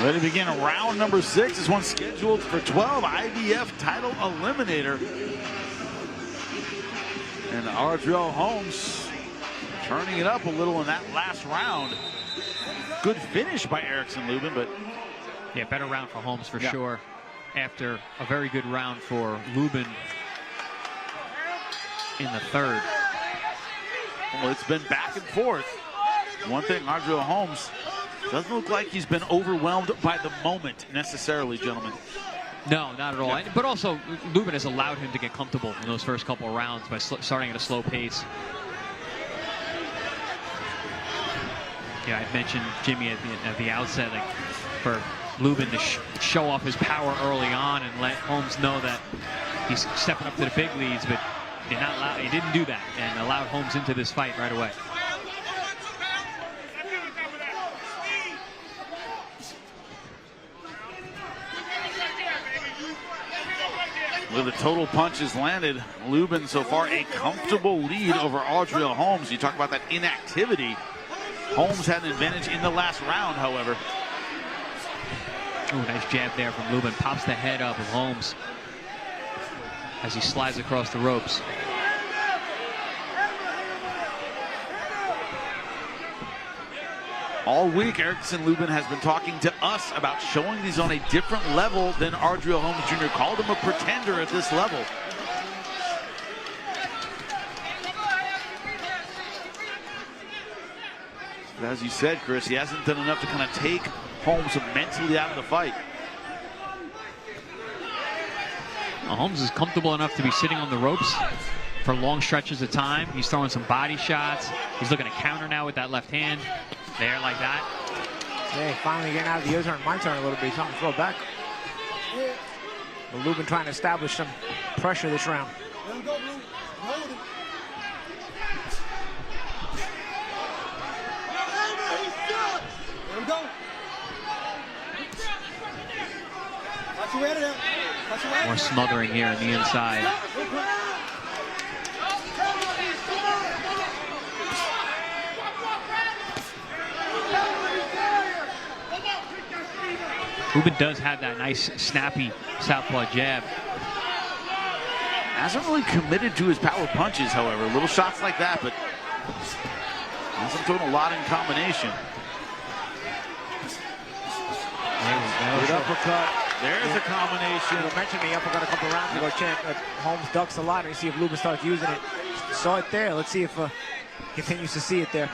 Ready to begin round number 6. This one's scheduled for 12 IBF Title Eliminator. And Ardreal Holmes turning it up a little in that last round. Good finish by Erickson Lubin, but yeah, better round for Holmes for sure. After a very good round for Lubin in the 3rd. Well, it's been back and forth. One thing, Ardreal Holmes doesn't look like he's been overwhelmed by the moment necessarily, gentlemen. No, not at all. Yeah. But also, Lubin has allowed him to get comfortable in those first couple of rounds by starting at a slow pace. Yeah, I mentioned Jimmy at the outset, like for Lubin to show off his power early on and let Holmes know that he's stepping up to the big leads, but he didn't do that and allowed Holmes into this fight right away. With the total punches landed, Lubin so far a comfortable lead over Ardreal Holmes. You talk about that inactivity. Holmes had an advantage in the last round, however. Ooh, nice jab there from Lubin. Pops the head up of Holmes as he slides across the ropes. All week, Erickson Lubin has been talking to us about showing these on a different level than Ardreal Holmes Jr. Called him a pretender at this level. But as you said, Chris, he hasn't done enough to kind of take Holmes mentally out of the fight. Well, Holmes is comfortable enough to be sitting on the ropes for long stretches of time. He's throwing some body shots. He's looking to counter now with that left hand. There, like that. Hey, finally getting out of the your turn, my turn a little bit. He's trying to throw it back. But Lubin trying to establish some pressure this round. Let him go, Blue. Hold it. Let him go. Watch your head out. Watch your head. More smothering here on the inside. Lubin does have that nice, snappy southpaw jab. Hasn't really committed to his power punches, however. Little shots like that, but hasn't thrown a lot in combination. Good uppercut. There's a combination. You mentioned the uppercut a couple rounds ago, champ. Holmes ducks a lot, and you see if Lubin starts using it. Saw it there. Let's see if continues to see it there.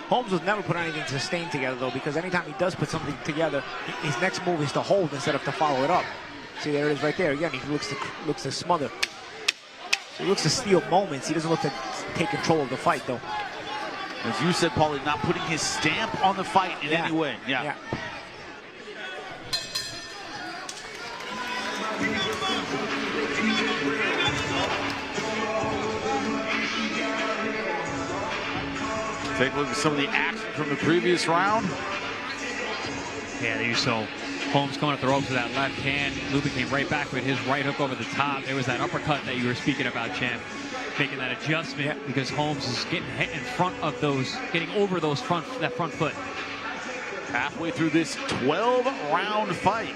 Holmes has never put anything sustained together, though, because anytime he does put something together, his next move is to hold instead of to follow it up. See, there it is right there. Again, he looks to smother. So he looks to steal moments. He doesn't look to take control of the fight, though. As you said, Paulie, not putting his stamp on the fight in any way. Yeah. Take a look at some of the action from the previous round. Yeah, there you saw Holmes going at the ropes with that left hand. Lubin came right back with his right hook over the top. There was that uppercut that you were speaking about, champ. Making that adjustment because Holmes is getting hit in front of those, getting over those that front foot. Halfway through this 12-round fight.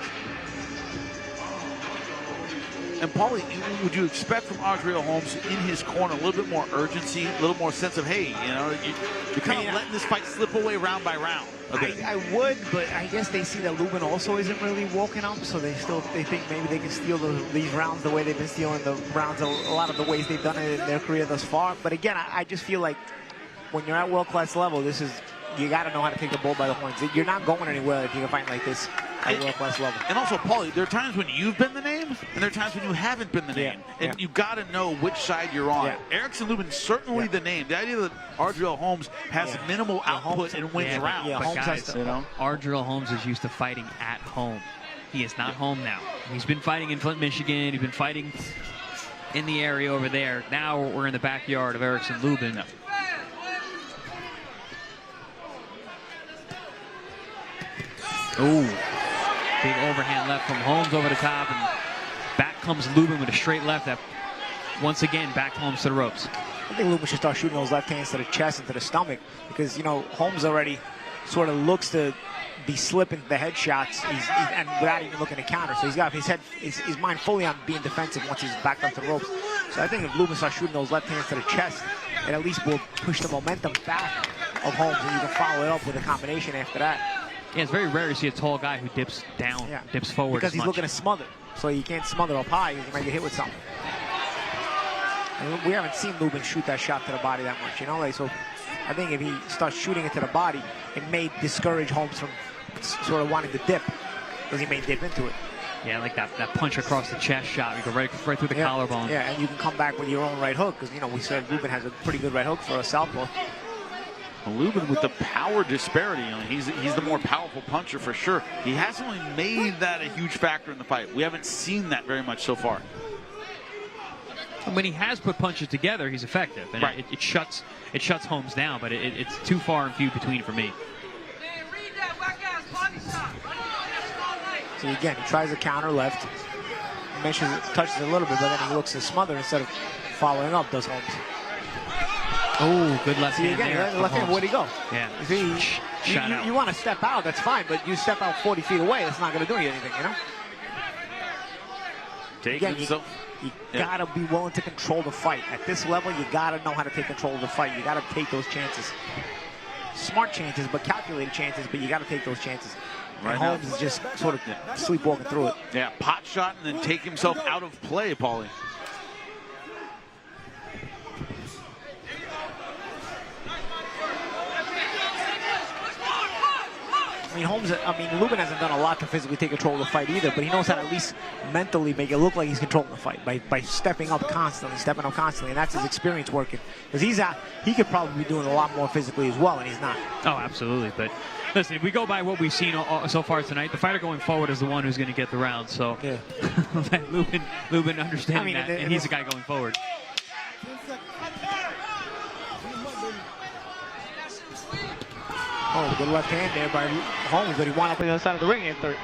And Paulie, would you expect from Ardreal Holmes in his corner a little bit more urgency, a little more sense of, hey, you know, you're kind of letting this fight slip away round by round? Okay. I would, but I guess they see that Lubin also isn't really woken up, so they think maybe they can steal these rounds the way they've been stealing the rounds a lot of the ways they've done it in their career thus far. But again, I just feel like when you're at world-class level, you got to know how to take the bull by the horns. You're not going anywhere if you can fight like this at world-class level. And also, Paulie, there are times when you've been the name, and there are times when you haven't been the name. And you got to know which side you're on. Erickson Lubin certainly the name. The idea that Ardreal Holmes has minimal output and wins rounds. But guys, you know, Ardreal Holmes is used to fighting at home. He is not home now. He's been fighting in Flint, Michigan. He's been fighting in the area over there. Now we're in the backyard of Erickson Lubin. Ooh. Big overhand left from Holmes over the top, and back comes Lubin with a straight left that once again backed Holmes to the ropes. I think Lubin should start shooting those left hands to the chest and to the stomach because, you know, Holmes already sort of looks to be slipping the headshots and without even looking to counter. So he's got his mind fully on being defensive once he's backed up to the ropes. So I think if Lubin starts shooting those left hands to the chest, it at least will push the momentum back of Holmes, and you can follow it up with a combination after that. Yeah, it's very rare to see a tall guy who dips down, dips forward because as he's much. looking to smother. So you can't smother up high. You might get hit with something. And we haven't seen Lubin shoot that shot to the body that much, you know. Like, so I think if he starts shooting it to the body, it may discourage Holmes from sort of wanting to dip, because he may dip into it. Yeah, like that punch across the chest shot. You go right through the collarbone. Yeah, and you can come back with your own right hook, because, you know, we said Lubin has a pretty good right hook for a southpaw. Well, Lubin with the power disparity, you know, he's the more powerful puncher for sure. He hasn't really made that a huge factor in the fight. We haven't seen that very much so far. And when he has put punches together, he's effective, and it shuts Holmes down. But it's too far and few between for me. So again, he tries to counter left, touches it a little bit, but then he looks to smother instead of following up. Does Holmes? Oh, good left hand again, there. Left hand, where'd he go? Yeah. You want to step out, that's fine, but you step out 40 feet away, that's not going to do you anything, you know? Again, you gotta be willing to control the fight. At this level, you gotta know how to take control of the fight. You gotta take those chances. Smart chances, but calculated chances, but you gotta take those chances. Right, and Holmes is just sort of sleepwalking through it. Yeah, pot shot and then take himself out of play, Paulie. I mean, Lubin hasn't done a lot to physically take control of the fight either, but he knows how to at least mentally make it look like he's controlling the fight by stepping up constantly, and that's his experience working. Because he could probably be doing a lot more physically as well, and he's not. Oh, absolutely. But listen, if we go by what we've seen so far tonight, the fighter going forward is the one who's going to get the round. So yeah. Lubin understanding that, and he's the guy going forward. Oh, good left hand there by Holmes, but he wound up on the other side of the ring in third.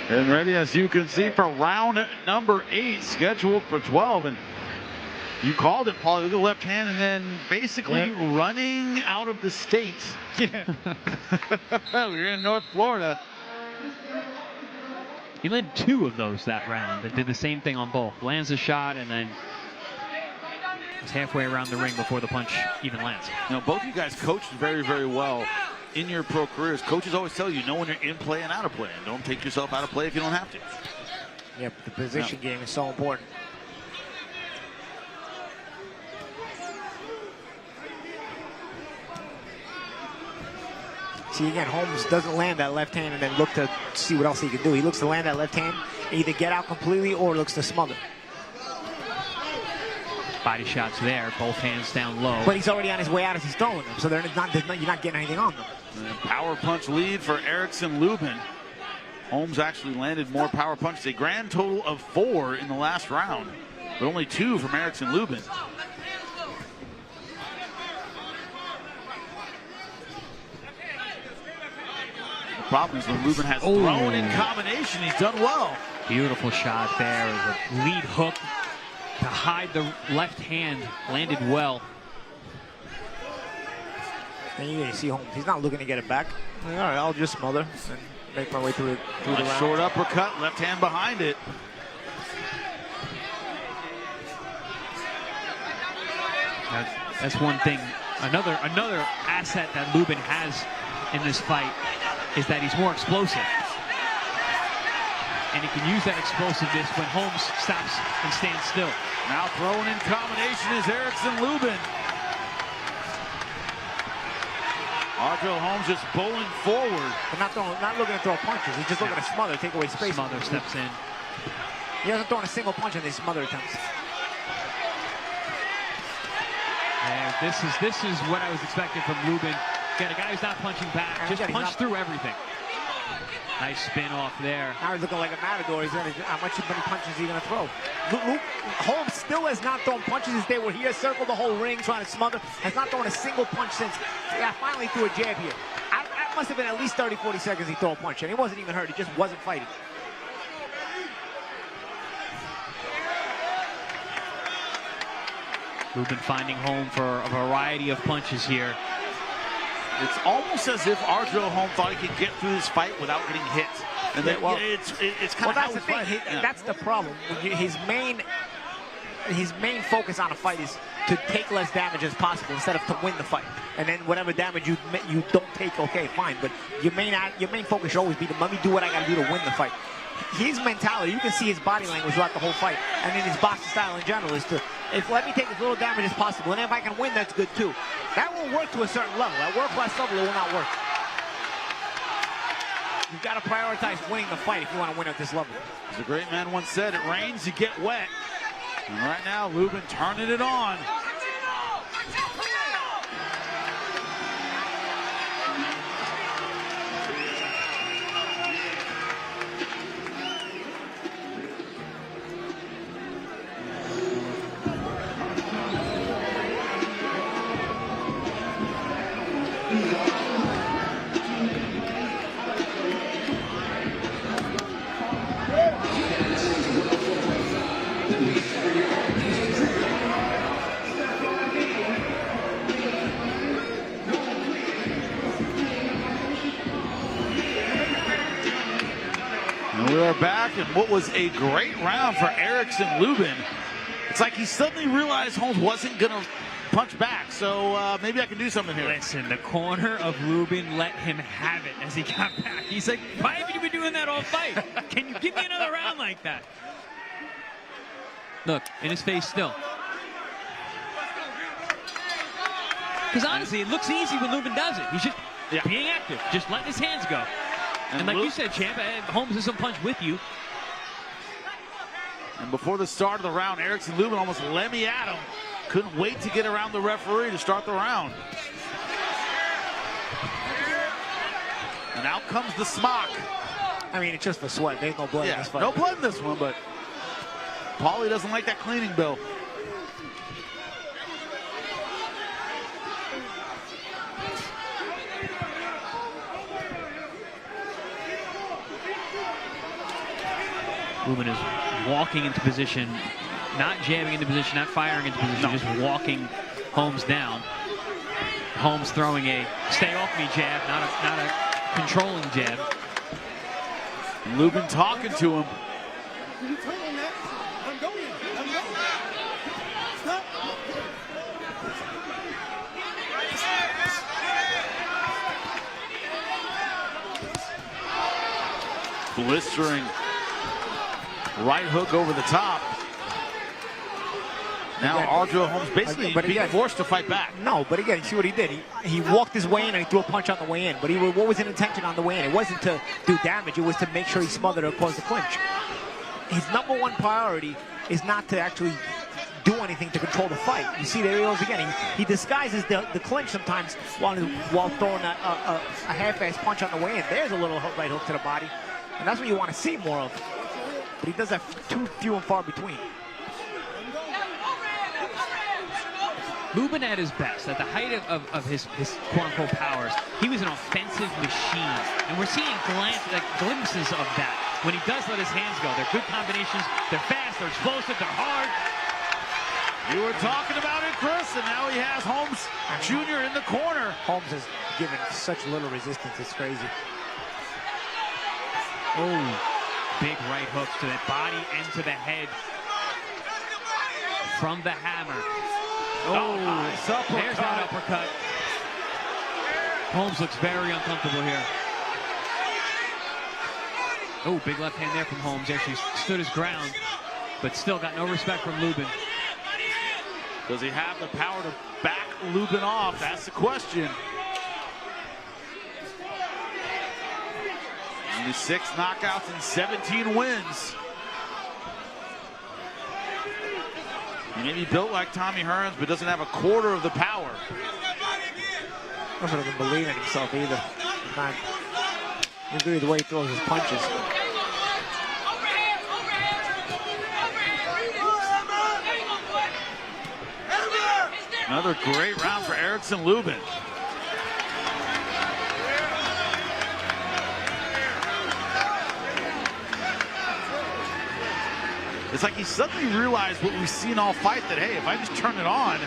And ready, as you can see, for round number 8, scheduled for 12. And you called it, Paul. Look at the left hand, and then basically running out of the state. Yeah. We're in North Florida. He led 2 of those that round and did the same thing on both. Lands a shot and then was halfway around the ring before the punch even lands. You know, both of you guys coached very, very well in your pro careers. Coaches always tell you, know when you're in play and out of play, and don't take yourself out of play if you don't have to. Yeah, but the position game is so important. See, again, Holmes doesn't land that left hand and then look to see what else he can do. He looks to land that left hand, either get out completely or looks to smother. Body shots there, both hands down low. But he's already on his way out as he's throwing them, so you're not getting anything on them. Power punch lead for Erickson Lubin. Holmes actually landed more power punches, a grand total of 4 in the last round, but only 2 from Erickson Lubin. The problem is when Lubin has thrown in combination, he's done well. Beautiful shot there. The lead hook to hide the left hand, landed well. And you see Holmes, he's not looking to get it back. All right, I'll just smother and make my way through the round. Short uppercut, left hand behind it. That's one thing. Another asset that Lubin has in this fight is that he's more explosive. And he can use that explosiveness when Holmes stops and stands still. Now throwing in combination is Erickson Lubin. Ardreal Holmes just bowling forward. But not looking to throw punches. He's just looking to smother, take away space. Smother steps in. He hasn't thrown a single punch in these smother attempts. And this is what I was expecting from Lubin. Again, a guy who's not punching back, just punch through everything. Nice spin off there. Now he's looking like a matador. He's gonna, how many punches is he gonna throw? Holmes still has not thrown punches as they were here, circled the whole ring, trying to smother. Has not thrown a single punch since. Yeah, finally threw a jab here. That must have been at least 30, 40 seconds he threw a punch, and he wasn't even hurt. He just wasn't fighting. Lubin finding home for a variety of punches here. It's almost as if Ardreal Holmes thought he could get through this fight without getting hit. And then, it's kind of how that's the thing. That's the problem. His main focus on a fight is to take less damage as possible instead of to win the fight. And then whatever damage you don't take, okay, fine. But your main focus should always be to let me do what I got to do to win the fight. His mentality, you can see his body language throughout the whole fight, and then his boxing style in general is to, let me take as little damage as possible, and if I can win, that's good too. That will work to a certain level. At world-class level, it will not work. You've got to prioritize winning the fight if you want to win at this level. As a great man once said, it rains, you get wet. And right now, Lubin turning it on. We are back in what was a great round for Erickson Lubin. It's like he suddenly realized Holmes wasn't going to punch back, so maybe I can do something here. Listen, the corner of Lubin let him have it as he got back. He's like, why have you been doing that all fight? Can you give me another round like that? Look, in his face still. Because honestly, it looks easy when Lubin does it. He's just being active, just letting his hands go. And like you said, champ, Holmes doesn't punch with you. And before the start of the round, Erickson Lubin almost let me at him. Couldn't wait to get around the referee to start the round. And out comes the smock. I mean, it's just for sweat. There's no blood in this fight. No blood in this one, but Paulie doesn't like that cleaning bill. Lubin is walking into position, not jabbing into position, not firing into position, just walking Holmes down. Holmes throwing a stay off me jab, not a controlling jab. Lubin talking to him. Blistering right hook over the top. Now Ardreal Holmes basically being forced to fight back. No, but again, you see what he did. He walked his way in and he threw a punch on the way in. But what was his intention on the way in? It wasn't to do damage. It was to make sure he smothered or caused the clinch. His #1 priority is not to actually do anything to control the fight. You see, there he goes again. He disguises the clinch sometimes while throwing a half-ass punch on the way in. There's a little right hook to the body. And that's what you want to see more of. But he does that too few and far between. Lubin at his best, at the height of his quote-unquote powers, he was an offensive machine. And we're seeing glimpses of that when he does let his hands go. They're good combinations, they're fast, they're explosive, they're hard. You were talking about it, Chris, and now he has Holmes Jr. in the corner. Holmes has given such little resistance, it's crazy. Oh, big right hooks to the body and to the head from the hammer. Oh, nice uppercut. There's that uppercut. Holmes looks very uncomfortable here. Oh, big left hand there from Holmes. Actually stood his ground, but still got no respect from Lubin. Does he have the power to back Lubin off? That's the question. 6 knockouts and 17 wins. He may be built like Tommy Hearns, but doesn't have a quarter of the power. Doesn't believe in himself either. Really, the way he throws his punches. Another great round for Erickson Lubin. It's like he suddenly realized what we've seen all fight, that, hey, if I just turn it on,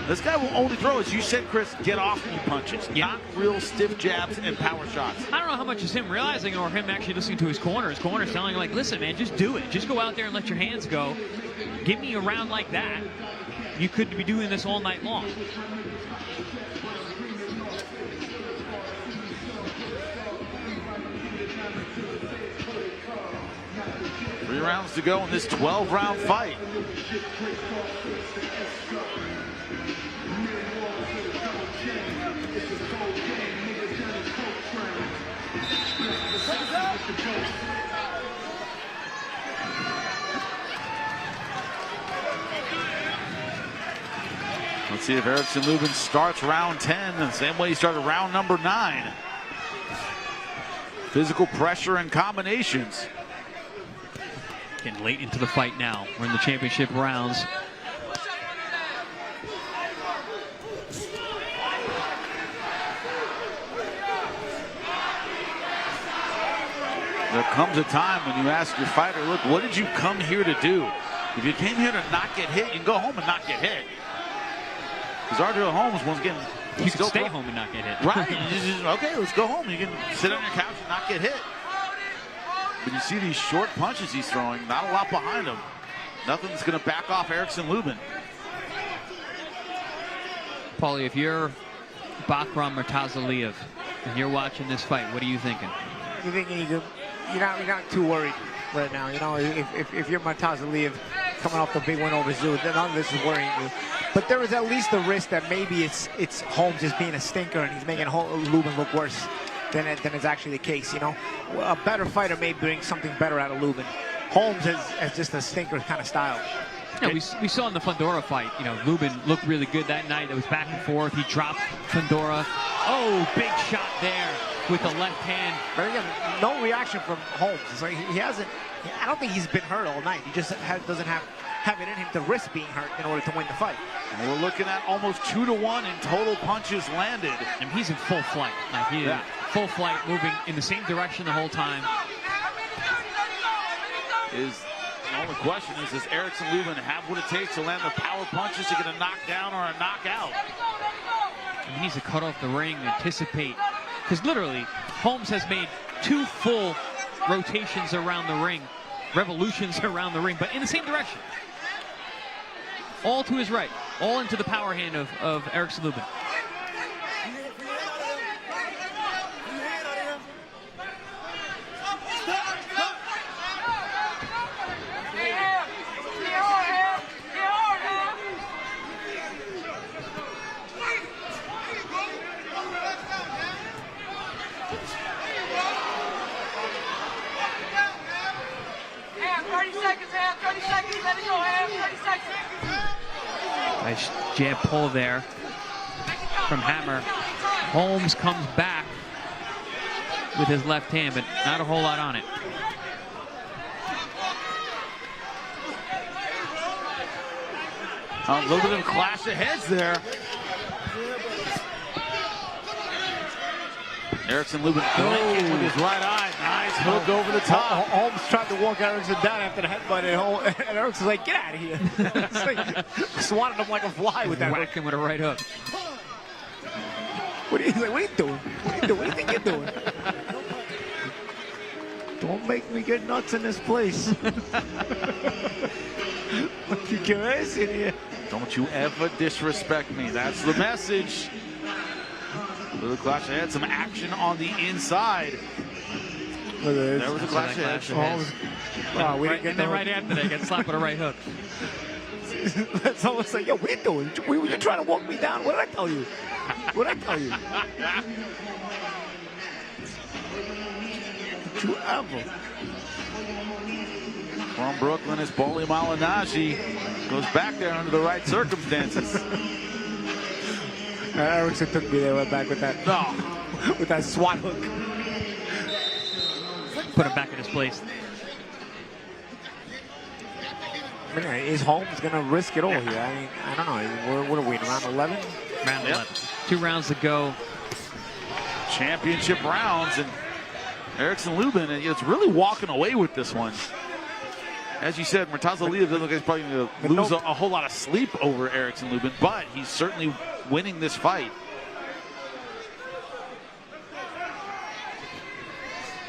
this guy will only throw, as you said, Chris, get off me punches, not real stiff jabs and power shots. I don't know how much is him realizing or him actually listening to his corner. His corner's telling him, like, listen, man, just do it. Just go out there and let your hands go. Give me a round like that. You could be doing this all night long. Three rounds to go in this 12-round fight. Let's see if Erickson Lubin starts round 10 the same way he started round number 9. Physical pressure and combinations. Getting late into the fight now. We're in the championship rounds. There comes a time when you ask your fighter, look, what did you come here to do? If you came here to not get hit, you can go home and not get hit. Because Ardreal Holmes, once again, you can stay home and not get hit. Right. Okay, let's go home. You can sit on your couch and not get hit. But you see these short punches he's throwing, not a lot behind him. Nothing's going to back off Erickson Lubin. Paulie, if you're Bakhram Murtazaliev and you're watching this fight, what are you thinking? You're thinking you're not too worried right now. You know, if you're Murtazaliev coming off the big win over Zoo, then none of this is worrying you. But there is at least the risk that maybe it's Holmes just being a stinker and he's making Lubin look worse than it's actually the case. You know, a better fighter may bring something better out of Lubin. Holmes has just a stinker kind of style. Yeah, we saw in the Fundora fight, you know, Lubin looked really good that night. It was back and forth. He dropped Fundora. Oh, big shot there with the left hand. But again, no reaction from Holmes. It's like he hasn't. I don't think he's been hurt all night. He just doesn't have it in him to risk being hurt in order to win the fight. And we're looking at almost 2-to-1 in total punches landed. And he's in full flight. Like he is full flight, moving in the same direction the whole time. The only question is, does Erickson Lubin have what it takes to land the power punches to get a knockdown or a knockout? He needs to cut off the ring, anticipate. Because literally, Holmes has made 2 full rotations around the ring, revolutions around the ring, but in the same direction. All to his right, all into the power hand of Erickson Lubin. Nice jab pull there from Hammer. Holmes comes back with his left hand, but not a whole lot on it. A little bit of a clash of heads there. Erickson Lubin blinking with his right eye. Nice hook over the top. Holmes tried to walk Erickson down after the headbutt, and Erickson's like, get out of here. It's like, swatted him like a fly with that. Whacked him with a right hook. He's like, what are you doing? What are you doing? What do you think you're doing? Don't make me get nuts in this place. You guys in here. Don't you ever disrespect me. That's the message. Little clash of heads, some action on the inside. There was a clash of heads. We didn't get and then right after that, get slapped with a right hook. That's almost like, yo, what are you doing? Were you trying to walk me down? What did I tell you? What did I tell you? Did you ever? From Brooklyn is Boli Malinaji. Goes back there under the right circumstances. Erickson took me there right back with that. No. With that SWAT hook. put him back in his place. I mean, is Holmes going to risk it all here? I mean, I don't know. What are we in, round 11? Round 11. 2 rounds to go. Championship rounds, and Erickson Lubin is really walking away with this one. As you said, Murtazaliev doesn't look like he's probably going to lose a whole lot of sleep over Erickson Lubin, but he's certainly winning this fight.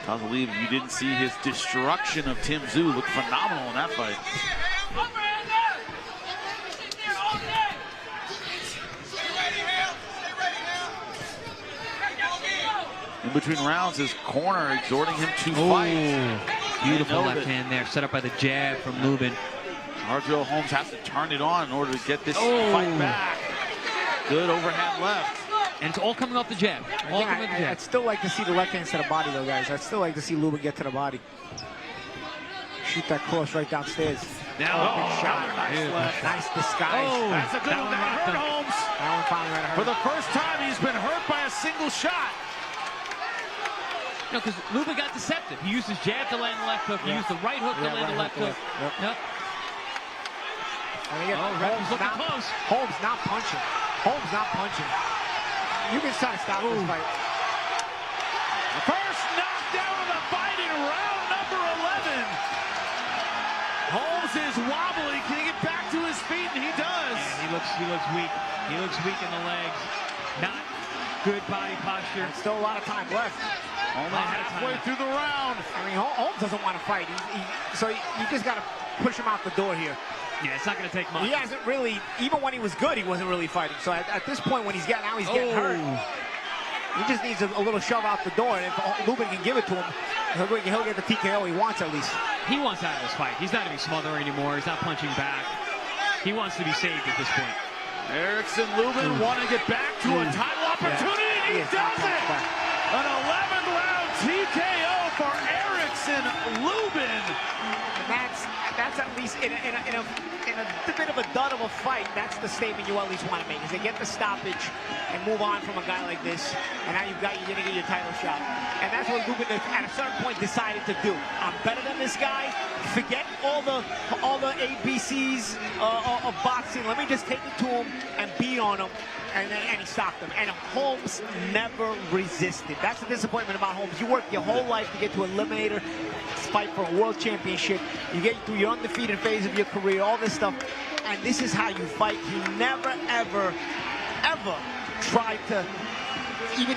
Murtazaliev, you didn't see his destruction of Tim Tszyu look phenomenal in that fight. In between rounds, his corner exhorting him to fight. Beautiful left hand there, set up by the jab from Lubin. Ardreal Holmes has to turn it on in order to get this fight back. Good overhand left. And it's all coming off the jab. All coming off the jab. I'd still like to see the left hand to the body, though, guys. I'd still like to see Lubin get to the body. Shoot that cross right downstairs. Now, good shot. Nice disguise. That's a good one. That hurt Holmes. That one finally hurt. For the first time, he's been hurt by a single shot. No, because Lubin got deceptive. He used his jab to land the left hook. He used the right hook to land the left hook. Yep. Holmes looking close. Holmes not punching. Holmes not punching. You can try to stop this fight. First knockdown of the fight in round number 11. Holmes is wobbly. Can he get back to his feet? And he does. Yeah, he looks weak. He looks weak in the legs. Not good body posture. There's still a lot of time left. Only halfway through the round. I mean, Holmes doesn't want to fight. So you just got to push him out the door here. Yeah, it's not going to take much. He hasn't really, even when he was good, he wasn't really fighting. So at this point, when he's getting hurt. He just needs a little shove out the door. And if Lubin can give it to him, he'll get the TKO he wants at least. He wants out of this fight. He's not to be smothered anymore. He's not punching back. He wants to be saved at this point. Erickson Lubin wanting to get back to a title opportunity, and he does it! An 11th round TKO for Erickson Lubin. And that's at least in a bit of a dud of a fight. That's the statement you at least want to make, is they get the stoppage and move on from a guy like this. And now you're going to get your title shot. And that's what Lubin at a certain point decided to do. I'm better than this guy. Forget all the ABCs of boxing. Let me just take it to him and beat on him. And he stopped him. And Holmes never resisted. That's the disappointment about Holmes. You work your whole life to get to Eliminator, fight for a world championship. You get through your undefeated phase of your career, all this stuff, and this is how you fight. He never, ever, ever tried to even...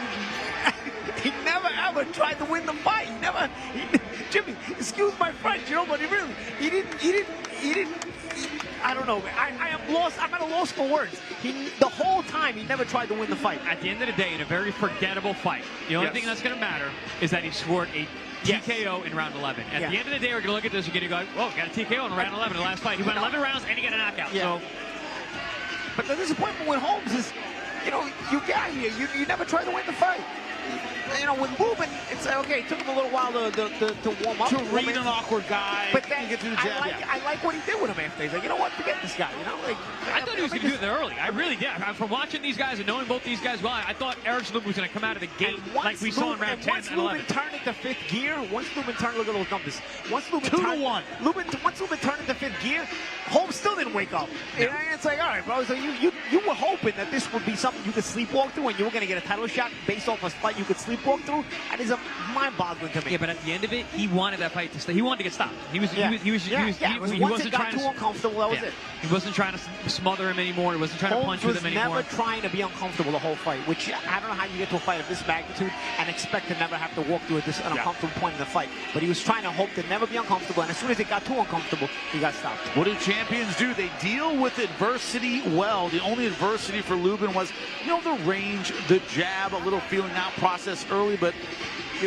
He never, ever tried to win the fight. Jimmy, excuse my French, you know, but he didn't, I don't know, I am lost. I'm at a loss for words. The whole time, he never tried to win the fight. At the end of the day, in a very forgettable fight, the only thing that's going to matter is that he scored a TKO in round 11. At the end of the day, we're going to look at this, you're going to go, oh, got a TKO in round 11 in the last fight. He went 11 rounds and he got a knockout. So. But the disappointment with Holmes is, you know, you got here, you never tried to win the fight. You know, with Lubin, it's like, okay, it took him a little while to warm up. To read an awkward guy. But then I like what he did with him after. He's like, you know what, forget this guy. You know, like, I thought he was going to do it there early. I really did. From watching these guys and knowing both these guys well, I thought Erickson Lubin was going to come out of the gate like we saw in round 10 and 11. Once Lubin turned into fifth gear, look at those numbers. Once Lubin 2-1. Once Lubin turned into fifth gear, Holmes still didn't wake up. No. And it's like, all right, bro. So you were hoping that this would be something you could sleepwalk through, and you were going to get a title shot based off a fight you could sleepwalk through. That is mind-boggling to me. Yeah, but at the end of it, he wanted that fight to stay. He wanted to get stopped. He wasn't trying to. Too uncomfortable. That was it. He wasn't trying to smother him anymore. He wasn't trying to punch with him anymore. Holmes was never trying to be uncomfortable the whole fight, which I don't know how you get to a fight of this magnitude and expect to never have to walk through an uncomfortable point in the fight. But he was trying to hope to never be uncomfortable, and as soon as it got too uncomfortable, he got stopped. What do champions do? They deal with adversity well. The only adversity for Lubin was, you know, the range, the jab, a little feeling out process early, but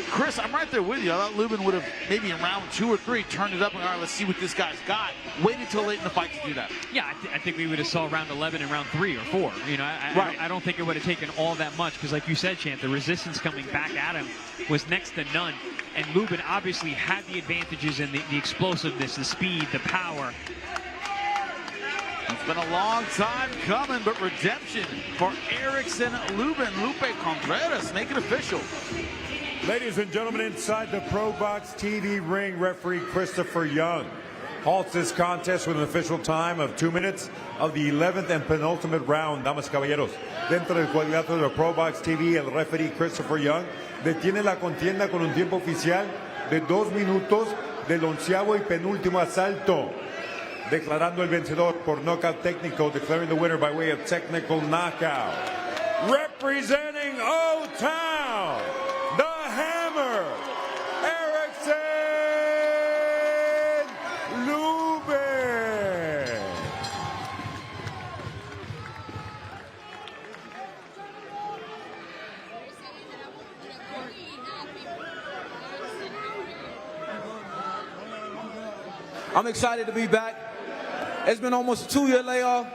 Chris, I'm right there with you. I thought Lubin would have maybe in round 2 or 3 turned it up and all right, let's see what this guy's got. Waited till late in the fight to do that. Yeah, I think we would have saw round 11 and round 3 or 4. You know, I don't think it would have taken all that much because, like you said, Champ, the resistance coming back at him was next to none. And Lubin obviously had the advantages in the explosiveness, the speed, the power. It's been a long time coming, but redemption for Erickson Lubin. Lupe Contreras make it official. Ladies and gentlemen, inside the ProBox TV ring, referee Christopher Young halts this contest with an official time of 2 minutes of the 11th and penultimate round. Damas y caballeros, dentro del cuadrilátero de ProBox TV, el referee Christopher Young detiene la contienda con un tiempo oficial de 2 minutos del 11º y penúltimo asalto, declarando el vencedor por knockout técnico, declaring the winner by way of technical knockout. Representing O-Town, the Hammer, Erickson Lubin. I'm excited to be back. It's been almost a 2-year layoff.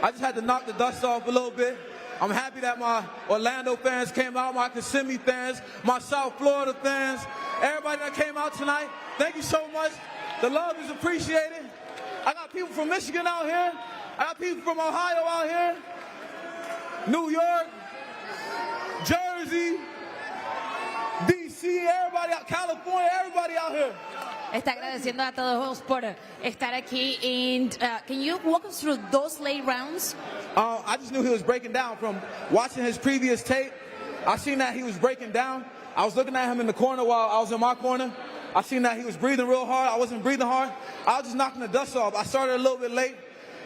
I just had to knock the dust off a little bit. I'm happy that my Orlando fans came out, my Kissimmee fans, my South Florida fans, everybody that came out tonight. Thank you so much. The love is appreciated. I got people from Michigan out here. I got people from Ohio out here. New York, Jersey, DC, everybody out, California, everybody out here. Está agradeciendo a todos por estar aquí. And can you walk us through those late rounds? I just knew he was breaking down from watching his previous tape. I seen that he was breaking down. I was looking at him in the corner while I was in my corner. I seen that he was breathing real hard. I wasn't breathing hard. I was just knocking the dust off. I started a little bit late.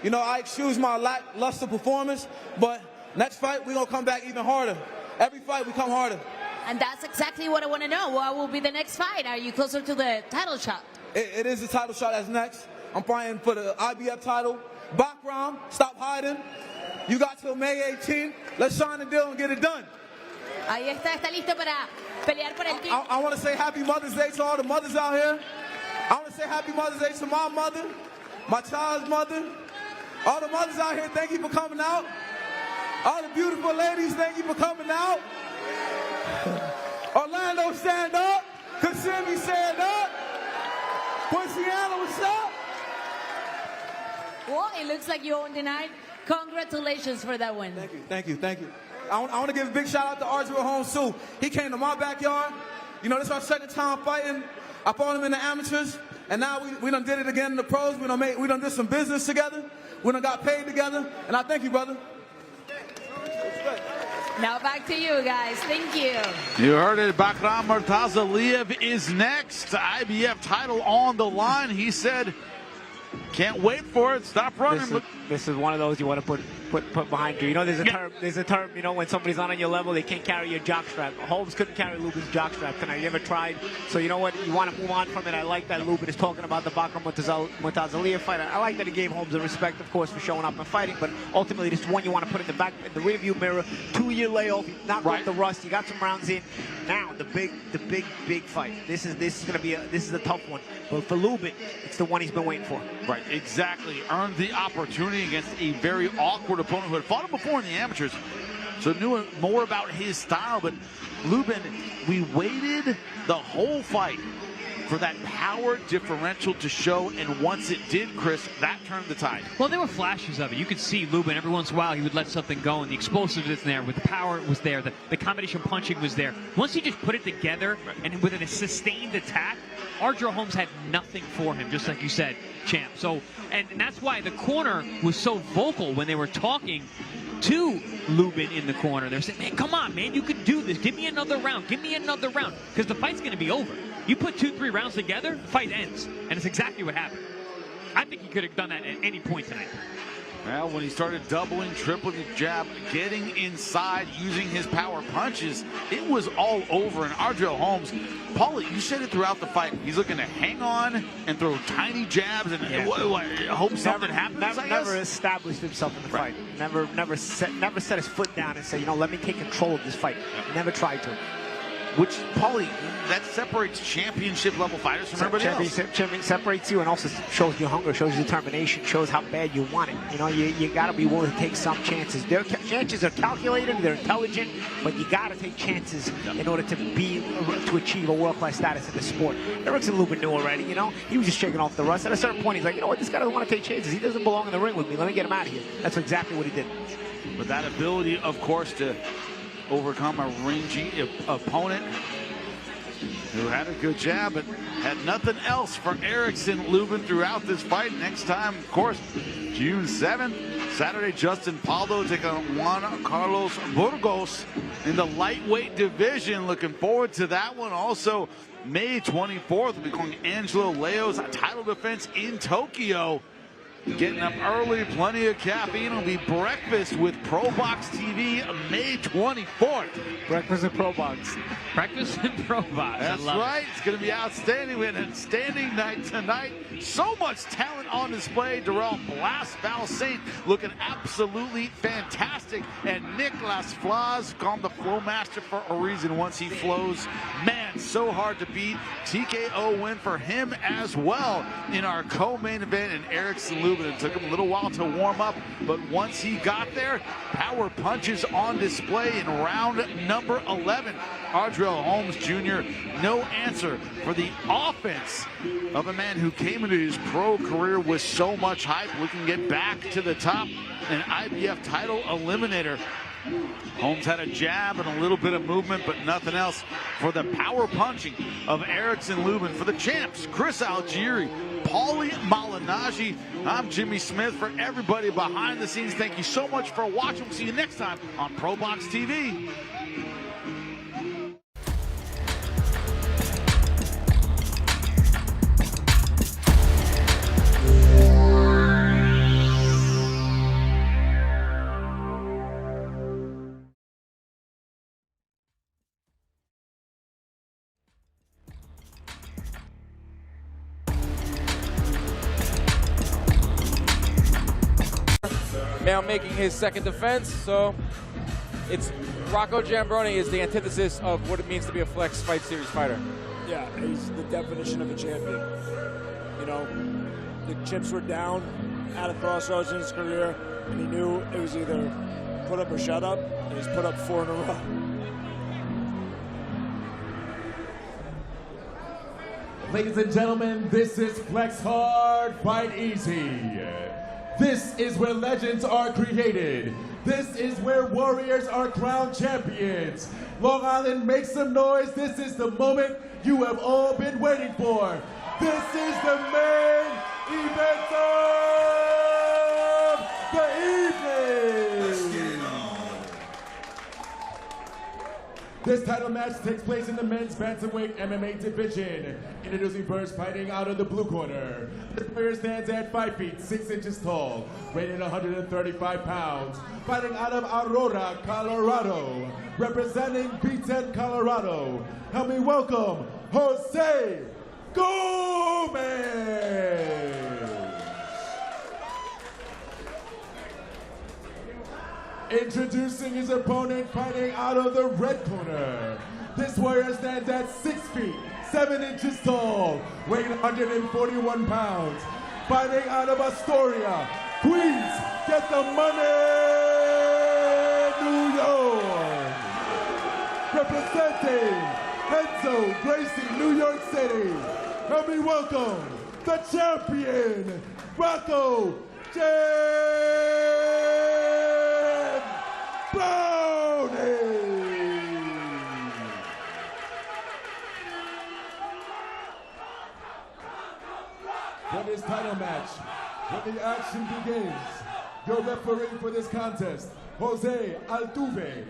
You know, I excused my lackluster performance, but next fight, we're going to come back even harder. Every fight, we come harder. And that's exactly what I want to know. What will be the next fight? Are you closer to the title shot? It is the title shot that's next. I'm fighting for the IBF title. Bakhram, stop hiding. You got till May 18th. Let's sign the deal and get it done. Ahí está listo para pelear por el título. I want to say happy Mother's Day to all the mothers out here. I want to say happy Mother's Day to my mother, my child's mother. All the mothers out here, thank you for coming out. All the beautiful ladies, thank you for coming out. Orlando, stand up. Kissimmee, stand up. Louisiana, what's up? Well, it looks like you won tonight. Congratulations for that win. Thank you. I want to give a big shout out to Ardreal Holmes too. He came to my backyard. You know, this is our second time fighting. I fought him in the amateurs, and now we done did it again in the pros. We done did some business together. We done got paid together, and I thank you, brother. Now back to you guys. Thank you. You heard it. Bakhram Murtazaliev is next. IBF title on the line. He said, can't wait for it. Stop running. This is one of those you want to put behind you. You know, there's a term, you know, when somebody's not on your level, they can't carry your jockstrap. Holmes couldn't carry Lubin's jockstrap tonight. You ever tried? So you know what? You want to move on from it. I like that Lubin is talking about the Bakhram Murtazaliev fight. I like that he gave Holmes the respect, of course, for showing up and fighting, but ultimately this is one you want to put in the rearview mirror. 2-year layoff, not right. The rust. You got some rounds in. Now the big fight. This is going to be a tough one. But for Lubin, it's the one he's been waiting for. Right, exactly. Earned the opportunity against a very awkward opponent who had fought him before in the amateurs, so knew more about his style. But Lubin, we waited the whole fight for that power differential to show, and once it did, Chris, that turned the tide. Well, there were flashes of it. You could see Lubin every once in a while. He would let something go, and the explosiveness was there, with the power was there, the combination punching was there. Once he just put it together, and with a sustained attack, Ardreal Holmes had nothing for him, just like you said, champ. So, and that's why the corner was so vocal when they were talking to Lubin in the corner. They're saying, man, come on, man, you can do this. Give me another round. Give me another round. Because the fight's going to be over. You put 2-3 rounds together, the fight ends. And it's exactly what happened. I think he could have done that at any point tonight. Well, when he started doubling, tripling the jab, getting inside, using his power punches, it was all over. And Ardreal Holmes, Paulie, you said it throughout the fight. He's looking to hang on and throw tiny jabs and hope something happens. Never established himself in the fight. Never set his foot down and said, you know, let me take control of this fight. Never tried to. Which, Paulie, that separates championship level fighters from everybody else. Separates you and also shows your hunger, shows your determination, shows how bad you want it. You know, you got to be willing to take some chances. Their chances are calculated, they're intelligent, but you got to take chances in order to achieve a world-class status in the sport. Erickson Lubin knew already, you know. He was just shaking off the rust. At a certain point, he's like, you know what, this guy doesn't want to take chances. He doesn't belong in the ring with me. Let me get him out of here. That's exactly what he did. But that ability, of course, to overcome a rangy opponent. who had a good jab but had nothing else for Erickson Lubin throughout this fight. Next time, of course, June 7th, Saturday, Justin Paldo taking on Juan Carlos Burgos in the lightweight division. Looking forward to that one. Also, May 24th, we'll be calling Angelo Leo's title defense in Tokyo. Getting up early, plenty of caffeine. It'll be breakfast with ProBox TV May 24th. Breakfast and ProBox. Breakfast and ProBox. That's right. It's going to be outstanding. We had an outstanding night tonight. So much talent on display. Darrelle Flaz, Val Saint looking absolutely fantastic. And Nicklaus, Flaz, called the flow master for a reason. Once he flows, man, so hard to beat. TKO win for him as well in our co-main event. And Erickson Lubin. It took him a little while to warm up, but once he got there, power punches on display in round number 11. Ardreal Holmes Jr., no answer for the offense of a man who came into his pro career with so much hype. We can get back to the top, an IBF title eliminator. Holmes had a jab and a little bit of movement, but nothing else for the power punching of Erickson Lubin. For the champs, Chris Algieri, Paulie Malignaggi, I'm Jimmy Smith. For everybody behind the scenes, thank you so much for watching. We'll see you next time on ProBox TV. Now making his second defense, so it's Rocco Giambrone is the antithesis of what it means to be a flex fight series fighter. Yeah, he's the definition of a champion. You know, the chips were down at a crossroads in his career, and he knew it was either put up or shut up, and he's put up 4 in a row. Ladies and gentlemen, this is Flex Hard, Fight Easy. This is where legends are created. This is where warriors are crowned champions. Long Island, make some noise. This is the moment you have all been waiting for. This is the main event of the evening. Let's get it on. This title match takes place in the men's bantamweight MMA division. Introducing first, fighting out of the blue corner. The player stands at 5 feet 6 inches tall, weighing 135 pounds. Fighting out of Aurora, Colorado, representing B10 Colorado. Help me welcome Jose Gomez. Introducing his opponent, fighting out of the red corner. This warrior stands at 6 feet 7 inches tall, weighing 141 pounds. Fighting out of Astoria, Queens, get the money, New York. Representing Enzo Gracie, New York City. Help me welcome the champion, Rocco Giambrone. For this title match, when the action begins, your referee for this contest, Jose Altuve.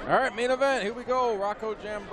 All right, main event, here we go. Rocco Giambrone